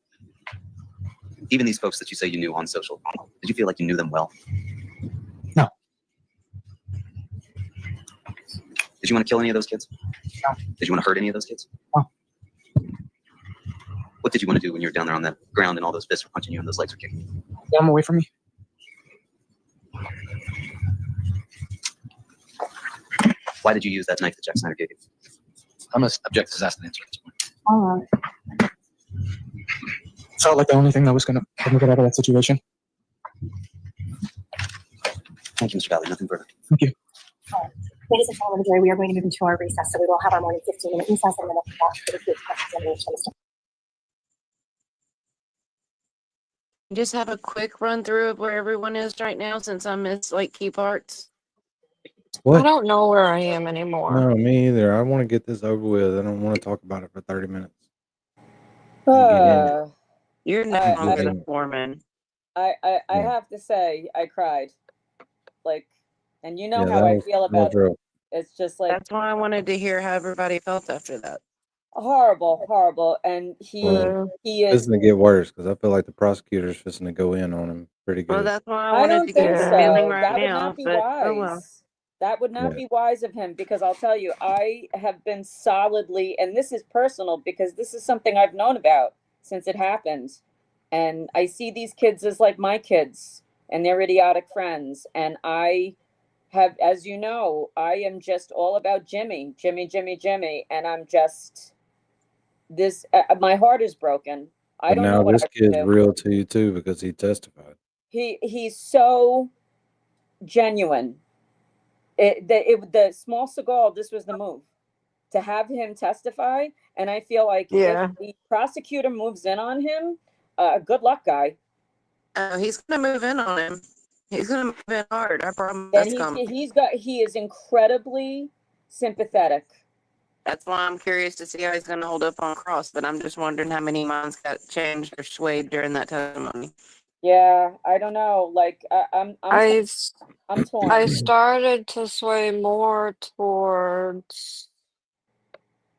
Speaker 14: Even these folks that you say you knew on social, did you feel like you knew them well?
Speaker 16: No.
Speaker 14: Did you want to kill any of those kids?
Speaker 16: No.
Speaker 14: Did you want to hurt any of those kids?
Speaker 16: No.
Speaker 14: What did you want to do when you were down there on that ground and all those fists were punching you and those legs were kicking you?
Speaker 16: Get them away from me.
Speaker 14: Why did you use that knife that Jack Snyder gave you?
Speaker 15: I'm gonna object to ask an answer at this point.
Speaker 13: All right.
Speaker 16: Felt like the only thing that was gonna get me out of that situation.
Speaker 14: Thank you, Mr. Valley. Nothing further.
Speaker 16: Thank you.
Speaker 13: Ladies and gentlemen of the jury, we are going to move into our recess, so we will have our morning 15-minute recess and then after that, for the cross-examination.
Speaker 5: Just have a quick run through of where everyone is right now, since I missed like key parts.
Speaker 3: I
Speaker 2: What?
Speaker 3: don't know where I am anymore.
Speaker 2: No, me either. I want to get this over with. I don't want to talk about it for 30 minutes.
Speaker 5: You're
Speaker 2: Yeah.
Speaker 5: now the foreman.
Speaker 10: I
Speaker 2: Yeah.
Speaker 10: have to say, I cried. Like, and you know
Speaker 2: Yeah,
Speaker 10: how
Speaker 2: that
Speaker 10: I
Speaker 2: was
Speaker 10: feel
Speaker 2: that was
Speaker 10: about
Speaker 2: rough.
Speaker 10: it's just like
Speaker 5: That's why I wanted to hear how everybody felt after that.
Speaker 10: horrible. And
Speaker 2: Well,
Speaker 10: he
Speaker 2: it's
Speaker 10: is.
Speaker 2: going to get worse because I feel like the prosecutor's fixing to go in on him pretty
Speaker 5: Well,
Speaker 2: good.
Speaker 5: that's why I
Speaker 10: I
Speaker 5: wanted
Speaker 10: don't
Speaker 5: to get
Speaker 10: think
Speaker 5: the feeling
Speaker 10: so.
Speaker 5: right
Speaker 10: That would
Speaker 5: now.
Speaker 10: not be
Speaker 5: But
Speaker 10: wise.
Speaker 5: oh well.
Speaker 10: That would not
Speaker 2: Yeah.
Speaker 10: be wise of him, because I'll tell you, I have been solidly, and this is personal because this is something I've known about since it happened. And I see these kids as like my kids and their idiotic friends. And I have, as you know, I am just all about Jimmy. And I'm just, this, my heart is broken. I
Speaker 2: But
Speaker 10: don't know
Speaker 2: now
Speaker 10: what
Speaker 2: this
Speaker 10: I should
Speaker 2: kid's
Speaker 10: do.
Speaker 2: real to you too because he testified.
Speaker 10: He's so genuine. The small Seagal, this was the move to have him testify. And I feel like
Speaker 3: Yeah.
Speaker 10: if the prosecutor moves in on him, good luck, guy.
Speaker 5: He's gonna move in on him. He's gonna move in hard. I promise.
Speaker 10: And
Speaker 5: That's coming.
Speaker 10: he is incredibly sympathetic.
Speaker 5: That's why I'm curious to see how he's gonna hold up on cross. But I'm just wondering how many minds got changed or swayed during that testimony.
Speaker 10: Yeah, I don't know. Like I'm
Speaker 3: I
Speaker 10: torn.
Speaker 3: started to sway more towards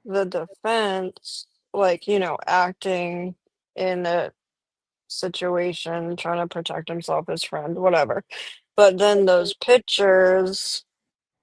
Speaker 3: the defense, like, acting in a situation, trying to protect himself, his friend, whatever. But then those pictures,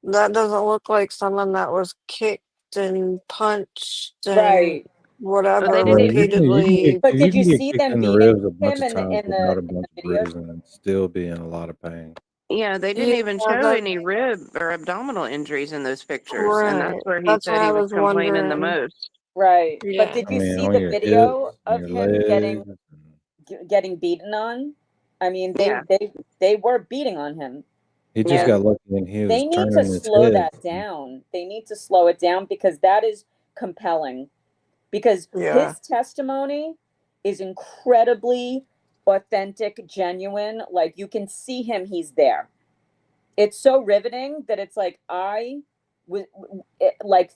Speaker 3: that doesn't look like someone that was kicked and punched and
Speaker 10: Right.
Speaker 3: whatever
Speaker 5: They
Speaker 2: Well,
Speaker 5: didn't
Speaker 2: you can
Speaker 3: repeatedly.
Speaker 10: But
Speaker 2: you
Speaker 10: did
Speaker 2: can
Speaker 10: you
Speaker 2: get
Speaker 10: see
Speaker 2: kicked
Speaker 10: them
Speaker 2: in the
Speaker 10: beating
Speaker 2: ribs a bunch
Speaker 10: him
Speaker 2: of times
Speaker 10: in
Speaker 2: without a
Speaker 10: the
Speaker 2: bunch of
Speaker 10: video?
Speaker 2: bruising and still be in a lot of pain.
Speaker 5: Yeah, they didn't
Speaker 3: Yeah,
Speaker 5: even show
Speaker 3: that,
Speaker 5: any rib or abdominal injuries in those pictures, and
Speaker 3: right.
Speaker 5: that's where he
Speaker 3: That's
Speaker 5: said
Speaker 3: why
Speaker 5: he
Speaker 3: I
Speaker 5: was
Speaker 3: was
Speaker 5: complaining the
Speaker 3: wondering.
Speaker 5: most.
Speaker 10: Right. But
Speaker 3: Yeah.
Speaker 10: did
Speaker 2: I
Speaker 10: you
Speaker 2: mean,
Speaker 10: see
Speaker 2: on
Speaker 10: the
Speaker 2: your
Speaker 10: video
Speaker 2: hips,
Speaker 10: of
Speaker 2: your
Speaker 10: him
Speaker 2: legs.
Speaker 10: getting beaten on? I mean,
Speaker 5: Yeah.
Speaker 10: they were beating on him.
Speaker 2: He just
Speaker 3: Yeah.
Speaker 2: got lucky and he was
Speaker 10: They need to
Speaker 2: turning his
Speaker 10: slow
Speaker 2: head.
Speaker 10: that down. They need to slow it down because that is compelling. Because
Speaker 3: Yeah.
Speaker 10: his testimony is incredibly authentic, genuine. Like you can see him, he's there. It's so riveting that it's like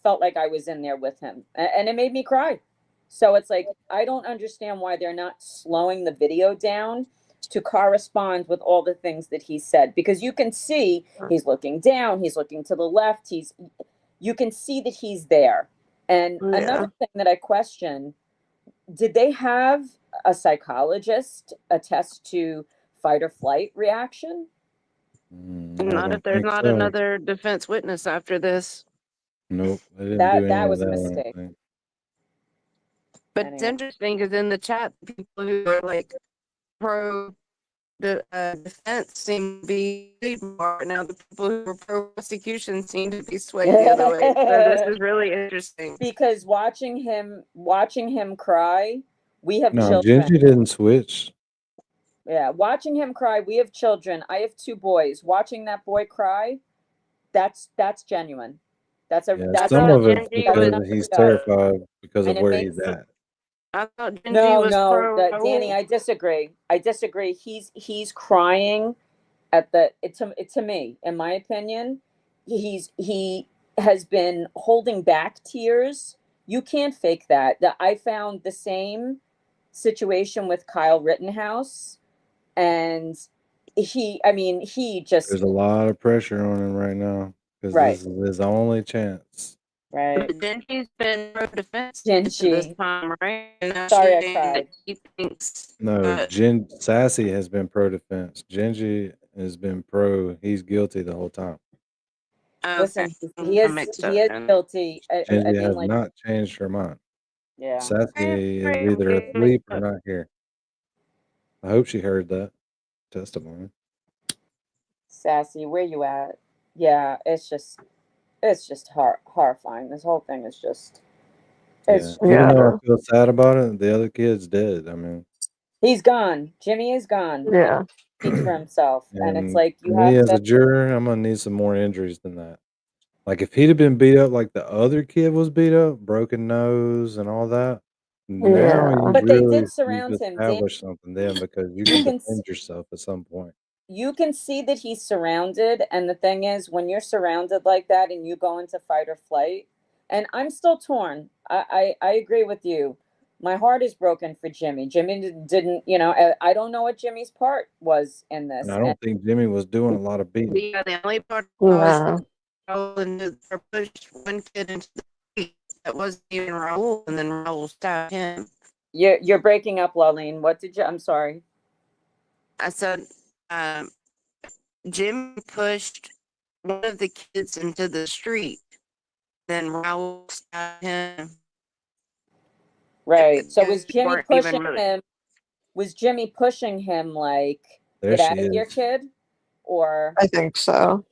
Speaker 10: felt like I was in there with him, and it made me cry. So it's like I don't understand why they're not slowing the video down to correspond with all the things that he said, because you can see he's looking down, he's looking to the left, you can see that he's there. And
Speaker 3: Yeah.
Speaker 10: another thing that I question, did they have a psychologist attest to fight or flight reaction?
Speaker 2: I
Speaker 5: Not
Speaker 2: don't
Speaker 5: if there's
Speaker 2: think
Speaker 5: not
Speaker 2: so.
Speaker 5: another defense witness after this.
Speaker 2: Nope, they didn't do any
Speaker 10: That
Speaker 2: of
Speaker 10: was a
Speaker 2: that. I
Speaker 10: mistake.
Speaker 2: don't think.
Speaker 5: But it's interesting because in the chat, people who are like pro defense seem to be more. Now the people who are pro prosecution seem to be swayed the other way. So this is really interesting.
Speaker 10: Because watching him cry, we have
Speaker 2: No,
Speaker 10: children.
Speaker 2: Gingy didn't switch.
Speaker 10: Yeah, watching him cry, we have children. I have 2 boys. Watching that boy cry, that's genuine. That's a
Speaker 2: Yeah,
Speaker 10: that's
Speaker 2: some
Speaker 10: not,
Speaker 2: of it's
Speaker 5: Gingy
Speaker 10: that's
Speaker 5: was
Speaker 2: because
Speaker 10: not
Speaker 2: he's
Speaker 10: go.
Speaker 2: terrified because
Speaker 10: And
Speaker 2: of
Speaker 10: it
Speaker 2: where
Speaker 10: makes
Speaker 2: he's at.
Speaker 5: I thought Gingy was pro
Speaker 10: Danny,
Speaker 5: Raul.
Speaker 10: I disagree. He's crying at the to me, in my opinion, he has been holding back tears. You can't fake that. That I found the same situation with Kyle Rittenhouse, and I mean, he just
Speaker 2: There's a lot of pressure on him right now because
Speaker 10: right,
Speaker 2: this is his only chance.
Speaker 10: right.
Speaker 5: But then he's been pro defense
Speaker 10: Didn't
Speaker 5: to this
Speaker 10: she?
Speaker 5: time, right? And now
Speaker 10: Sorry,
Speaker 5: she's
Speaker 10: I
Speaker 5: saying that
Speaker 10: cried.
Speaker 5: he thinks
Speaker 2: No,
Speaker 5: that.
Speaker 2: Sassy has been pro defense. Gingy has been pro. He's guilty the whole time.
Speaker 10: Listen,
Speaker 5: Okay,
Speaker 10: he
Speaker 5: I
Speaker 10: is
Speaker 5: mixed
Speaker 10: he
Speaker 5: up
Speaker 10: is
Speaker 5: then.
Speaker 10: guilty. I
Speaker 2: Gingy
Speaker 10: mean,
Speaker 2: has
Speaker 10: like,
Speaker 2: not changed her mind.
Speaker 10: yeah.
Speaker 2: Sassy is either asleep or not here. I hope she heard that testimony.
Speaker 10: Sassy, where you at? Yeah, it's just horrifying. This whole thing is just
Speaker 2: Yeah.
Speaker 10: it's
Speaker 2: Even though I feel sad about it, the other kid's dead. I mean,
Speaker 10: he's gone. Jimmy is gone.
Speaker 3: Yeah.
Speaker 10: Speaks for himself. And it's
Speaker 2: and
Speaker 10: like
Speaker 2: for
Speaker 10: you
Speaker 2: me
Speaker 10: have
Speaker 2: as a
Speaker 10: to
Speaker 2: juror, I'm gonna need some more injuries than that. Like if he'd have been beat up like the other kid was beat up, broken nose and all that, now
Speaker 3: Yeah.
Speaker 2: you
Speaker 10: but they
Speaker 2: really
Speaker 10: did surround
Speaker 2: you've
Speaker 10: him. Dan,
Speaker 2: established something then because you
Speaker 10: you
Speaker 2: can
Speaker 10: can
Speaker 2: defend yourself at some point.
Speaker 10: you can see that he's surrounded, and the thing is when you're surrounded like that and you go into fight or flight, and I'm still torn. I agree with you. My heart is broken for Jimmy. Jimmy didn't, I don't know what Jimmy's part was in
Speaker 2: And
Speaker 10: this.
Speaker 2: I don't think Jimmy was doing a lot of beating.
Speaker 5: Yeah, the only part
Speaker 3: Yeah.
Speaker 5: was pushed one kid into the street that wasn't even Raul, and then Raul stabbed him.
Speaker 10: You're breaking up, Laline. What did you? I'm sorry.
Speaker 5: I said, Jim pushed one of the kids into the street, then Raul stabbed him.
Speaker 10: Right. So was Jimmy
Speaker 5: weren't even
Speaker 10: pushing
Speaker 5: really-
Speaker 10: him? Was Jimmy pushing him like,
Speaker 2: There
Speaker 10: get out
Speaker 2: she
Speaker 10: of here,
Speaker 2: is.
Speaker 10: kid? Or
Speaker 3: I think so.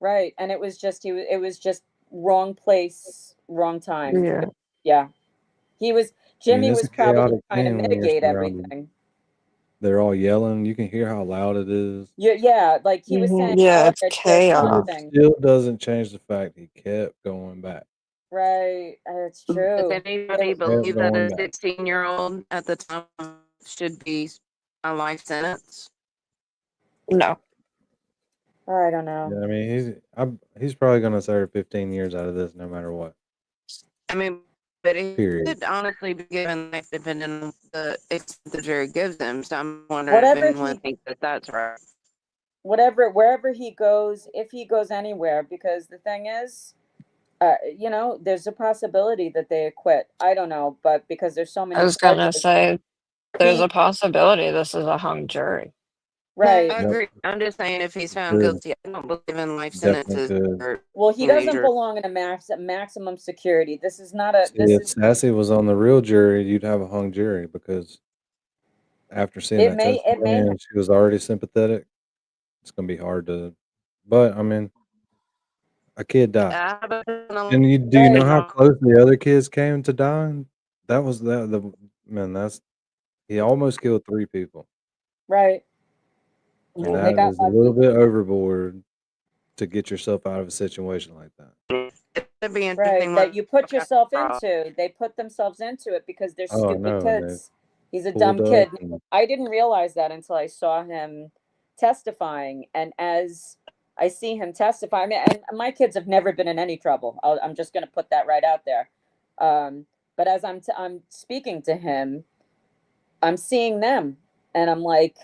Speaker 10: right. And it was just it was just wrong place, wrong time.
Speaker 3: Yeah.
Speaker 10: Yeah. Jimmy
Speaker 2: it's
Speaker 10: was
Speaker 2: a
Speaker 10: probably
Speaker 2: chaotic
Speaker 10: trying to
Speaker 2: scene when you're
Speaker 10: mitigate
Speaker 2: surrounded.
Speaker 10: everything.
Speaker 2: They're all yelling. You can hear how loud it is.
Speaker 10: Yeah, like he was saying
Speaker 3: Yeah, it's
Speaker 10: earlier, there's
Speaker 3: chaos.
Speaker 2: But it
Speaker 10: something.
Speaker 2: still doesn't change the fact he kept going back.
Speaker 10: Right. It's
Speaker 5: Does
Speaker 10: true.
Speaker 5: anybody
Speaker 10: It-
Speaker 5: believe that
Speaker 2: going
Speaker 5: a
Speaker 2: back.
Speaker 5: 16-year-old at the time should be a life sentence?
Speaker 3: No.
Speaker 10: I don't know.
Speaker 2: Yeah, I mean, he's probably going to serve 15 years out of this no matter what.
Speaker 5: I mean, but it
Speaker 2: Period.
Speaker 5: could honestly be given life depending on the extent the jury gives him. So I'm wondering
Speaker 10: Whatever
Speaker 5: if anyone
Speaker 10: he
Speaker 5: thinks that that's right.
Speaker 10: wherever he goes, if he goes anywhere, because the thing is, there's a possibility that they acquit. I don't know, but because there's so
Speaker 3: I
Speaker 10: many
Speaker 3: was gonna
Speaker 10: charges,
Speaker 3: say there's
Speaker 10: he
Speaker 3: a possibility this is a hung jury.
Speaker 5: No,
Speaker 10: right.
Speaker 5: I agree. I'm just saying if he's found
Speaker 2: Could.
Speaker 5: guilty, I don't believe in life
Speaker 2: Definitely
Speaker 5: sentences
Speaker 2: could.
Speaker 5: for
Speaker 10: Well, he doesn't
Speaker 5: teenagers.
Speaker 10: belong in a maximum security. This is not a.
Speaker 2: See,
Speaker 10: This
Speaker 2: if
Speaker 10: is
Speaker 2: Sassy was on the real jury, you'd have a hung jury because after seeing
Speaker 10: it
Speaker 2: that
Speaker 10: may
Speaker 2: testimony and she was already sympathetic, it's going to be hard to. But, I mean, a kid died. And do you know how close the other kids came to dying? That was he almost killed 3 people.
Speaker 10: right.
Speaker 2: And
Speaker 10: They
Speaker 2: that
Speaker 10: got
Speaker 2: is a little
Speaker 10: lucky.
Speaker 2: bit overboard to get yourself out of a situation like that.
Speaker 5: It'd be
Speaker 10: Right,
Speaker 5: interesting
Speaker 10: that
Speaker 5: what
Speaker 10: you put yourself
Speaker 5: Rob.
Speaker 10: into. They put themselves into it because they're
Speaker 2: Oh, I
Speaker 10: stupid
Speaker 2: know, and they
Speaker 10: kids. He's a
Speaker 2: pulled
Speaker 10: dumb
Speaker 2: up
Speaker 10: kid.
Speaker 2: and
Speaker 10: I didn't realize that until I saw him testifying, and as I see him testify, I mean, and my kids have never been in any trouble. I'm just going to put that right out there. But as I'm speaking to him, I'm seeing them, and I'm like,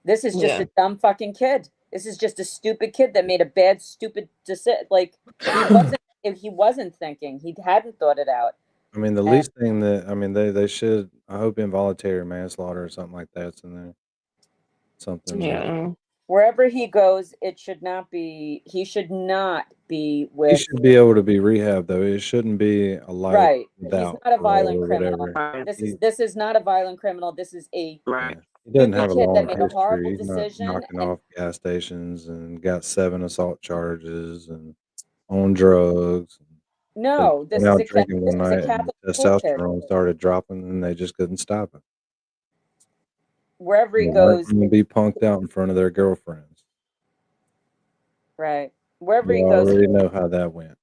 Speaker 10: this is just
Speaker 3: Yeah.
Speaker 10: a dumb fucking kid. This is just a stupid kid that made a bad, stupid decision. Like he wasn't thinking. He hadn't thought it out.
Speaker 2: I mean, the
Speaker 10: And
Speaker 2: least thing that they should, I hope involuntary manslaughter or something like that's in there. Something that
Speaker 3: Yeah.
Speaker 10: wherever he goes, it should not be. He should not be
Speaker 2: he
Speaker 10: with.
Speaker 2: should be able to be rehabbed though. It shouldn't be a life
Speaker 10: Right. He's
Speaker 2: without
Speaker 10: not a
Speaker 2: parole
Speaker 10: violent
Speaker 2: or
Speaker 10: criminal.
Speaker 2: whatever.
Speaker 10: This is not a violent criminal. This is a
Speaker 2: Yeah. He doesn't
Speaker 10: stupid
Speaker 2: have a
Speaker 10: kid that
Speaker 2: long
Speaker 10: made a horrible
Speaker 2: history. He's not
Speaker 10: decision.
Speaker 2: knocking
Speaker 10: And
Speaker 2: off gas stations and got 7 assault charges and on drugs. But
Speaker 10: no,
Speaker 2: he
Speaker 10: this
Speaker 2: went
Speaker 10: is
Speaker 2: out
Speaker 10: a
Speaker 2: drinking
Speaker 10: this
Speaker 2: one
Speaker 10: is a
Speaker 2: night and
Speaker 10: Catholic school kid.
Speaker 2: testosterone started dropping and they just couldn't stop it.
Speaker 10: Wherever he
Speaker 2: They weren't
Speaker 10: goes,
Speaker 2: going to be punked out in front of their girlfriends.
Speaker 10: right. Wherever
Speaker 2: You
Speaker 10: he goes,
Speaker 2: already know how that went.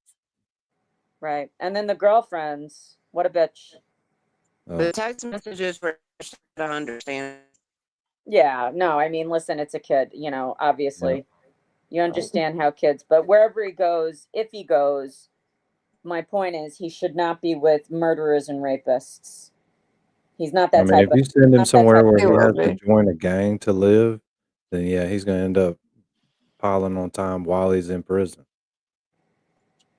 Speaker 10: right. And then the girlfriends. What a bitch.
Speaker 5: The text messages were to understand.
Speaker 10: Yeah, no, I mean, listen, it's a kid, obviously. You understand how kids, but wherever he goes, if he goes, my point is he should not be with murderers and rapists. He's not
Speaker 2: I
Speaker 10: that
Speaker 2: mean, if
Speaker 10: type of
Speaker 2: you send him
Speaker 10: not that
Speaker 2: somewhere
Speaker 10: type
Speaker 2: where
Speaker 10: of
Speaker 2: he has to join a gang to live, then yeah, he's going to end up piling on time while he's in prison,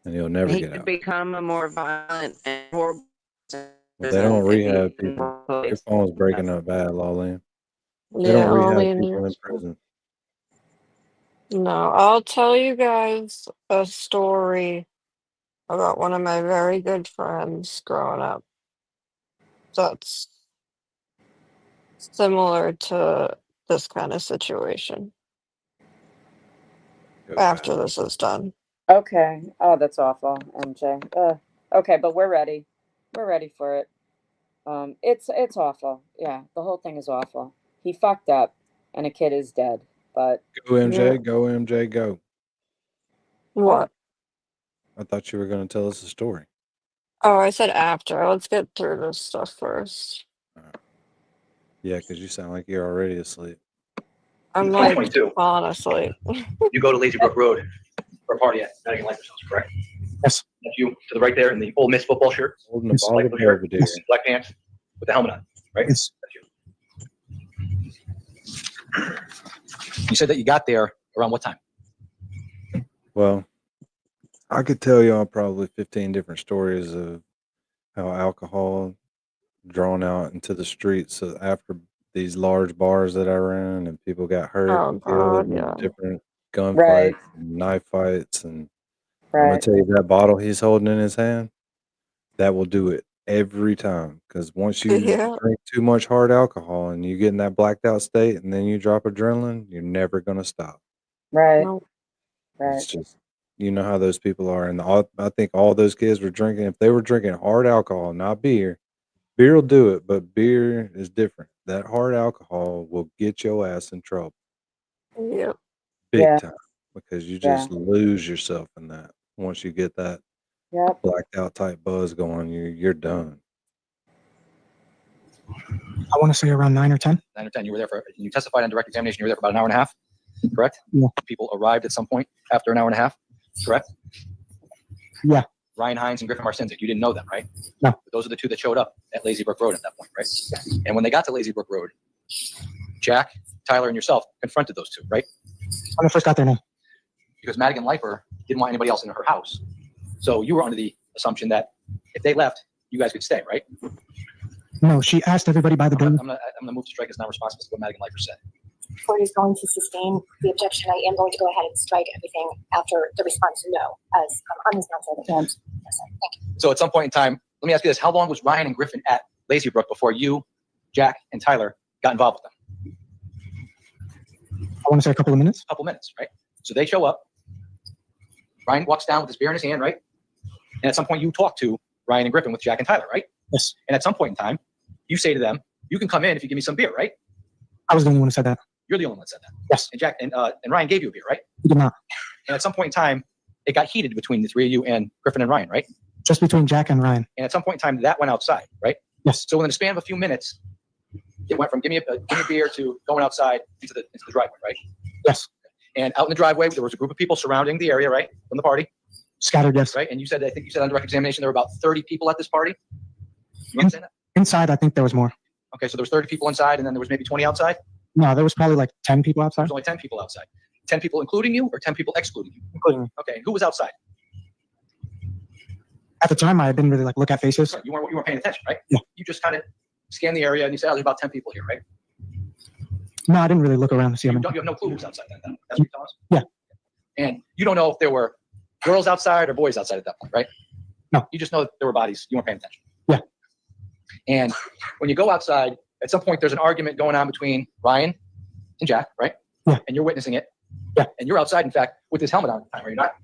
Speaker 2: and he'll never
Speaker 5: He
Speaker 2: get
Speaker 5: could
Speaker 2: out.
Speaker 5: become a more violent and horrible person
Speaker 2: Well, they don't
Speaker 5: if
Speaker 2: rehab
Speaker 5: he didn't
Speaker 2: people.
Speaker 5: work
Speaker 2: Your phone's breaking up bad, Lawland. They
Speaker 3: Yeah,
Speaker 2: don't
Speaker 3: only
Speaker 2: rehab
Speaker 3: in New
Speaker 2: people
Speaker 3: York
Speaker 2: in
Speaker 3: City.
Speaker 2: prison.
Speaker 3: No, I'll tell you guys a story about one of my very good friends growing up. That's similar to this kind of situation.
Speaker 2: Go
Speaker 3: After
Speaker 2: ahead.
Speaker 3: this is done.
Speaker 10: Okay. Oh, that's awful, MJ. Okay, but we're ready. We're ready for it. It's awful. Yeah, the whole thing is awful. He fucked up, and a kid is dead. But
Speaker 2: Go
Speaker 3: Yeah.
Speaker 2: MJ, go MJ, go.
Speaker 3: What?
Speaker 2: I thought you were going to tell us a story.
Speaker 3: Oh, I said after. Let's get through this stuff first.
Speaker 2: Yeah, because you sound like you're already asleep.
Speaker 3: I'm like
Speaker 15: 2022.
Speaker 3: honestly.
Speaker 15: You go to Lazy Brook Road for a party at Madigan Life House, correct?
Speaker 16: Yes.
Speaker 15: That's you to the right there in the Ole Miss football shirt,
Speaker 2: Holding up all the
Speaker 15: light blue shirt,
Speaker 2: Belvedere.
Speaker 15: black pants with the helmet on, right?
Speaker 16: Yes.
Speaker 15: That's you. You said that you got there around what time?
Speaker 2: Well, I could tell y'all probably 15 different stories of how alcohol drawn out into the streets after these large bars that I ran, and people got hurt
Speaker 3: Oh
Speaker 2: and killed
Speaker 3: God,
Speaker 2: in
Speaker 3: yeah.
Speaker 2: different
Speaker 10: right,
Speaker 2: gunfights and knife fights. And I'm going
Speaker 10: right,
Speaker 2: to tell you, that bottle he's holding in his hand, that will do it every time. Because once you
Speaker 3: Yeah.
Speaker 2: drink too much hard alcohol and you get in that blacked out state and then you drop adrenaline, you're never going to stop.
Speaker 10: right,
Speaker 3: No.
Speaker 10: right.
Speaker 2: It's just, you know how those people are. And I think all those kids were drinking, if they were drinking hard alcohol, not beer, beer will do it, but beer is different. That hard alcohol will get your ass in trouble
Speaker 3: Yep.
Speaker 2: big
Speaker 10: Yeah,
Speaker 2: time, because you
Speaker 10: yeah,
Speaker 2: just lose yourself in that. Once you get that
Speaker 10: yep.
Speaker 2: blacked out type buzz going, you're done.
Speaker 16: I want to say around 9 or 10.
Speaker 15: 9 or 10. You were there you testified on direct examination. You were there for about an hour and a half, correct?
Speaker 16: Yeah.
Speaker 15: People arrived at some point after an hour and a half, correct?
Speaker 16: Yeah.
Speaker 15: Ryan Hines and Griffin Marcinzik. You didn't know them, right?
Speaker 16: No.
Speaker 15: But those are the two that showed up at Lazy Brook Road at that point, right? And when they got to Lazy Brook Road, Jack, Tyler, and yourself confronted those two, right?
Speaker 16: When I first got there, no.
Speaker 15: Because Madigan Lifer didn't want anybody else in her house. So you were under the assumption that if they left, you guys could stay, right?
Speaker 16: No, she asked everybody by the door.
Speaker 15: I'm gonna move to strike as non-responsive to what Madigan Lifer said.
Speaker 13: Court is going to sustain the objection. I am going to go ahead and strike everything after the response to no, as on this matter. And thank you.
Speaker 15: So at some point in time, let me ask you this: how long was Ryan and Griffin at Lazy Brook before you, Jack, and Tyler got involved with them?
Speaker 16: I want to say a couple of minutes.
Speaker 15: A couple minutes, right? So they show up. Ryan walks down with his beer in his hand, right? And at some point, you talk to Ryan and Griffin with Jack and Tyler, right?
Speaker 16: Yes.
Speaker 15: And at some point in time, you say to them, "You can come in if you give me some beer," right?
Speaker 16: I was the only one who said that.
Speaker 15: You're the only one that said that.
Speaker 16: Yes.
Speaker 15: And Jack and Ryan gave you a beer, right?
Speaker 16: He did not.
Speaker 15: And at some point in time, it got heated between the three of you and Griffin and Ryan, right?
Speaker 16: Just between Jack and Ryan.
Speaker 15: And at some point in time, that went outside, right?
Speaker 16: Yes.
Speaker 15: So within the span of a few minutes, it went from give me a beer to going outside into the driveway, right?
Speaker 16: Yes.
Speaker 15: And out in the driveway, there was a group of people surrounding the area, right, from the party,
Speaker 16: Scattered, yes.
Speaker 15: right? And you said, I think you said on direct examination, there were about 30 people at this party. You understand that?
Speaker 16: Inside, I think there was more.
Speaker 15: Okay, so there was 30 people inside, and then there was maybe 20 outside.
Speaker 16: No, there was probably like 10 people outside.
Speaker 15: There's only 10 people outside. 10 people including you, or 10 people excluding you?
Speaker 16: Including me.
Speaker 15: Okay, who was outside?
Speaker 16: At the time, I didn't really like look at faces.
Speaker 15: You weren't paying attention, right?
Speaker 16: Yeah.
Speaker 15: You just kind of scanned the area, and you said, "Oh, there's about 10 people here," right?
Speaker 16: No, I didn't really look around to see
Speaker 15: You
Speaker 16: them.
Speaker 15: have no clue who's outside then. That's what you're telling us?
Speaker 16: Yeah.
Speaker 15: And you don't know if there were girls outside or boys outside at that point, right?
Speaker 16: No.
Speaker 15: You just know that there were bodies. You weren't paying attention.
Speaker 16: Yeah.
Speaker 15: And when you go outside, at some point, there's an argument going on between Ryan and Jack, right?
Speaker 16: Yeah.
Speaker 15: And you're witnessing it.
Speaker 16: Yeah.
Speaker 15: And you're outside, in fact, with this helmet on at the time, are you not?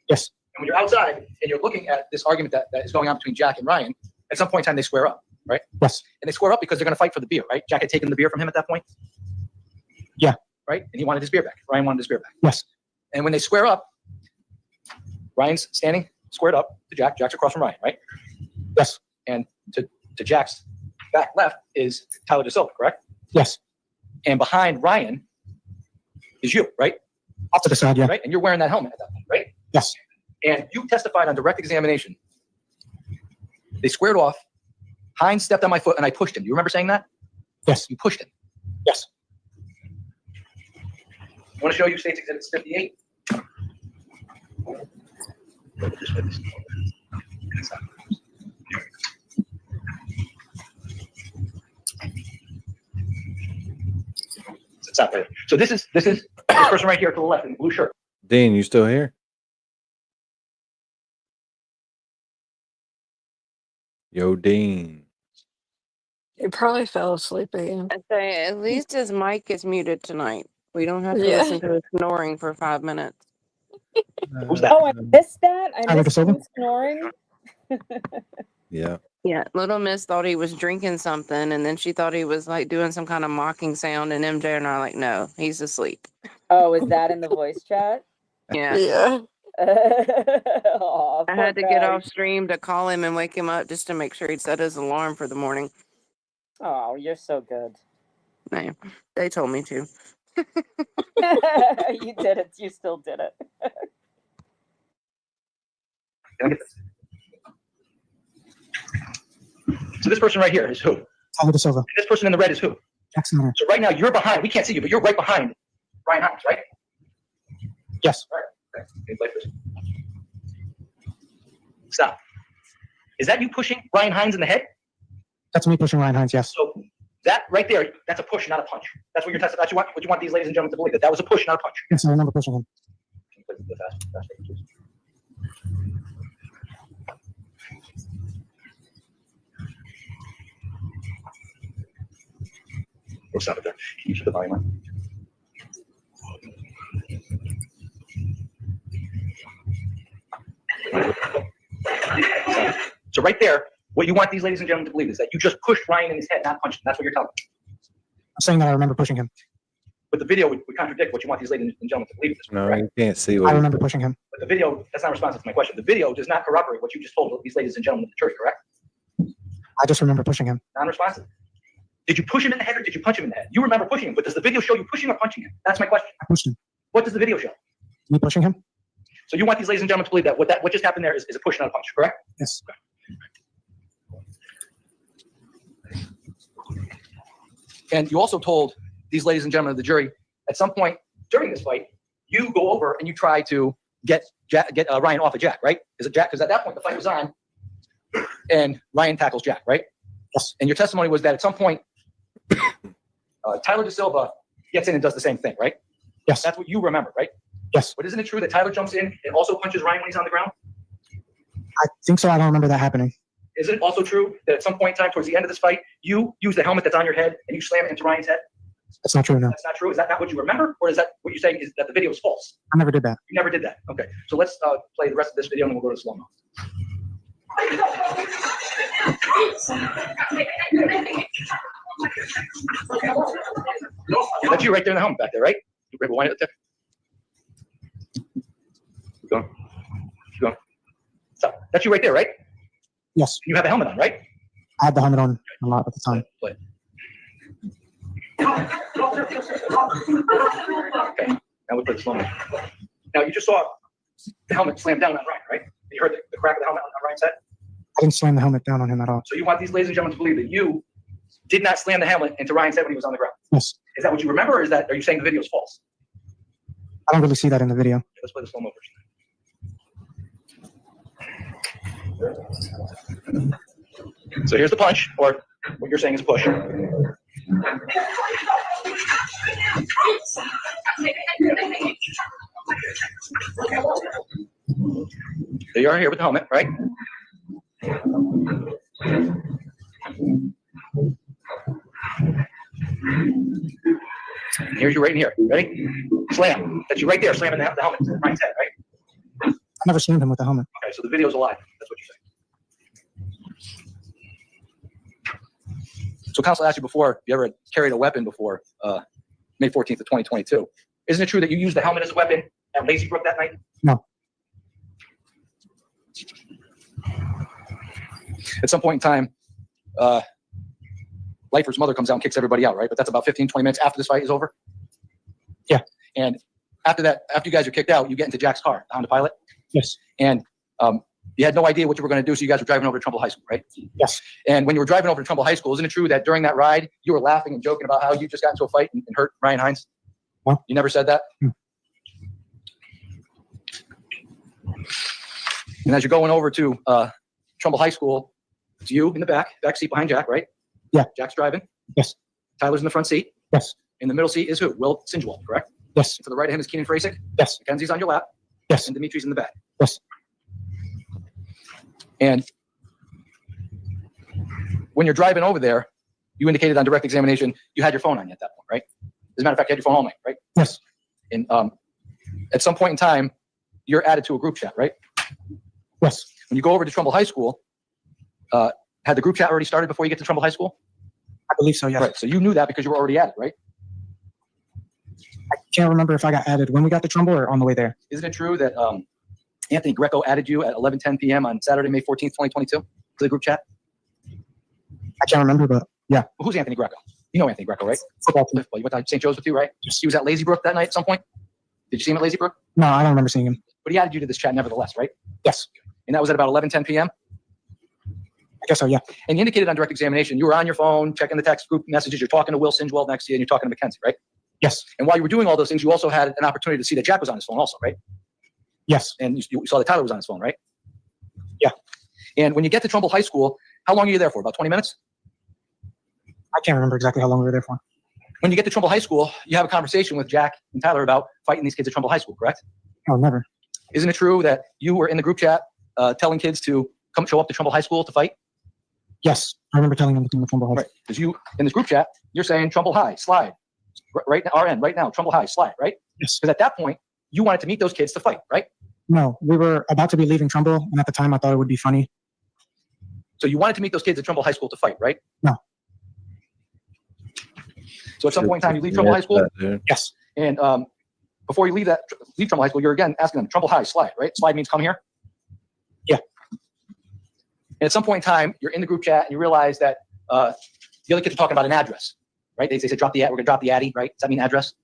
Speaker 16: Yes.
Speaker 15: And when you're outside and you're looking at this argument that is going on between Jack and Ryan, at some point in time, they square up, right?
Speaker 16: Yes.
Speaker 15: And they square up because they're going to fight for the beer, right? Jack had taken the beer from him at that point.
Speaker 16: Yeah.
Speaker 15: Right? And he wanted his beer back. Ryan wanted his beer back.
Speaker 16: Yes.
Speaker 15: And when they square up, Ryan's standing squared up to Jack. Jack's across from Ryan, right?
Speaker 16: Yes.
Speaker 15: And to Jack's back left is Tyler DeSilva, correct?
Speaker 16: Yes.
Speaker 15: And behind Ryan is you, right?
Speaker 16: Off to the side, yeah.
Speaker 15: Right? And you're wearing that helmet at that point, right?
Speaker 16: Yes.
Speaker 15: And you testified on direct examination. They squared off. Hines stepped on my foot and I pushed him. Do you remember saying that?
Speaker 16: Yes.
Speaker 15: You pushed him.
Speaker 16: Yes.
Speaker 15: want to show you State's Exhibit 58? It's not there. So this is this person right here to the left in the blue shirt.
Speaker 2: Dean, you still here? Yo, Dean.
Speaker 3: He probably fell asleep again.
Speaker 5: I say at least his mic is muted tonight. We don't have to
Speaker 3: Yeah.
Speaker 5: listen to his snoring for 5 minutes.
Speaker 15: Who's that?
Speaker 10: Oh, I missed that. I
Speaker 11: Tyler
Speaker 10: missed
Speaker 11: DeSilva?
Speaker 10: him snoring.
Speaker 2: Yeah.
Speaker 5: Yeah, little miss thought he was drinking something, and then she thought he was like doing some kind of mocking sound, and MJ and I are like, no, he's asleep.
Speaker 10: Oh, is that in the voice chat?
Speaker 5: Yeah.
Speaker 3: Yeah.
Speaker 10: Aw,
Speaker 5: I
Speaker 10: poor
Speaker 5: had to get
Speaker 10: guy.
Speaker 5: off stream to call him and wake him up just to make sure he'd set his alarm for the morning.
Speaker 10: Oh, you're so good.
Speaker 5: Man, they told me to.
Speaker 10: You did it. You still did it.
Speaker 15: So this person right here is who?
Speaker 11: Tyler DeSilva.
Speaker 15: And this person in the red is who?
Speaker 11: Jackson Hunter.
Speaker 15: So right now you're behind. We can't see you, but you're right behind Ryan Hines, right?
Speaker 11: Yes.
Speaker 15: All right. Okay. Okay, play first. Stop. Is that you pushing Ryan Hines in the head?
Speaker 11: That's me pushing Ryan Hines, yes.
Speaker 15: So that right there, that's a push, not a punch. That's what you're testing. That's what you want these ladies and gentlemen to believe, that was a push, not a punch.
Speaker 11: Yes, I remember pushing him.
Speaker 15: Can you play the fast, please? We'll stop it there. Can you shut the volume on? So right there, what you want these ladies and gentlemen to believe is that you just pushed Ryan in his head, not punched him. That's what you're telling me.
Speaker 11: I'm saying that I remember pushing him.
Speaker 15: But the video would contradict what you want these ladies and gentlemen to believe.
Speaker 2: No,
Speaker 15: correct?
Speaker 2: you can't see
Speaker 11: I
Speaker 2: what
Speaker 11: remember pushing him.
Speaker 15: But the video, that's not responsive to my question. The video does not corroborate what you just told these ladies and gentlemen of the church, correct?
Speaker 11: I just remember pushing him.
Speaker 15: Non-responsive. Did you push him in the head or did you punch him in the head? You remember pushing him, but does the video show you pushing or punching him? That's my question.
Speaker 11: I pushed him.
Speaker 15: What does the video show?
Speaker 11: Me pushing him?
Speaker 15: So you want these ladies and gentlemen to believe that what just happened there is a push, not a punch, correct?
Speaker 11: Yes.
Speaker 15: And you also told these ladies and gentlemen of the jury, at some point during this fight, you go over and you try to get Ryan off of Jack, right? Is it Jack? Because at that point the fight was on, and Ryan tackles Jack, right?
Speaker 11: Yes.
Speaker 15: And your testimony was that at some point, Tyler DeSilva gets in and does the same thing, right?
Speaker 11: Yes.
Speaker 15: That's what you remember, right?
Speaker 11: Yes.
Speaker 15: But isn't it true that Tyler jumps in and also punches Ryan when he's on the ground?
Speaker 11: I think so. I don't remember that happening.
Speaker 15: Isn't it also true that at some point in time, towards the end of this fight, you use the helmet that's on your head and you slam it into Ryan's head?
Speaker 11: That's not true, no.
Speaker 15: That's not true. Is that not what you remember? Or is that what you're saying is that the video is false?
Speaker 11: I never did that.
Speaker 15: You never did that. Okay. So let's play the rest of this video and then we'll go to slow-mo. That's you right there in the helmet back there, right? You rewind it there. Keep going. Keep going. So that's you right there, right?
Speaker 11: Yes.
Speaker 15: You have a helmet on, right?
Speaker 11: I had the helmet on a lot at the time.
Speaker 15: Play. Okay. Now we play the slow mo. Now you just saw the helmet slam down on Ryan, right? You heard the crack of the helmet on Ryan's head?
Speaker 11: I didn't slam the helmet down on him at all.
Speaker 15: So you want these ladies and gentlemen to believe that you did not slam the helmet into Ryan's head when he was on the ground?
Speaker 11: Yes.
Speaker 15: Is that what you remember, or are you saying the video is false?
Speaker 11: I don't really see that in the video.
Speaker 15: Okay, let's play the slow mo version. So here's the punch, or what you're saying is a push. There you are here with the helmet, right? Here's you right in here. Ready? Slam. That's you right there, slamming the helmet to Ryan's head, right?
Speaker 11: I never slammed him with the helmet.
Speaker 15: Okay, so the video's alive. That's what you're saying. So counsel asked you before, if you ever carried a weapon before May 14th of 2022. Isn't it true that you used the helmet as a weapon at Lazy Brook that night?
Speaker 11: No.
Speaker 15: At some point in time, Lifer's mother comes out and kicks everybody out, right? But that's about 15, 20 minutes after this fight is over?
Speaker 11: Yeah.
Speaker 15: And after that, after you guys are kicked out, you get into Jack's car, the Honda Pilot?
Speaker 11: Yes.
Speaker 15: And you had no idea what you were going to do, so you guys were driving over to Trumbull High School, right?
Speaker 11: Yes.
Speaker 15: And when you were driving over to Trumbull High School, isn't it true that during that ride, you were laughing and joking about how you just got into a fight and hurt Ryan Hines?
Speaker 11: What?
Speaker 15: You never said that? And as you're going over to Trumbull High School, it's you in the back seat behind Jack, right?
Speaker 11: Yeah.
Speaker 15: Jack's driving.
Speaker 11: Yes.
Speaker 15: Tyler's in the front seat.
Speaker 11: Yes.
Speaker 15: In the middle seat is who? Will Sinjwald, correct?
Speaker 11: Yes.
Speaker 15: To the right of him is Keenan Frasick.
Speaker 11: Yes.
Speaker 15: Mackenzie's on your lap.
Speaker 11: Yes.
Speaker 15: And Dimitri's in the back.
Speaker 11: Yes.
Speaker 15: And when you're driving over there, you indicated on direct examination you had your phone on you at that point, right? As a matter of fact, you had your phone all night, right?
Speaker 11: Yes.
Speaker 15: And at some point in time, you're added to a group chat, right?
Speaker 11: Yes.
Speaker 15: When you go over to Trumbull High School, had the group chat already started before you get to Trumbull High School?
Speaker 11: I believe so, yes.
Speaker 15: Right. So you knew that because you were already added, right?
Speaker 11: I can't remember if I got added when we got to Trumbull or on the way there.
Speaker 15: Isn't it true that Anthony Greco added you at 11:10 p.m. on Saturday, May 14th, 2022 to the group chat?
Speaker 11: I can't remember, but yeah.
Speaker 15: Well, who's Anthony Greco? You know Anthony Greco, right?
Speaker 11: Football team.
Speaker 15: Well, you went to St. Joe's with you, right? He was at Lazy Brook that night at some point. Did you see him at Lazy Brook?
Speaker 11: No, I don't remember seeing him.
Speaker 15: But he added you to this chat nevertheless, right?
Speaker 11: Yes.
Speaker 15: And that was at about 11:10 p.m.?
Speaker 11: I guess so, yeah.
Speaker 15: And you indicated on direct examination, you were on your phone, checking the text group messages, you're talking to Will Sinjwald next to you, and you're talking to Mackenzie, right?
Speaker 11: Yes.
Speaker 15: And while you were doing all those things, you also had an opportunity to see that Jack was on his phone also, right?
Speaker 11: Yes.
Speaker 15: And you saw that Tyler was on his phone, right?
Speaker 11: Yeah.
Speaker 15: And when you get to Trumbull High School, how long are you there for? About 20 minutes?
Speaker 11: I can't remember exactly how long we were there for.
Speaker 15: When you get to Trumbull High School, you have a conversation with Jack and Tyler about fighting these kids at Trumbull High School, correct?
Speaker 11: Oh, never.
Speaker 15: Isn't it true that you were in the group chat telling kids to come show up to Trumbull High School to fight?
Speaker 11: Yes. I remember telling them to come to Trumbull High.
Speaker 15: Right. Because you, in this group chat, you're saying Trumbull High, slide. Right now, RN, right now, Trumbull High, slide, right?
Speaker 11: Yes.
Speaker 15: Because at that point, you wanted to meet those kids to fight, right?
Speaker 11: No, we were about to be leaving Trumbull, and at the time I thought it would be funny.
Speaker 15: So you wanted to meet those kids at Trumbull High School to fight, right?
Speaker 11: No.
Speaker 15: So at some point in time, you leave Trumbull High School?
Speaker 11: Yes.
Speaker 15: And before you leave Trumbull High School, you're again asking them, Trumbull High, slide, right? Slide means come here?
Speaker 11: Yeah.
Speaker 15: And at some point in time, you're in the group chat and you realize that the other kids are talking about an address, right? They said, we're going to drop the Addy, right? Does that mean address?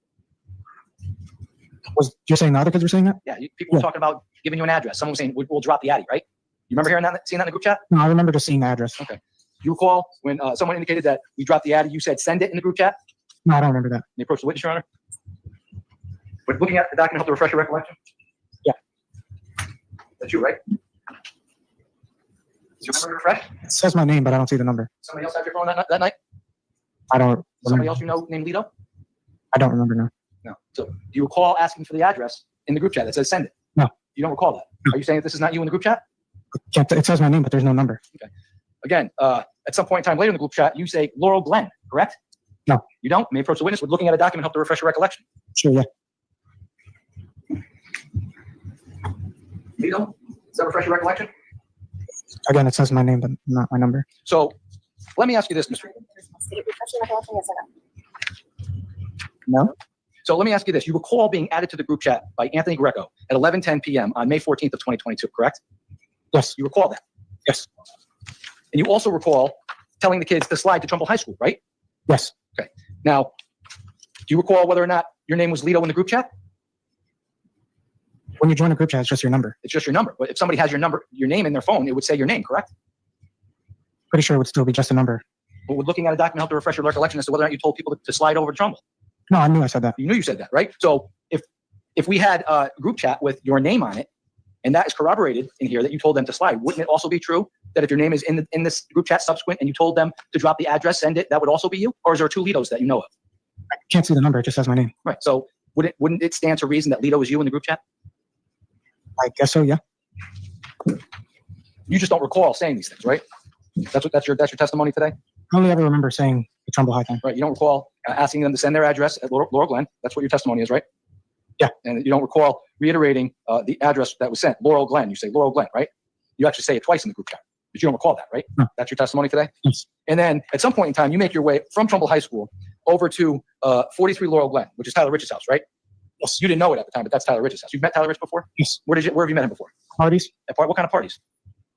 Speaker 11: Was you're saying the other kids were saying that?
Speaker 15: Yeah, people were talking about giving you an address. Someone was saying, we'll drop the Addy, right? You remember hearing that, seeing that in the group chat?
Speaker 11: No, I remember just seeing the address.
Speaker 15: Okay. You recall when someone indicated that we dropped the Addy, you said send it in the group chat?
Speaker 11: No, I don't remember that.
Speaker 15: You approached the witness, Your Honor? But looking at the document, help to refresh your recollection?
Speaker 11: Yeah.
Speaker 15: That's you, right? Is your memory refreshed?
Speaker 11: It says my name, but I don't see the number.
Speaker 15: Somebody else have your phone that night?
Speaker 11: I don't
Speaker 15: Somebody
Speaker 11: remember.
Speaker 15: else you know named Lito?
Speaker 11: I don't remember now.
Speaker 15: No. So do you recall asking for the address in the group chat that says send it?
Speaker 11: No.
Speaker 15: You don't recall that? Are you saying that this is not you in the group chat?
Speaker 11: It says my name, but there's no number.
Speaker 15: Okay. Again, at some point in time later in the group chat, you say Laurel Glenn, correct?
Speaker 11: No.
Speaker 15: You don't? May approach the witness with looking at a document, help to refresh your recollection.
Speaker 11: Sure, yeah.
Speaker 15: Lito, does that refresh your recollection?
Speaker 11: Again, it says my name, but not my number.
Speaker 15: So let me ask you this, Mr.
Speaker 11: No.
Speaker 15: So let me ask you this. You recall being added to the group chat by Anthony Greco at 11:10 p.m. on May 14th of 2022, correct?
Speaker 11: Yes.
Speaker 15: You recall that?
Speaker 11: Yes.
Speaker 15: And you also recall telling the kids to slide to Trumbull High School, right?
Speaker 11: Yes.
Speaker 15: Okay. Now, do you recall whether or not your name was Lito in the group chat?
Speaker 11: When you join a group chat, it's just your number.
Speaker 15: It's just your number. But if somebody has your name in their phone, it would say your name, correct?
Speaker 11: Pretty sure it would still be just a number.
Speaker 15: But we're looking at a document, help to refresh your recollection as to whether or not you told people to slide over to Trumbull.
Speaker 11: No, I knew I said that.
Speaker 15: You knew you said that, right? So if we had a group chat with your name on it, and that is corroborated in here that you told them to slide, wouldn't it also be true that if your name is in this group chat subsequent and you told them to drop the address, send it, that would also be you? Or is there two Litos that you know of?
Speaker 11: I can't see the number. It just says my name.
Speaker 15: Right. So wouldn't it stand to reason that Lito is you in the group chat?
Speaker 11: I guess so, yeah.
Speaker 15: You just don't recall saying these things, right? That's your testimony today?
Speaker 11: I only ever remember saying the Trumbull High thing.
Speaker 15: Right. You don't recall asking them to send their address at Laurel Glen. That's what your testimony is, right?
Speaker 11: Yeah.
Speaker 15: And you don't recall reiterating the address that was sent, Laurel Glen. You say Laurel Glen, right? You actually say it twice in the group chat, but you don't recall that, right?
Speaker 11: No.
Speaker 15: That's your testimony today?
Speaker 11: Yes.
Speaker 15: And then at some point in time, you make your way from Trumbull High School over to 43 Laurel Glen, which is Tyler Rich's house, right?
Speaker 11: Yes.
Speaker 15: You didn't know it at the time, but that's Tyler Rich's house. You've met Tyler Rich before?
Speaker 11: Yes.
Speaker 15: Where have you met him before?
Speaker 11: Parties.
Speaker 15: What kind of parties?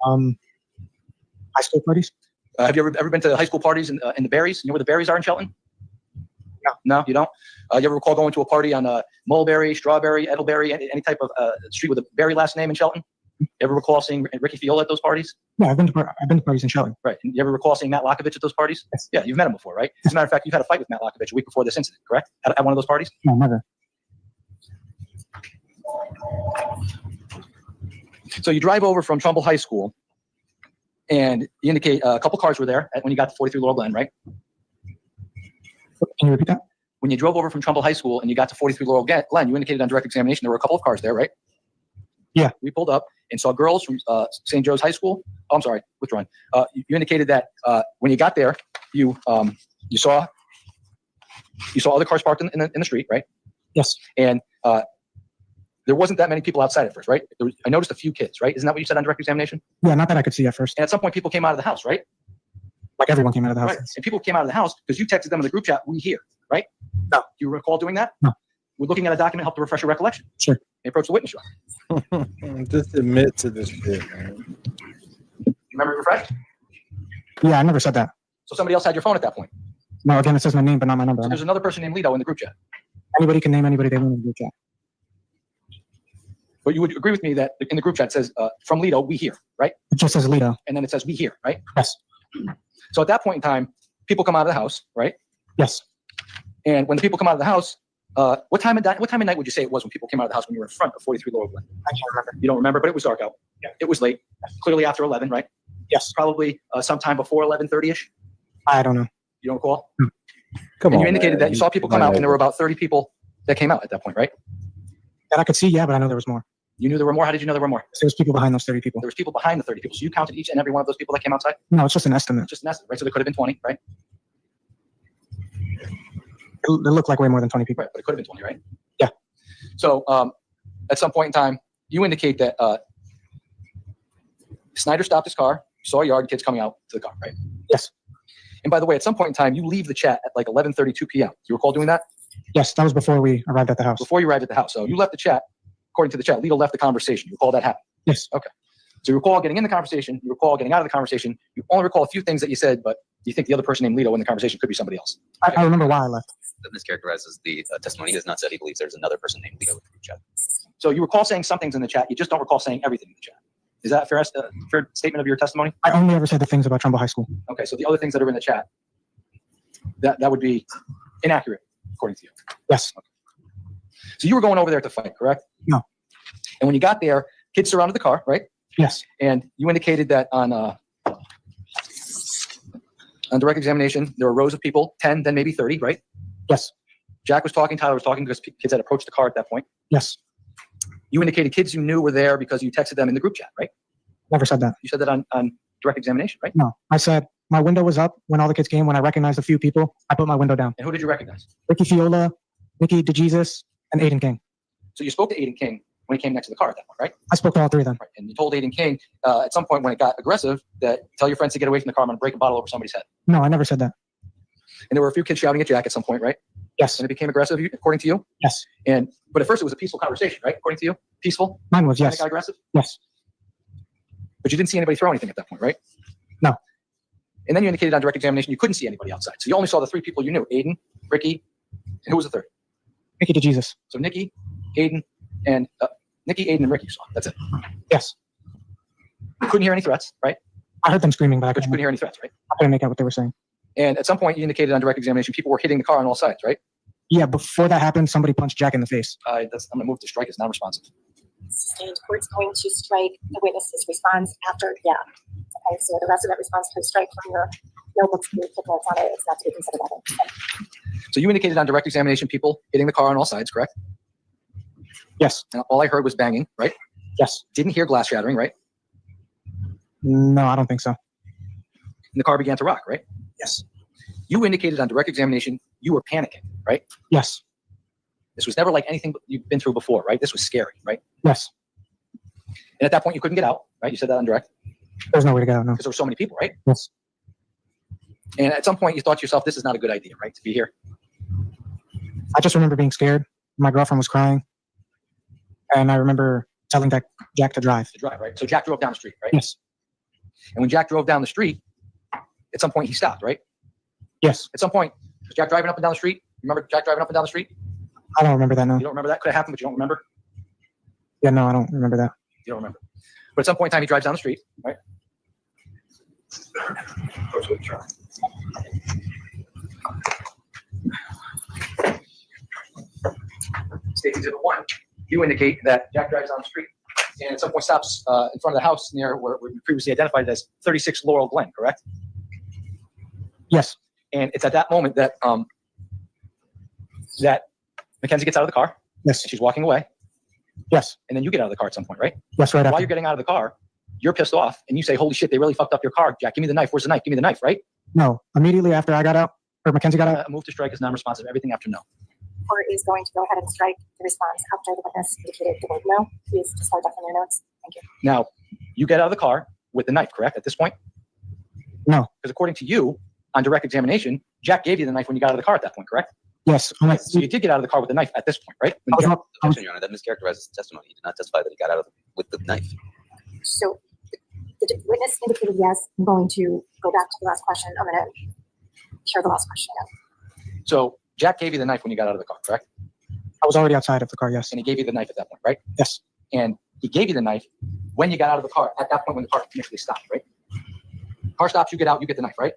Speaker 11: High school parties.
Speaker 15: Have you ever been to high school parties in the Berries? You know where the Berries are in Shelton?
Speaker 11: No.
Speaker 15: No, you don't? You ever recall going to a party on Mulberry, Strawberry, Edelberry, any type of street with a Berry last name in Shelton? ever recall seeing Ricky Fiola at those parties?
Speaker 16: Yeah, I've been to parties in Shelley.
Speaker 15: Right. And you ever recall seeing Matt Lakovich at those parties?
Speaker 16: Yes.
Speaker 15: Yeah, you've met him before, right? As a matter of fact, you've had a fight with Matt Lakovich a week before this incident, correct? At one of those parties?
Speaker 16: No, never.
Speaker 15: So you drive over from Trumbull High School, and you indicate a couple cars were there when you got to 43 Laurel Glen, right?
Speaker 16: Can you repeat that?
Speaker 15: When you drove over from Trumbull High School and you got to 43 Laurel Glen, you indicated on direct examination there were a couple of cars there, right?
Speaker 16: Yeah.
Speaker 15: We pulled up and saw girls from St. Joe's High School. Oh, I'm sorry, withdrawn. You indicated that when you got there, you saw other cars parked in the street, right?
Speaker 16: Yes.
Speaker 15: And there wasn't that many people outside at first, right? I noticed a few kids, right? Isn't that what you said on direct examination?
Speaker 16: Yeah, not that I could see at first.
Speaker 15: And at some point, people came out of the house, right?
Speaker 16: Like everyone came out of the house.
Speaker 15: Right. And people came out of the house because you texted them in the group chat, "We here," right?
Speaker 16: No.
Speaker 15: Do you recall doing that?
Speaker 16: No.
Speaker 15: We're looking at a document, help to refresh your recollection.
Speaker 16: Sure.
Speaker 15: They approached the witness yard.
Speaker 2: Just admit to this shit, man.
Speaker 15: You remember refresh?
Speaker 16: Yeah, I never said that.
Speaker 15: So somebody else had your phone at that point.
Speaker 16: No, again, it says my name, but not my number.
Speaker 15: So there's another person named Lito in the group chat.
Speaker 16: Anybody can name anybody they want in the group chat.
Speaker 15: But you would agree with me that in the group chat it says, from Lito, we here, right?
Speaker 16: It just says Lito.
Speaker 15: And then it says we here, right?
Speaker 16: Yes.
Speaker 15: So at that point in time, people come out of the house, right?
Speaker 16: Yes.
Speaker 15: And when the people come out of the house, what time of night would you say it was when people came out of the house when you were in front of 43 Laurel Glen?
Speaker 16: I can't remember.
Speaker 15: You don't remember, but it was dark out.
Speaker 16: Yeah.
Speaker 15: It was late. Clearly after 11, right?
Speaker 16: Yes.
Speaker 15: Probably sometime before 11:30ish.
Speaker 16: I don't know.
Speaker 15: You don't recall?
Speaker 2: Come
Speaker 15: And
Speaker 2: on,
Speaker 15: you indicated
Speaker 2: man.
Speaker 15: that you saw people come out, and there were about 30 people that came out at that point, right?
Speaker 16: That I could see, yeah, but I know there was more.
Speaker 15: You knew there were more. How did you know there were more?
Speaker 16: There was people behind those 30 people.
Speaker 15: There was people behind the 30 people. So you counted each and every one of those people that came outside?
Speaker 16: No, it's just an estimate.
Speaker 15: Just an estimate, right? So there could have been 20, right?
Speaker 16: It looked like way more than 20 people.
Speaker 15: Right, but it could have been 20, right?
Speaker 16: Yeah.
Speaker 15: So at some point in time, you indicate that Snyder stopped his car, saw a yard, kids coming out to the car, right?
Speaker 16: Yes.
Speaker 15: And by the way, at some point in time, you leave the chat at like 11:32 p.m. Do you recall doing that?
Speaker 16: Yes, that was before we arrived at the house.
Speaker 15: Before you arrived at the house. So you left the chat. According to the chat, Lito left the conversation. You recall that happened?
Speaker 16: Yes.
Speaker 15: Okay. So you recall getting in the conversation. You recall getting out of the conversation. You only recall a few things that you said, but you think the other person named Lito in the conversation could be somebody else.
Speaker 16: I remember why I left.
Speaker 14: That mischaracterizes the testimony. He has not said he believes there's another person named Leo in the group chat.
Speaker 15: So you recall saying some things in the chat. You just don't recall saying everything in the chat. Is that a fair statement of your testimony?
Speaker 16: I only ever said the things about Trumbull High School.
Speaker 15: Okay. So the other things that are in the chat, that would be inaccurate, according to you.
Speaker 16: Yes.
Speaker 15: Okay. So you were going over there to fight, correct?
Speaker 16: No.
Speaker 15: And when you got there, kids surrounded the car, right?
Speaker 16: Yes.
Speaker 15: And you indicated that on direct examination, there were rows of people, 10, then maybe 30, right?
Speaker 16: Yes.
Speaker 15: Jack was talking, Tyler was talking because kids had approached the car at that point.
Speaker 16: Yes.
Speaker 15: You indicated kids you knew were there because you texted them in the group chat, right?
Speaker 16: Never said that.
Speaker 15: You said that on direct examination, right?
Speaker 16: No, I said my window was up when all the kids came. When I recognized a few people, I put my window down.
Speaker 15: And who did you recognize?
Speaker 16: Ricky Fiola, Nikki DeJesus, and Aiden King.
Speaker 15: So you spoke to Aiden King when he came next to the car at that point, right?
Speaker 16: I spoke to all three of them.
Speaker 15: Right. And you told Aiden King at some point when it got aggressive that tell your friends to get away from the car. I'm going to break a bottle over somebody's head.
Speaker 16: No, I never said that.
Speaker 15: And there were a few kids shouting at Jack at some point, right?
Speaker 16: Yes.
Speaker 15: And it became aggressive, according to you?
Speaker 16: Yes.
Speaker 15: But at first it was a peaceful conversation, right? According to you? Peaceful?
Speaker 16: Mine was,
Speaker 15: And
Speaker 16: yes.
Speaker 15: it got aggressive?
Speaker 16: Yes.
Speaker 15: But you didn't see anybody throw anything at that point, right?
Speaker 16: No.
Speaker 15: And then you indicated on direct examination you couldn't see anybody outside. So you only saw the three people you knew, Aiden, Ricky, and who was the third?
Speaker 16: Nikki DeJesus.
Speaker 15: So Nikki, Aiden, and Ricky you saw. That's it.
Speaker 16: Yes.
Speaker 15: You couldn't hear any threats, right?
Speaker 16: I heard them screaming, but
Speaker 15: you couldn't hear any threats, right?
Speaker 16: I couldn't make out what they were saying.
Speaker 15: And at some point you indicated on direct examination people were hitting the car on all sides, right?
Speaker 16: Yeah, before that happened, somebody punched Jack in the face.
Speaker 15: I'm going to move to strike as non-responsive.
Speaker 13: Sustained. Court's going to strike the witness's response after, yeah. Okay, so the rest of that response could strike from your notebooks, your footnotes on it. It's not to be considered evidence.
Speaker 15: So you indicated on direct examination people hitting the car on all sides, correct?
Speaker 16: Yes.
Speaker 15: And all I heard was banging, right?
Speaker 16: Yes.
Speaker 15: Didn't hear glass shattering, right?
Speaker 16: No, I don't think so.
Speaker 15: And the car began to rock, right?
Speaker 16: Yes.
Speaker 15: You indicated on direct examination you were panicking, right?
Speaker 16: Yes.
Speaker 15: This was never like anything you've been through before, right? This was scary, right?
Speaker 16: Yes.
Speaker 15: And at that point you couldn't get out, right? You said that on direct.
Speaker 16: There's no way to get out, no.
Speaker 15: Because there were so many people, right?
Speaker 16: Yes.
Speaker 15: And at some point you thought to yourself, this is not a good idea, right? To be here.
Speaker 16: I just remember being scared. My girlfriend was crying. And I remember telling Jack to drive.
Speaker 15: To drive, right? So Jack drove down the street, right?
Speaker 16: Yes.
Speaker 15: And when Jack drove down the street, at some point he stopped, right?
Speaker 16: Yes.
Speaker 15: At some point, was Jack driving up and down the street? Remember Jack driving up and down the street?
Speaker 16: I don't remember that, no.
Speaker 15: You don't remember that? Could have happened, but you don't remember?
Speaker 16: Yeah, no, I don't remember that.
Speaker 15: You don't remember. But at some point in time, he drives down the street, right? State Exhibit 1, you indicate that Jack drives down the street and at some point stops in front of the house near where we previously identified it as 36 Laurel Glen, correct?
Speaker 16: Yes.
Speaker 15: And it's at that moment that that Mackenzie gets out of the car.
Speaker 16: Yes.
Speaker 15: She's walking away.
Speaker 16: Yes.
Speaker 15: And then you get out of the car at some point, right?
Speaker 16: Yes, right
Speaker 15: While
Speaker 16: after.
Speaker 15: you're getting out of the car, you're pissed off and you say, holy shit, they really fucked up your car. Jack, give me the knife. Where's the knife? Give me the knife, right?
Speaker 16: No, immediately after I got out, or Mackenzie got out.
Speaker 15: A move to strike is non-responsive. Everything after no.
Speaker 13: Court is going to go ahead and strike the response after the witness indicated the word no. Please just write that from your notes. Thank you.
Speaker 15: Now, you get out of the car with the knife, correct, at this point?
Speaker 16: No.
Speaker 15: Because according to you, on direct examination, Jack gave you the knife when you got out of the car at that point, correct?
Speaker 16: Yes.
Speaker 15: So you did get out of the car with the knife at this point, right?
Speaker 14: Objection, Your Honor, that mischaracterizes the testimony. He did not testify that he got out with the knife.
Speaker 13: So the witness indicated yes. I'm going to go back to the last question. I'm going to hear the last question again.
Speaker 15: So Jack gave you the knife when you got out of the car, correct?
Speaker 16: I was already outside of the car, yes.
Speaker 15: And he gave you the knife at that point, right?
Speaker 16: Yes.
Speaker 15: And he gave you the knife when you got out of the car, at that point when the car initially stopped, right? Car stops, you get out, you get the knife, right?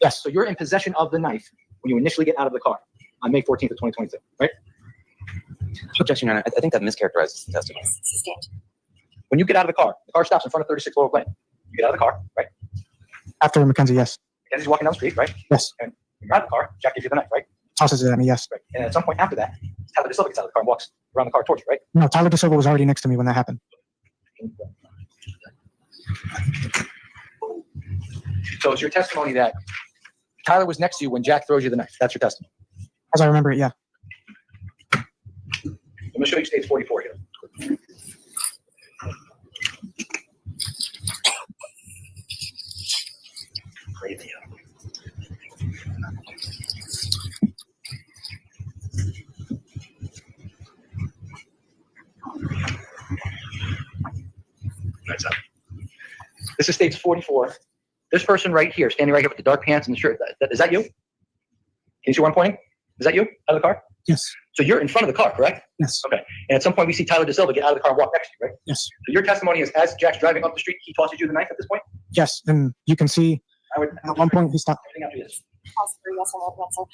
Speaker 16: Yes.
Speaker 15: So you're in possession of the knife when you initially get out of the car on May 14th of 2022, right?
Speaker 14: Objection, Your Honor, I think that mischaracterizes the testimony.
Speaker 13: Sustained.
Speaker 15: When you get out of the car stops in front of 36 Laurel Glen. You get out of the car, right?
Speaker 16: After Mackenzie, yes.
Speaker 15: Mackenzie's walking down the street, right?
Speaker 16: Yes.
Speaker 15: And you got out of the car, Jack gives you the knife, right?
Speaker 16: Tosses it at me, yes.
Speaker 15: Right. And at some point after that, Tyler DeSilva gets out of the car and walks around the car towards you, right?
Speaker 16: No, Tyler DeSilva was already next to me when that happened.
Speaker 15: So it's your testimony that Tyler was next to you when Jack throws you the knife. That's your testimony.
Speaker 16: As I remember it, yeah.
Speaker 15: I'm going to show you States 44 here. Crazy. This is States 44. This person right here, standing right here with the dark pants and the shirt, is that you? Can you see where I'm pointing? Is that you out of the car?
Speaker 16: Yes.
Speaker 15: So you're in front of the car, correct?
Speaker 16: Yes.
Speaker 15: Okay. And at some point we see Tyler DeSilva get out of the car and walk next to you, right?
Speaker 16: Yes.
Speaker 15: So your testimony is as Jack's driving up the street, he tosses you the knife at this point?
Speaker 16: Yes. And you can see at one point he stopped.
Speaker 15: Everything after this.
Speaker 13: Pause for yes or no answer.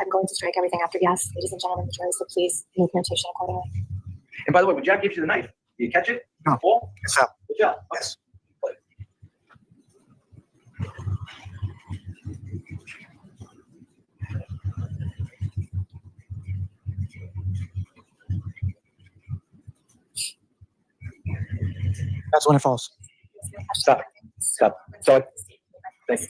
Speaker 13: I'm going to strike everything after yes. Ladies and gentlemen, the jury, so please make notation accordingly.
Speaker 15: And by the way, when Jack gives you the knife, do you catch it?
Speaker 16: No.
Speaker 15: Fall?
Speaker 16: It's out.
Speaker 15: Good job.
Speaker 16: Yes. That's when it falls.
Speaker 15: Stop. Stop. Thank you.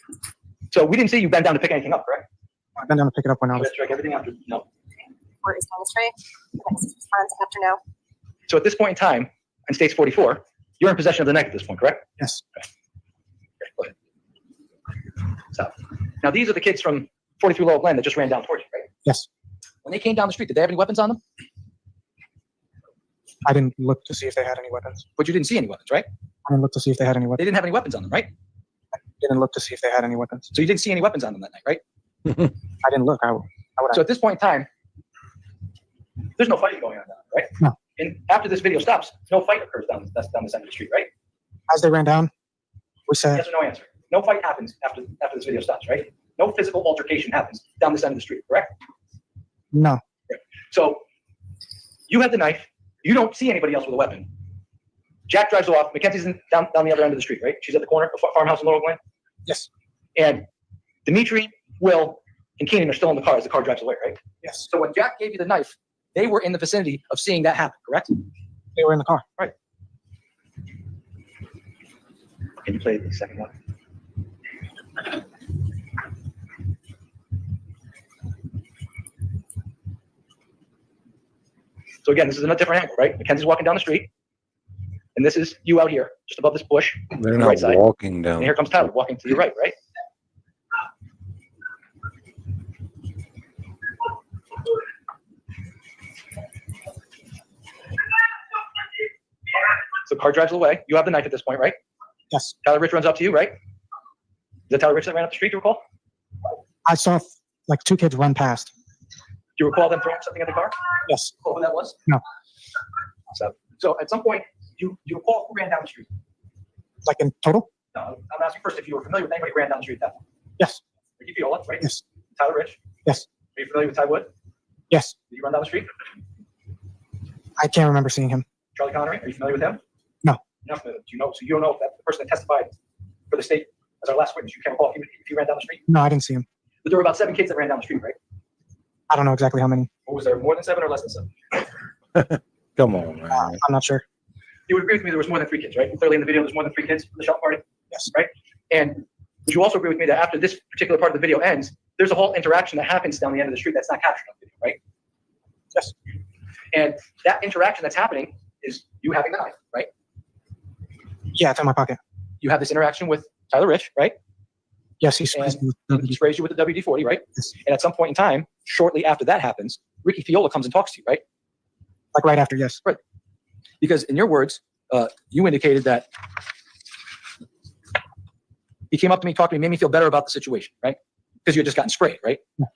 Speaker 15: So we didn't see you bend down to pick anything up, correct?
Speaker 16: I bent down to pick it up when I was.
Speaker 15: Let's strike everything after no.
Speaker 13: Court is going to strike. The witness's response after no.
Speaker 15: So at this point in time, in States 44, you're in possession of the knife at this point, correct?
Speaker 16: Yes.
Speaker 15: Okay, go ahead. Stop. Now these are the kids from 43 Laurel Glen that just ran down towards you, right?
Speaker 16: Yes.
Speaker 15: When they came down the street, did they have any weapons on them?
Speaker 16: I didn't look to see if they had any weapons.
Speaker 15: But you didn't see any weapons, right?
Speaker 16: I didn't look to see if they had any
Speaker 15: They
Speaker 16: weapons.
Speaker 15: didn't have any weapons on them, right?
Speaker 16: I didn't look to see if they had any weapons.
Speaker 15: So you didn't see any weapons on them that night, right?
Speaker 16: I didn't look. I would
Speaker 15: So at this point in time, there's no fighting going on down there, right?
Speaker 16: No.
Speaker 15: And after this video stops, no fight occurs down this end of the street, right?
Speaker 16: As they ran down, we said,
Speaker 15: Yes or no answer. No fight happens after this video stops, right? No physical altercation happens down this end of the street, correct?
Speaker 16: no.
Speaker 15: So you have the knife. You don't see anybody else with a weapon. Jack drives off. Mackenzie's down the other end of the street, right? She's at the corner of farmhouse in Laurel Glen.
Speaker 16: Yes.
Speaker 15: And Dimitri, Will, and Keenan are still in the car as the car drives away, right?
Speaker 16: Yes.
Speaker 15: So when Jack gave you the knife, they were in the vicinity of seeing that happen, correct?
Speaker 16: They were in the car.
Speaker 15: Right. Can you play the second one? So again, this is in a different angle, right? Mackenzie's walking down the street, and this is you out here, just above this bush.
Speaker 2: They're
Speaker 15: on the
Speaker 2: not
Speaker 15: right side.
Speaker 2: walking down.
Speaker 15: And here comes Tyler walking to your right, right? So car drives away. You have the knife at this point, right?
Speaker 16: Yes.
Speaker 15: Tyler Rich runs up to you, right? Is that Tyler Rich that ran up the street, you recall?
Speaker 16: I saw like two kids run past.
Speaker 15: Do you recall them throwing something at the car?
Speaker 16: Yes.
Speaker 15: Recall who that was?
Speaker 16: No.
Speaker 15: So at some point, You recall who ran down the street?
Speaker 16: Like in total?
Speaker 15: No, I'm asking first if you were familiar with anybody who ran down the street at that point.
Speaker 16: Yes.
Speaker 15: Ricky Viola, right?
Speaker 16: Yes.
Speaker 15: Tyler Rich?
Speaker 16: Yes.
Speaker 15: Are you familiar with Ty Wood?
Speaker 16: Yes.
Speaker 15: Did you run down the street?
Speaker 16: I can't remember seeing him.
Speaker 15: Charlie Connery, are you familiar with him?
Speaker 16: No.
Speaker 15: You're not familiar. Do you know? So you don't know if that the person that testified for the state as our last witness, you can't recall if he ran down the street?
Speaker 16: No, I didn't see him.
Speaker 15: But there were about 7 kids that ran down the street, right?
Speaker 16: I don't know exactly how many.
Speaker 15: Or was there more than 7 or less than 7?
Speaker 2: Come on, man.
Speaker 16: I'm not sure.
Speaker 15: You would agree with me there was more than 3 kids, right? Clearly in the video there's more than 3 kids for the shop party?
Speaker 16: Yes.
Speaker 15: Right? And would you also agree with me that after this particular part of the video ends, there's a whole interaction that happens down the end of the street that's not captured on video, right?
Speaker 16: Yes.
Speaker 15: And that interaction that's happening is you having the knife, right?
Speaker 16: Yeah, it's in my pocket.
Speaker 15: You have this interaction with Tyler Rich, right?
Speaker 16: Yes, he sprays me with
Speaker 15: He sprays you with the WD-40, right?
Speaker 16: Yes.
Speaker 15: And at some point in time, shortly after that happens, Ricky Fiola comes and talks to you, right?
Speaker 16: Like right after, yes.
Speaker 15: Right. Because in your words, you indicated that he came up to me, talked to me, made me feel better about the situation, right? Because you had just gotten sprayed, right?
Speaker 16: Yeah.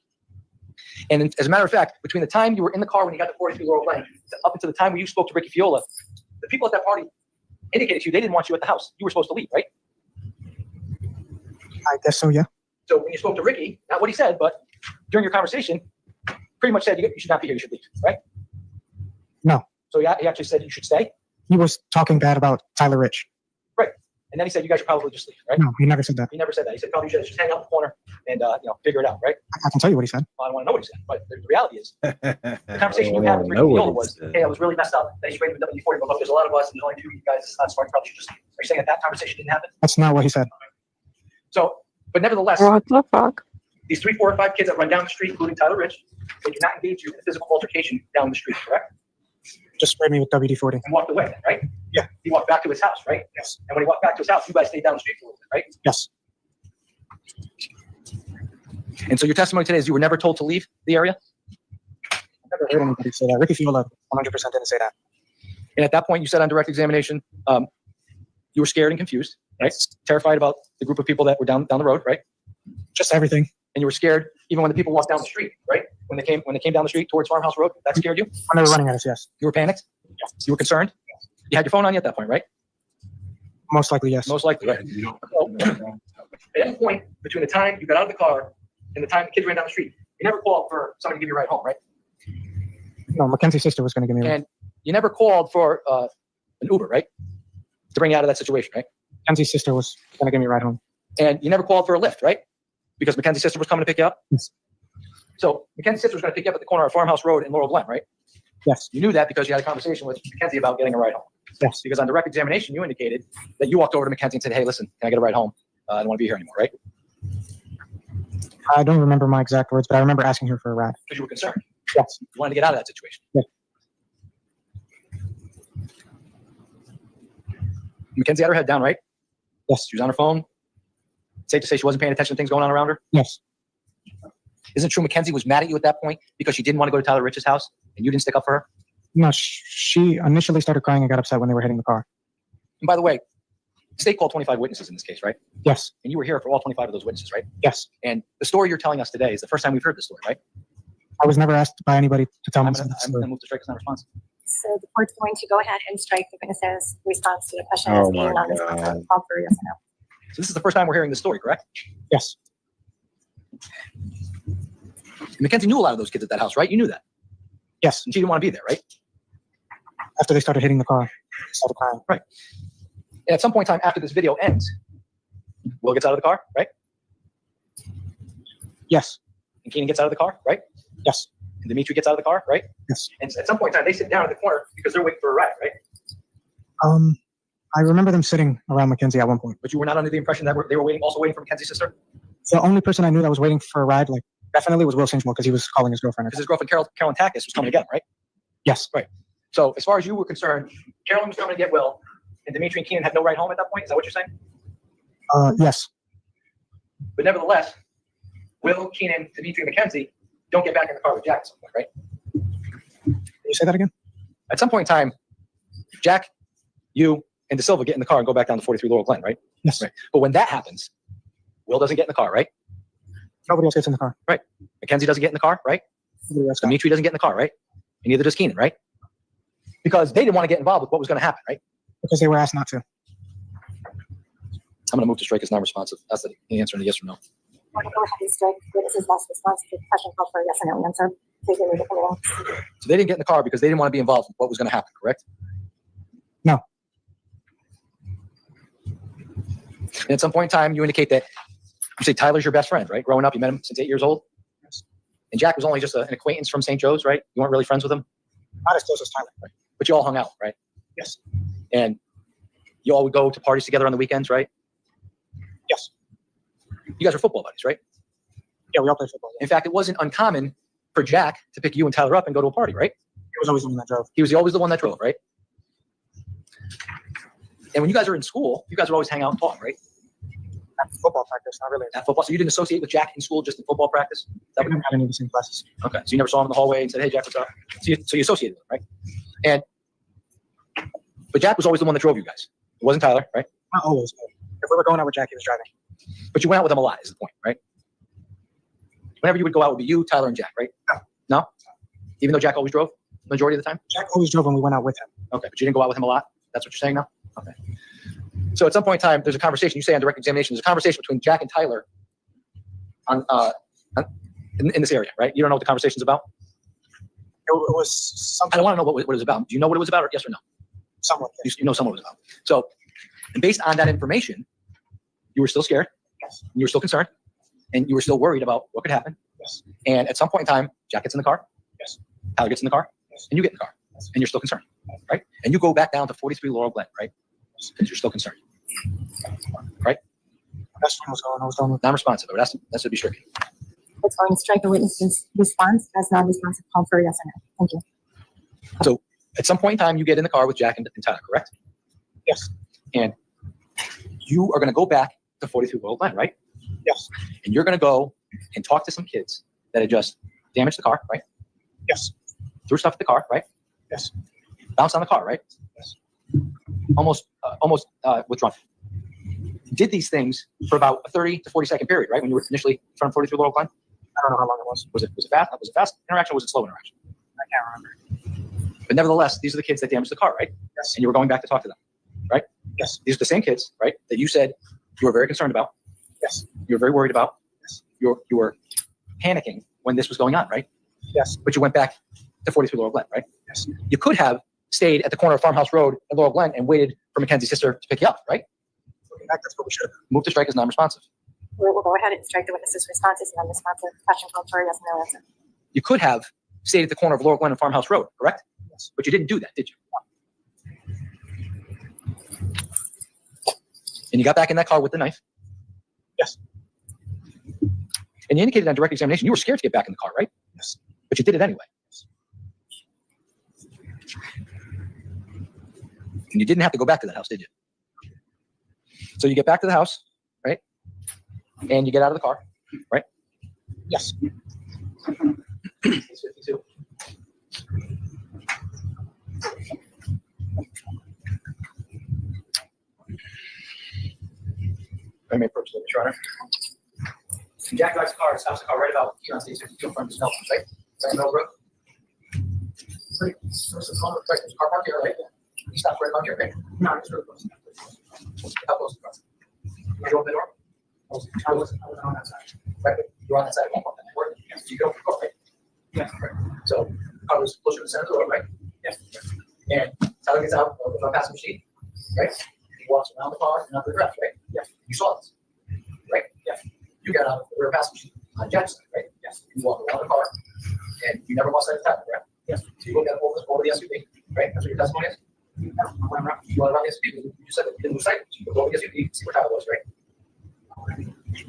Speaker 15: And as a matter of fact, between the time you were in the car when you got to 43 Laurel Lane, up until the time when you spoke to Ricky Fiola, the people at that party indicated to you they didn't want you at the house. You were supposed to leave, right?
Speaker 16: I guess so, yeah.
Speaker 15: So when you spoke to Ricky, not what he said, but during your conversation, pretty much said you should not be here, you should leave, right?
Speaker 16: No.
Speaker 15: So he actually said you should stay?
Speaker 16: He was talking bad about Tyler Rich.
Speaker 15: Right. And then he said you guys should probably just leave, right?
Speaker 16: No, he never said that.
Speaker 15: He never said that. He said probably you should just hang out in the corner and figure it out, right?
Speaker 16: I can tell you what he said.
Speaker 15: Well, I don't want to know what he said, but the reality is the conversation you had with Ricky Viola was, hey, I was really messed up that he sprayed with WD-40, but look, there's a lot of us and there's only 2 of you guys, it's not smart, probably should just leave. Are you saying that conversation didn't happen?
Speaker 16: That's not what he said.
Speaker 15: So, but nevertheless,
Speaker 3: What the fuck?
Speaker 15: these 3, 4, or 5 kids that run down the street, including Tyler Rich, they do not engage you in a physical altercation down the street, correct?
Speaker 16: Just sprayed me with WD-40.
Speaker 15: And walked away, right?
Speaker 16: Yeah.
Speaker 15: He walked back to his house, right?
Speaker 16: Yes.
Speaker 15: And when he walked back to his house, you guys stayed down the street for a little bit, right?
Speaker 16: Yes.
Speaker 15: And so your testimony today is you were never told to leave the area?
Speaker 16: I've never heard anybody say that. Ricky Fiola 100% didn't say that.
Speaker 15: And at that point, you said on direct examination, you were scared and confused, right? Terrified about the group of people that were down the road, right?
Speaker 16: Just everything.
Speaker 15: And you were scared even when the people walked down the street, right? When they came down the street towards Farmhouse Road, that scared you?
Speaker 16: When they were running at us, yes.
Speaker 15: You were panicked?
Speaker 16: Yes.
Speaker 15: You were concerned? You had your phone on you at that point, right?
Speaker 16: Most likely, yes.
Speaker 15: Most likely, right? So, at any point between the time you got out of the car and the time the kids ran down the street, you never called for somebody to give you a ride home, right?
Speaker 16: No, Mackenzie's sister was going to give me a ride.
Speaker 15: And you never called for an Uber, right? To bring you out of that situation, right?
Speaker 16: Mackenzie's sister was going to give me a ride home.
Speaker 15: And you never called for a lift, right? Because Mackenzie's sister was coming to pick you up?
Speaker 16: Yes.
Speaker 15: So Mackenzie's sister was going to pick you up at the corner of Farmhouse Road and Laurel Glen, right?
Speaker 16: Yes.
Speaker 15: You knew that because you had a conversation with Mackenzie about getting a ride home.
Speaker 16: Yes.
Speaker 15: Because on direct examination, you indicated that you walked over to Mackenzie and said, hey, listen, can I get a ride home? I don't want to be here anymore, right?
Speaker 16: I don't remember my exact words, but I remember asking her for a ride.
Speaker 15: Because you were concerned.
Speaker 16: Yes.
Speaker 15: You wanted to get out of that situation.
Speaker 16: Yeah.
Speaker 15: Mackenzie had her head down, right?
Speaker 16: Yes.
Speaker 15: She was on her phone. Safe to say she wasn't paying attention to things going on around her?
Speaker 16: Yes.
Speaker 15: Isn't it true Mackenzie was mad at you at that point because she didn't want to go to Tyler Rich's house and you didn't stick up for her?
Speaker 16: No, she initially started crying and got upset when they were hitting the car.
Speaker 15: And by the way, the state called 25 witnesses in this case, right?
Speaker 16: Yes.
Speaker 15: And you were here for all 25 of those witnesses, right?
Speaker 16: Yes.
Speaker 15: And the story you're telling us today is the first time we've heard this story, right?
Speaker 16: I was never asked by anybody to tell me
Speaker 15: I'm
Speaker 16: something.
Speaker 15: going to move to strike as non-responsive.
Speaker 13: So the court's going to go ahead and strike the witness's response to the question
Speaker 2: Oh
Speaker 13: as being
Speaker 2: my
Speaker 13: non-responsive. Call for yes or no.
Speaker 15: So this is the first time we're hearing this story, correct?
Speaker 16: Yes.
Speaker 15: Mackenzie knew a lot of those kids at that house, right? You knew that.
Speaker 16: Yes.
Speaker 15: And she didn't want to be there, right?
Speaker 16: After they started hitting the car, I started crying.
Speaker 15: Right. And at some point in time after this video ends, Will gets out of the car, right?
Speaker 16: Yes.
Speaker 15: And Keenan gets out of the car, right?
Speaker 16: Yes.
Speaker 15: And Dimitri gets out of the car, right?
Speaker 16: Yes.
Speaker 15: And at some point in time, they sit down at the corner because they're waiting for a ride, right?
Speaker 16: I remember them sitting around Mackenzie at one point.
Speaker 15: But you were not under the impression that they were also waiting for Mackenzie's sister?
Speaker 16: The only person I knew that was waiting for a ride, like, definitely was Will Singemore because he was calling his girlfriend.
Speaker 15: Because his girlfriend, Carolyn Takis, was coming to get him, right?
Speaker 16: Yes.
Speaker 15: Right. So as far as you were concerned, Carolyn was coming to get Will, and Dimitri and Keenan had no ride home at that point? Is that what you're saying?
Speaker 16: Yes.
Speaker 15: But nevertheless, Will, Keenan, Dimitri, and Mackenzie don't get back in the car with Jack at some point, right?
Speaker 16: Can you say that again?
Speaker 15: At some point in time, Jack, you, and De Silva get in the car and go back down to 43 Laurel Glen, right?
Speaker 16: Yes.
Speaker 15: Right. But when that happens, Will doesn't get in the car, right?
Speaker 16: Nobody else gets in the car.
Speaker 15: Right. Mackenzie doesn't get in the car, right?
Speaker 16: Nobody else
Speaker 15: Dimitri doesn't get in the car, right? And neither does Keenan, right? Because they didn't want to get involved with what was going to happen, right?
Speaker 16: Because they were asked not to.
Speaker 15: I'm going to move to strike as non-responsive. That's the answer in a yes or no.
Speaker 13: We're going to go ahead and strike witnesses last response to the question called for a yes or no answer. Please remove it from the meeting.
Speaker 15: So they didn't get in the car because they didn't want to be involved in what was going to happen, correct?
Speaker 16: No.
Speaker 15: And at some point in time, you indicate that you say Tyler's your best friend, right? Growing up, you met him since 8 years old.
Speaker 16: Yes.
Speaker 15: And Jack was only just an acquaintance from St. Joe's, right? You weren't really friends with him,
Speaker 16: Not as close as Tyler.
Speaker 15: right? But you all hung out, right?
Speaker 16: Yes.
Speaker 15: And you all would go to parties together on the weekends, right?
Speaker 16: Yes.
Speaker 15: You guys are football buddies, right?
Speaker 16: Yeah, we all play football.
Speaker 15: In fact, it wasn't uncommon for Jack to pick you and Tyler up and go to a party, right?
Speaker 16: He was always the one that drove.
Speaker 15: He was always the one that drove, right? And when you guys are in school, you guys would always hang out and talk, right?
Speaker 16: At football practice, not really.
Speaker 15: At football. So you didn't associate with Jack in school, just in football practice?
Speaker 16: We didn't have any of the same classes.
Speaker 15: Okay. So you never saw him in the hallway and said, hey, Jack, what's up? So you associated with him, right? But Jack was always the one that drove you guys. It wasn't Tyler, right?
Speaker 16: Not always. But if we were going out with Jack, he was driving.
Speaker 15: But you went out with him a lot, is the point, right? Whenever you would go out, it would be you, Tyler, and Jack, right?
Speaker 16: No.
Speaker 15: No? Even though Jack always drove the majority of the time?
Speaker 16: Jack always drove when we went out with him.
Speaker 15: Okay, but you didn't go out with him a lot? That's what you're saying now? Okay. So at some point in time, there's a conversation, you say on direct examination, there's a conversation between Jack and Tyler in this area, right? You don't know what the conversation's about?
Speaker 16: It was something.
Speaker 15: I don't want to know what it was about. Do you know what it was about, or yes or no?
Speaker 16: Somewhat.
Speaker 15: You know somewhat what it was about. So, and based on that information, you were still scared.
Speaker 16: Yes.
Speaker 15: You were still concerned, and you were still worried about what could happen.
Speaker 16: Yes.
Speaker 15: And at some point in time, Jack gets in the car.
Speaker 16: Yes.
Speaker 15: Tyler gets in the car.
Speaker 16: Yes.
Speaker 15: And you get in the car. Yes. And you're still concerned, right? And you go back down to 43 Laurel Glen, right? Because you're still concerned, right?
Speaker 16: Best friend was going. I was going with.
Speaker 15: Non-responsive. That's to be stricken.
Speaker 13: It's going to strike the witness's response as non-responsive call for a yes or no. Thank you.
Speaker 15: So at some point in time, you get in the car with Jack and Tyler, correct?
Speaker 16: Yes.
Speaker 15: And you are going to go back to 43 Laurel Glen, right?
Speaker 16: Yes.
Speaker 15: And you're going to go and talk to some kids that had just damaged the car, right?
Speaker 16: Yes.
Speaker 15: Threw stuff at the car, right?
Speaker 16: Yes.
Speaker 15: Bounced on the car, right?
Speaker 16: Yes.
Speaker 15: Almost withdrawn. Did these things for about a 30 to 40 second period, right? When you were initially in front of 43 Laurel Glen?
Speaker 16: I don't know how long it was.
Speaker 15: Was it fast? Was it fast interaction or was it slow interaction?
Speaker 16: I can't remember.
Speaker 15: But nevertheless, these are the kids that damaged the car, right?
Speaker 16: Yes.
Speaker 15: And you were going back to talk to them, right?
Speaker 16: Yes.
Speaker 15: These are the same kids, right? That you said you were very concerned about.
Speaker 16: Yes.
Speaker 15: You were very worried about.
Speaker 16: Yes.
Speaker 15: You were panicking when this was going on, right?
Speaker 16: Yes.
Speaker 15: But you went back to 43 Laurel Glen, right?
Speaker 16: Yes.
Speaker 15: You could have stayed at the corner of Farmhouse Road and Laurel Glen and waited for Mackenzie's sister to pick you up, right?
Speaker 16: Looking back, that's what we should have done.
Speaker 15: Move to strike as non-responsive.
Speaker 13: We'll go ahead and strike the witness's response as non-responsive. Question called for a yes or no answer.
Speaker 15: You could have stayed at the corner of Laurel Glen and Farmhouse Road, correct?
Speaker 16: Yes.
Speaker 15: But you didn't do that, did you? And you got back in that car with the knife?
Speaker 16: Yes.
Speaker 15: And you indicated on direct examination you were scared to get back in the car, right?
Speaker 16: Yes.
Speaker 15: But you did it anyway. And you didn't have to go back to that house, did you? So you get back to the house, right? And you get out of the car, right?
Speaker 16: Yes.
Speaker 15: It's 52. I may approach the Your Honor. Jack drives the car, stops the car right about here on State 52 in front of his Nelson, right? Right in Millbrook. Right. There's a car park here, right? He stops right about here, right? No, it's really close. How close to the front? You go up the door? I was on that side. Right, but you're on that side of one part, right? Yes. You go up the car, right? Yes. Right. So the car was closer to the center of the road, right? Yes. And Tyler gets out of the passenger seat, right? He walks around the car and up the grass, right? Yes. You saw this, right? Yes. You got out of the rear passenger seat on Jack's side, right? Yes. You walk around the car and you never lost sight of Tyler, right? Yes. So you look at over the SUV, right? That's what your testimony is? No, I went around. You went around the SUV. You said that you didn't lose sight. So you go over the SUV, see where Tyler was, right?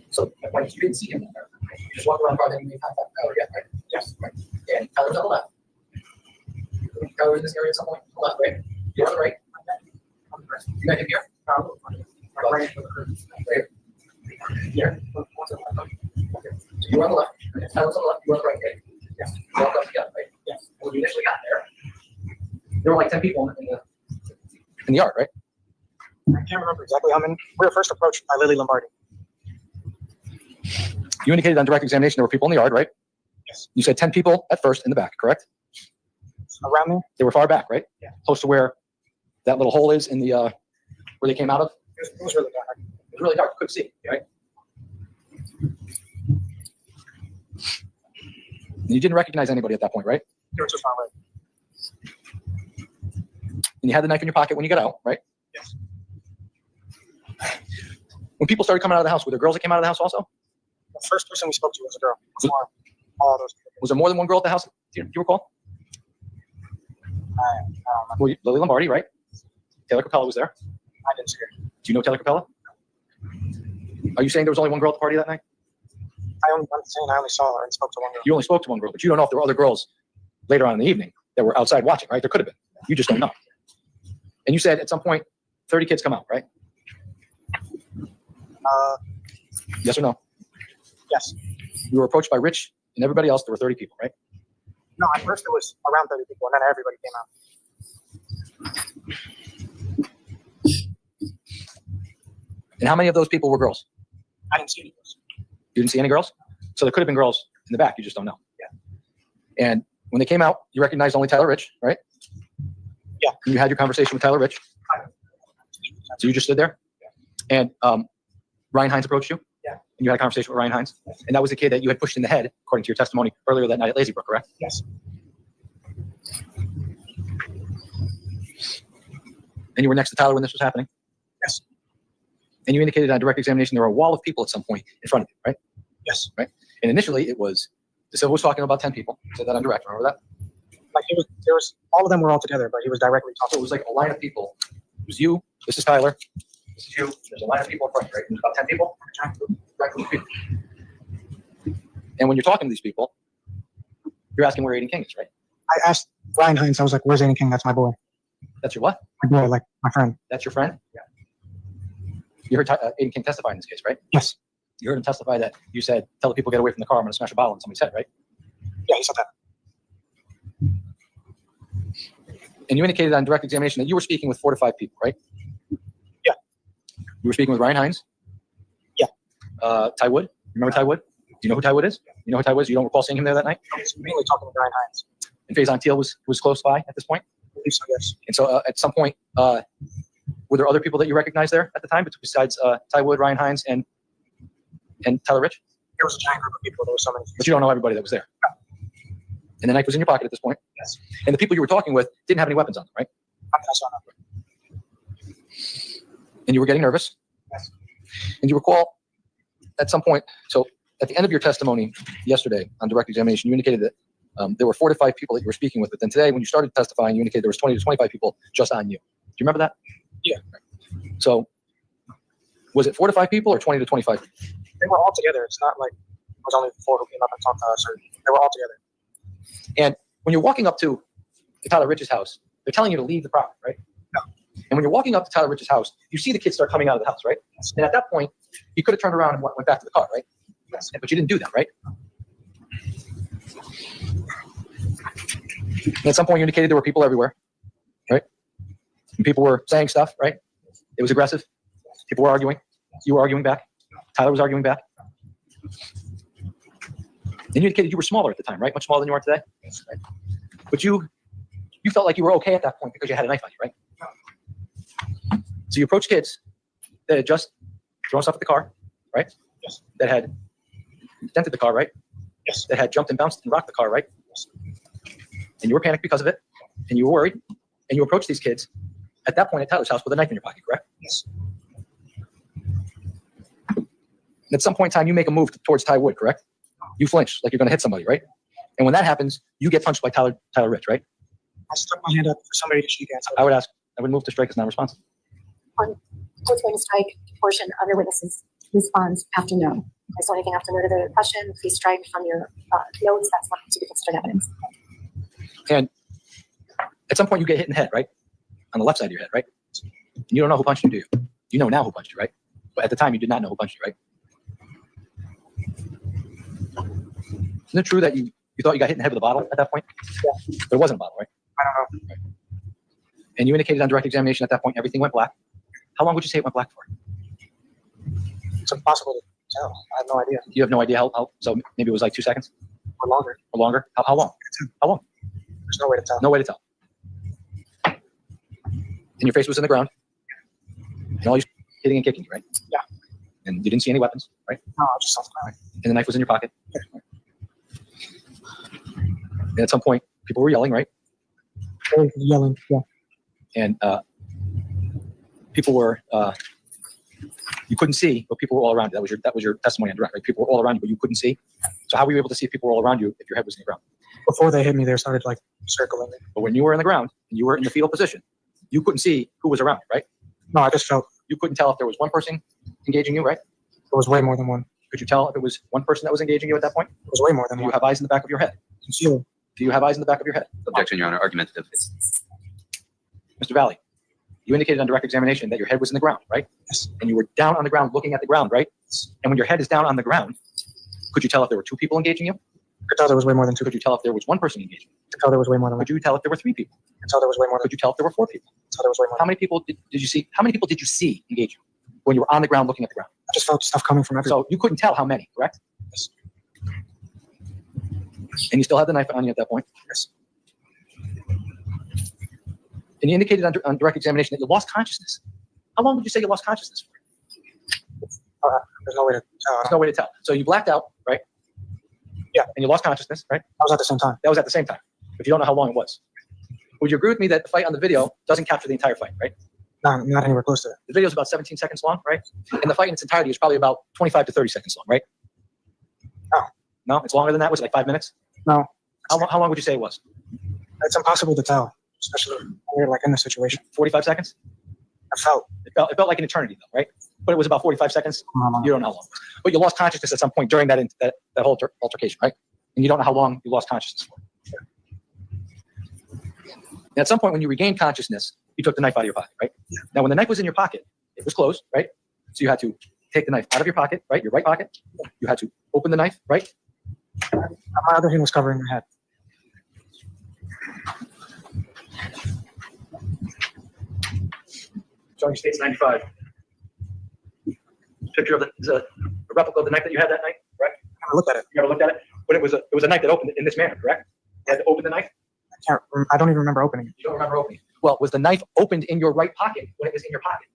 Speaker 15: So when you didn't see him there, right? You just walk around the car, then you made contact with Tyler again, right? Yes. Right. And Tyler's on the left. Tyler in this area at some point, on the left, right? You're on the right. You met him here? Right. Right. Here. Okay. So you're on the left. Tyler's on the left. You're on the right, right? Yes. You walk up together, right? Yes. When you initially got there were like 10 people in the yard, right?
Speaker 16: I can't remember exactly how many. We were first approached by Lily Lombardi.
Speaker 15: You indicated on direct examination there were people in the yard, right?
Speaker 16: Yes.
Speaker 15: You said 10 people at first in the back, correct?
Speaker 16: Around me?
Speaker 15: They were far back, right?
Speaker 16: Yeah.
Speaker 15: Close to where that little hole is in the where they came out of?
Speaker 16: It was really dark.
Speaker 15: It was really dark. You couldn't see, right? And you didn't recognize anybody at that point, right?
Speaker 16: They were too far away.
Speaker 15: And you had the knife in your pocket when you got out, right?
Speaker 16: Yes.
Speaker 15: When people started coming out of the house, were there girls that came out of the house also?
Speaker 16: The first person we spoke to was a girl. Before all those people.
Speaker 15: Was there more than one girl at the house? Do you recall?
Speaker 16: I don't know.
Speaker 15: Well, Lily Lombardi, right? Taylor Capella was there.
Speaker 16: I didn't see her.
Speaker 15: Do you know Taylor Capella? Are you saying there was only one girl at the party that night?
Speaker 16: I'm saying I only saw her and spoke to one girl.
Speaker 15: You only spoke to one girl, but you don't know if there were other girls later on in the evening that were outside watching, right? There could have been. You just don't know. And you said at some point 30 kids come out, right? Yes or no?
Speaker 16: Yes.
Speaker 15: You were approached by Rich and everybody else. There were 30 people, right?
Speaker 16: No, at first it was around 30 people, and then everybody came out.
Speaker 15: And how many of those people were girls?
Speaker 16: I didn't see any girls.
Speaker 15: You didn't see any girls? So there could have been girls in the back. You just don't know. Yeah. And when they came out, you recognized only Tyler Rich, right?
Speaker 16: Yeah.
Speaker 15: And you had your conversation with Tyler Rich. So you just stood there? Yeah. And Ryan Hines approached you?
Speaker 16: Yeah.
Speaker 15: And you had a conversation with Ryan Hines? Yes. And that was the kid that you had pushed in the head, according to your testimony earlier that night at Lazy Brook, correct?
Speaker 16: Yes.
Speaker 15: And you were next to Tyler when this was happening?
Speaker 16: Yes.
Speaker 15: And you indicated on direct examination there were a wall of people at some point in front of you, right?
Speaker 16: Yes.
Speaker 15: Right. And initially it was, DeSilva was talking about 10 people. He said that on direct, remember that?
Speaker 16: Like there was all of them were all together, but he was directly
Speaker 15: So
Speaker 16: talking.
Speaker 15: it was like a line of people. It was you, this is Tyler, this is you, there's a line of people in front, right? There's about 10 people. And when you're talking to these people, you're asking where Aiden King is, right?
Speaker 16: I asked Ryan Hines, I was like, "Where's Aiden King? That's my boy.
Speaker 15: That's your what?
Speaker 16: My boy, like my friend."
Speaker 15: That's your friend? Yeah. You heard Aiden King testify in this case, right?
Speaker 16: Yes.
Speaker 15: You heard him testify that you said, tell the people get away from the car, I'm going to smash a bottle in somebody's head, right?
Speaker 16: Yeah, he said that.
Speaker 15: And you indicated on direct examination that you were speaking with 4 to 5 people, right?
Speaker 16: Yeah.
Speaker 15: You were speaking with Ryan Hines?
Speaker 16: Yeah.
Speaker 15: Ty Wood? Remember Ty Wood? Do you know who Ty Wood is? You know who Ty Wood is? You don't recall seeing him there that night?
Speaker 16: I was mainly talking to Ryan Hines.
Speaker 15: And Faison Teal was close by at this point?
Speaker 16: I believe so, yes.
Speaker 15: And so at some point, were there other people that you recognized there at the time besides Ty Wood, Ryan Hines, and Tyler Rich?
Speaker 16: There was a giant group of people. There was so many.
Speaker 15: But you don't know everybody that was there?
Speaker 16: No.
Speaker 15: And the knife was in your pocket at this point?
Speaker 16: Yes.
Speaker 15: And the people you were talking with didn't have any weapons on them, right?
Speaker 16: I saw that.
Speaker 15: And you were getting nervous?
Speaker 16: Yes.
Speaker 15: And you recall at some point, so at the end of your testimony yesterday on direct examination, you indicated that there were 4 to 5 people that you were speaking with, but then today when you started testifying, you indicated there was 20 to 25 people just on you. Do you remember that?
Speaker 16: Yeah.
Speaker 15: So was it 4 to 5 people or 20 to 25 people?
Speaker 16: They were all together. It's not like it was only 4 who came up and talked to us, or they were all together.
Speaker 15: And when you're walking up to Tyler Rich's house, they're telling you to leave the property, right?
Speaker 16: No.
Speaker 15: And when you're walking up to Tyler Rich's house, you see the kids start coming out of the house, right?
Speaker 16: Yes.
Speaker 15: And at that point, you could have turned around and went back to the car, right?
Speaker 16: Yes.
Speaker 15: But you didn't do that, right? And at some point, you indicated there were people everywhere, right? And people were saying stuff, right? It was aggressive. People were arguing. You were arguing back. Tyler was arguing back. And you indicated you were smaller at the time, right? Much smaller than you are today. Right? But you felt like you were okay at that point because you had a knife on you, right? So you approached kids that had just thrown stuff at the car, right?
Speaker 16: Yes.
Speaker 15: That had dented the car, right?
Speaker 16: Yes.
Speaker 15: That had jumped and bounced and rocked the car, right?
Speaker 16: Yes.
Speaker 15: And you were panicked because of it, and you were worried, and you approached these kids at that point at Tyler's house with a knife in your pocket, correct?
Speaker 16: Yes.
Speaker 15: And at some point in time, you make a move towards Ty Wood, correct? You flinch like you're going to hit somebody, right? And when that happens, you get punched by Tyler Rich, right?
Speaker 16: I stuck my hand up for somebody to shoot at.
Speaker 15: I would move to strike as non-responsive.
Speaker 13: Court's going to strike portion of your witnesses responds after no. Okay, so anything after no to the question, please strike from your notes. That's not to be considered evidence.
Speaker 15: And at some point, you get hit in the head, right? On the left side of your head, right? And you don't know who punched you, do you? You know now who punched you, right? But at the time, you did not know who punched you, right? Isn't it true that you thought you got hit in the head with a bottle at that point?
Speaker 16: Yeah.
Speaker 15: But it wasn't a bottle, right?
Speaker 16: I don't know.
Speaker 15: Right. And you indicated on direct examination at that point, everything went black. How long would you say it went black for?
Speaker 16: It's impossible to tell. I have no idea.
Speaker 15: You have no idea how so maybe it was like 2 seconds?
Speaker 16: Or longer.
Speaker 15: Or longer? How long? How long?
Speaker 16: There's no way to tell.
Speaker 15: No way to tell. And your face was in the ground. And all you hitting and kicking, right?
Speaker 16: Yeah.
Speaker 15: And you didn't see any weapons, right?
Speaker 16: No, just off the ground.
Speaker 15: And the knife was in your pocket. And at some point, people were yelling, right?
Speaker 16: They were yelling, yeah.
Speaker 15: And people were you couldn't see, but people were all around you. That was your testimony on direct, right? People were all around you, but you couldn't see. So how were you able to see if people were all around you if your head was in the ground?
Speaker 16: Before they hit me, they started like circling me.
Speaker 15: But when you were in the ground and you were in the fetal position, you couldn't see who was around you, right?
Speaker 16: No, I just felt
Speaker 15: You couldn't tell if there was one person engaging you, right?
Speaker 16: there was way more than one.
Speaker 15: Could you tell if it was one person that was engaging you at that point?
Speaker 16: It was way more than
Speaker 15: Do
Speaker 16: one.
Speaker 15: you have eyes in the back of your head?
Speaker 16: Sincerely.
Speaker 15: Do you have eyes in the back of your head?
Speaker 14: Objection, Your Honor. Argumentative.
Speaker 15: Mr. Valle, you indicated on direct examination that your head was in the ground, right?
Speaker 16: Yes.
Speaker 15: And you were down on the ground looking at the ground, right? And when your head is down on the ground, could you tell if there were two people engaging you?
Speaker 16: I could tell there was way more than two.
Speaker 15: Could you tell if there was one person engaging you?
Speaker 16: I could tell there was way more than one.
Speaker 15: Could you tell if there were three people?
Speaker 16: I could tell there was way more than
Speaker 15: Could you tell if there were four people?
Speaker 16: I could tell there was way more.
Speaker 15: How many people did you see? How many people did you see engage you when you were on the ground looking at the ground?
Speaker 16: I just felt stuff coming from everywhere.
Speaker 15: So you couldn't tell how many, correct?
Speaker 16: Yes.
Speaker 15: And you still had the knife on you at that point?
Speaker 16: Yes.
Speaker 15: And you indicated on direct examination that you lost consciousness. How long would you say you lost consciousness for?
Speaker 16: There's no way to tell.
Speaker 15: There's no way to tell. So you blacked out, right?
Speaker 16: Yeah.
Speaker 15: And you lost consciousness, right?
Speaker 16: That was at the same time.
Speaker 15: That was at the same time. But you don't know how long it was. Would you agree with me that the fight on the video doesn't capture the entire fight, right?
Speaker 16: No, not anywhere close to that.
Speaker 15: The video is about 17 seconds long, right? And the fight in its entirety is probably about 25 to 30 seconds long, right?
Speaker 16: No.
Speaker 15: No, it's longer than that. Was it like 5 minutes?
Speaker 16: No.
Speaker 15: How long would you say it was?
Speaker 16: It's impossible to tell, especially when you're like in the situation.
Speaker 15: 45 seconds?
Speaker 16: I felt.
Speaker 15: It felt like an eternity, though, right? But it was about 45 seconds. You don't know how long. But you lost consciousness at some point during that whole altercation, right? And you don't know how long you lost consciousness for. And at some point, when you regained consciousness, you took the knife out of your pocket, right?
Speaker 16: Yeah.
Speaker 15: Now, when the knife was in your pocket, it was closed, right? So you had to take the knife out of your pocket, right? Your right pocket. You had to open the knife, right?
Speaker 16: My other hand was covering my head.
Speaker 15: Showing States 95. Picture of a replica of the knife that you had that night, correct?
Speaker 16: I never looked at it.
Speaker 15: You never looked at it? But it was a knife that opened in this manner, correct? You had to open the knife?
Speaker 16: I don't even remember opening it.
Speaker 15: You don't remember opening it? Well, was the knife opened in your right pocket when it was in your pocket?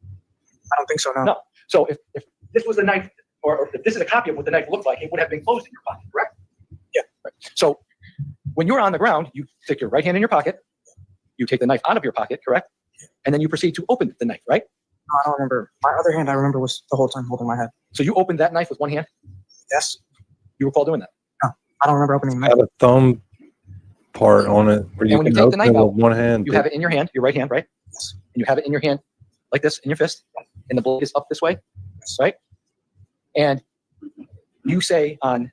Speaker 16: I don't think so, no.
Speaker 15: No. So if this was the knife, or if this is a copy of what the knife looked like, it would have been closed in your pocket, correct?
Speaker 16: Yeah.
Speaker 15: Right. So when you're on the ground, you stick your right hand in your pocket, you take the knife out of your pocket, correct? And then you proceed to open the knife, right?
Speaker 16: No, I don't remember. My other hand, I remember, was the whole time holding my head.
Speaker 15: So you opened that knife with one hand?
Speaker 16: Yes.
Speaker 15: You recall doing that?
Speaker 16: No, I don't remember opening the
Speaker 2: Have
Speaker 16: knife.
Speaker 2: a thumb part on it where you
Speaker 15: And when you
Speaker 2: can
Speaker 15: take the
Speaker 2: open it
Speaker 15: knife out,
Speaker 2: with one hand.
Speaker 15: You have it in your hand, your right hand, right?
Speaker 16: Yes.
Speaker 15: And you have it in your hand like this, in your fist, and the blade is up this way, right? And you say on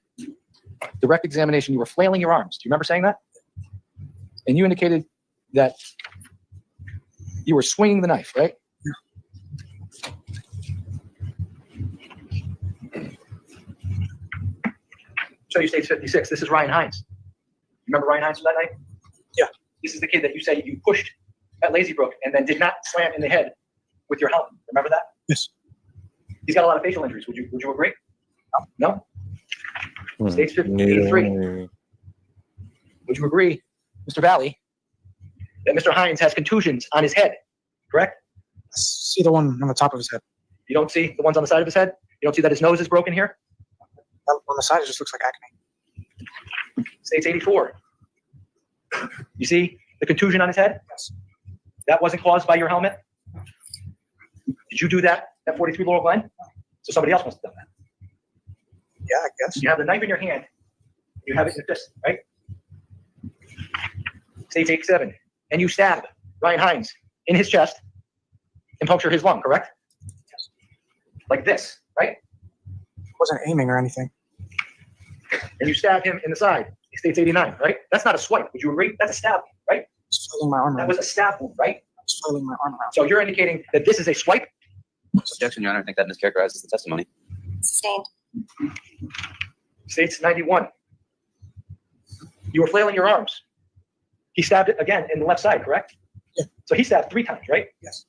Speaker 15: direct examination, you were flailing your arms. Do you remember saying that? And you indicated that you were swinging the knife, right? Show you States 56. This is Ryan Hines. You remember Ryan Hines from that night?
Speaker 16: Yeah.
Speaker 15: This is the kid that you say you pushed at Lazy Brook and then did not slam in the head with your helmet. Remember that?
Speaker 16: Yes.
Speaker 15: He's got a lot of facial injuries. Would you agree? No? States 53.
Speaker 2: Neither.
Speaker 15: Would you agree, Mr. Valle, that Mr. Hines has contusions on his head, correct?
Speaker 16: I see the one on the top of his head.
Speaker 15: You don't see the ones on the side of his head? You don't see that his nose is broken here?
Speaker 16: On the side, it just looks like acne.
Speaker 15: States 84. You see the contusion on his head?
Speaker 16: Yes.
Speaker 15: That wasn't caused by your helmet? Did you do that at 43 Laurel Glen? So somebody else must have done that.
Speaker 16: Yeah, I guess.
Speaker 15: You have the knife in your hand. You have it in your fist, right? States 87. And you stab Ryan Hines in his chest and puncture his lung, correct?
Speaker 16: Yes.
Speaker 15: Like this, right?
Speaker 16: Wasn't aiming or anything.
Speaker 15: And you stab him in the side. States 89, right? That's not a swipe. Would you agree? That's a stab, right?
Speaker 16: Just flailing my arm
Speaker 15: That
Speaker 16: around.
Speaker 15: was a stab wound, right?
Speaker 16: Just flailing my arm around.
Speaker 15: So you're indicating that this is a swipe?
Speaker 14: Objection, Your Honor. I think that mischaracterizes the testimony.
Speaker 13: Sustained.
Speaker 15: States 91. You were flailing your arms. He stabbed it again in the left side, correct?
Speaker 16: Yeah.
Speaker 15: So he stabbed 3 times, right?
Speaker 16: Yes.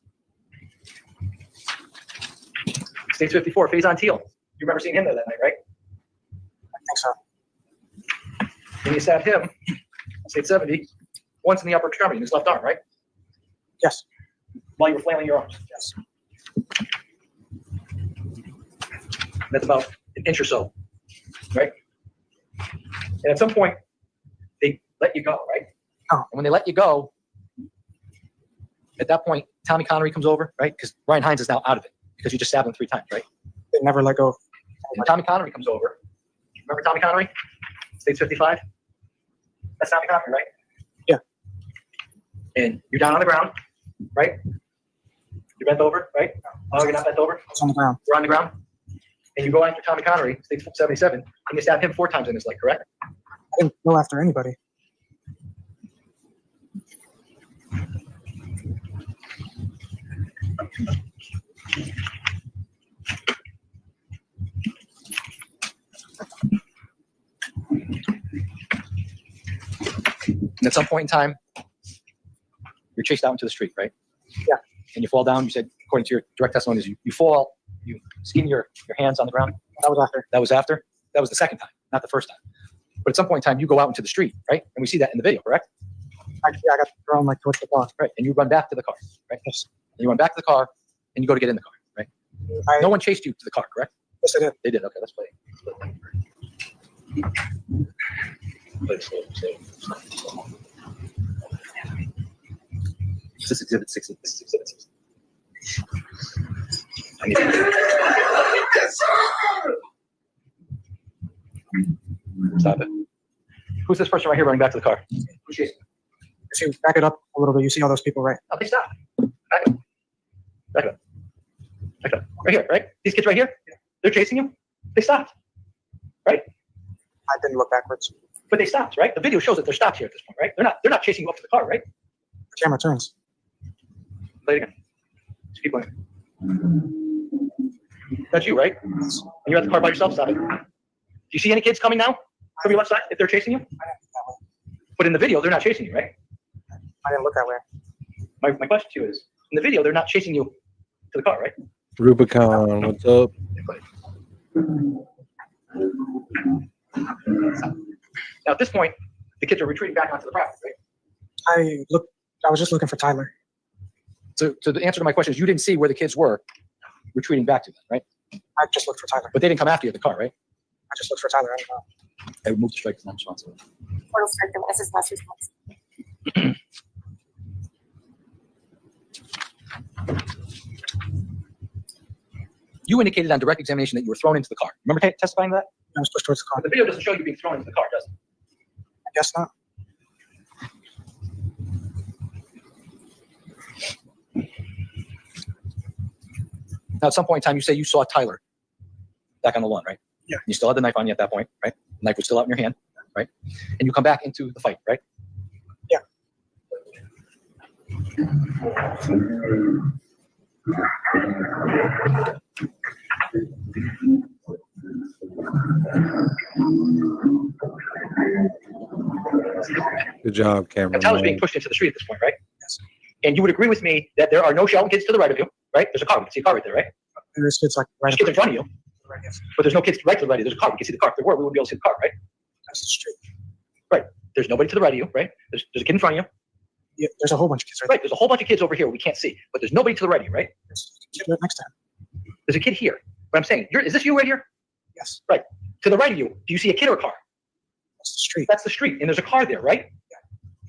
Speaker 15: States 54, Faison Teal. You remember seeing him there that night, right?
Speaker 16: I think so.
Speaker 15: And you stabbed him, State 70, once in the upper extremity, in his left arm, right?
Speaker 16: Yes.
Speaker 15: while you were flailing your arms. Yes. That's about an inch or so, right? And at some point, they let you go, right? Oh. And when they let you go, at that point, Tommy Connery comes over, right? Because Ryan Hines is now out of it because you just stabbed him 3 times, right?
Speaker 16: They never let go.
Speaker 15: And Tommy Connery comes over. Remember Tommy Connery? States 55? That's Tommy Connery, right?
Speaker 16: Yeah.
Speaker 15: And you're down on the ground, right? You're bent over, right? Oh, you're not bent over?
Speaker 16: It's on the ground.
Speaker 15: You're on the ground. And you go after Tommy Connery, States 77, and you stab him 4 times in his leg, correct?
Speaker 16: I didn't go after anybody.
Speaker 15: And at some point in time, you're chased out into the street, right?
Speaker 16: Yeah.
Speaker 15: And you fall down. You said, according to your direct testimony, is you fall, you skin your hands on the ground.
Speaker 16: That was after.
Speaker 15: That was after? That was the second time, not the first time. But at some point in time, you go out into the street, right? And we see that in the video, correct?
Speaker 16: I got thrown like towards the car.
Speaker 15: Right. And you run back to the car, right?
Speaker 16: Yes.
Speaker 15: And you run back to the car, and you go to get in the car, right? No one chased you to the car, correct?
Speaker 16: Yes, I did.
Speaker 15: They did. Okay, let's play. Play slow.
Speaker 14: This is exhibit 60.
Speaker 15: This is exhibit 60. Stop it. Who's this person right here running back to the car? Who's chasing?
Speaker 16: If you back it up a little bit, you see all those people, right?
Speaker 15: Oh, they stopped. Back up. Back up. Back up. Right here, right? These kids right here? They're chasing you? They stopped. Right?
Speaker 16: I didn't look backwards.
Speaker 15: But they stopped, right? The video shows that they're stopped here at this point, right? They're not chasing you up to the car, right?
Speaker 16: The camera turns.
Speaker 15: Play it again. Just keep playing. That's you, right? And you're at the car by yourself. Stop it. Do you see any kids coming now from your left side if they're chasing you? But in the video, they're not chasing you, right?
Speaker 16: I didn't look that way.
Speaker 15: My question to you is, in the video, they're not chasing you to the car, right?
Speaker 2: Rubicon, what's up?
Speaker 15: Now, at this point, the kids are retreating back onto the property, right?
Speaker 16: I was just looking for Tyler.
Speaker 15: So the answer to my question is you didn't see where the kids were retreating back to them, right?
Speaker 16: I just looked for Tyler.
Speaker 15: But they didn't come after you at the car, right?
Speaker 16: I just looked for Tyler. I don't know.
Speaker 15: I would move to strike as non-responsive.
Speaker 13: Portal strike the witness's last response.
Speaker 15: You indicated on direct examination that you were thrown into the car. Remember testifying to that?
Speaker 16: I was pushed towards the car.
Speaker 15: But the video doesn't show you being thrown into the car, does it?
Speaker 16: I guess not.
Speaker 15: Now, at some point in time, you say you saw Tyler back on the lawn, right?
Speaker 16: Yeah.
Speaker 15: You still had the knife on you at that point, right? The knife was still out in your hand, right? And you come back into the fight, right?
Speaker 16: Yeah.
Speaker 2: Good job, Cameron.
Speaker 15: And Tyler's being pushed into the street at this point, right? Yes. And you would agree with me that there are no Shelton kids to the right of you, right? There's a car. You can see a car right there, right?
Speaker 16: There's kids like right.
Speaker 15: There's kids in front of you,
Speaker 16: Right, yes.
Speaker 15: but there's no kids right to the right of you. There's a car. We can see the car. If there were, we wouldn't be able to see the car, right?
Speaker 16: That's the street.
Speaker 15: Right. There's nobody to the right of you, right? There's a kid in front of you.
Speaker 16: Yeah, there's a whole bunch of kids right,
Speaker 15: Right. There's a whole bunch of kids over here we can't see, but there's nobody to the right of you, right?
Speaker 16: There's a kid right next to him.
Speaker 15: There's a kid here. But I'm saying, is this you right here?
Speaker 16: Yes.
Speaker 15: Right. To the right of you, do you see a kid or a car?
Speaker 16: That's the street.
Speaker 15: That's the street, and there's a car there, right?
Speaker 16: Yeah.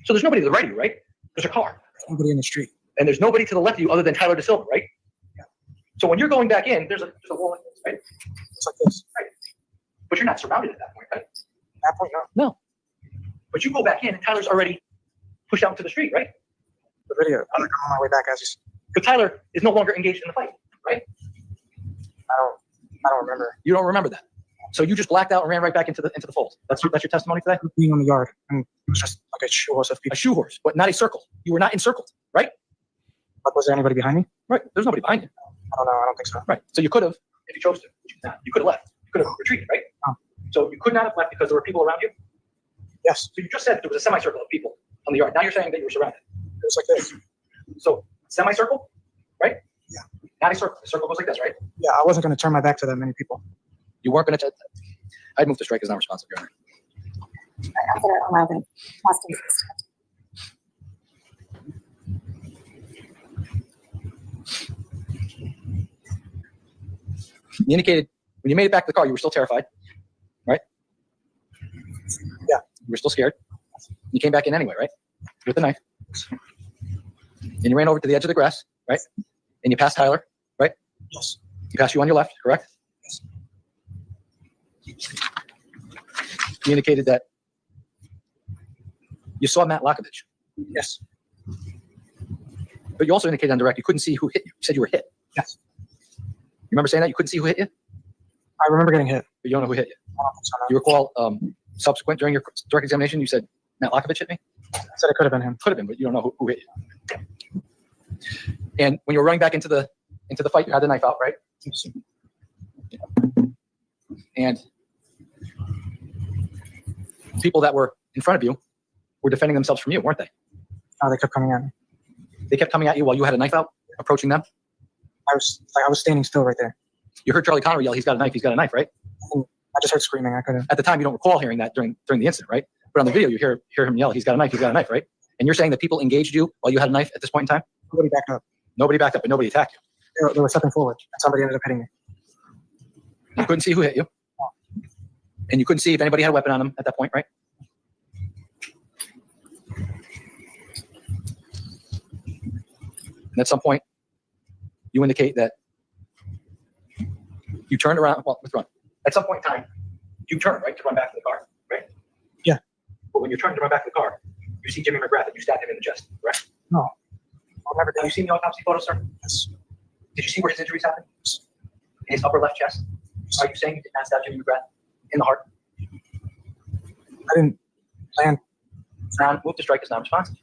Speaker 15: So there's nobody to the right of you, right? There's a car.
Speaker 16: There's nobody in the street.
Speaker 15: And there's nobody to the left of you other than Tyler DeSilva, right?
Speaker 16: Yeah.
Speaker 15: So when you're going back in, there's a wall like this, right?
Speaker 16: It's like this.
Speaker 15: Right. But you're not surrounded at that point, right?
Speaker 16: At that point, no.
Speaker 15: No. But you go back in, and Tyler's already pushed out into the street, right?
Speaker 16: The video. I'm on my way back as you.
Speaker 15: But Tyler is no longer engaged in the fight, right?
Speaker 16: I don't remember.
Speaker 15: You don't remember that. So you just blacked out and ran right back into the fold. That's your testimony today?
Speaker 16: Being on the yard, and it was just like a shoe horse of people.
Speaker 15: A shoe horse, but not a circle. You were not encircled, right?
Speaker 16: But was there anybody behind me?
Speaker 15: Right. There's nobody behind you.
Speaker 16: I don't know. I don't think so.
Speaker 15: Right. So you could have, if you chose to. You could have left. You could have retreated, right?
Speaker 16: Oh.
Speaker 15: So you could not have left because there were people around you?
Speaker 16: Yes.
Speaker 15: So you just said there was a semicircle of people on the yard. Now you're saying that you were surrounded.
Speaker 16: It was like this.
Speaker 15: So semicircle, right?
Speaker 16: Yeah.
Speaker 15: Not a circle. The circle goes like this, right?
Speaker 16: Yeah, I wasn't going to turn my back to that many people.
Speaker 15: You weren't going to. I'd move to strike as non-responsive, Your Honor.
Speaker 13: I'm going to allow the last
Speaker 15: You indicated when you made it back to the car, you were still terrified, right?
Speaker 16: Yeah.
Speaker 15: You were still scared. You came back in anyway, right? With the knife. And you ran over to the edge of the grass, right? And you passed Tyler, right?
Speaker 16: Yes.
Speaker 15: He passed you on your left, correct?
Speaker 16: Yes.
Speaker 15: You indicated that you saw Matt Lakovich.
Speaker 16: Yes.
Speaker 15: But you also indicated on direct you couldn't see who hit you. You said you were hit.
Speaker 16: Yes.
Speaker 15: You remember saying that? You couldn't see who hit you?
Speaker 16: I remember getting hit.
Speaker 15: But you don't know who hit you.
Speaker 16: I don't think so, no.
Speaker 15: You recall subsequent during your direct examination, you said Matt Lakovich hit me?
Speaker 16: I said it could have been him.
Speaker 15: Could have been, but you don't know who hit you. And when you were running back into the fight, you had the knife out, right? And people that were in front of you were defending themselves from you, weren't they?
Speaker 16: Oh, they kept coming at me.
Speaker 15: They kept coming at you while you had a knife out, approaching them?
Speaker 16: I was standing still right there.
Speaker 15: You heard Charlie Connor yell, he's got a knife, right?
Speaker 16: I just heard screaming. I couldn't.
Speaker 15: At the time, you don't recall hearing that during the incident, right? But on the video, you hear him yell, he's got a knife, right? And you're saying that people engaged you while you had a knife at this point in time?
Speaker 16: Nobody backed up.
Speaker 15: Nobody backed up, and nobody attacked you.
Speaker 16: They were stepping forward, and somebody ended up hitting me.
Speaker 15: You couldn't see who hit you. And you couldn't see if anybody had a weapon on them at that point, right? And at some point, you indicate that you turned around. Well, let's run. At some point in time, you turned, right, to run back to the car, right?
Speaker 16: Yeah.
Speaker 15: But when you're turning to run back to the car, you see Jimmy McGrath and you stabbed him in the chest, correct?
Speaker 16: No. I'll never
Speaker 15: Have you seen the autopsy photo, sir?
Speaker 16: Yes.
Speaker 15: Did you see where his injuries happened? In his upper left chest? Are you saying you did not stab Jimmy McGrath in the heart?
Speaker 16: I didn't plan.
Speaker 15: Move to strike is non-responsive.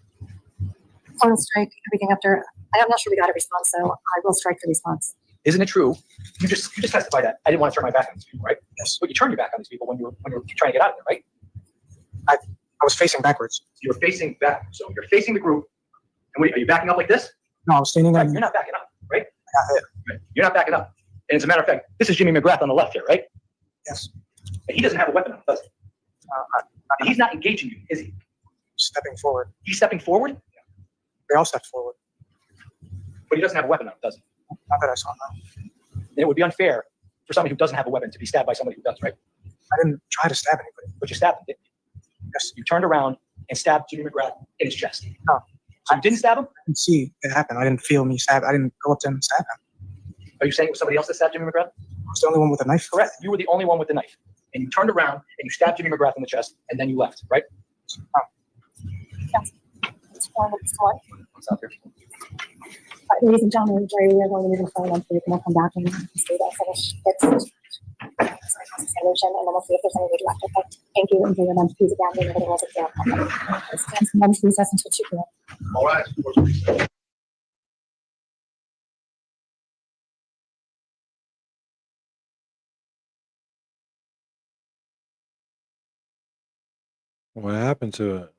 Speaker 13: On strike, everything after. I'm not sure we got a response, so I will strike the response.
Speaker 15: Isn't it true? You just testified that I didn't want to turn my back on these people, right? Yes. But you turned your back on these people when you were trying to get out of there, right?
Speaker 16: I was facing backwards.
Speaker 15: You were facing back, so you're facing the group. And are you backing up like this?
Speaker 16: No, I was standing there.
Speaker 15: Right, you're not backing up, right?
Speaker 16: I got hit.
Speaker 15: Right. You're not backing up. And as a matter of fact, this is Jimmy McGrath on the left here, right?
Speaker 16: Yes.
Speaker 15: And he doesn't have a weapon on, does he? And he's not engaging you, is he?
Speaker 16: Stepping forward.
Speaker 15: He's stepping forward?
Speaker 16: They all stepped forward.
Speaker 15: But he doesn't have a weapon on, does he?
Speaker 16: Not that I saw. No.
Speaker 15: And it would be unfair for somebody who doesn't have a weapon to be stabbed by somebody who does, right?
Speaker 16: I didn't try to stab anybody.
Speaker 15: But you stabbed him, didn't you?
Speaker 16: Yes.
Speaker 15: You turned around and stabbed Jimmy McGrath in his chest.
Speaker 16: No.
Speaker 15: So you didn't stab him?
Speaker 16: I didn't see it happen. I didn't feel me stab. I didn't go up to him and stab him.
Speaker 15: Are you saying it was somebody else that stabbed Jimmy McGrath?
Speaker 16: I was the only one with a knife.
Speaker 15: Correct. You were the only one with the knife. And you turned around and you stabbed Jimmy McGrath in the chest, and then you left, right?
Speaker 13: Yes. It's forward, it's forward.
Speaker 15: What's out here?
Speaker 13: Ladies and gentlemen, Jerry, we are going to move forward, so you can come back and see that finish its solution, and then we'll see if there's any redirect. Okay. Thank you, and for your lunch, please again, we're going to stand some lunch recess until 2 p.m.
Speaker 15: All right.
Speaker 2: What happened to it?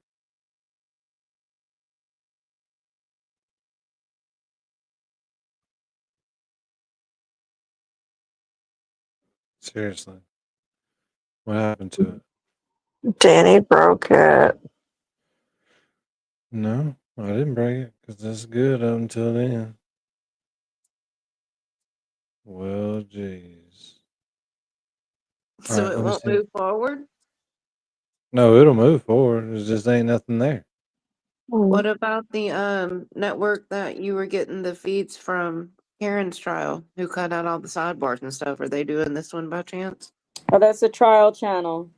Speaker 2: Seriously. What happened to it?
Speaker 3: Danny broke it.
Speaker 2: No, I didn't break it because it's good up until then. Well, geez.
Speaker 5: So
Speaker 2: Alright,
Speaker 5: it
Speaker 2: let me
Speaker 5: won't
Speaker 2: see.
Speaker 5: move forward?
Speaker 2: No, it'll move forward. There just ain't nothing there.
Speaker 5: What about the network that you were getting the feeds from Karen's trial, who cut out all the sidebars and stuff? Are they doing this one by chance?
Speaker 10: Oh, that's a trial channel.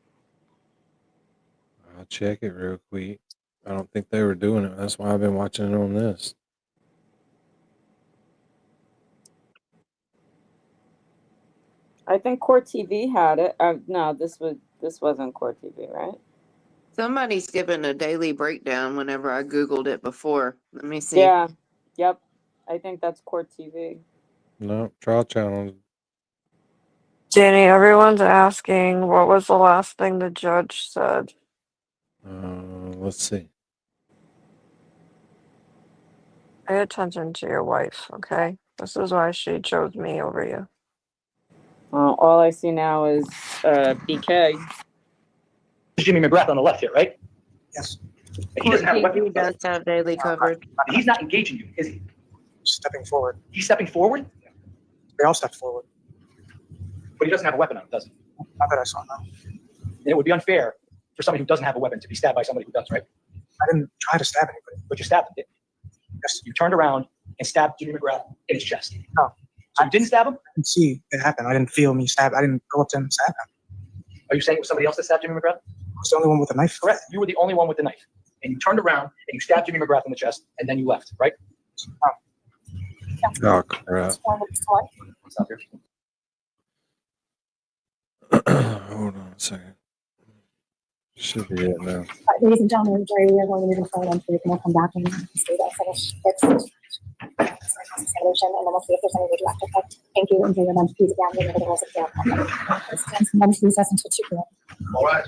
Speaker 2: I'll check it real quick. I don't think they were doing it. That's why I've been watching it on this.
Speaker 10: I think Court TV had it. No, this wasn't Court TV, right?
Speaker 5: Somebody's giving a daily breakdown whenever I Googled it before. Let me see.
Speaker 10: Yeah. Yep. I think that's Court TV.
Speaker 2: No, trial channel.
Speaker 3: Danny, everyone's asking what was the last thing the judge said?
Speaker 2: Let's see.
Speaker 3: Pay attention to your wife, okay? This is why she chose me over you.
Speaker 10: All I see now is BK.
Speaker 15: Jimmy McGrath on the left here, right?
Speaker 16: Yes.
Speaker 15: He doesn't have a weapon.
Speaker 5: He does have daily coverage.
Speaker 15: He's not engaging you, is he?
Speaker 16: Stepping forward.
Speaker 15: He's stepping forward?
Speaker 16: They all stepped forward.
Speaker 15: But he doesn't have a weapon on him, does he?
Speaker 16: Not that I saw, no.
Speaker 15: And it would be unfair for somebody who doesn't have a weapon to be stabbed by somebody who does, right?
Speaker 16: I didn't try to stab anybody.
Speaker 15: But you stabbed him, didn't you?
Speaker 16: Yes.
Speaker 15: You turned around and stabbed Jimmy McGrath in his chest.
Speaker 16: No.
Speaker 15: So you didn't stab him?
Speaker 16: I didn't see it happen. I didn't feel me stab. I didn't go up to him and stab him.
Speaker 15: Are you saying it was somebody else that stabbed Jimmy McGrath?
Speaker 16: I was the only one with a knife.
Speaker 15: Correct. You were the only one with the knife. And you turned around and you stabbed Jimmy McGrath in the chest, and then you left, right?
Speaker 2: Oh, crap.
Speaker 15: Stop here.
Speaker 2: Hold on a second. Should be it now.
Speaker 13: Ladies and gentlemen, Jerry, we are going to move forward and so we can come back and state that finish its examination, and then we'll see if there's any redirect. Okay. Thank you. Enjoy your lunch. Please again, remember the rules of the stand some lunch recess until 2 p.m.
Speaker 15: All right.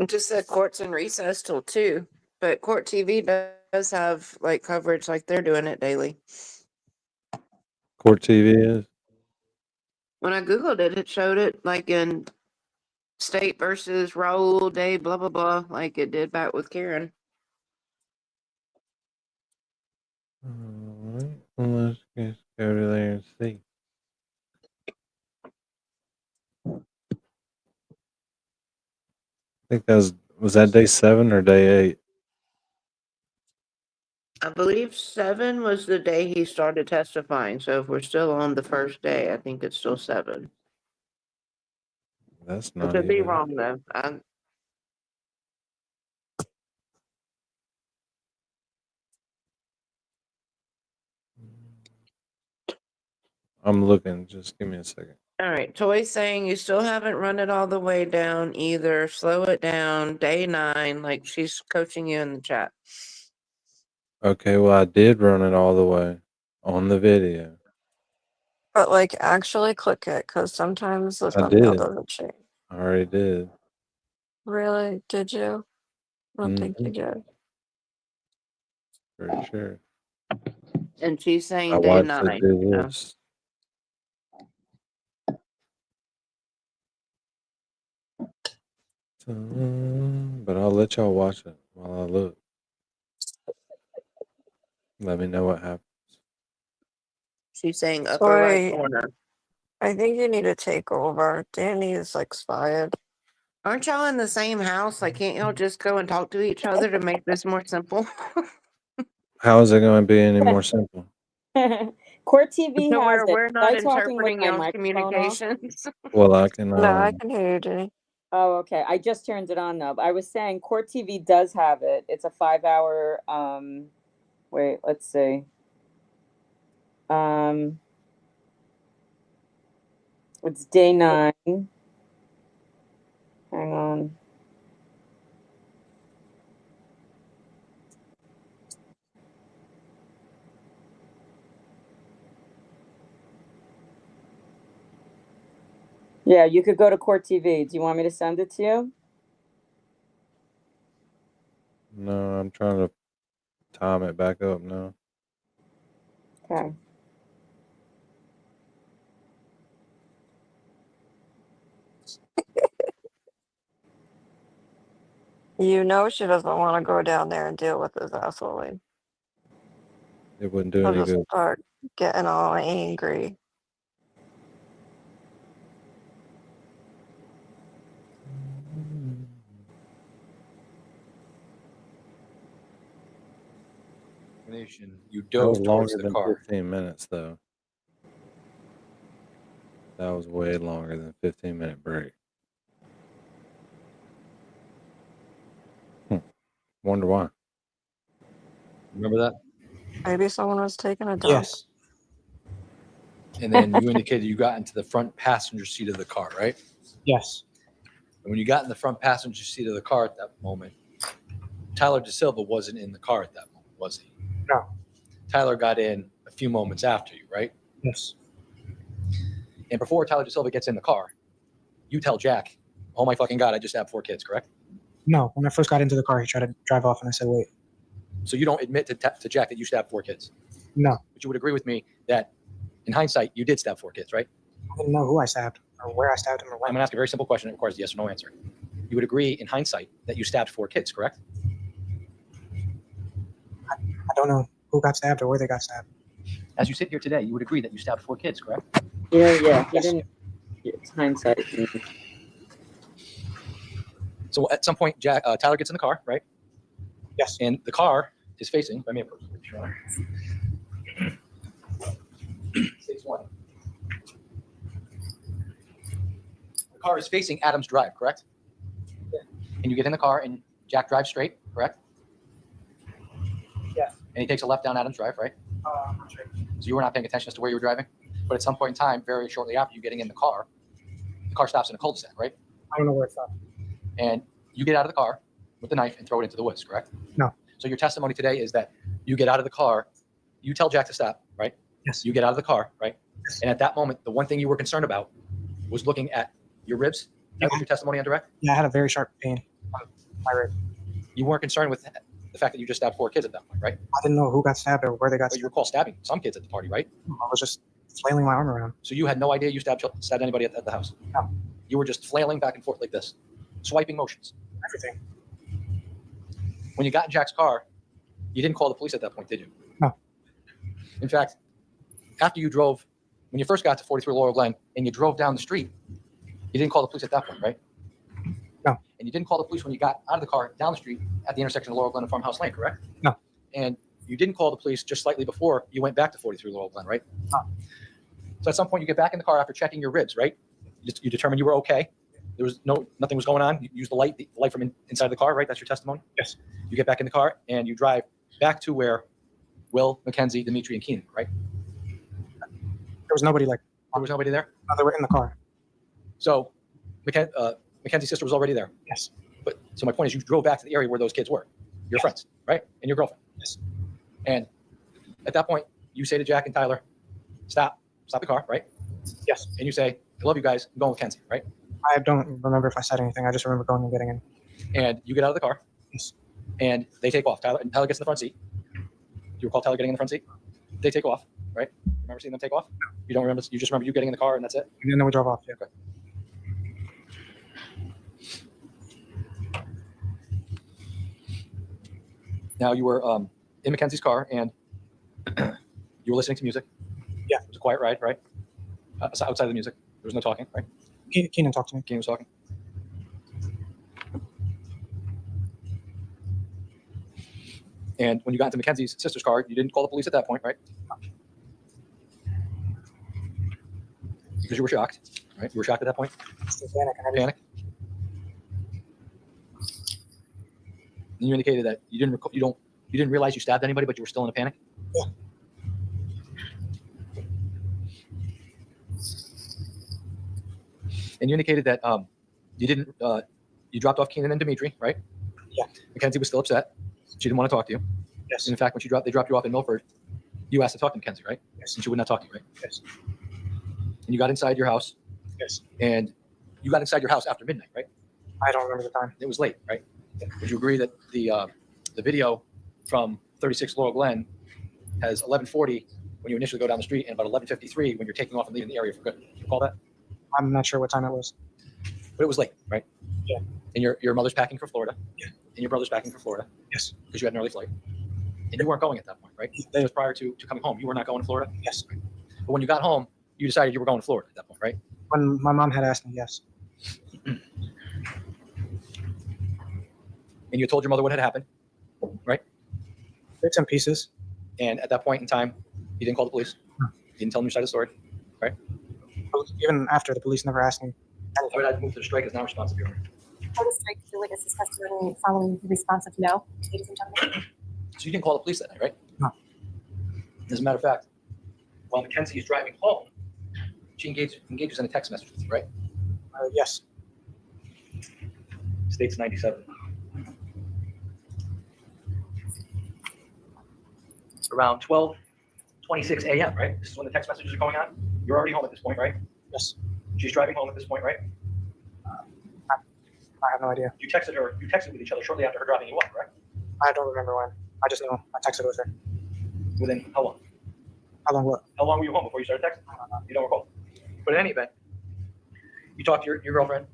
Speaker 5: It just said court's in recess till 2, but Court TV does have like coverage like they're doing it daily.
Speaker 2: Court TV is?
Speaker 5: When I Googled it, it showed it like in State versus Raul Day, blah, blah, blah, like it did back with Karen.
Speaker 2: All right. Well, let's just go to there and see. I think that was that day 7 or day 8?
Speaker 5: I believe 7 was the day he started testifying. So if we're still on the first day, I think it's still 7.
Speaker 2: That's
Speaker 5: I
Speaker 2: not
Speaker 5: could be
Speaker 2: even.
Speaker 5: wrong though.
Speaker 2: I'm looking. Just give me a second.
Speaker 5: All right. Toy's saying you still haven't run it all the way down either. Slow it down. Day 9, like she's coaching you in the chat.
Speaker 2: Okay, well, I did run it all the way on the video.
Speaker 3: But like, actually click it, because sometimes the
Speaker 2: I
Speaker 3: thumbnail
Speaker 2: did.
Speaker 3: doesn't change.
Speaker 2: I already did.
Speaker 3: Really? Did you? I don't think you did.
Speaker 2: For sure.
Speaker 5: And she's
Speaker 2: I
Speaker 5: saying day
Speaker 2: watched
Speaker 5: 9.
Speaker 2: it do
Speaker 5: so-
Speaker 2: this. But I'll let y'all watch it while I look. Let me know what happens.
Speaker 5: She's saying upper right
Speaker 3: Sorry,
Speaker 5: corner.
Speaker 3: I think you need to take over. Danny is expired.
Speaker 5: Aren't y'all in the same house? Like, can't y'all just go and talk to each other to make this more simple?
Speaker 2: How is it going to be any more simple?
Speaker 10: Court TV
Speaker 5: So
Speaker 10: has it.
Speaker 5: we're
Speaker 10: Was
Speaker 5: not
Speaker 10: I talking with
Speaker 5: interpreting
Speaker 10: my
Speaker 5: y'all's
Speaker 10: microphone off?
Speaker 5: communications.
Speaker 2: Well, I can.
Speaker 3: No, I can hear you, Danny.
Speaker 10: Oh, okay. I just turned it on though. I was saying Court TV does have it. It's a 5-hour. Wait, let's see. It's day 9. Hang on. Yeah, you could go to Court TV. Do you want me to send it to you?
Speaker 2: No, I'm trying to time it back up now.
Speaker 10: Okay.
Speaker 3: You know she doesn't want to go down there and deal with this asshole.
Speaker 2: It wouldn't do
Speaker 3: He'll
Speaker 2: any
Speaker 3: just
Speaker 2: good.
Speaker 3: start getting all angry.
Speaker 15: You
Speaker 2: That
Speaker 15: dove
Speaker 2: was
Speaker 15: towards
Speaker 2: longer
Speaker 15: the
Speaker 2: than
Speaker 15: car.
Speaker 2: 15 minutes, though. That was way longer than 15-minute break. Wonder why.
Speaker 15: Remember that?
Speaker 3: Maybe someone was taking a dump.
Speaker 15: Yes. And then you indicated you got into the front passenger seat of the car, right?
Speaker 16: Yes.
Speaker 15: And when you got in the front passenger seat of the car at that moment, Tyler DeSilva wasn't in the car at that moment, was he?
Speaker 16: No.
Speaker 15: Tyler got in a few moments after you, right?
Speaker 16: Yes.
Speaker 15: And before Tyler DeSilva gets in the car, you tell Jack, oh my fucking God, I just stabbed 4 kids, correct?
Speaker 16: No. When I first got into the car, he tried to drive off, and I said, "Wait."
Speaker 15: So you don't admit to Jack that you stabbed 4 kids?
Speaker 16: No.
Speaker 15: But you would agree with me that in hindsight, you did stab 4 kids, right?
Speaker 16: I didn't know who I stabbed or where I stabbed him or when.
Speaker 15: I'm going to ask a very simple question. It requires a yes or no answer. You would agree in hindsight that you stabbed 4 kids, correct?
Speaker 16: I don't know who got stabbed or where they got stabbed.
Speaker 15: As you sit here today, you would agree that you stabbed 4 kids, correct?
Speaker 10: Yeah. He
Speaker 15: Yes.
Speaker 10: didn't. It's hindsight.
Speaker 15: So at some point, Tyler gets in the car, right?
Speaker 16: Yes.
Speaker 15: And the car is facing. Let me approach. Stage 1. The car is facing Adams Drive, correct?
Speaker 16: Yeah.
Speaker 15: And you get in the car and Jack drives straight, correct?
Speaker 16: Yes.
Speaker 15: And he takes a left down Adams Drive, right?
Speaker 16: I'm sure.
Speaker 15: So you were not paying attention as to where you were driving? But at some point in time, very shortly after you getting in the car stops in a cul-de-sac, right?
Speaker 16: I don't know where it's at.
Speaker 15: And you get out of the car with the knife and throw it into the woods, correct?
Speaker 16: No.
Speaker 15: So your testimony today is that you get out of the car, you tell Jack to stop, right?
Speaker 16: Yes.
Speaker 15: You get out of the car, right?
Speaker 16: Yes.
Speaker 15: And at that moment, the one thing you were concerned about was looking at your ribs. That was your testimony on direct?
Speaker 16: Yeah, I had a very sharp pain on my rib.
Speaker 15: You weren't concerned with the fact that you just stabbed 4 kids at that point, right?
Speaker 16: I didn't know who got stabbed or where they got
Speaker 15: But you
Speaker 16: stabbed.
Speaker 15: recall stabbing some kids at the party, right?
Speaker 16: I was just flailing my arm around.
Speaker 15: So you had no idea you stabbed anybody at the house?
Speaker 16: No.
Speaker 15: You were just flailing back and forth like this, swiping motions.
Speaker 16: Everything.
Speaker 15: When you got in Jack's car, you didn't call the police at that point, did you?
Speaker 16: No.
Speaker 15: In fact, after you drove, when you first got to 43 Laurel Glen and you drove down the street, you didn't call the police at that point, right?
Speaker 16: No.
Speaker 15: And you didn't call the police when you got out of the car down the street at the intersection of Laurel Glen and Farmhouse Lane, correct?
Speaker 16: No.
Speaker 15: And you didn't call the police just slightly before you went back to 43 Laurel Glen, right?
Speaker 16: No.
Speaker 15: So at some point you get back in the car after checking your ribs, right? You determined you were okay. There was nothing was going on. You used the light from inside the car, right? That's your testimony?
Speaker 16: Yes.
Speaker 15: You get back in the car and you drive back to where Will, Mackenzie, Dimitri, and Keenan, right?
Speaker 16: There was nobody like.
Speaker 15: There was nobody there?
Speaker 16: No, they were in the car.
Speaker 15: So Mackenzie's sister was already there.
Speaker 16: Yes.
Speaker 15: But so my point is you drove back to the area where those kids were, your friends, right? And your girlfriend.
Speaker 16: Yes.
Speaker 15: And at that point, you say to Jack and Tyler, stop the car, right?
Speaker 16: Yes.
Speaker 15: And you say, I love you guys, I'm going with Kenzie, right?
Speaker 16: I don't remember if I said anything. I just remember going and getting in.
Speaker 15: And you get out of the car.
Speaker 16: Yes.
Speaker 15: And they take off. Tyler gets in the front seat. Do you recall Tyler getting in the front seat? They take off, right? Remember seeing them take off? You don't remember? You just remember you getting in the car and that's it?
Speaker 16: And then we drove off. Yeah.
Speaker 15: Okay. Now you were in Mackenzie's car and you were listening to music.
Speaker 16: Yeah.
Speaker 15: It was a quiet ride, right? Outside of the music, there was no talking, right?
Speaker 16: Keenan talked to me.
Speaker 15: Keenan was talking. And when you got into Mackenzie's sister's car, you didn't call the police at that point, right? Because you were shocked, right? You were shocked at that point. Panic. And you indicated that you didn't realize you stabbed anybody, but you were still in a panic.
Speaker 16: Yeah.
Speaker 15: And you indicated that you dropped off Keenan and Dimitri, right?
Speaker 16: Yeah.
Speaker 15: Mackenzie was still upset. She didn't want to talk to you.
Speaker 16: Yes.
Speaker 15: And in fact, when they dropped you off in Milford, you asked to talk to Mackenzie, right?
Speaker 16: Yes.
Speaker 15: And she would not talk to you, right?
Speaker 16: Yes.
Speaker 15: And you got inside your house.
Speaker 16: Yes.
Speaker 15: And you got inside your house after midnight, right?
Speaker 16: I don't remember the time.
Speaker 15: It was late, right? Would you agree that the video from 36 Laurel Glen has 11:40 when you initially go down the street and about 11:53 when you're taking off and leaving the area for good? Do you recall that?
Speaker 16: I'm not sure what time it was.
Speaker 15: But it was late, right?
Speaker 16: Yeah.
Speaker 15: And your mother's packing for Florida.
Speaker 16: Yeah.
Speaker 15: And your brother's packing for Florida.
Speaker 16: Yes.
Speaker 15: Because you had an early flight. And you weren't going at that point, right? That was prior to coming home. You were not going to Florida?
Speaker 16: Yes.
Speaker 15: But when you got home, you decided you were going to Florida at that point, right?
Speaker 16: When my mom had asked me, yes.
Speaker 15: And you told your mother what had happened, right?
Speaker 16: Bits and pieces.
Speaker 15: And at that point in time, you didn't call the police.
Speaker 16: No.
Speaker 15: You didn't tell them your side of the story, right?
Speaker 16: Even after, the police never asked me.
Speaker 15: I would have moved to the strike is now responsive, Your Honor.
Speaker 13: For the strike, the witness's testimony following the response of no, ladies and gentlemen.
Speaker 15: So you didn't call the police that night, right?
Speaker 16: No.
Speaker 15: As a matter of fact, while Mackenzie is driving home, she engages in a text message with you, right?
Speaker 16: Yes.
Speaker 15: States 97. Around 12:26 a.m., right? This is when the text messages are going on. You're already home at this point, right?
Speaker 16: Yes.
Speaker 15: She's driving home at this point, right?
Speaker 16: I have no idea.
Speaker 15: You texted with each other shortly after her driving you up, right?
Speaker 16: I don't remember when. I just know I texted with her.
Speaker 15: Within how long?
Speaker 16: How long what?
Speaker 15: How long were you home before you started texting? You don't recall. But in any event, you talk to your girlfriend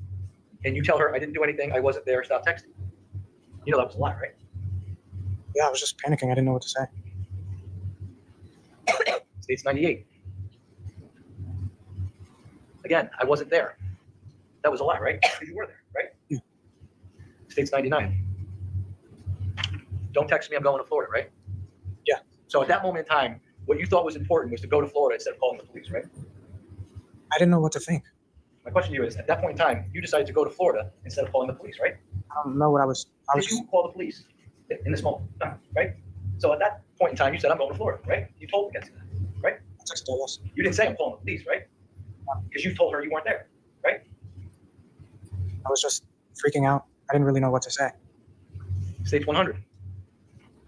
Speaker 15: and you tell her, I didn't do anything, I wasn't there, stop texting. You know that was a lie, right?
Speaker 16: Yeah, I was just panicking. I didn't know what to say.
Speaker 15: State's 98. Again, I wasn't there. That was a lie, right? You were there, right?
Speaker 16: Yeah.
Speaker 15: State's 99. Don't text me, I'm going to Florida, right?
Speaker 16: Yeah.
Speaker 15: So at that moment in time, what you thought was important was to go to Florida instead of calling the police, right?
Speaker 16: I didn't know what to think.
Speaker 15: My question to you is, at that point in time, you decided to go to Florida instead of calling the police, right?
Speaker 16: I don't know what I was.
Speaker 15: Did you call the police in this moment? No, right? So at that point in time, you said, I'm going to Florida, right? You told Mackenzie that, right?
Speaker 16: I texted her, yes.
Speaker 15: You didn't say I'm calling the police, right? Because you told her you weren't there, right?
Speaker 16: I was just freaking out. I didn't really know what to say.
Speaker 15: State's 100.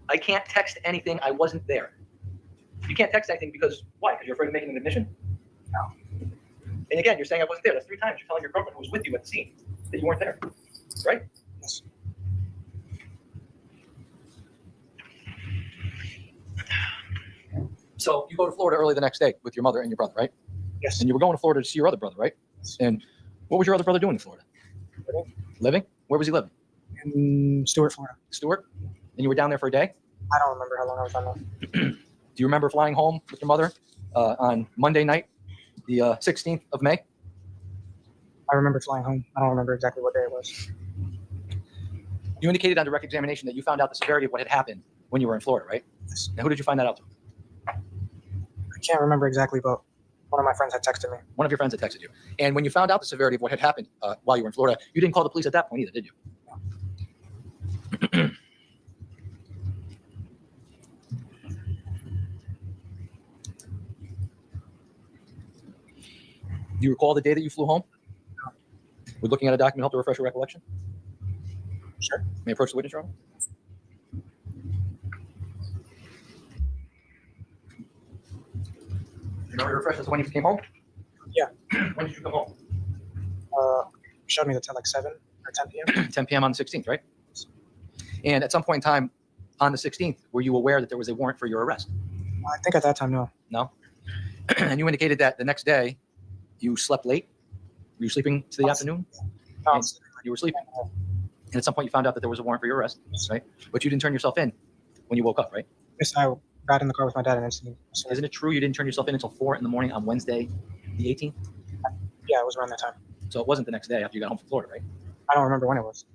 Speaker 15: I can't text anything. I wasn't there. You can't text anything because why? Because you're afraid of making an admission?
Speaker 16: No.
Speaker 15: And again, you're saying I wasn't there. That's 3 times. You're telling your girlfriend who was with you at the scene that you weren't there, right?
Speaker 16: Yes.
Speaker 15: So you go to Florida early the next day with your mother and your brother, right?
Speaker 16: Yes.
Speaker 15: And you were going to Florida to see your other brother, right? And what was your other brother doing in Florida? Living? Where was he living?
Speaker 16: In Stewart, Florida.
Speaker 15: Stewart? And you were down there for a day?
Speaker 16: I don't remember how long I was down there.
Speaker 15: Do you remember flying home with your mother on Monday night, the 16th of May?
Speaker 16: I remember flying home. I don't remember exactly what day it was.
Speaker 15: You indicated on direct examination that you found out the severity of what had happened when you were in Florida, right?
Speaker 16: Yes.
Speaker 15: Now, who did you find that out to?
Speaker 16: I can't remember exactly, but one of my friends had texted me.
Speaker 15: One of your friends had texted you. And when you found out the severity of what had happened while you were in Florida, you didn't call the police at that point either, did you? No. Do you recall the day that you flew home?
Speaker 16: No.
Speaker 15: Would looking at a document help to refresh your recollection?
Speaker 16: Sure.
Speaker 15: May I approach the witness, Your Honor? You remember refresh as to when you came home?
Speaker 16: Yeah.
Speaker 15: When did you come home?
Speaker 16: Showed me the like 7 or 10 p.m.
Speaker 15: 10 p.m. on the 16th, right? And at some point in time on the 16th, were you aware that there was a warrant for your arrest?
Speaker 16: I think at that time, no.
Speaker 15: No? And you indicated that the next day you slept late? Were you sleeping to the afternoon?
Speaker 16: No,
Speaker 15: And you were sleeping. And at some point you found out that there was a warrant for your arrest, right? But you didn't turn yourself in when you woke up, right?
Speaker 16: Yes, I got in the car with my dad and instantly.
Speaker 15: Isn't it true you didn't turn yourself in until 4 in the morning on Wednesday, the 18th?
Speaker 16: Yeah, it was around that time.
Speaker 15: So it wasn't the next day after you got home from Florida, right?
Speaker 16: I don't remember when it was.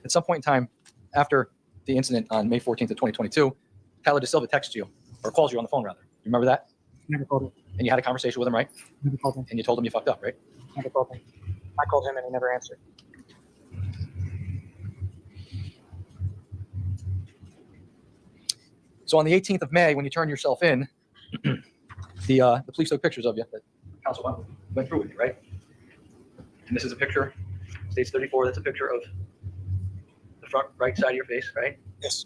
Speaker 15: At some point in time after the incident on May 14th of 2022, Tyler De Silva texts you, or calls you on the phone rather. You remember that?
Speaker 16: Never called him.
Speaker 15: And you had a conversation with him, right?
Speaker 16: Never called him.
Speaker 15: And you told him you fucked up, right?
Speaker 16: Never called him. I called him and he never answered.
Speaker 15: So on the 18th of May, when you turned yourself in, the police took pictures of you that counsel went through with you, right? And this is a picture, States 34, that's a picture of the front right side of your face, right?
Speaker 16: Yes.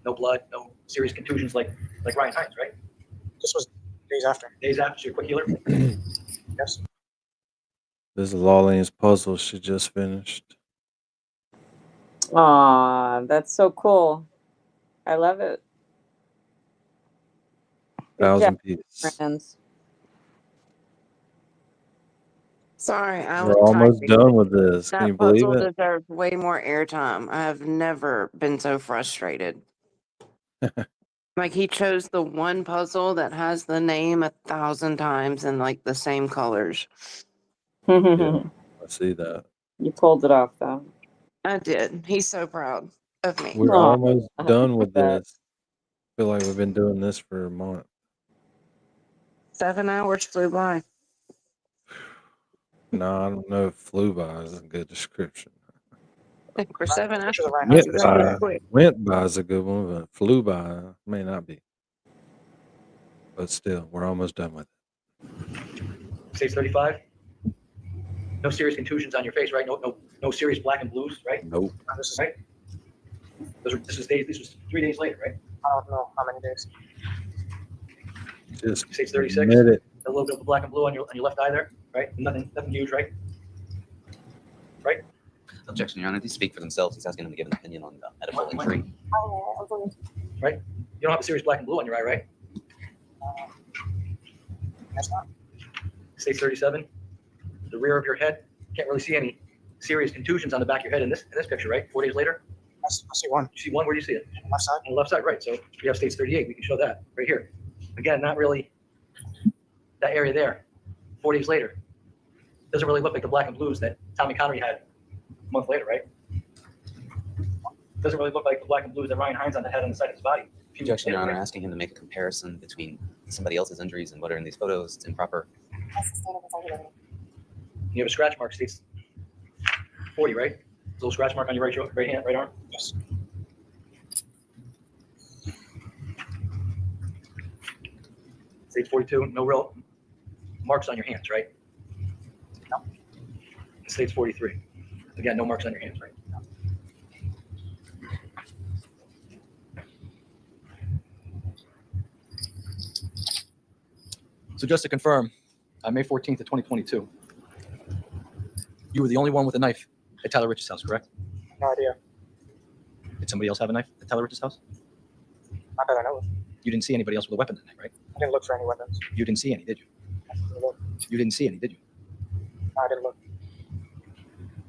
Speaker 15: No blood, no serious contusions like Ryan Hines, right?
Speaker 16: This was days after.
Speaker 15: Days after, so you're a quick healer?
Speaker 16: Yes.
Speaker 2: This is Lawlene's puzzle she just finished.
Speaker 10: Aw, that's so cool. I love it. Good
Speaker 2: 1,000
Speaker 10: job,
Speaker 2: pieces.
Speaker 10: friends.
Speaker 5: Sorry, I
Speaker 2: We're
Speaker 5: was
Speaker 2: almost
Speaker 5: typing.
Speaker 2: done with this. Can
Speaker 5: That
Speaker 2: you believe
Speaker 5: puzzle
Speaker 2: it?
Speaker 5: deserves way more airtime. I have never been so frustrated. Like he chose the one puzzle that has the name 1,000 times in like the same colors.
Speaker 2: Yeah, I see that.
Speaker 10: You pulled it off, though.
Speaker 5: I did. He's so proud of me.
Speaker 2: We're
Speaker 10: Aw,
Speaker 2: almost done with
Speaker 10: that.
Speaker 2: this. I feel like we've been doing this for a month.
Speaker 5: 7 hours flew by.
Speaker 2: No, I don't know if flew by is a good description.
Speaker 5: For 7 hours.
Speaker 2: Went by is a good one, but flew by may not be. But still, we're almost done with it.
Speaker 15: States 35? No serious contusions on your face, right? No serious black and blues, right?
Speaker 2: Nope.
Speaker 16: This is,
Speaker 15: Right? This was 3 days later, right?
Speaker 16: I don't know how many days.
Speaker 2: Just
Speaker 15: States 36.
Speaker 2: admit it.
Speaker 15: A little bit of the black and blue on your left eye there, right? Nothing huge, right? Right?
Speaker 14: Objection, Your Honor. These speak for themselves. He's asking him to give an opinion on medical injury.
Speaker 15: Right? You don't have a serious black and blue on your eye, right?
Speaker 16: That's not.
Speaker 15: States 37. The rear of your head, can't really see any serious contusions on the back of your head in this picture, right? 4 days later?
Speaker 16: I see one.
Speaker 15: You see one? Where do you see it?
Speaker 16: Left side.
Speaker 15: On the left side, right. So we have states 38. We can show that right here. Again, not really that area there. 4 days later. Doesn't really look like the black and blues that Tommy Connery had a month later, right? Doesn't really look like the black and blues that Ryan Hines on the head on the side of his body.
Speaker 14: Objection, Your Honor. Asking him to make a comparison between somebody else's injuries and what are in these photos, it's improper.
Speaker 15: You have a scratch mark, states 40, right? A little scratch mark on your right hand, right arm?
Speaker 16: Yes.
Speaker 15: Stage 42, no real marks on your hands, right?
Speaker 16: No.
Speaker 15: Stage 43. Again, no marks on your hands, right? No. So just to confirm, on May 14th of 2022, you were the only one with a knife at Tyler Rich's house, correct?
Speaker 16: No idea.
Speaker 15: Did somebody else have a knife at Tyler Rich's house?
Speaker 16: Not that I know of.
Speaker 15: You didn't see anybody else with a weapon that night, right?
Speaker 16: I didn't look for any weapons.
Speaker 15: You didn't see any, did you?
Speaker 16: I didn't look.
Speaker 15: You didn't see any, did you?
Speaker 16: No, I didn't look.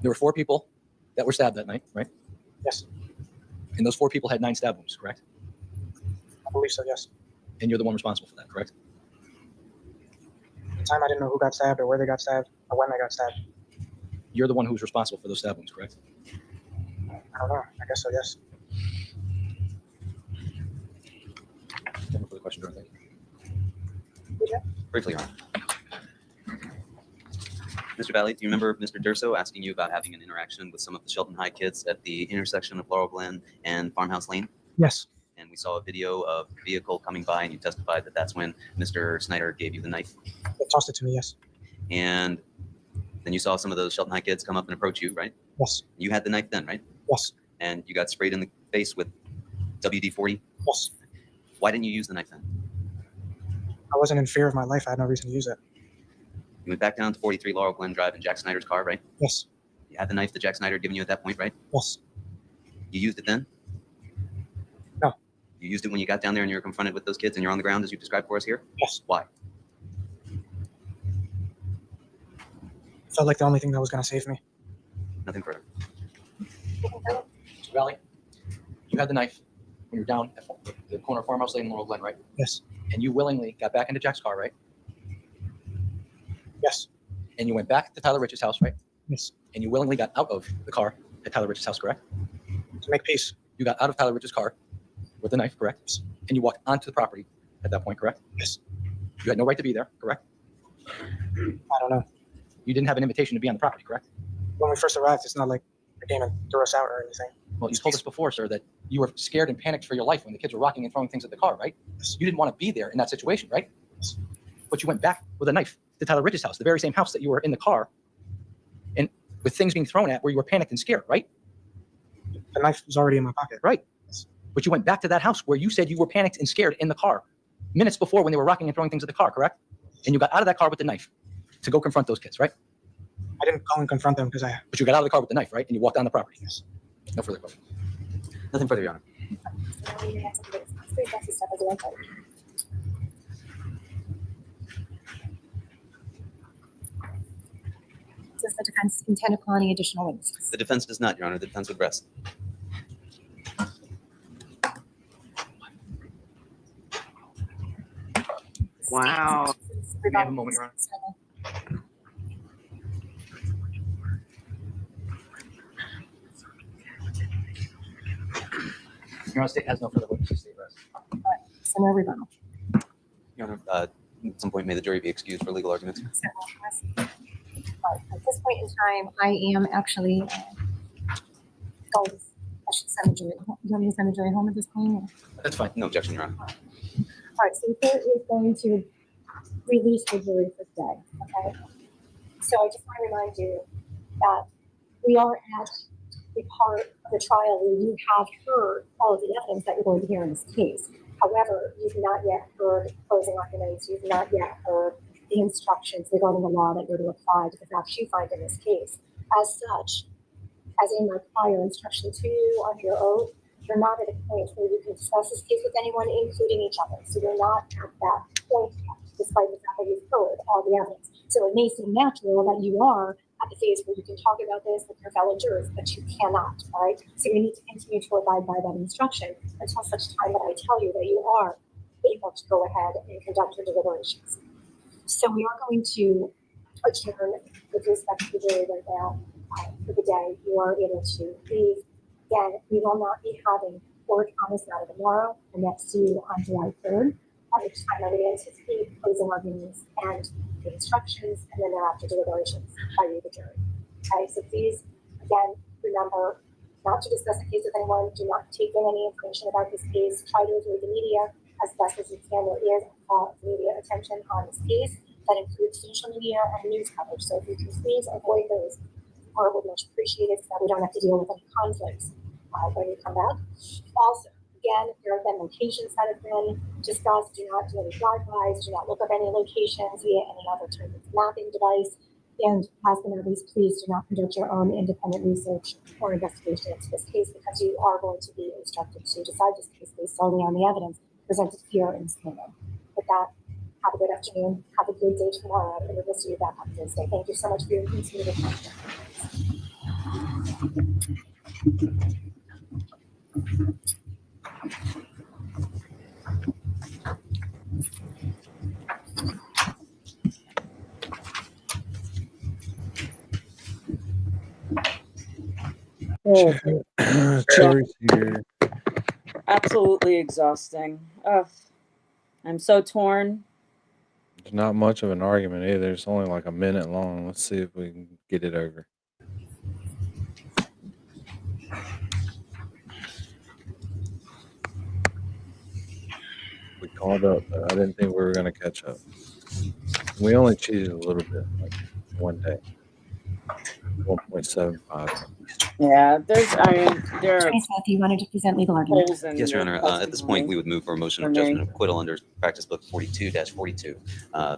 Speaker 15: There were 4 people that were stabbed that night, right?
Speaker 16: Yes.
Speaker 15: And those 4 people had 9 stab wounds, correct?
Speaker 16: I believe so, yes.
Speaker 15: And you're the one responsible for that, correct?
Speaker 16: At the time, I didn't know who got stabbed or where they got stabbed or when they got stabbed.
Speaker 15: You're the one who was responsible for those stab wounds, correct?
Speaker 16: I don't know. I guess so, yes.
Speaker 15: No further questions, Dorothy.
Speaker 14: Briefly, Your Honor. Mr. Valle, do you remember Mr. Durso asking you about having an interaction with some of the Shelton High kids at the intersection of Laurel Glen and Farmhouse Lane?
Speaker 16: Yes.
Speaker 14: And we saw a video of the vehicle coming by, and you testified that that's when Mr. Snyder gave you the knife.
Speaker 16: They tossed it to me, yes.
Speaker 14: And then you saw some of those Shelton High kids come up and approach you, right?
Speaker 16: Yes.
Speaker 14: You had the knife then, right?
Speaker 16: Yes.
Speaker 14: And you got sprayed in the face with WD-40?
Speaker 16: Yes.
Speaker 14: Why didn't you use the knife then?
Speaker 16: I wasn't in fear of my life. I had no reason to use it.
Speaker 14: You went back down to 43 Laurel Glen Drive in Jack Snyder's car, right?
Speaker 16: Yes.
Speaker 14: You had the knife that Jack Snyder had given you at that point, right?
Speaker 16: Yes.
Speaker 14: You used it then?
Speaker 16: No.
Speaker 14: You used it when you got down there and you were confronted with those kids and you're on the ground as you described for us here?
Speaker 16: Yes.
Speaker 14: Why?
Speaker 16: Felt like the only thing that was going to save me.
Speaker 14: Nothing further.
Speaker 15: Mr. Valle, you had the knife when you were down at the corner of Farmhouse Lane and Laurel Glen, right?
Speaker 16: Yes.
Speaker 15: And you willingly got back into Jack's car, right?
Speaker 16: Yes.
Speaker 15: And you went back to Tyler Rich's house, right?
Speaker 16: Yes.
Speaker 15: And you willingly got out of the car at Tyler Rich's house, correct?
Speaker 16: To make peace.
Speaker 15: You got out of Tyler Rich's car with the knife, correct?
Speaker 16: Yes.
Speaker 15: And you walked onto the property at that point, correct?
Speaker 16: Yes.
Speaker 15: You had no right to be there, correct?
Speaker 16: I don't know.
Speaker 15: You didn't have an invitation to be on the property, correct?
Speaker 16: When we first arrived, it's not like they came and threw us out or anything.
Speaker 15: Well, you told us before, sir, that you were scared and panicked for your life when the kids were rocking and throwing things at the car, right?
Speaker 16: Yes.
Speaker 15: You didn't want to be there in that situation, right?
Speaker 16: Yes.
Speaker 15: But you went back with a knife to Tyler Rich's house, the very same house that you were in the car, and with things being thrown at where you were panicked and scared, right?
Speaker 16: The knife was already in my pocket.
Speaker 15: Right. But you went back to that house where you said you were panicked and scared in the car minutes before when they were rocking and throwing things at the car, correct? And you got out of that car with the knife to go confront those kids, right?
Speaker 16: I didn't go and confront them because
Speaker 15: But you got out of the car with the knife, right? And you walked down the property.
Speaker 16: Yes.
Speaker 15: No further questions.
Speaker 14: Nothing further, Your Honor.
Speaker 13: Does the defense intend upon any additional witnesses?
Speaker 14: The defense does not, Your Honor. The defense would rest.
Speaker 17: Wow.
Speaker 15: May I have a moment, Your Honor? Your Honor, state has no further witnesses. State rest.
Speaker 13: So no rebuttal.
Speaker 14: Your Honor, at some point, may the jury be excused for legal arguments.
Speaker 13: At this point in time, I am actually going, I should send the jury. You want me to send the jury home at this point?
Speaker 14: That's fine. No objection, Your Honor.
Speaker 13: All right, so the court is going to release the jury for today, okay? So I just want to remind you that we are at the part of the trial where you have heard all of the evidence that you're going to hear in this case. However, you've not yet heard closing arguments. You've not yet heard the instructions regarding the law that you're to apply to the facts you find in this case. As such, as in my prior instruction to you under your oath, you're not at a point where you can discuss this case with anyone, including each other. So you're not at that point yet, despite the fact that you've heard all the evidence. So it may seem natural that you are at the phase where you can talk about this with your fellow jurors, but you cannot, all right? So you need to continue to abide by that instruction until such time that I tell you that you are able to go ahead and conduct your deliberations. So we are going to adjourn with respect to the jury right now for the day. You are able to leave. Again, we will not be having court on this matter tomorrow, and that's due on July 3rd, at which time I would anticipate closing arguments and the instructions, and then thereafter deliberations by you, the jury. Okay, so please, again, remember not to discuss the case with anyone. Do not take in any information about this case. Try to avoid the media as best as you can. There is media attention on this case that includes social media and news coverage. So if you can please avoid those, or would much appreciate it so that we don't have to deal with any conflicts when you come back. Also, again, there have been locations that have been discussed. Do not do any drive-bys. Do not look up any locations via any other type of mapping device. And last but not least, please do not conduct your own independent research or investigation into this case, because you are going to be instructed to decide this case based solely on the evidence presented here in this hearing. With that, have a good afternoon. Have a good day tomorrow, and we'll see you back on Thursday. Thank you so much for your continued attention.
Speaker 2: Cherry's here.
Speaker 10: Absolutely exhausting. Ugh. I'm so torn.
Speaker 2: There's not much of an argument either. It's only like a minute long. Let's see if we can get it over. We caught up, though. I didn't think we were going to catch up. We only cheated a little bit, like one day. 1.75.
Speaker 10: Yeah, there are
Speaker 13: Attorney Smith, you wanted to present legal argument.
Speaker 10: holes in
Speaker 14: Yes, Your
Speaker 10: your
Speaker 14: Honor. At this point, we would move for a motion of
Speaker 10: For me.
Speaker 14: judgment of acquittal under Practice Book 42-42.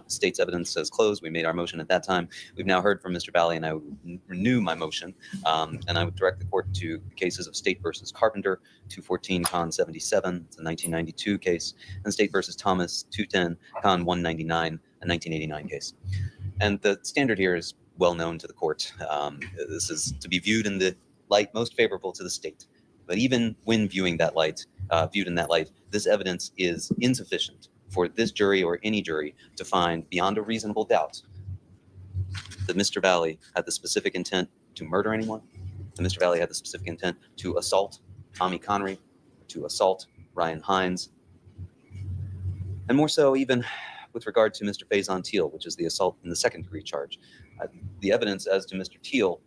Speaker 14: State's evidence says closed. We made our motion at that time. We've now heard from Mr. Valle, and I would renew my motion. And I would direct the court to cases of State versus Carpenter, 214 Con 77, it's a 1992 case, and State versus Thomas, 210 Con 199, a 1989 case. And the standard here is well known to the court. This is to be viewed in the light most favorable to the state. But even when viewed in that light, this evidence is insufficient for this jury or any jury to find beyond a reasonable doubt that Mr. Valle had the specific intent to murder anyone, that Mr. Valle had the specific intent to assault Tommy Connery, to assault Ryan Hines, and more so even with regard to Mr. Faison Teal, which is the assault in the second degree charge. The evidence as to Mr. Teal,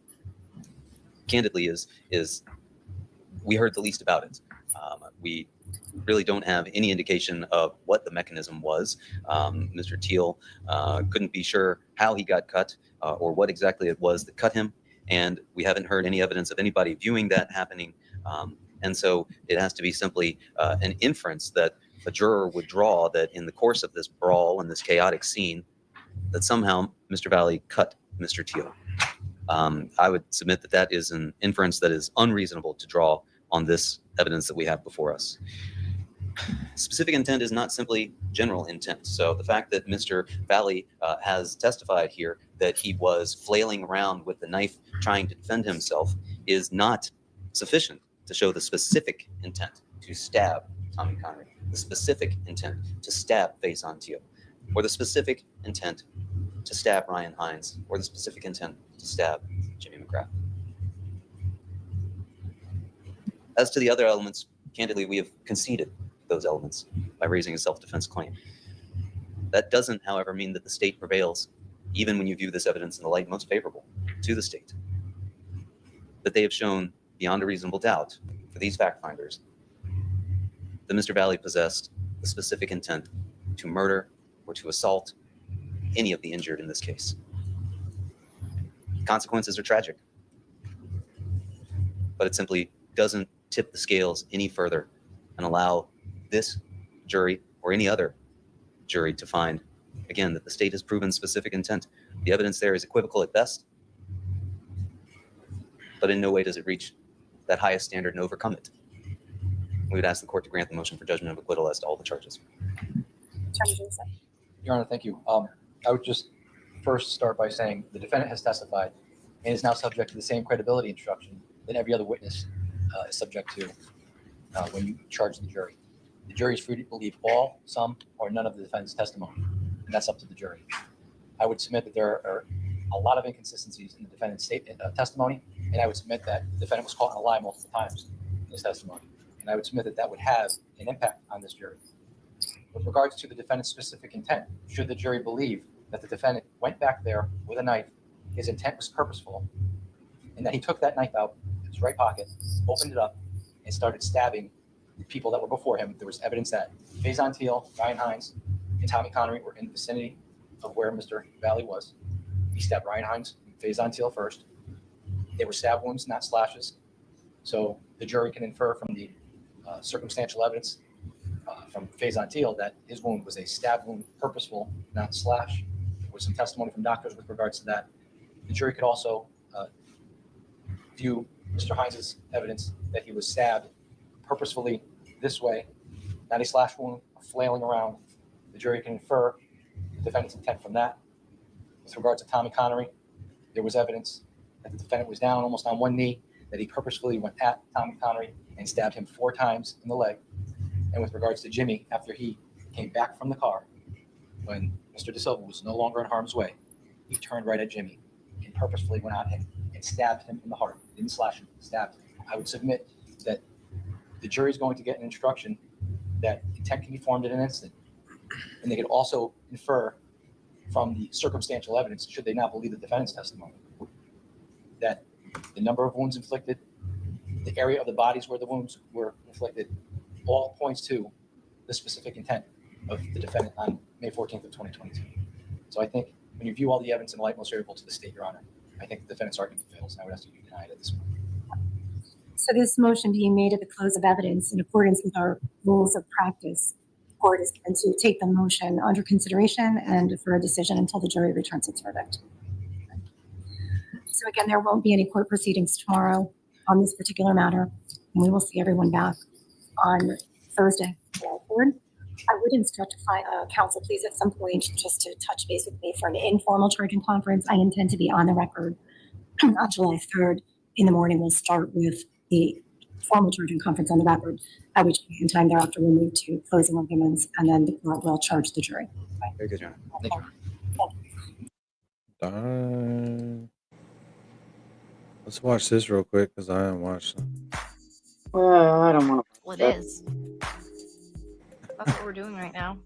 Speaker 14: candidly, is we heard the least about it. We really don't have any indication of what the mechanism was. Mr. Teal couldn't be sure how he got cut or what exactly it was that cut him. And we haven't heard any evidence of anybody viewing that happening. And so it has to be simply an inference that a juror would draw that in the course of this brawl and this chaotic scene, that somehow Mr. Valle cut Mr. Teal. I would submit that that is an inference that is unreasonable to draw on this evidence that we have before us. Specific intent is not simply general intent. So the fact that Mr. Valle has testified here that he was flailing around with the knife trying to defend himself is not sufficient to show the specific intent to stab Tommy Connery, the specific intent to stab Faison Teal, or the specific intent to stab Ryan Hines, or the specific intent to stab Jimmy McGrath. As to the other elements, candidly, we have conceded those elements by raising a self-defense claim. That doesn't, however, mean that the state prevails, even when you view this evidence in the light most favorable to the state. That they have shown beyond a reasonable doubt for these fact finders that Mr. Valle possessed the specific intent to murder or to assault any of the injured in this case. Consequences are tragic, but it simply doesn't tip the scales any further and allow this jury or any other jury to find, again, that the state has proven specific intent. The evidence there is equivocal at best, but in no way does it reach that highest standard and overcome it. We would ask the court to grant the motion for judgment of acquittal as to all the charges.
Speaker 15: Your Honor, thank you. I would just first start by saying the defendant has testified and is now subject to the same credibility instruction that every other witness is subject to when you charge the jury. The jury is free to believe all, some, or none of the defendant's testimony, and that's up to the jury. I would submit that there are a lot of inconsistencies in the defendant's testimony, and I would submit that the defendant was caught in a lie multiple times in his testimony, and I would submit that that would have an impact on this jury. With regards to the defendant's specific intent, should the jury believe that the defendant went back there with a knife, his intent was purposeful, and that he took that knife out of his right pocket, opened it up, and started stabbing the people that were before him. There was evidence that Faison Teal, Ryan Hines, and Tommy Connery were in the vicinity of where Mr. Valle was. He stabbed Ryan Hines and Faison Teal first. They were stab wounds, not slashes. So the jury can infer from the circumstantial evidence from Faison Teal that his wound was a stab wound, purposeful, not slash. There was some testimony from doctors with regards to that. The jury could also view Mr. Hines' evidence that he was stabbed purposefully this way, not a slash wound, flailing around. The jury can infer the defendant's intent from that. With regard to Tommy Connery, there was evidence that the defendant was down almost on one knee, that he purposefully went at Tommy Connery and stabbed him 4 times in the leg. And with regards to Jimmy, after he came back from the car, when Mr. De Silva was no longer in harm's way, he turned right at Jimmy and purposefully went at him and stabbed him in the heart. Didn't slash him, stabbed him. I would submit that the jury is going to get an instruction that intent can be formed in an instant. And they could also infer from the circumstantial evidence, should they not believe the defendant's testimony, that the number of wounds inflicted, the area of the bodies where the wounds were inflicted, all points to the specific intent of the defendant on May 14th of 2022. So I think when you view all the evidence in the light most favorable to the state, Your Honor, I think the defendant's argument fails, and I would ask you to deny it at this point.
Speaker 13: So this motion being made at the close of evidence in accordance with our rules of practice, the court is going to take the motion under consideration and defer a decision until the jury returns its verdict. So again, there won't be any court proceedings tomorrow on this particular matter, and we will see everyone back on Thursday, July 3rd. I would instruct counsel, please, at some point, just to touch base with me for an informal charging conference. I intend to be on the record on July 3rd. In the morning, we'll start with the formal charging conference on the record, at which point in time thereafter we'll move to closing arguments, and then the court will charge the jury.
Speaker 14: Very good, Your Honor. Thank you.
Speaker 2: Let's watch this real quick because I haven't watched it.
Speaker 10: Well, I don't want to.
Speaker 18: Well, it is. That's what we're doing right now.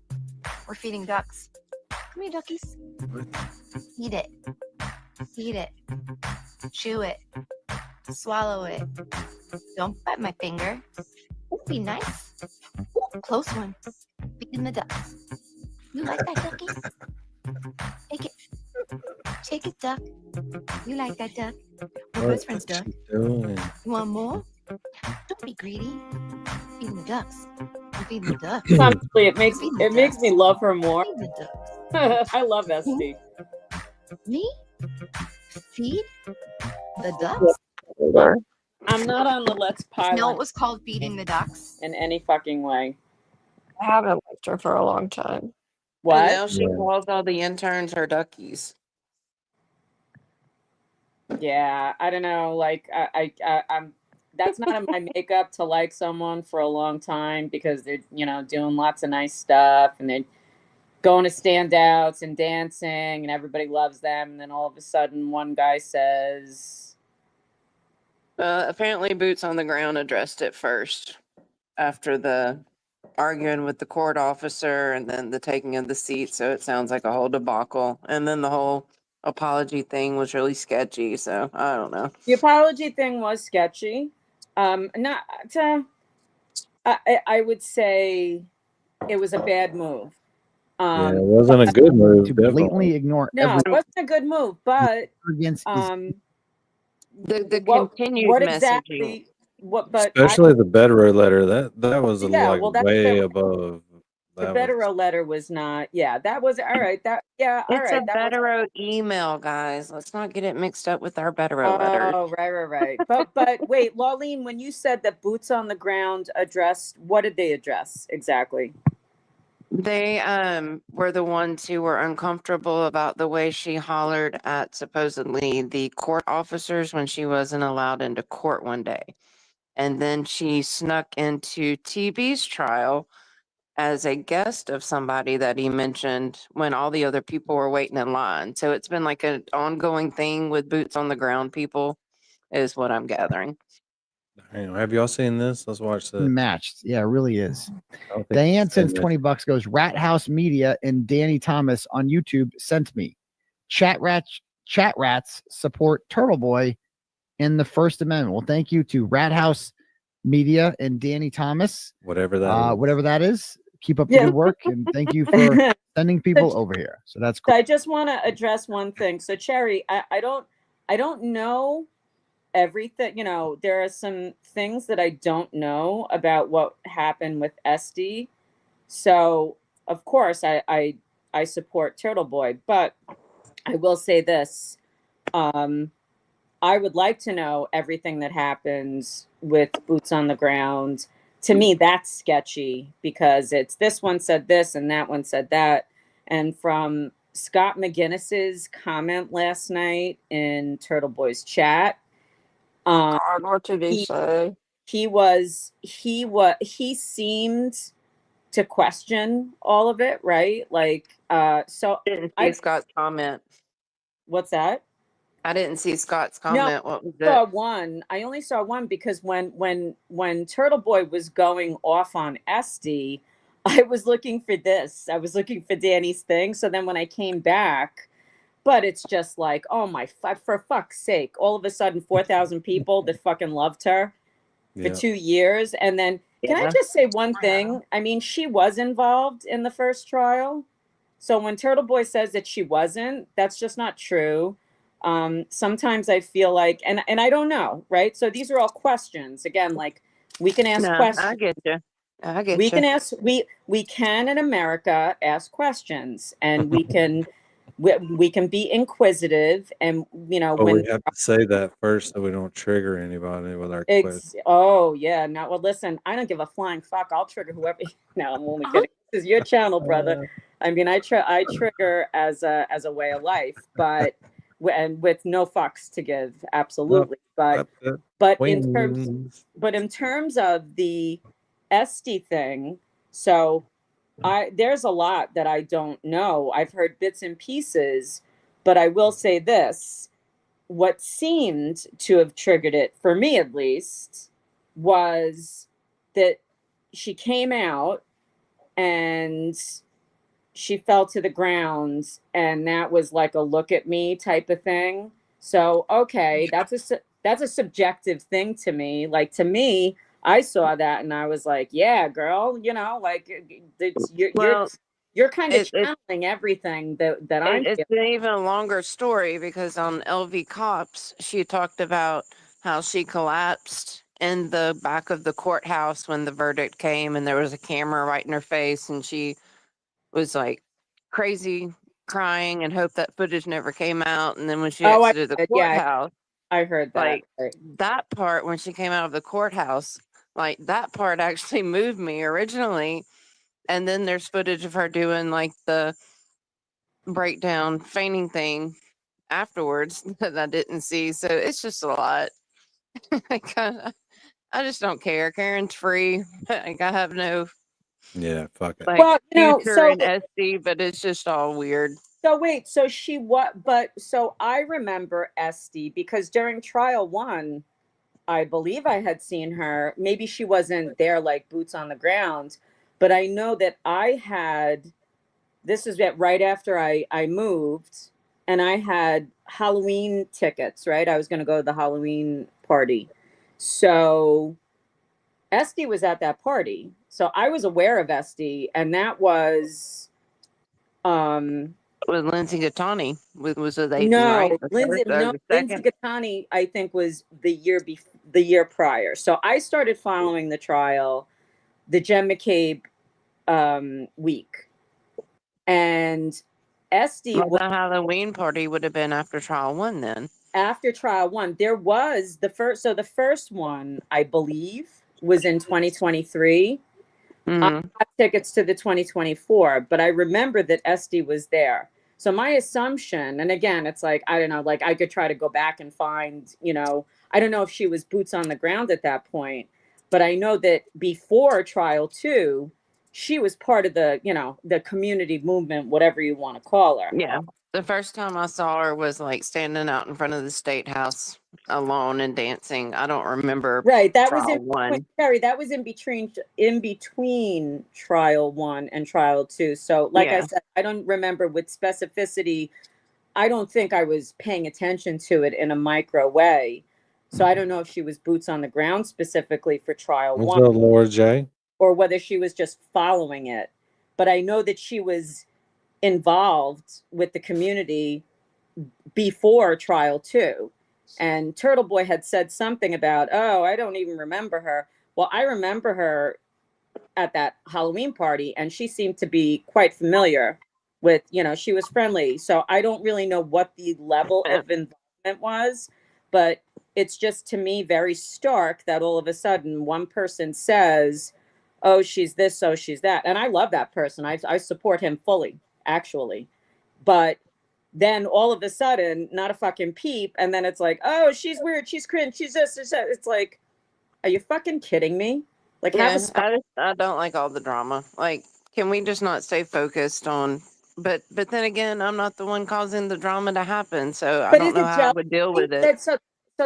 Speaker 18: We're feeding ducks. Come here, duckies. Eat it. Eat it. Chew it. Swallow it. Don't bite my finger. Ooh, be nice. Ooh, close one. Feeding the ducks. You like that, ducky? Take it. Take it, duck. You like that, duck? We're best friends, duck. You want more? Don't be greedy. Feeding the ducks. I'm feeding the ducks.
Speaker 10: Honestly, it makes me love her more. I love Esty.
Speaker 18: Me? Feed the ducks?
Speaker 10: I'm not on the Let's Pile.
Speaker 18: No, it was called Feeding the Ducks.
Speaker 10: In any fucking way.
Speaker 3: I haven't liked her for a long time.
Speaker 10: What?
Speaker 5: And now she calls all the interns her duckies.
Speaker 10: Yeah, I don't know. Like, I'm. That's not in my makeup to like someone for a long time because they're, doing lots of nice stuff and they're going to standouts and dancing and everybody loves them. And then all of a sudden, one guy says,
Speaker 5: Apparently, Boots on the Ground addressed it first after the arguing with the court officer and then the taking of the seat. So it sounds like a whole debacle. And then the whole apology thing was really sketchy. So I don't know.
Speaker 10: The apology thing was sketchy. Not to, I would say it was a bad move.
Speaker 2: Yeah, it wasn't a good move.
Speaker 11: To blatantly ignore.
Speaker 10: No, it wasn't a good move. But
Speaker 5: the continued
Speaker 10: what
Speaker 5: messaging.
Speaker 10: exactly? What? But
Speaker 2: Especially the Bedrow letter. That was
Speaker 10: that's
Speaker 2: way above.
Speaker 10: The Bedrow letter was not. Yeah, that was all right. All
Speaker 5: It's
Speaker 10: right.
Speaker 5: a Bedrow email, guys. Let's not get it mixed up with our Bedrow letter.
Speaker 10: Oh, right. But wait, Laurleen, when you said that Boots on the Ground addressed, what did they address exactly?
Speaker 5: They were the ones who were uncomfortable about the way she hollered at supposedly the court officers when she wasn't allowed into court one day. And then she snuck into TB's trial as a guest of somebody that he mentioned when all the other people were waiting in line. So it's been like an ongoing thing with boots on the ground people, is what I'm gathering.
Speaker 2: Hang on, have y'all seen this? Let's watch this.
Speaker 11: Matched. Yeah, it really is.
Speaker 2: I don't think
Speaker 11: Diane
Speaker 2: you've seen
Speaker 11: sends
Speaker 2: this.
Speaker 11: 20 bucks, goes, Rat House Media and Danny Thomas on YouTube sent me. CHATRATS support Turtle Boy in the First Amendment. Well, thank you to Rat House Media and Danny Thomas.
Speaker 2: Whatever that is.
Speaker 11: Whatever that is. Keep up the
Speaker 10: Yeah.
Speaker 11: good work, and thank you for sending people over here. So that's
Speaker 10: So
Speaker 11: cool.
Speaker 10: I just want to address one thing. So Cherry, I don't know everything. You know, there are some things that I don't know about what happened with SD. So of course I support Turtle Boy, but I will say this. I would like to know everything that happens with boots on the ground. To me, that's sketchy because it's this one said this and that one said that. And from Scott McGinnis's comment last night in Turtle Boy's chat,
Speaker 3: God, what did he say?
Speaker 10: he seemed to question all of it, right? Like, so
Speaker 5: Didn't see Scott's comment.
Speaker 10: What's that?
Speaker 5: I didn't see Scott's
Speaker 10: No,
Speaker 5: comment. What was
Speaker 10: I saw
Speaker 5: it?
Speaker 10: one. I only saw one because when Turtle Boy was going off on SD, I was looking for this. I was looking for Danny's thing. So then when I came back, but it's just like, oh my, for fuck's sake! All of a sudden, 4,000 people that fucking loved her for
Speaker 2: Yeah.
Speaker 10: 2 years, and then can I
Speaker 5: Yeah.
Speaker 10: just say one thing? I mean, she was involved in the first trial. So when Turtle Boy says that she wasn't, that's just not true. Sometimes I feel like, and I don't know, right? So these are all questions. Again, like we can ask
Speaker 5: No,
Speaker 10: questions.
Speaker 5: I get you. I get
Speaker 10: We
Speaker 5: you.
Speaker 10: can ask, we can in America ask questions, and we can be inquisitive, and you know
Speaker 2: But
Speaker 10: when
Speaker 2: we have to say that first so we don't trigger anybody with our quiz.
Speaker 10: oh yeah, no, well listen, I don't give a flying fuck. I'll trigger whoever. No, I'm only kidding. This is your channel, brother. I mean, I trigger as a way of life, but and with no fucks to give, absolutely. But in terms of the SD thing, so there's a lot that I don't know. I've heard bits and pieces, but I will say this. What seemed to have triggered it, for me at least, was that she came out and she fell to the ground, and that was like a look at me type of thing. So okay, that's a subjective thing to me. Like, to me, I saw that and I was like, yeah, girl, you know, like you're kind of channeling everything that I'm
Speaker 5: It's
Speaker 10: feeling.
Speaker 5: an even longer story because on LV Cops, she talked about how she collapsed in the back of the courthouse when the verdict came, and there was a camera right in her face, and she was like crazy crying and hoped that footage never came out. And then when she
Speaker 10: Oh,
Speaker 5: exited the courthouse,
Speaker 10: I heard that.
Speaker 5: like
Speaker 10: Right.
Speaker 5: that part when she came out of the courthouse, like that part actually moved me originally. And then there's footage of her doing like the breakdown feigning thing afterwards that I didn't see. So it's just a lot. I just don't care. Karen's free. Like, I have no
Speaker 2: Yeah, fuck it.
Speaker 5: like
Speaker 10: Well, you know,
Speaker 5: future
Speaker 10: so
Speaker 5: in SD, but it's just all weird.
Speaker 10: So wait, so she what? But so I remember SD because during trial one, I believe I had seen her. Maybe she wasn't there like boots on the ground, but I know that I had. This is right after I moved, and I had Halloween tickets. Right, I was going to go to the Halloween party, so SD was at that party. So I was aware of SD, and that was
Speaker 5: with Lindsay Gattani was with Adrian,
Speaker 10: no,
Speaker 5: right? The
Speaker 10: Lindsay,
Speaker 5: first or
Speaker 10: no,
Speaker 5: the
Speaker 10: Lindsay
Speaker 5: second?
Speaker 10: Gattani, I think was the year prior. So I started following the trial, the Jen McCabe week, and SD
Speaker 5: Well,
Speaker 10: was
Speaker 5: the Halloween party would have been after trial one then.
Speaker 10: after trial one. There was the first. So the first one, I believe, was in 2023.
Speaker 5: Mm-hmm.
Speaker 10: got tickets to the 2024, but I remember that Esty was there. So my assumption, and again, it's like, I don't know, like I could try to go back and find, I don't know if she was boots on the ground at that point, but I know that before trial 2, she was part of the community movement, whatever you want to call her.
Speaker 5: Yeah. The first time I saw her was like standing out in front of the state house alone and dancing. I don't remember
Speaker 10: Right. That was
Speaker 5: trial
Speaker 10: in
Speaker 5: one.
Speaker 10: Terry, that was in between trial 1 and trial 2. So like I
Speaker 5: Yeah.
Speaker 10: said, I don't remember with specificity. I don't think I was paying attention to it in a micro way. So I don't know if she was boots on the ground specifically for trial
Speaker 2: What's
Speaker 10: 1
Speaker 2: up, Laura J?
Speaker 10: or whether she was just following it. But I know that she was involved with the community before trial 2. And Turtle Boy had said something about, oh, I don't even remember her. Well, I remember her at that Halloween party, and she seemed to be quite familiar with, she was friendly. So I don't really know what the level
Speaker 5: Yeah.
Speaker 10: of involvement was, but it's just to me very stark that all of a sudden one person says, oh, she's this, oh, she's that. And I love that person. I support him fully, actually. But then all of a sudden, not a fucking peep. And then it's like, oh, she's weird. She's cringe. She's this. It's like, are you fucking kidding me? Like, have
Speaker 5: Yeah. I don't like all the drama. Like, can we just not stay focused on? But then again, I'm not the one causing the drama to happen, so I
Speaker 10: But
Speaker 5: don't
Speaker 10: is
Speaker 5: know
Speaker 10: it
Speaker 5: how I
Speaker 10: jealousy?
Speaker 5: would deal with it.
Speaker 10: So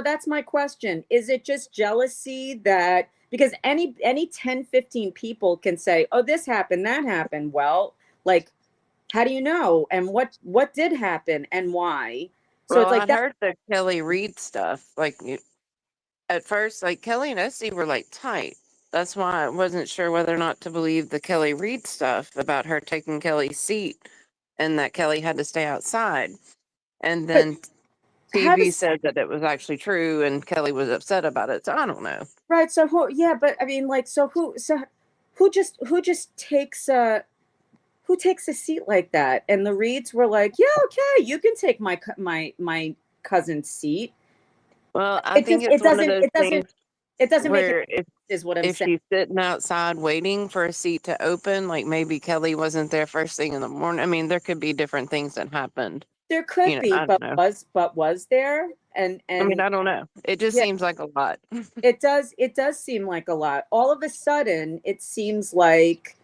Speaker 10: that's my question. Is it just jealousy that because any 10, 15 people can say, oh, this happened, that happened. Well, like, how do you know? And what did happen and why? So
Speaker 5: Well,
Speaker 10: it's like
Speaker 5: I'd
Speaker 10: that.
Speaker 5: heard the Kelly Reed stuff. Like at first, like Kelly and Essie were like tight. That's why I wasn't sure whether or not to believe the Kelly Reed stuff about her taking Kelly's seat and that Kelly had to stay outside. And
Speaker 10: But
Speaker 5: then
Speaker 10: how
Speaker 5: TV
Speaker 10: does
Speaker 5: said that it was actually true and Kelly was upset about it. So I don't know.
Speaker 10: right? So yeah, but I mean, like, who just takes a seat like that? And the Reeds were like, yeah, okay, you can take my cousin's seat.
Speaker 5: Well, I think it's
Speaker 10: It
Speaker 5: one of
Speaker 10: doesn't
Speaker 5: those things
Speaker 10: make it
Speaker 5: where
Speaker 10: is what I'm
Speaker 5: if
Speaker 10: saying.
Speaker 5: she's sitting outside waiting for a seat to open, like maybe Kelly wasn't there first thing in the morning. I mean, there could be different things that happened.
Speaker 10: There could be,
Speaker 5: I don't know.
Speaker 10: was there? And
Speaker 5: I mean, I don't know. It just
Speaker 10: yeah,
Speaker 5: seems like a lot.
Speaker 10: it does seem like a lot. All of a sudden, it seems like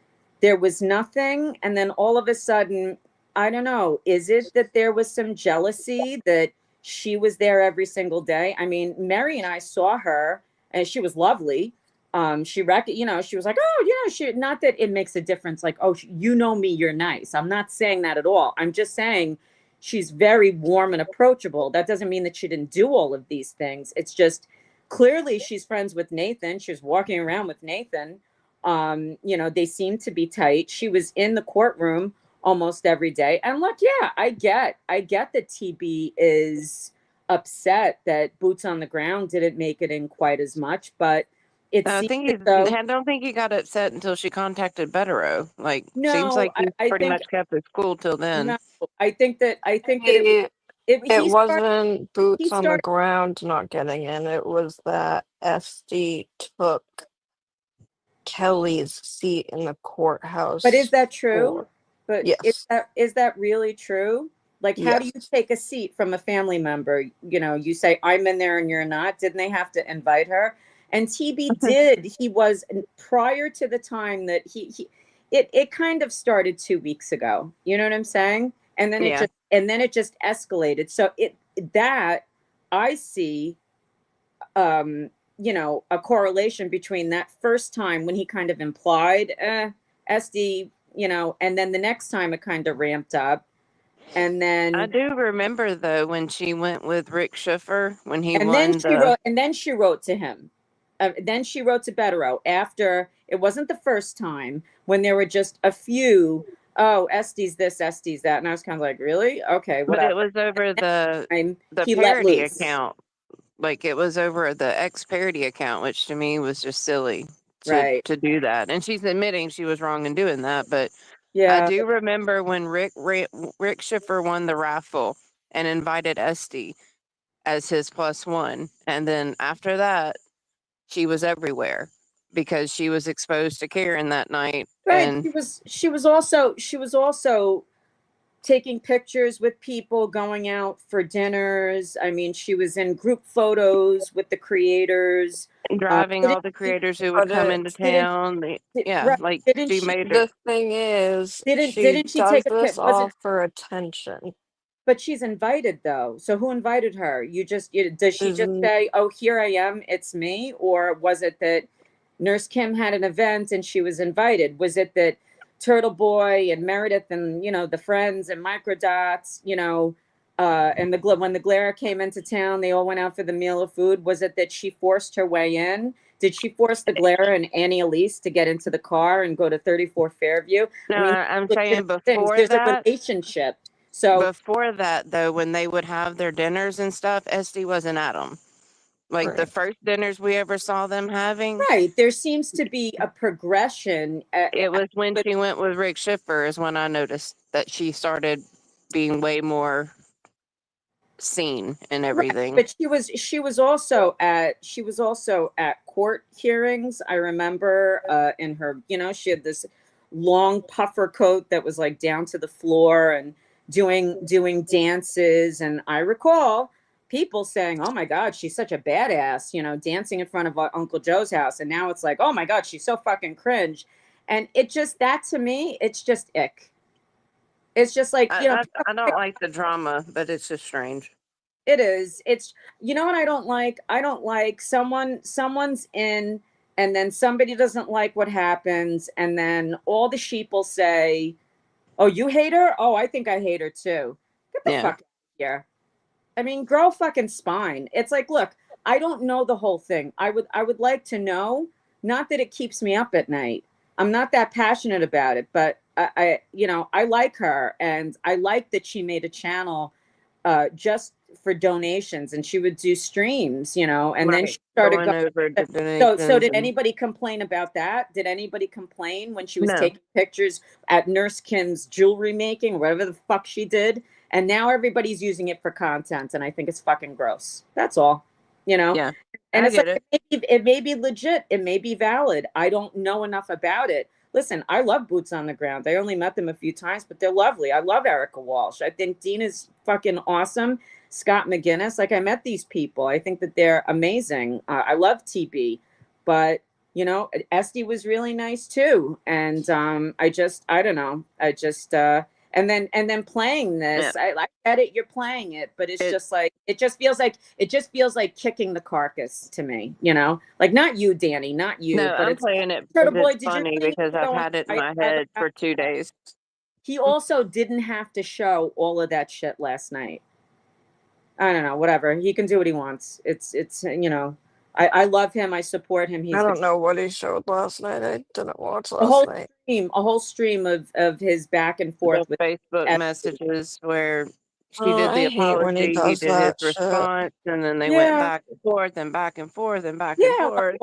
Speaker 10: there was nothing, and then all of a sudden, I don't know, is it that there was some jealousy that she was there every single day? I mean, Mary and I saw her, and she was lovely. She she was like, oh, she, not that it makes a difference, like, oh, you know me, you're nice. I'm not saying that at all. I'm just saying she's very warm and approachable. That doesn't mean that she didn't do all of these things. It's just clearly she's friends with Nathan. She was walking around with Nathan. They seem to be tight. She was in the courtroom almost every day. And look, yeah, I get that TB is upset that boots on the ground didn't make it in quite as much, but it
Speaker 5: I
Speaker 10: seems
Speaker 5: think
Speaker 10: as though
Speaker 5: I don't think he got upset until she contacted Betero. Like, seems
Speaker 10: no,
Speaker 5: like he
Speaker 10: I
Speaker 5: pretty
Speaker 10: think
Speaker 5: much kept his cool till then.
Speaker 10: no, I think that
Speaker 3: It, it
Speaker 10: he started
Speaker 3: wasn't
Speaker 10: he
Speaker 3: boots on the
Speaker 10: started
Speaker 3: ground not getting in. It was that SD took Kelly's seat in the courthouse
Speaker 10: But is that true?
Speaker 3: floor.
Speaker 10: But
Speaker 3: Yes.
Speaker 10: is that really true? Like, how do you
Speaker 3: Yes.
Speaker 10: take a seat from a family member? You say, I'm in there and you're not. Didn't they have to invite her? And TB did. He was prior to the time that it kind of started 2 weeks ago. You know what I'm saying? And then
Speaker 5: Yeah.
Speaker 10: it just escalated. So that I see a correlation between that first time when he kind of implied SD, and then the next time it kind of ramped up. And
Speaker 5: I
Speaker 10: then
Speaker 5: do remember though when she went with Rick Schiffer when he
Speaker 10: and then
Speaker 5: won the.
Speaker 10: she wrote to him. Then she wrote to Betero after it wasn't the first time when there were just a few. Oh, Estes this, Estes that, and I was kind of like, really? Okay,
Speaker 5: But it
Speaker 10: whatever.
Speaker 5: was over the
Speaker 10: He let
Speaker 5: parody
Speaker 10: loose.
Speaker 5: account. Like it was over the ex parody account, which to me was just silly
Speaker 10: Right.
Speaker 5: to do that. And she's admitting she was wrong in doing that. But I
Speaker 10: Yeah.
Speaker 5: do remember when Rick Schiffer won the raffle and invited Esty as his +1. And then after that, she was everywhere. because she was exposed to Karen that night.
Speaker 10: Right.
Speaker 5: And
Speaker 10: She was also taking pictures with people, going out for dinners. I mean, she was in group photos with the creators.
Speaker 5: driving all
Speaker 10: Didn't
Speaker 5: the
Speaker 10: she,
Speaker 5: creators who would
Speaker 3: But
Speaker 5: come
Speaker 3: it,
Speaker 5: into
Speaker 10: didn't,
Speaker 5: town. Yeah,
Speaker 10: right,
Speaker 5: like
Speaker 10: didn't
Speaker 5: she
Speaker 10: she,
Speaker 5: made her.
Speaker 3: the thing is, she
Speaker 10: didn't she
Speaker 3: does
Speaker 10: take a
Speaker 3: this
Speaker 10: pic? Was it,
Speaker 3: all for attention.
Speaker 10: but she's invited though. So who invited her? Does she just
Speaker 3: Isn't
Speaker 10: say, "Oh, here I am, it's me," or was it that Nurse Kim had an event and she was invited? Was it that Turtle Boy and Meredith and the friends and Microdots, and when the Glare came into town, they all went out for the meal of food? Was it that she forced her way in? Did she force the Glare and Annie Elise to get into the car and go to 34 Fairview?
Speaker 5: No,
Speaker 10: I mean,
Speaker 5: I'm saying
Speaker 10: legitimate things.
Speaker 5: before
Speaker 10: There's a
Speaker 5: that.
Speaker 10: relationship. So
Speaker 5: Before that, though, when they would have their dinners and stuff, Esty wasn't at them. Like the
Speaker 3: right.
Speaker 5: first dinners we ever saw them having,
Speaker 10: right, there seems to be a progression.
Speaker 5: it was when
Speaker 10: But
Speaker 5: she went with Rick Schiffer is when I noticed that she started being way more seen and
Speaker 10: right,
Speaker 5: everything.
Speaker 10: but she was also at court hearings. I remember in her, she had this long puffer coat that was like down to the floor and doing dances, and I recall people saying, "Oh my God, she's such a badass," dancing in front of Uncle Joe's house, and now it's like, "Oh my God, she's so fucking cringe," and that to me, it's just ick. It's just like,
Speaker 5: I don't like the drama, but it's just strange.
Speaker 10: it is. It's what I don't like. I don't like someone's in and then somebody doesn't like what happens and then all the sheep will say, "Oh, you hate her? Oh, I think I hate her too." Get the
Speaker 5: Yeah.
Speaker 10: fuck out of here. I mean, grow a fucking spine. It's like, look, I don't know the whole thing. I would like to know, not that it keeps me up at night. I'm not that passionate about it, but I like her and I like that she made a channel just for donations and she would do streams, and then
Speaker 5: Right.
Speaker 10: she started
Speaker 5: Going over the
Speaker 10: so
Speaker 5: donations
Speaker 10: did
Speaker 5: and
Speaker 10: anybody complain about that? Did anybody complain when she was
Speaker 5: no.
Speaker 10: taking pictures at Nurse Kim's jewelry making, whatever the fuck she did? And now everybody's using it for content, and I think it's fucking gross. That's all,
Speaker 5: Yeah,
Speaker 10: And
Speaker 5: I
Speaker 10: it's
Speaker 5: get
Speaker 10: like
Speaker 5: it.
Speaker 10: it may be legit, it may be valid. I don't know enough about it. Listen, I love Boots on the Ground. I only met them a few times, but they're lovely. I love Erica Walsh. I think Dina's fucking awesome. Scott McGinnis. Like, I met these people. I think that they're amazing. I love TB, but Esty was really nice too. And I don't know. And then playing
Speaker 5: Yeah.
Speaker 10: this, I get it. You're playing it, but it's
Speaker 5: It,
Speaker 10: just like it just feels like kicking the carcass to me. Like not you, Danny, not you,
Speaker 5: no,
Speaker 10: but
Speaker 5: I'm
Speaker 10: it's
Speaker 5: playing it
Speaker 10: Turtle
Speaker 5: because
Speaker 10: Boy.
Speaker 5: it's
Speaker 10: Did you
Speaker 5: funny
Speaker 10: really need
Speaker 5: because
Speaker 10: to
Speaker 5: I've
Speaker 10: go on
Speaker 5: had it in
Speaker 10: a
Speaker 5: my
Speaker 10: diatribe
Speaker 5: head
Speaker 10: about
Speaker 5: for 2
Speaker 10: that?
Speaker 5: days.
Speaker 10: He also didn't have to show all of that shit last night. I don't know, whatever. He can do what he wants. I love him. I support him.
Speaker 3: I
Speaker 10: He's
Speaker 3: don't know what he showed last night. I didn't watch
Speaker 10: a
Speaker 3: last
Speaker 10: whole
Speaker 3: night.
Speaker 10: a whole stream of his back and forth
Speaker 5: The
Speaker 10: with
Speaker 5: Facebook
Speaker 10: Esty.
Speaker 5: messages where she did the
Speaker 3: I hate when he
Speaker 5: apology, he
Speaker 3: does
Speaker 5: did his
Speaker 3: that shit.
Speaker 5: response, and then they went
Speaker 10: Yeah,
Speaker 5: back and forth and back and forth and back and
Speaker 10: yeah.
Speaker 5: forth.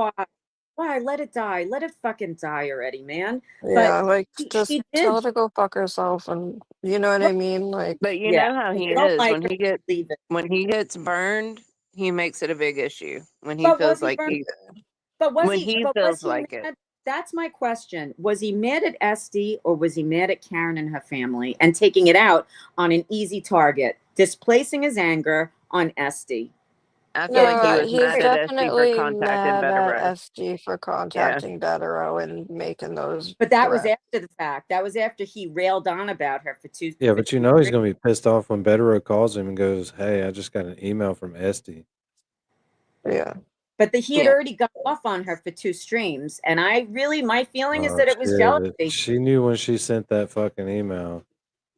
Speaker 10: Why? Let it die. Let it fucking die already, man. But
Speaker 3: Yeah, like just
Speaker 10: she
Speaker 3: tell
Speaker 10: did.
Speaker 3: her to go fuck herself, and you know what I mean. Like,
Speaker 5: But you
Speaker 10: Yeah.
Speaker 5: know how
Speaker 10: If
Speaker 5: he
Speaker 10: you don't
Speaker 5: is
Speaker 10: like her, leave it.
Speaker 5: when he gets burned, he makes it a big issue. When he
Speaker 10: But was
Speaker 5: feels
Speaker 10: he
Speaker 5: like
Speaker 10: burned? But was
Speaker 5: when
Speaker 10: he?
Speaker 5: he
Speaker 10: But was
Speaker 5: feels
Speaker 10: he
Speaker 5: like it.
Speaker 10: mad? That's my question. Was he mad at Esty or was he mad at Karen and her family and taking it out on an easy target, displacing his anger on Esty?
Speaker 5: I feel like he
Speaker 3: no,
Speaker 5: was
Speaker 3: he's
Speaker 5: mad at Esty for
Speaker 3: definitely
Speaker 5: contacting
Speaker 3: mad
Speaker 5: Better
Speaker 3: at
Speaker 5: Row.
Speaker 3: SG for
Speaker 5: Yeah.
Speaker 3: contacting Betero and making those
Speaker 10: But that was
Speaker 3: threats.
Speaker 10: after the fact. That was after he railed on about her for two.
Speaker 2: Yeah,
Speaker 10: For
Speaker 2: but
Speaker 10: two
Speaker 2: he's
Speaker 10: streams.
Speaker 2: going to be pissed off when Betero calls him and goes, "Hey, I just got an email from Esty."
Speaker 3: Yeah.
Speaker 10: But he had
Speaker 5: Yeah.
Speaker 10: already got off on her for 2 streams, and my feeling is
Speaker 2: Oh
Speaker 10: that it was
Speaker 2: shit!
Speaker 10: jealousy.
Speaker 2: She knew when she sent that fucking email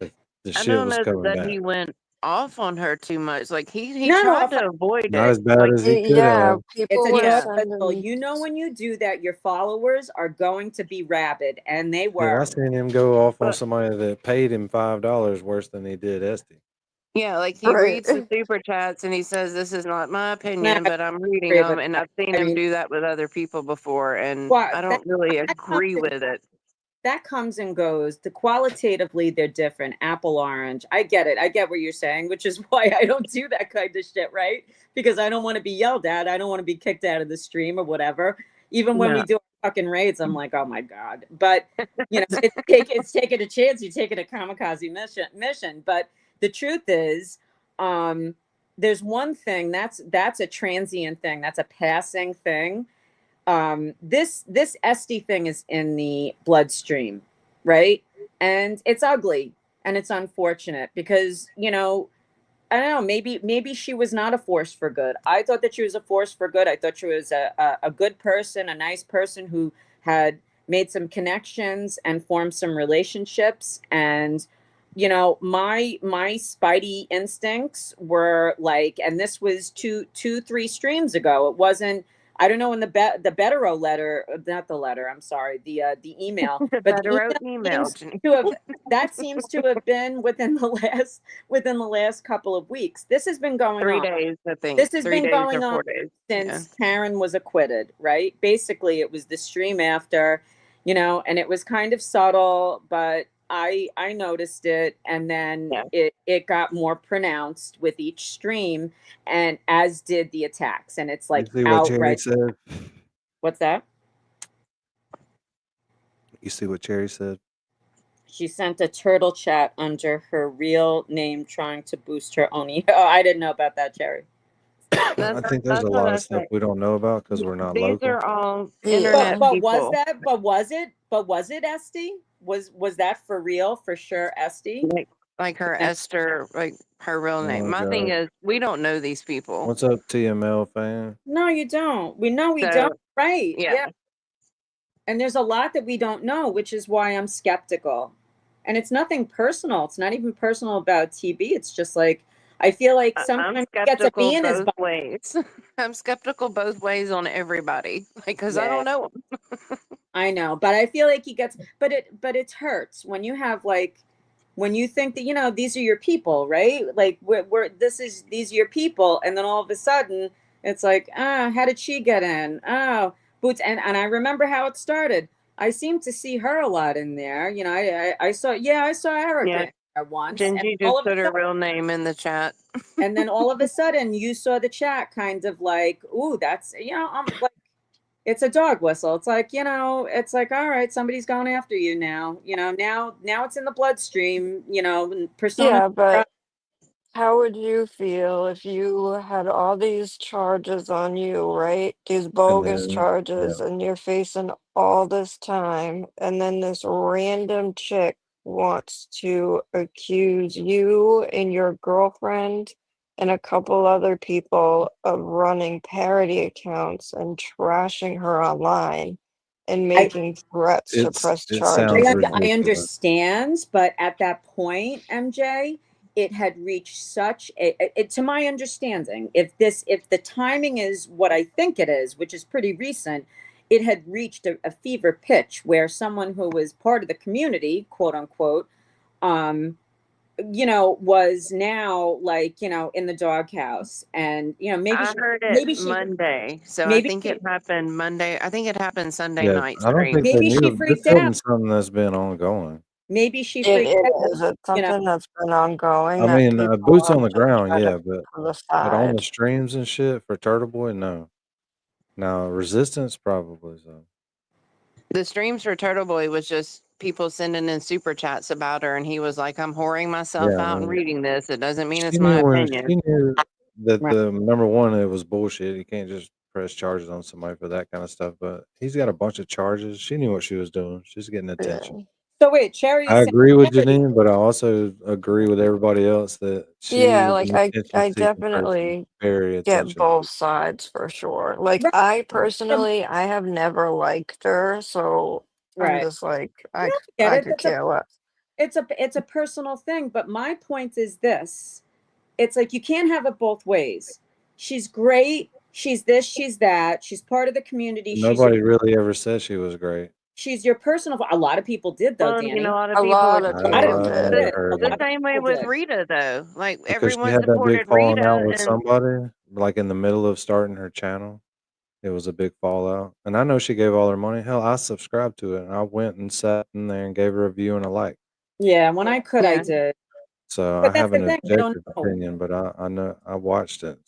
Speaker 2: that the
Speaker 5: I
Speaker 2: shit
Speaker 5: don't
Speaker 2: was
Speaker 5: know
Speaker 2: coming
Speaker 5: that
Speaker 2: back.
Speaker 5: he went off on her too much. Like he
Speaker 10: Not
Speaker 5: tried
Speaker 10: off.
Speaker 5: to avoid
Speaker 2: Not
Speaker 5: it.
Speaker 2: as bad
Speaker 5: Like
Speaker 2: as he could
Speaker 3: Yeah,
Speaker 2: have.
Speaker 10: It's
Speaker 3: people
Speaker 10: a
Speaker 3: were
Speaker 5: yeah.
Speaker 10: judgmental. When you do that, your followers are going to be rabid, and they
Speaker 2: Dude, I
Speaker 10: were.
Speaker 2: seen him go off on
Speaker 5: But
Speaker 2: somebody that paid him $5 worse than he did Esty.
Speaker 5: yeah, like he
Speaker 3: right.
Speaker 5: reads the super chats and he says, "This is not my
Speaker 10: Nah,
Speaker 5: opinion, but I'm reading
Speaker 10: agree
Speaker 5: them."
Speaker 10: with
Speaker 5: And
Speaker 10: that.
Speaker 5: I've seen
Speaker 10: I
Speaker 5: him
Speaker 10: mean,
Speaker 5: do that with other people before, and
Speaker 10: well,
Speaker 5: I
Speaker 10: that
Speaker 5: don't really
Speaker 10: that comes
Speaker 5: agree
Speaker 10: and
Speaker 5: with it.
Speaker 10: that comes and goes. Qualitatively, they're different. Apple, orange. I get it. I get what you're saying, which is why I don't do that kind of shit, right? Because I don't want to be yelled at. I don't want to be kicked out of the stream or whatever. Even when
Speaker 5: No,
Speaker 10: we do our fucking raids, I'm like, oh my God. But you know, it's taking a chance, you take it a kamikaze mission. But the truth is, there's one thing that's a transient thing, that's a passing thing. This SD thing is in the bloodstream, right? And it's ugly and it's unfortunate because, you know, I don't know, maybe she was not a force for good. I thought that she was a force for good. I thought she was a good person, a nice person who had made some connections and formed some relationships. And you know, my spidey instincts were like, and this was three streams ago. It wasn't. I don't know in the Betero letter, not the letter. I'm sorry, the email,
Speaker 5: The
Speaker 10: but the
Speaker 5: better email.
Speaker 10: seems to have that seems to have been within the last couple of weeks. This has been going
Speaker 5: 3
Speaker 10: on.
Speaker 5: days, I think.
Speaker 10: This has
Speaker 5: 3
Speaker 10: been
Speaker 5: days
Speaker 10: going
Speaker 5: or
Speaker 10: on
Speaker 5: 4 days.
Speaker 10: since Karen was acquitted, right? Basically, it was the stream after, you know, and it was kind of subtle, but I noticed it, and then it got more pronounced with each stream, and as did the attacks, and it's like
Speaker 2: You see what Jerry
Speaker 10: outright.
Speaker 2: said?
Speaker 10: What's that?
Speaker 2: You see what Cherry said?
Speaker 10: She sent a turtle chat under her real name, trying to boost her own ego. Oh, I didn't know about that, Cherry.
Speaker 2: I think there's a
Speaker 5: what
Speaker 2: lot
Speaker 5: I
Speaker 2: of stuff
Speaker 5: say.
Speaker 2: we don't know about because we're not
Speaker 5: These
Speaker 2: local.
Speaker 5: are all internet
Speaker 10: But was
Speaker 5: people.
Speaker 10: that? But was it Esty? Was that for real? For sure, Esty?
Speaker 5: Like her Esther, like her real name.
Speaker 2: Oh,
Speaker 5: My thing
Speaker 2: God.
Speaker 5: is, we don't know these people.
Speaker 2: What's up, TML fan?
Speaker 10: No, you don't. We know we
Speaker 5: So,
Speaker 10: don't. Right.
Speaker 5: yeah.
Speaker 10: Yeah. And there's a lot that we don't know, which is why I'm skeptical. And it's nothing personal. It's not even personal about TB. It's just like I feel like
Speaker 5: I'm
Speaker 10: sometimes he gets a bee
Speaker 5: skeptical
Speaker 10: in his
Speaker 5: both
Speaker 10: butt.
Speaker 5: ways. I'm skeptical both ways on everybody, like because I
Speaker 10: Yeah.
Speaker 5: don't know them.
Speaker 10: I know, but I feel like he gets, but it hurts when you have like, when you think that, you know, these are your people, right? Like these are your people. And then all of a sudden it's like, how did she get in? Oh, Boots. And I remember how it started. I seem to see her a lot in there. You know, I saw Erica
Speaker 5: Yeah.
Speaker 10: in there once, and
Speaker 5: Gingy
Speaker 10: all
Speaker 5: just
Speaker 10: of a
Speaker 5: put her
Speaker 10: sudden,
Speaker 5: real name in the chat.
Speaker 10: and then all of a sudden you saw the chat kind of like, ooh, that's, you know, I'm like, it's a dog whistle. It's like, you know, it's like, all right, somebody's going after you now. You know, now it's in the bloodstream, you know, persona.
Speaker 3: Yeah, but how would you feel if you had all these charges on you, right? These
Speaker 2: And
Speaker 3: bogus
Speaker 2: then,
Speaker 3: charges, and you're facing all this time, and then this random chick wants to accuse you and your girlfriend and a couple other people of running parody accounts and trashing her online and making threats to press
Speaker 2: it
Speaker 3: charges.
Speaker 2: sounds
Speaker 10: I
Speaker 2: ridiculous.
Speaker 10: understand, but at that point, MJ, it had reached such to my understanding, if the timing is what I think it is, which is pretty recent, it had reached a fever pitch where someone who was part of the community, quote unquote, you know, was now like, you know, in the doghouse. And you know, maybe
Speaker 5: I heard it Monday, so I think it happened Monday. I think it happened Sunday
Speaker 2: Yeah,
Speaker 5: night.
Speaker 2: I don't
Speaker 5: Stream.
Speaker 2: think they
Speaker 10: maybe she
Speaker 2: knew. This
Speaker 10: freaked
Speaker 2: isn't
Speaker 10: out.
Speaker 2: something that's been ongoing.
Speaker 10: Maybe she
Speaker 3: It
Speaker 10: freaked out.
Speaker 3: is. It's
Speaker 10: You know,
Speaker 3: something that's been ongoing
Speaker 2: I
Speaker 3: that
Speaker 2: mean,
Speaker 3: people
Speaker 2: boots
Speaker 3: have
Speaker 2: on the
Speaker 3: just
Speaker 2: ground,
Speaker 3: tried to
Speaker 2: yeah, but
Speaker 3: put to the
Speaker 2: on the
Speaker 3: side.
Speaker 2: streams and shit for Turtle Boy, no. Now resistance probably so.
Speaker 5: The streams for Turtle Boy was just people sending in super chats about her, and he was like, "I'm whoring myself
Speaker 2: Yeah, I
Speaker 5: out and
Speaker 2: mean,
Speaker 5: reading this. It doesn't mean it's
Speaker 2: she
Speaker 5: my
Speaker 2: knew
Speaker 5: opinion."
Speaker 2: that
Speaker 10: Right.
Speaker 2: the number one, it was bullshit. You can't just press charges on somebody for that kind of stuff. But he's got a bunch of charges. She knew what she was doing. She's getting attention.
Speaker 10: so wait, Cherry
Speaker 2: I
Speaker 10: is
Speaker 2: agree with
Speaker 10: saying
Speaker 2: Janine, but I also agree with everybody else that she
Speaker 3: Yeah,
Speaker 2: is
Speaker 3: like
Speaker 2: an attention
Speaker 3: I
Speaker 2: seeking person.
Speaker 3: definitely
Speaker 2: Very
Speaker 3: get
Speaker 2: attention
Speaker 3: both
Speaker 2: seeking.
Speaker 3: sides for sure. Like
Speaker 10: right,
Speaker 3: I personally, I have never liked her, so I'm
Speaker 10: right.
Speaker 3: just like
Speaker 10: No, I get
Speaker 3: I
Speaker 10: it.
Speaker 3: could care less.
Speaker 10: It's a personal thing, but my point is this. It's like you can't have it both ways. She's great. She's this, she's that. She's part of the community.
Speaker 2: Nobody really ever said she was great.
Speaker 10: She's your personal. A lot of people did though,
Speaker 5: Well, you know,
Speaker 10: Danny.
Speaker 5: a lot of
Speaker 3: A
Speaker 5: people
Speaker 3: lot
Speaker 5: would
Speaker 3: of
Speaker 10: A lot of
Speaker 3: people
Speaker 2: I've
Speaker 10: people
Speaker 3: did.
Speaker 2: never
Speaker 10: did. A
Speaker 2: heard
Speaker 5: the
Speaker 10: lot
Speaker 2: that.
Speaker 10: of
Speaker 5: same way
Speaker 10: people
Speaker 5: with
Speaker 10: did.
Speaker 5: Rita, though. Like
Speaker 2: Because she
Speaker 5: everyone
Speaker 2: had that big
Speaker 5: supported
Speaker 2: falling out
Speaker 5: Rita,
Speaker 2: with
Speaker 5: and
Speaker 2: somebody, like in the middle of starting her channel. It was a big fallout. And I know she gave all her money. Hell, I subscribed to it and I went and sat in there and gave her a view and a like.
Speaker 10: Yeah, when I could, I
Speaker 5: yeah,
Speaker 10: did.
Speaker 2: So I
Speaker 10: But that's
Speaker 2: have
Speaker 10: the
Speaker 2: an
Speaker 10: thing. I don't
Speaker 2: objective
Speaker 10: know.
Speaker 2: opinion, but I know I watched it.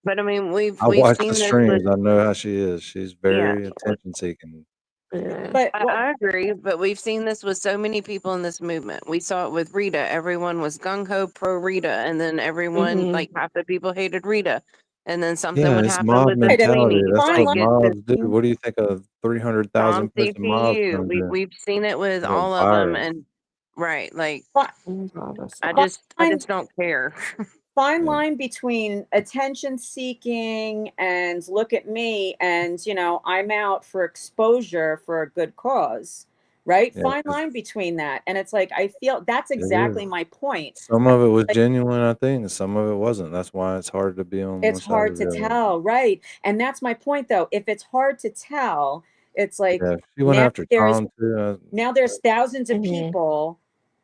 Speaker 5: but I mean,
Speaker 2: I
Speaker 5: we've
Speaker 2: watched the
Speaker 5: seen this with
Speaker 2: streams. I know how she is. She's
Speaker 5: yeah.
Speaker 2: very attention seeking.
Speaker 10: But
Speaker 5: I agree, but we've seen this with so many people in this movement. We saw it with Rita. Everyone was gung ho pro Rita, and then everyone,
Speaker 3: Mhm.
Speaker 5: like half the people hated Rita, and then something
Speaker 2: Yeah,
Speaker 5: would
Speaker 2: it's
Speaker 5: happen
Speaker 2: mob
Speaker 5: with the
Speaker 2: mentality.
Speaker 5: Sweeney.
Speaker 2: That's
Speaker 5: Like
Speaker 2: what
Speaker 10: fine
Speaker 5: it's
Speaker 2: mobs do.
Speaker 10: line,
Speaker 2: What do you think a
Speaker 5: Tom
Speaker 2: 300,000 person mob's
Speaker 5: CPU.
Speaker 2: gonna do?
Speaker 5: We've seen it with
Speaker 2: Go
Speaker 5: all of them,
Speaker 2: viral.
Speaker 5: and right, like
Speaker 3: Oh God, that's
Speaker 5: I
Speaker 3: not-
Speaker 5: just don't care.
Speaker 10: fine
Speaker 2: Yeah.
Speaker 10: line between attention seeking and look at me and I'm out for exposure for a good cause, right?
Speaker 2: Yeah,
Speaker 10: Fine
Speaker 2: 'cause
Speaker 10: line between that, and it's like I feel that's
Speaker 2: it is.
Speaker 10: exactly my point.
Speaker 2: Some of it was
Speaker 10: Like,
Speaker 2: genuine, I think, and some of it wasn't. That's why it's hard to be on one
Speaker 10: it's
Speaker 2: side or
Speaker 10: hard to
Speaker 2: the other.
Speaker 10: tell, right? And that's my point, though. If it's hard to tell, it's like
Speaker 2: Yeah, if she went
Speaker 10: now
Speaker 2: after
Speaker 10: there's
Speaker 2: Tom too.
Speaker 10: thousands of
Speaker 3: Mhm.
Speaker 10: people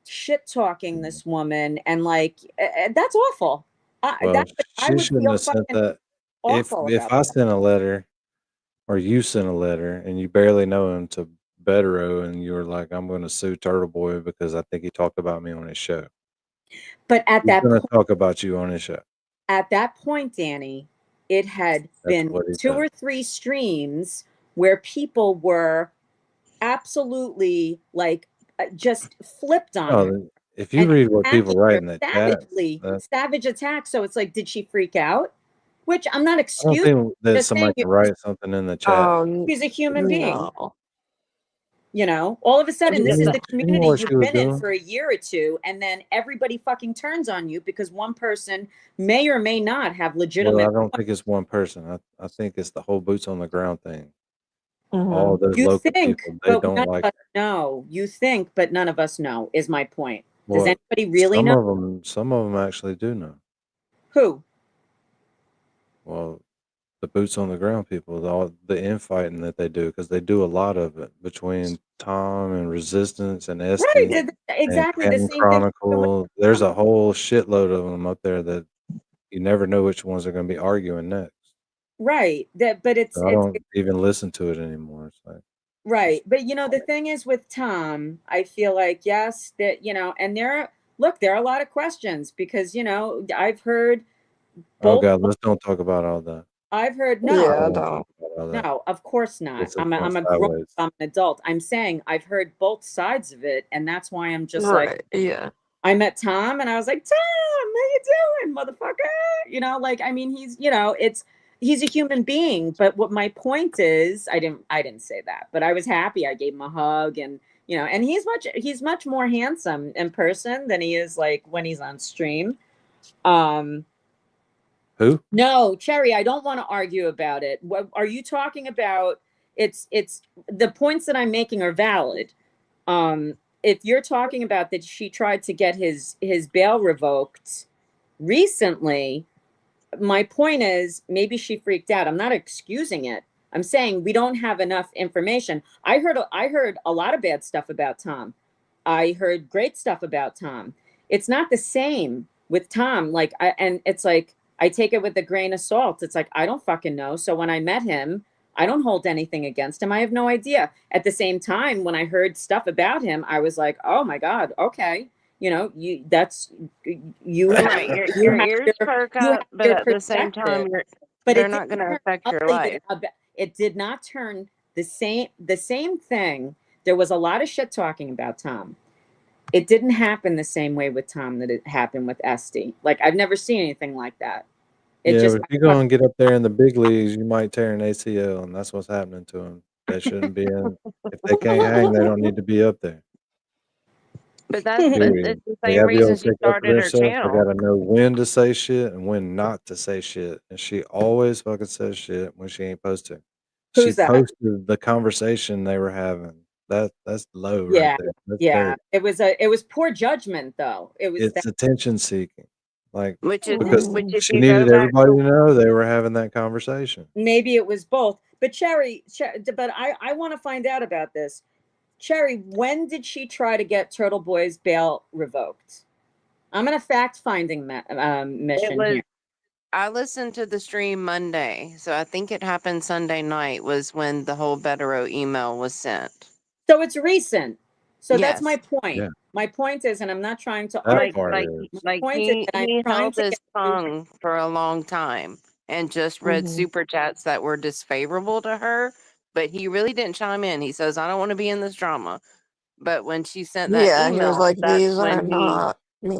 Speaker 10: shit talking this woman, and like that's awful.
Speaker 2: Well,
Speaker 10: I
Speaker 2: she
Speaker 10: would
Speaker 2: shouldn't
Speaker 10: feel
Speaker 2: have sent
Speaker 10: fucking
Speaker 2: that.
Speaker 10: awful
Speaker 2: If
Speaker 10: about
Speaker 2: I
Speaker 10: that.
Speaker 2: sent a letter or you sent a letter and you barely know him to Betero and you were like, I'm going to sue Turtle Boy because I think he talked about me on his show.
Speaker 10: But at
Speaker 2: He's
Speaker 10: that
Speaker 2: going to talk about you on his show.
Speaker 10: point, Danny, it had
Speaker 2: That's
Speaker 10: been
Speaker 2: what he
Speaker 10: 2
Speaker 2: said.
Speaker 10: or 3 streams where people were absolutely like just flipped on her
Speaker 2: Oh, if you
Speaker 10: and
Speaker 2: read what people
Speaker 10: attacking
Speaker 2: write
Speaker 10: her
Speaker 2: in the chat,
Speaker 10: savagely,
Speaker 2: that,
Speaker 10: savage attack. So it's like, did she freak out? Which I'm not
Speaker 2: I don't
Speaker 10: excusing,
Speaker 2: think that
Speaker 10: just saying
Speaker 2: somebody can write something in the chat.
Speaker 10: she's a human being.
Speaker 3: No.
Speaker 10: All of a sudden, this is
Speaker 2: She
Speaker 10: the
Speaker 2: knew
Speaker 10: community
Speaker 2: what
Speaker 10: you've
Speaker 2: she was
Speaker 10: been in
Speaker 2: doing.
Speaker 10: for a year or two, and then everybody fucking turns on you because one person may or may not have
Speaker 2: Well,
Speaker 10: legitimate
Speaker 2: I don't think it's one person. I think it's the whole boots on the ground thing.
Speaker 3: Mhm.
Speaker 2: All those
Speaker 10: You
Speaker 2: local
Speaker 10: think,
Speaker 2: people, they
Speaker 10: but
Speaker 2: don't
Speaker 10: none
Speaker 2: like
Speaker 10: of us know. You think, but none of us know, is my point. Does
Speaker 2: Well,
Speaker 10: anybody really know?
Speaker 2: some of them actually do know.
Speaker 10: Who?
Speaker 2: Well, the boots on the ground people, all the infighting that they do, because they do a lot of it between Tom and Resistance and
Speaker 10: Right.
Speaker 2: Esty and
Speaker 10: Exactly the
Speaker 2: Canton
Speaker 10: same thing.
Speaker 2: Chronicle. There's a whole shitload of them up there that you never know which ones are going to be arguing next.
Speaker 10: Right. But it's,
Speaker 2: So I don't even listen to it anymore. It's like,
Speaker 10: right. But the thing is with Tom, I feel like, yes, that, and there are a lot of questions because, I've heard
Speaker 2: oh
Speaker 10: both.
Speaker 2: God, let's don't talk about all that.
Speaker 10: I've heard
Speaker 2: I
Speaker 10: no,
Speaker 3: Yeah,
Speaker 2: don't want to
Speaker 3: don't.
Speaker 2: talk about all that.
Speaker 10: no, of course not.
Speaker 2: It's
Speaker 10: I'm
Speaker 2: going
Speaker 10: a grown,
Speaker 2: sideways.
Speaker 10: I'm an adult. I'm saying I've heard both sides of it, and that's why I'm just like,
Speaker 3: Right. Yeah.
Speaker 10: I met Tom and I was like, Tom, how you doing, motherfucker? Like, I mean, he's a human being. But what my point is, I didn't say that, but I was happy. I gave him a hug and and he's much more handsome in person than he is like when he's on stream.
Speaker 2: Who?
Speaker 10: No, Cherry, I don't want to argue about it. What are you talking about? It's the points that I'm making are valid. If you're talking about that she tried to get his bail revoked recently, my point is maybe she freaked out. I'm not excusing it. I'm saying we don't have enough information. I heard a lot of bad stuff about Tom. I heard great stuff about Tom. It's not the same with Tom. And it's like I take it with a grain of salt. It's like I don't fucking know. So when I met him, I don't hold anything against him. I have no idea. At the same time, when I heard stuff about him, I was like, oh my God, okay. You have
Speaker 5: Right, your ears perk up, but at the same time, they're not going to affect your life.
Speaker 10: It did not turn the same thing. There was a lot of shit talking about Tom. It didn't happen the same way with Tom that it happened with Esty. Like I've never seen anything like that.
Speaker 2: Yeah, but if you go and get up there in the big leagues, you might tear an ACL, and that's what's happening to them. They shouldn't be in. If they can't hang, they don't need to be up there.
Speaker 5: But it's
Speaker 2: Period.
Speaker 5: the
Speaker 2: They
Speaker 5: same
Speaker 2: gotta be able
Speaker 5: reason
Speaker 2: to
Speaker 5: she
Speaker 2: take up for
Speaker 5: started her
Speaker 2: themselves. They
Speaker 5: channel.
Speaker 2: gotta know when to say shit and when not to say shit. And she always fucking says shit when she ain't supposed to. She
Speaker 10: Who's that?
Speaker 2: posted the conversation they were having. That's low right
Speaker 10: Yeah,
Speaker 2: there. That's
Speaker 10: yeah.
Speaker 2: dirty.
Speaker 10: It was poor judgment though. It was
Speaker 2: It's attention seeking. Like
Speaker 5: which
Speaker 2: because
Speaker 5: if
Speaker 2: she
Speaker 5: you go
Speaker 2: needed
Speaker 5: back
Speaker 2: everybody to know they were having that conversation.
Speaker 10: maybe it was both. But Cherry, but I want to find out about this. Cherry, when did she try to get Turtle Boy's bail revoked? I'm in a fact-finding mission here.
Speaker 5: I listened to the stream Monday, so I think it happened Sunday night was when the whole Betero email was sent.
Speaker 10: So it's recent. So that's my
Speaker 5: Yes.
Speaker 10: point.
Speaker 2: Yeah.
Speaker 10: My point is, and I'm not trying to
Speaker 2: That
Speaker 10: argue.
Speaker 2: part
Speaker 5: Like
Speaker 10: point is
Speaker 5: he
Speaker 10: that I'm trying
Speaker 5: held
Speaker 10: to
Speaker 5: his
Speaker 10: get you.
Speaker 5: tongue for a long time and just read super chats that were disfavorable to her, but he really didn't chime in. He says, I don't want to be in this drama. But when she sent that
Speaker 3: Yeah, he was
Speaker 5: email,
Speaker 3: like,
Speaker 5: that's
Speaker 3: these are
Speaker 5: when he
Speaker 3: not me.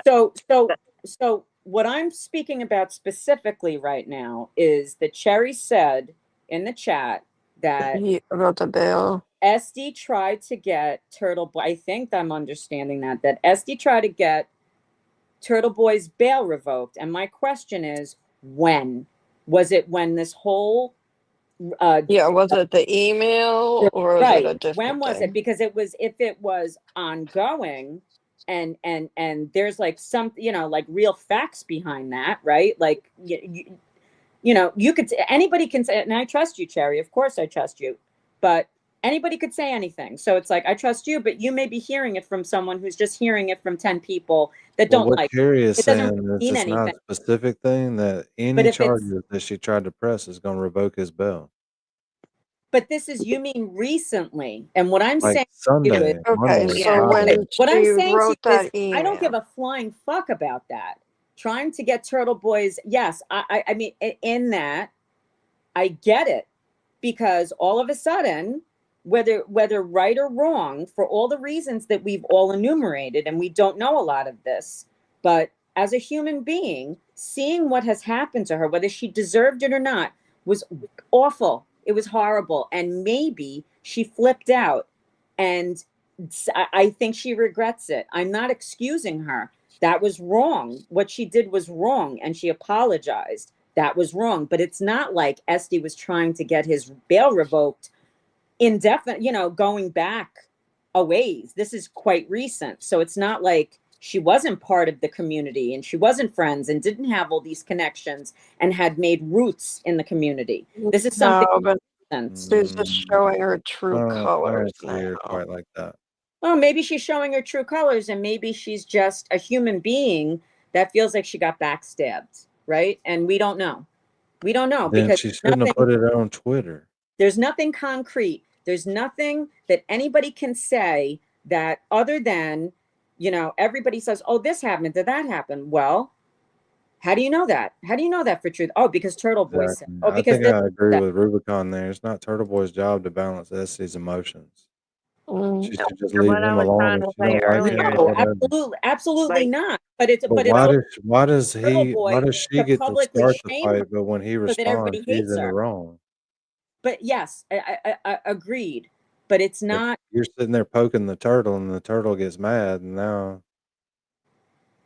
Speaker 10: So what I'm speaking about specifically right now is that Cherry said in the chat that
Speaker 3: About the bail.
Speaker 10: SD tried to get Turtle Boy. I think I'm understanding that SD tried to get Turtle Boy's bail revoked. And my question is, when? Was it when this whole
Speaker 3: Yeah, was it the email or was it a
Speaker 10: right?
Speaker 3: different
Speaker 10: When was
Speaker 3: thing?
Speaker 10: it? Because it was, if it was ongoing and there's like some, you know, like real facts behind that, right? Like you know, you could, anybody can say, and I trust you, Cherry, of course I trust you, but anybody could say anything. So it's like, I trust you, but you may be hearing it from someone who's just hearing it from 10 people that
Speaker 2: Well,
Speaker 10: don't
Speaker 2: what
Speaker 10: like
Speaker 2: Cherry is
Speaker 10: it. It doesn't
Speaker 2: saying is
Speaker 10: mean
Speaker 2: it's not
Speaker 10: anything.
Speaker 2: a specific thing that
Speaker 10: But
Speaker 2: any
Speaker 10: if it's,
Speaker 2: charges that she tried to press is going to revoke his bail.
Speaker 10: but this is, you mean recently. And what I'm
Speaker 2: Like
Speaker 10: saying to you is,
Speaker 2: Sunday,
Speaker 3: Okay,
Speaker 2: Monday,
Speaker 3: so
Speaker 2: Friday.
Speaker 3: when
Speaker 10: what I'm
Speaker 3: she
Speaker 10: saying to
Speaker 3: wrote
Speaker 10: you is,
Speaker 3: that
Speaker 10: I don't give
Speaker 3: email,
Speaker 10: a flying fuck about that. Trying to get Turtle Boys, yes, I mean, in that, I get it, because all of a sudden, whether right or wrong, for all the reasons that we've all enumerated, and we don't know a lot of this, but as a human being, seeing what has happened to her, whether she deserved it or not, was awful. It was horrible, and maybe she flipped out, and I think she regrets it. I'm not excusing her. That was wrong. What she did was wrong, and she apologized. That was wrong. But it's not like Esty was trying to get his bail revoked indefinite, you know, going back a ways. This is quite recent. So it's not like she wasn't part of the community and she wasn't friends and didn't have all these connections and had made roots in the community. This is something.
Speaker 3: no, but
Speaker 10: Since.
Speaker 3: she's just showing her true
Speaker 2: I
Speaker 3: colors
Speaker 2: don't see her
Speaker 3: now.
Speaker 2: quite like that.
Speaker 10: Well, maybe she's showing her true colors, and maybe she's just a human being that feels like she got backstabbed, right? And we don't know. We don't know
Speaker 2: Then
Speaker 10: because
Speaker 2: she shouldn't have put it on Twitter.
Speaker 10: there's nothing concrete. There's nothing that anybody can say that other than, you know, everybody says, oh, this happened, did that happen? Well, how do you know that? How do you know that for truth? Oh, because Turtle Boy said.
Speaker 2: Exactly.
Speaker 10: Oh,
Speaker 2: I
Speaker 10: because
Speaker 2: think
Speaker 10: this.
Speaker 2: I agree
Speaker 10: That.
Speaker 2: with Rubicon there. It's not Turtle Boy's job to balance Essie's emotions. She should just leave
Speaker 5: what I
Speaker 2: him
Speaker 5: was
Speaker 2: alone
Speaker 5: trying
Speaker 2: if
Speaker 5: to
Speaker 2: she
Speaker 5: say
Speaker 2: don't like him
Speaker 5: earlier.
Speaker 2: or
Speaker 10: No,
Speaker 2: whatever.
Speaker 10: absolutely
Speaker 5: Like,
Speaker 10: not. But it's
Speaker 2: But
Speaker 10: but it all
Speaker 2: why does
Speaker 10: Turtle
Speaker 2: he
Speaker 10: Boy
Speaker 2: why does she
Speaker 10: to
Speaker 2: get to
Speaker 10: publicly
Speaker 2: start the
Speaker 10: shame her
Speaker 2: fight, but when he
Speaker 10: so that
Speaker 2: responds,
Speaker 10: everybody
Speaker 2: she's
Speaker 10: hates
Speaker 2: in the
Speaker 10: her.
Speaker 2: wrong?
Speaker 10: But yes, I agreed. But it's
Speaker 2: Like,
Speaker 10: not.
Speaker 2: you're sitting there poking the turtle, and the turtle gets mad, and now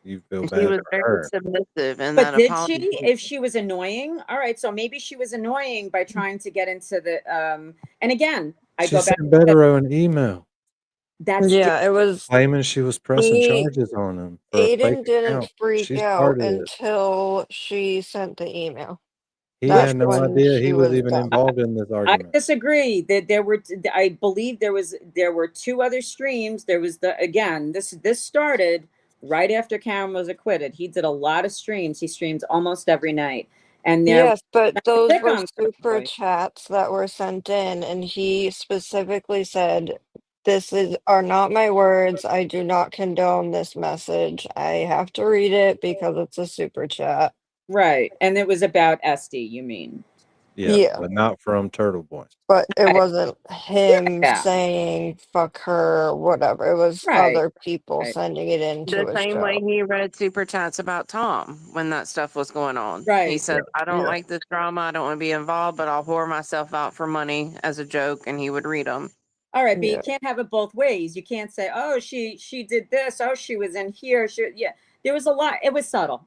Speaker 2: you feel
Speaker 5: she
Speaker 2: bad
Speaker 5: was
Speaker 2: for
Speaker 5: very
Speaker 2: her.
Speaker 5: submissive in
Speaker 10: But
Speaker 5: that
Speaker 10: did she?
Speaker 5: apology.
Speaker 10: If she was annoying, all right. So maybe she was annoying by trying to get into the. And again, I
Speaker 2: She
Speaker 10: go back
Speaker 2: sent
Speaker 10: to that.
Speaker 2: Betero an email
Speaker 10: That's
Speaker 3: Yeah, it was.
Speaker 2: claiming she was pressing
Speaker 3: He
Speaker 2: charges on him for a fake
Speaker 3: Aiden didn't
Speaker 2: account.
Speaker 3: freak
Speaker 2: She
Speaker 3: out
Speaker 2: started it.
Speaker 3: until she sent the email.
Speaker 2: He
Speaker 3: That's
Speaker 2: had no
Speaker 3: when
Speaker 2: idea he
Speaker 3: she
Speaker 2: was
Speaker 3: was
Speaker 2: even
Speaker 3: done.
Speaker 2: involved in this
Speaker 10: I
Speaker 2: argument.
Speaker 10: disagree. That there were, I believe there were two other streams. There was this started right after Cameron was acquitted. He did a lot of streams. He streams almost every night, and there.
Speaker 3: Yes, but
Speaker 10: Not to
Speaker 3: those
Speaker 10: pick
Speaker 3: were
Speaker 10: on Turtle
Speaker 3: super
Speaker 10: Boy.
Speaker 3: chats that were sent in, and he specifically said, are not my words. I do not condone this message. I have to read it because it's a super chat.
Speaker 10: Right, and it was about Esty. You mean?
Speaker 2: Yeah,
Speaker 3: Yeah.
Speaker 2: but not from Turtle Boy.
Speaker 3: But it
Speaker 10: Right.
Speaker 3: wasn't him
Speaker 10: Yeah.
Speaker 3: saying fuck her, whatever. It was
Speaker 10: Right.
Speaker 3: other people
Speaker 10: Right.
Speaker 3: sending it into
Speaker 5: The
Speaker 3: his
Speaker 5: same way
Speaker 3: chat.
Speaker 5: he read super chats about Tom when that stuff was going on. He
Speaker 10: Right.
Speaker 5: said, I don't
Speaker 3: Yeah.
Speaker 5: like this drama. I don't want to be involved, but I'll whore myself out for money as a joke. And he would read them.
Speaker 10: All right, but
Speaker 3: Yeah.
Speaker 10: you can't have it both ways. You can't say, "Oh, she did this. Oh, she was in here." Yeah, there was a lot. It was subtle.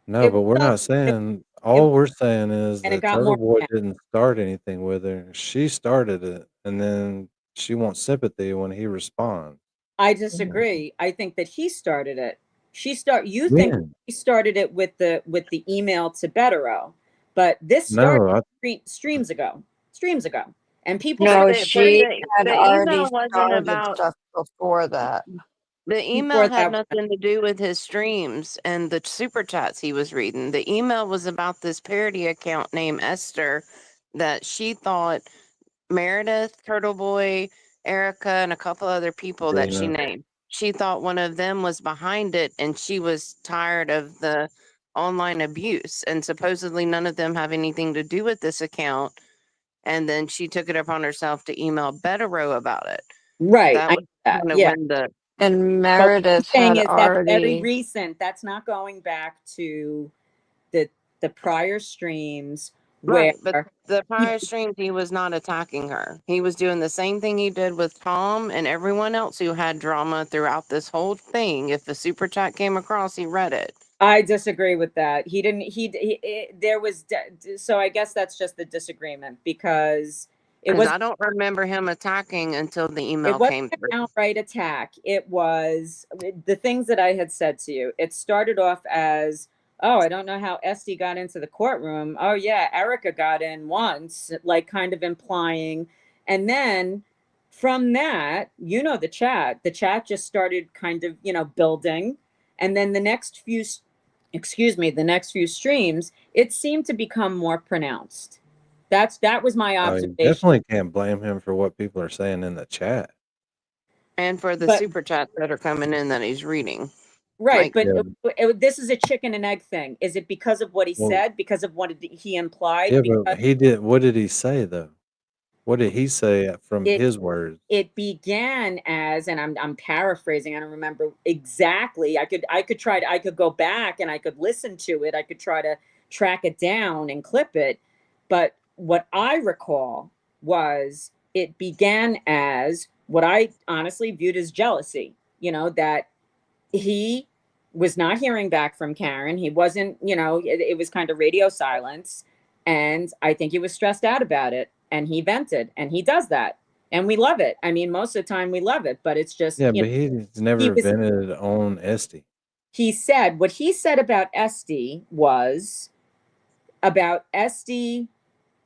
Speaker 2: No,
Speaker 10: It
Speaker 2: but
Speaker 10: was
Speaker 2: we're
Speaker 10: subtle.
Speaker 2: not saying. All we're saying is
Speaker 10: And it
Speaker 2: that
Speaker 10: got
Speaker 2: Turtle
Speaker 10: more.
Speaker 2: Boy didn't start anything with her. She started it, and then she wants sympathy when he responds.
Speaker 10: I disagree. I think that he started it. You think
Speaker 2: When?
Speaker 10: he started it with the email to Betero, but this started
Speaker 2: No,
Speaker 10: streams ago. And people.
Speaker 3: No,
Speaker 5: But
Speaker 3: she had
Speaker 5: the
Speaker 3: already
Speaker 5: email wasn't
Speaker 3: started
Speaker 5: about
Speaker 3: stuff before that.
Speaker 5: the email
Speaker 10: Before
Speaker 5: had
Speaker 10: that,
Speaker 5: nothing to do with his streams and the super chats he was reading. The email was about this parody account named Esther that she thought Meredith, Turtle Boy, Erica, and a couple other people that she
Speaker 2: Dana.
Speaker 5: named. She thought one of them was behind it, and she was tired of the online abuse. And supposedly none of them have anything to do with this account. and then she took it upon herself to email Betterow about it.
Speaker 10: Right.
Speaker 5: That
Speaker 10: I
Speaker 5: was
Speaker 10: know that.
Speaker 5: kind of
Speaker 10: Yeah.
Speaker 5: when the
Speaker 3: And
Speaker 10: But what I'm
Speaker 3: Meredith
Speaker 10: saying
Speaker 3: had
Speaker 10: is that's very
Speaker 3: already.
Speaker 10: recent. That's not going back to the prior streams where
Speaker 5: right, but the prior streams he was not attacking her. He was doing the same thing he did with Tom and everyone else who had drama throughout this whole thing. If the super chat came across, he read it.
Speaker 10: I disagree with that. He didn't. There was. So I guess that's just the disagreement because it
Speaker 5: Because
Speaker 10: was.
Speaker 5: I don't remember him attacking until the
Speaker 10: It
Speaker 5: email
Speaker 10: wasn't
Speaker 5: came
Speaker 10: an
Speaker 5: through.
Speaker 10: outright attack. It was the things that I had said to you. It started off as, oh, I don't know how Esty got into the courtroom. Oh yeah, Erica got in once, like kind of implying, and then from that, the chat just started kind of building, and then the next few streams, it seemed to become more pronounced. That was my
Speaker 2: You
Speaker 10: observation.
Speaker 2: definitely can't blame him for what people are saying in the chat.
Speaker 5: And for the
Speaker 10: But
Speaker 5: super chats that are coming in that he's reading.
Speaker 10: right,
Speaker 5: Like,
Speaker 10: but
Speaker 2: Yeah.
Speaker 10: this is a chicken and egg thing. Is it because of what he
Speaker 2: Well,
Speaker 10: said? Because of what he implied?
Speaker 2: yeah,
Speaker 10: Because
Speaker 2: but he did. What did he say though? What did he say from
Speaker 10: it
Speaker 2: his words?
Speaker 10: it began as, and I'm paraphrasing. I don't remember exactly. I could go back and I could listen to it. I could try to track it down and clip it. But what I recall was it began as what I honestly viewed as jealousy. That he was not hearing back from Karen. He wasn't, it was kind of radio silence. And I think he was stressed out about it. And he vented. And he does that. And we love it. I mean, most of the time we love it, but it's just,
Speaker 2: Yeah, but he's
Speaker 10: he
Speaker 2: never
Speaker 10: was,
Speaker 2: vented on Esty.
Speaker 10: what he said about Esty was about Esty.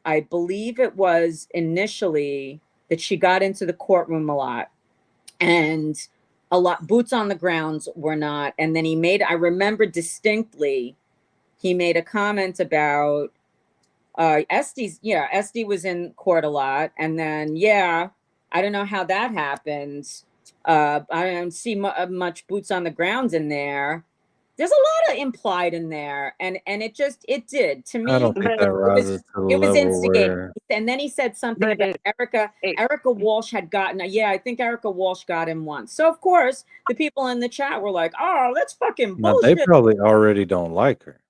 Speaker 10: I believe it was initially that she got into the courtroom a lot. And a lot boots on the grounds were not. And then I remember distinctly, he made a comment about Esty was in court a lot. And then, I don't know how that happens. I don't see much boots on the grounds in there. There's a lot of implied in there. And it did to me.
Speaker 2: I don't think that rises to the
Speaker 10: It was
Speaker 2: level
Speaker 10: instigating.
Speaker 2: where.
Speaker 10: And then he said something about Erica Walsh had gotten, I think Erica Walsh got him once. So of course the people in the chat were like, oh, that's fucking
Speaker 2: Now they
Speaker 10: bullshit.
Speaker 2: probably already don't like her.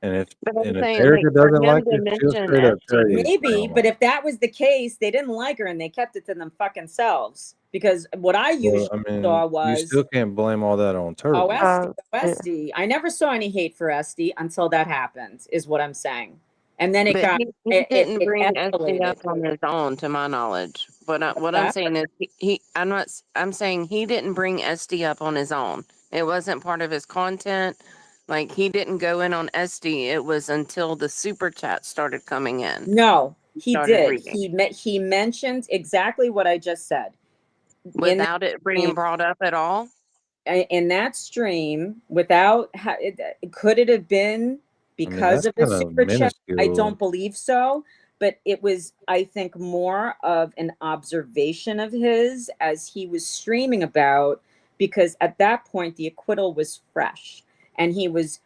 Speaker 2: And if
Speaker 5: but I'm saying,
Speaker 2: Erica
Speaker 5: like, for
Speaker 2: doesn't
Speaker 5: him
Speaker 2: like
Speaker 5: to
Speaker 2: her, she'll
Speaker 5: mention
Speaker 2: straight up
Speaker 5: Esty,
Speaker 2: tell you she
Speaker 10: Maybe,
Speaker 2: don't
Speaker 10: but
Speaker 2: like
Speaker 10: if that was the case, they didn't like her and they kept it to them fucking selves. Because what I
Speaker 2: her. Well,
Speaker 10: usually
Speaker 2: I mean,
Speaker 10: saw
Speaker 2: you
Speaker 10: was,
Speaker 2: still can't blame all that on
Speaker 10: oh,
Speaker 2: Turtle.
Speaker 10: Esty. I never saw any hate for Esty until that happened, is what I'm saying. And then it
Speaker 5: but
Speaker 10: got,
Speaker 5: he didn't
Speaker 10: it
Speaker 5: bring Esty
Speaker 10: escalated.
Speaker 5: up on his own, to my knowledge. What I'm
Speaker 10: that?
Speaker 5: saying is I'm saying he didn't bring Esty up on his own. It wasn't part of his content. Like, he didn't go in on Esty. It was until the super chat started coming in.
Speaker 10: No, he
Speaker 5: Started
Speaker 10: did.
Speaker 5: reading.
Speaker 10: He mentioned exactly what I just said.
Speaker 5: Without it being brought up at all?
Speaker 10: In that stream, could it have been because
Speaker 2: that's
Speaker 10: of the
Speaker 2: kind of
Speaker 10: super chat? I
Speaker 2: minuscule.
Speaker 10: don't believe so. But it was, I think, more of an observation of his as he was streaming about, because at that point the acquittal was fresh. And he was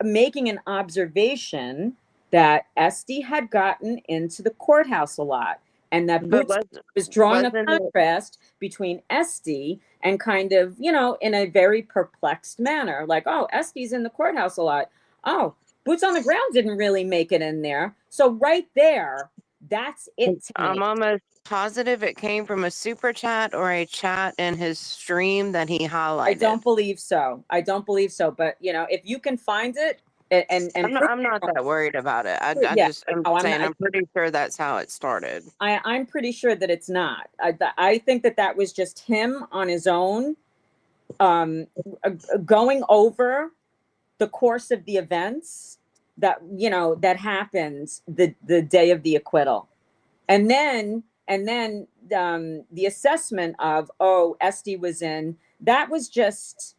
Speaker 10: making an observation that Esty had gotten into the courthouse a lot. And that
Speaker 5: But
Speaker 10: Boots was drawing a
Speaker 5: wasn't it-
Speaker 10: contrast between Esty and kind of, in a very perplexed manner. Like, oh, Esty's in the courthouse a lot. Oh, Boots on the ground didn't really make it in there. So right there, that's it to me.
Speaker 5: I'm almost positive it came from a super chat or a chat in his stream that he highlighted.
Speaker 10: I don't believe so. But if you can find it, and
Speaker 5: I'm not that worried about it. I'm pretty sure that's how it started.
Speaker 10: I'm pretty sure that it's not. I think that was just him on his own, going over the course of the events that happened the day of the acquittal, and then the assessment of, oh, Esty was in. That was just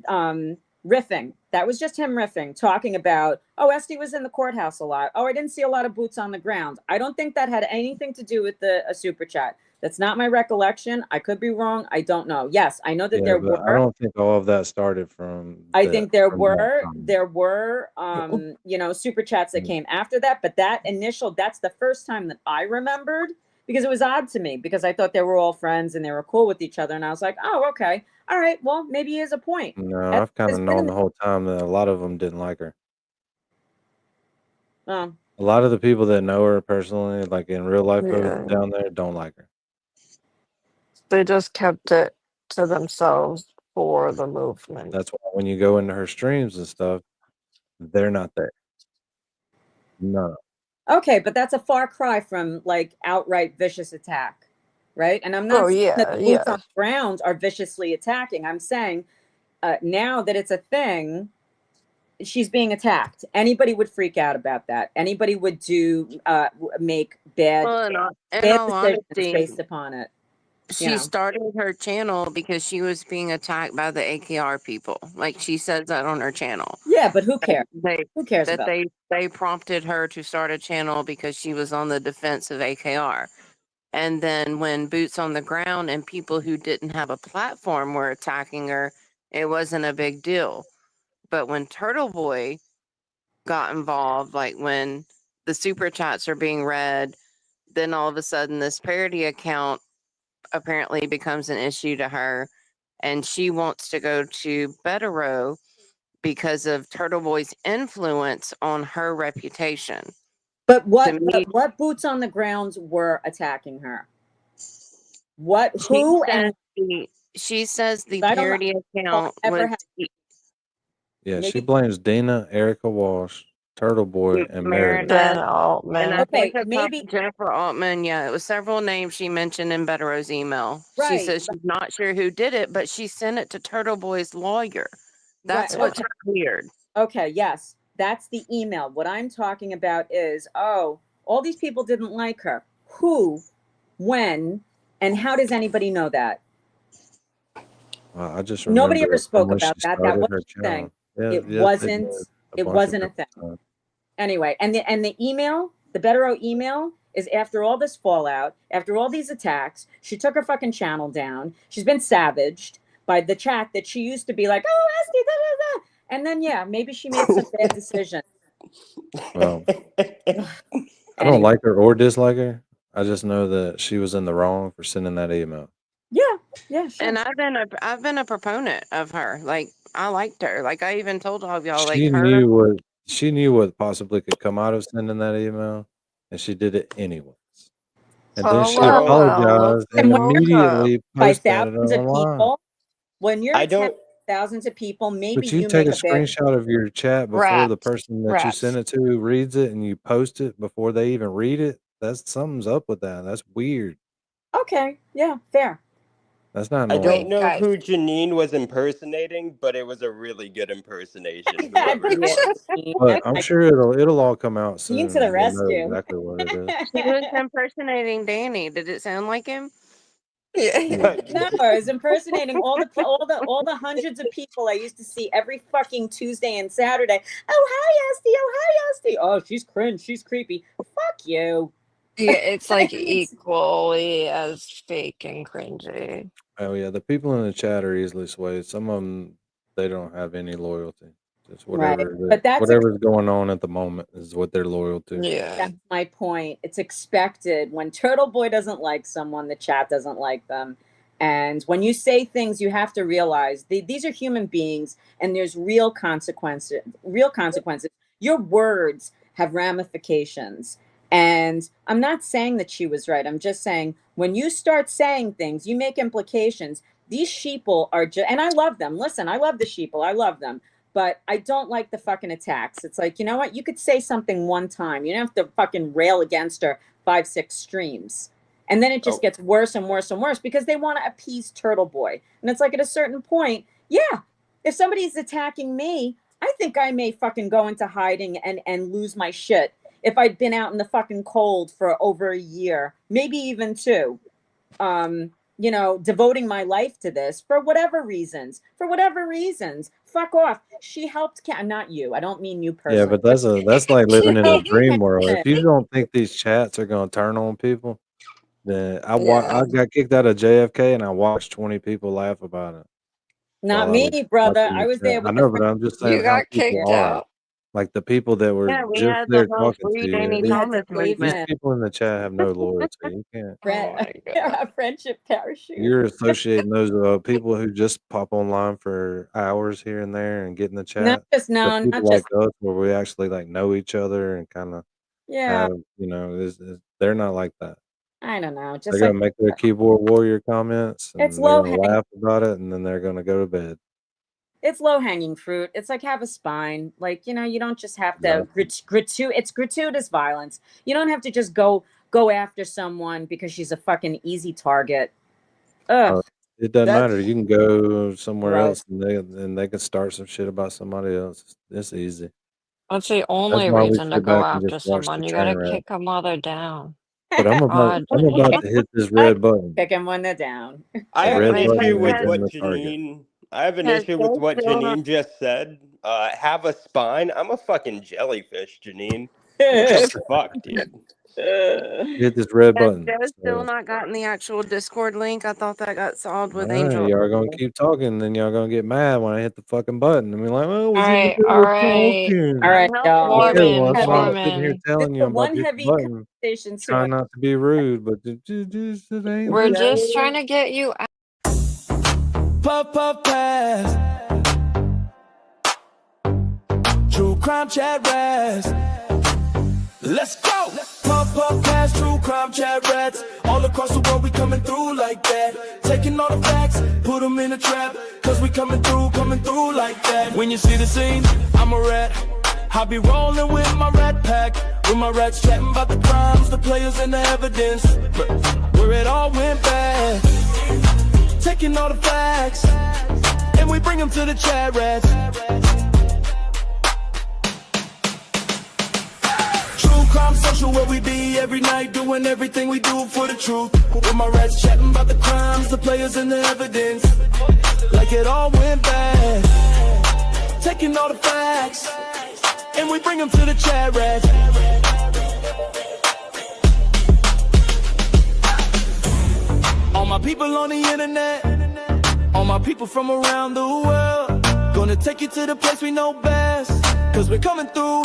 Speaker 10: riffing. That was just him riffing, talking about, oh, Esty was in the courthouse a lot. Oh, I didn't see a lot of boots on the ground. I don't think that had anything to do with a super chat. That's not my recollection. I could be wrong. I don't know. Yes, I know that
Speaker 2: Yeah,
Speaker 10: there
Speaker 2: but I
Speaker 10: were.
Speaker 2: don't think all of that started from
Speaker 10: I
Speaker 2: that
Speaker 10: think there
Speaker 2: from that
Speaker 10: were
Speaker 2: time.
Speaker 10: you know, super chats that came after that, but that initial, that's the first time that I remembered, because it was odd to me, because I thought they were all friends and they were cool with each other, and I was like, oh, okay, all right, well, maybe he has a point.
Speaker 2: No, I've kind of known the whole time that a lot of them didn't like her.
Speaker 10: Oh.
Speaker 2: A lot of the people that know her personally, like in real life
Speaker 3: Yeah.
Speaker 2: down there, don't like her.
Speaker 3: They just kept it to themselves for the movement.
Speaker 2: That's why when you go into her streams and stuff, they're not there. No.
Speaker 10: Okay, but that's a far cry from like outright vicious attack, right? And I'm not
Speaker 3: Oh,
Speaker 10: saying that
Speaker 3: yeah,
Speaker 10: the boots on
Speaker 3: yeah.
Speaker 10: the ground are viciously attacking. I'm saying now that it's a thing, she's being attacked. Anybody would freak out about that. Anybody would make bad,
Speaker 5: Well, in all
Speaker 10: decisions
Speaker 5: honesty,
Speaker 10: based upon it.
Speaker 5: she
Speaker 10: know.
Speaker 5: started her channel because she was being attacked by the AKR people. Like she says that on her channel.
Speaker 10: Yeah, but who cares?
Speaker 5: Who
Speaker 10: cares
Speaker 5: that
Speaker 10: about
Speaker 5: they prompted her to start a channel because she was on the defense of AKR. And then when boots on the ground and people who didn't have a platform were attacking her, it wasn't a big deal. But when Turtle Boy got involved, like when the super chats are being read, then all of a sudden this parody account apparently becomes an issue to her, and she wants to go to Betero because of Turtle Boy's influence on her reputation.
Speaker 10: But
Speaker 5: To me,
Speaker 10: what boots on the grounds were attacking her? What
Speaker 5: she
Speaker 10: who
Speaker 5: says
Speaker 10: and
Speaker 5: she says the
Speaker 10: I don't know
Speaker 5: parody
Speaker 10: if
Speaker 5: account
Speaker 10: I'll ever
Speaker 5: was
Speaker 10: have
Speaker 2: Yeah, she
Speaker 10: maybe
Speaker 2: blames Dina, Erica Walsh, Turtle Boy, and Meredith.
Speaker 5: Meredith,
Speaker 3: Altman.
Speaker 5: and I think
Speaker 10: Okay, maybe
Speaker 5: Jennifer Altman. Yeah, it was several names she mentioned in Betero's email. She
Speaker 10: Right.
Speaker 5: says she's not sure who did it, but she sent it to Turtle Boy's lawyer. That's
Speaker 10: Right,
Speaker 5: what's
Speaker 10: okay.
Speaker 5: weird.
Speaker 10: Okay, yes, that's the email. What I'm talking about is, oh, all these people didn't like her. Who, when, and how does anybody know that?
Speaker 2: I just
Speaker 10: Nobody
Speaker 2: remember
Speaker 10: ever
Speaker 2: it from
Speaker 10: spoke
Speaker 2: when
Speaker 10: about
Speaker 2: she
Speaker 10: that. That
Speaker 2: started her
Speaker 10: wasn't a thing.
Speaker 2: channel. Yeah,
Speaker 10: It
Speaker 2: yes, they
Speaker 10: wasn't.
Speaker 2: did a
Speaker 10: It
Speaker 2: bunch of
Speaker 10: wasn't a
Speaker 2: different
Speaker 10: thing.
Speaker 2: times.
Speaker 10: Anyway, and the email, the Betero email, is after all this fallout, after all these attacks, she took her fucking channel down. She's been savaged by the chat that she used to be like, oh, Esty, da, da, da. And then, yeah, maybe she made some bad decision.
Speaker 2: Well, I don't like her or dislike her. I just know that she was in the wrong for sending that email.
Speaker 10: Yeah, sure.
Speaker 5: And I've been a proponent of her. Like I liked her. Like I even told all of y'all, like
Speaker 2: She
Speaker 5: her.
Speaker 2: knew what possibly could come out of sending that email, and she did it anyways. And then she apologized and immediately
Speaker 10: by
Speaker 2: posted it
Speaker 10: thousands of
Speaker 2: online.
Speaker 10: people, when you're
Speaker 4: I
Speaker 10: attacking
Speaker 4: don't.
Speaker 10: thousands of people, maybe
Speaker 2: But you
Speaker 10: you
Speaker 2: take
Speaker 10: make
Speaker 2: a
Speaker 10: a bad.
Speaker 2: screenshot of your chat before the person that you sent it to reads it, and you post it before they even read it. That's something's up with that. That's weird.
Speaker 10: Okay, yeah, fair.
Speaker 2: That's not
Speaker 4: I
Speaker 2: normal.
Speaker 4: don't know who Janine was impersonating, but it was a really good impersonation. Whoever it was.
Speaker 2: But I'm sure it'll all come out soon.
Speaker 10: Dean to the
Speaker 2: and we'll know
Speaker 10: rescue.
Speaker 2: exactly what it is.
Speaker 5: She was impersonating Danny. Did it sound like him?
Speaker 10: No, I was impersonating all the hundreds of people I used to see every fucking Tuesday and Saturday. Oh hi Esty, oh hi Esty. Oh, she's cringe, she's creepy. Fuck you.
Speaker 3: Yeah, it's like equally as fake and cringy.
Speaker 2: Oh yeah, the people in the chat are easily swayed. Some of them, they don't have any loyalty. Just whatever,
Speaker 10: But that's
Speaker 2: whatever's going on at the moment is what they're loyal to.
Speaker 10: That's my point. It's expected. When Turtle Boy doesn't like someone, the chat doesn't like them. And when you say things, you have to realize these are human beings, and there's real consequences. Real consequences. Your words have ramifications. And I'm not saying that she was right. I'm just saying when you start saying things, you make implications. These sheeple are just, and I love them. Listen, I love the sheeple. I love them. But I don't like the fucking attacks. It's like, you know what? You could say something one time. You don't have to fucking rail against her 5-6 streams. And then it just gets worse and worse and worse because they want to appease Turtle Boy. And it's like at a certain point, yeah, if somebody's attacking me, I think I may fucking go into hiding and lose my shit if I'd been out in the fucking cold for over a year, maybe even 2. You know, devoting my life to this for whatever reasons. Fuck off. She helped not you. I don't mean you personally.
Speaker 2: Yeah, but that's like living in a dream world. If you don't think these chats are going to turn on people, I got kicked out of JFK and I watched 20 people laugh about it.
Speaker 10: Not
Speaker 2: while I was
Speaker 10: me, brother.
Speaker 2: watching
Speaker 10: I
Speaker 2: the
Speaker 10: was
Speaker 2: chat.
Speaker 10: there
Speaker 2: I
Speaker 10: with the
Speaker 2: know, but I'm just saying
Speaker 3: You
Speaker 2: how
Speaker 3: got
Speaker 2: people
Speaker 3: kicked
Speaker 2: are.
Speaker 3: out.
Speaker 2: Like the people that were
Speaker 5: Yeah, we
Speaker 2: just
Speaker 5: had the
Speaker 2: there
Speaker 5: whole
Speaker 2: talking
Speaker 5: Free
Speaker 2: to
Speaker 5: Danny
Speaker 2: you.
Speaker 10: we had to
Speaker 5: Thomas
Speaker 10: save
Speaker 2: These
Speaker 5: movement.
Speaker 2: people in the chat have no loyalty. You can't.
Speaker 3: Oh my god.
Speaker 10: a friendship parachute.
Speaker 2: You're associating those people who just pop online for hours here and there and get in the
Speaker 10: Not
Speaker 2: chat.
Speaker 10: just
Speaker 2: The
Speaker 10: no,
Speaker 2: people
Speaker 10: not
Speaker 2: like
Speaker 10: just
Speaker 2: us, where we actually like know each other and kind of
Speaker 10: yeah.
Speaker 2: have, they're not like that.
Speaker 10: I don't know.
Speaker 2: They're
Speaker 10: Just
Speaker 2: gonna
Speaker 10: like
Speaker 2: make their keyboard warrior comments
Speaker 10: it's
Speaker 2: and they're
Speaker 10: low
Speaker 2: gonna
Speaker 10: hanging.
Speaker 2: laugh about it and then they're gonna go to bed.
Speaker 10: It's low hanging fruit. It's like have a spine. Like, you don't just have to it's gratuitous violence. You don't have to just go after someone because she's a fucking easy target. Ugh.
Speaker 2: It doesn't
Speaker 10: That's
Speaker 2: matter. You can go somewhere
Speaker 10: gross.
Speaker 2: else and they can start some shit about somebody else. It's easy.
Speaker 3: That's the
Speaker 2: That's
Speaker 3: only
Speaker 2: why we
Speaker 3: reason to
Speaker 2: sit
Speaker 3: go
Speaker 2: back and
Speaker 3: after
Speaker 2: just watch
Speaker 3: someone.
Speaker 2: the
Speaker 3: You
Speaker 2: train
Speaker 3: gotta
Speaker 2: wreck.
Speaker 3: kick a mother down.
Speaker 2: But I'm
Speaker 3: God.
Speaker 2: about to hit this red button.
Speaker 10: Picking one down.
Speaker 4: I
Speaker 2: The
Speaker 4: have
Speaker 2: red
Speaker 4: an
Speaker 2: button
Speaker 4: issue
Speaker 2: is
Speaker 4: with
Speaker 2: in
Speaker 4: what
Speaker 2: the target.
Speaker 4: Janine. I have an
Speaker 5: Has
Speaker 4: issue with
Speaker 5: Jay
Speaker 4: what
Speaker 5: still not?
Speaker 4: Janine just said. Have a spine. I'm a fucking jellyfish, Janine. What the fuck, dude?
Speaker 2: Hit this red
Speaker 5: Has
Speaker 2: button.
Speaker 5: Joe still
Speaker 2: So,
Speaker 5: not gotten the actual Discord link? I thought that got solved with
Speaker 2: all right,
Speaker 5: Angel.
Speaker 2: y'all gonna keep talking, then y'all gonna get mad when I hit the fucking button and be like, "Oh, was in the
Speaker 3: Alright,
Speaker 2: middle of
Speaker 3: alright.
Speaker 2: talking."
Speaker 10: All right, y'all.
Speaker 2: Okay, well, that's why I'm
Speaker 3: Foreman.
Speaker 2: sitting here telling
Speaker 10: It's
Speaker 2: you
Speaker 10: the
Speaker 2: I'm about
Speaker 10: one
Speaker 2: to hit the
Speaker 10: heavy
Speaker 2: button,
Speaker 10: conversation too.
Speaker 2: trying not to be rude, but it ain't
Speaker 3: We're
Speaker 2: this
Speaker 3: just
Speaker 2: way.
Speaker 3: trying to get you out.
Speaker 19: Puff puff pass. True crime chat rats. Let's go. Puff puff pass. True crime chat rats. All across the world we coming through like that. Taking all the facts, put them in a trap. Cause we coming through like that. When you see the scene, I'm a rat. I be rolling with my rat pack. With my rats chatting about the crimes, the players and the evidence. Where it all went bad. Taking all the facts, and we bring them to the chat rats. True crime social where we be every night, doing everything we do for the truth. With my rats chatting about the crimes, the players and the evidence. Like it all went bad. Taking all the facts, and we bring them to the chat rats. All my people on the internet, all my people from around the world, gonna take you to the place we know best. Cause we're coming through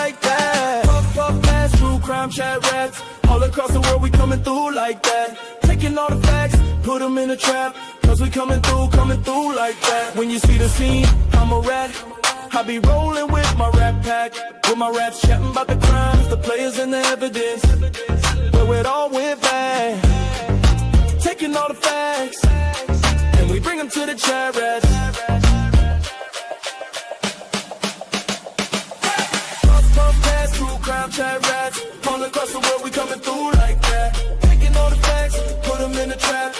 Speaker 19: like that. Puff, puff, pass, true crime chat rats. All across the world we coming through like that. Taking all the facts, put them in a trap. Cause we coming through like that. When you see the scene, I'm a rat. I be rolling with my rap pack. With my rats chatting about the crimes, the players and the evidence. Where it all went bad. Taking all the facts, and we bring them to the chat rats. Puff, puff, pass, true crime chat rats. All across the world we coming through like that. Taking all the facts, put them in the trap.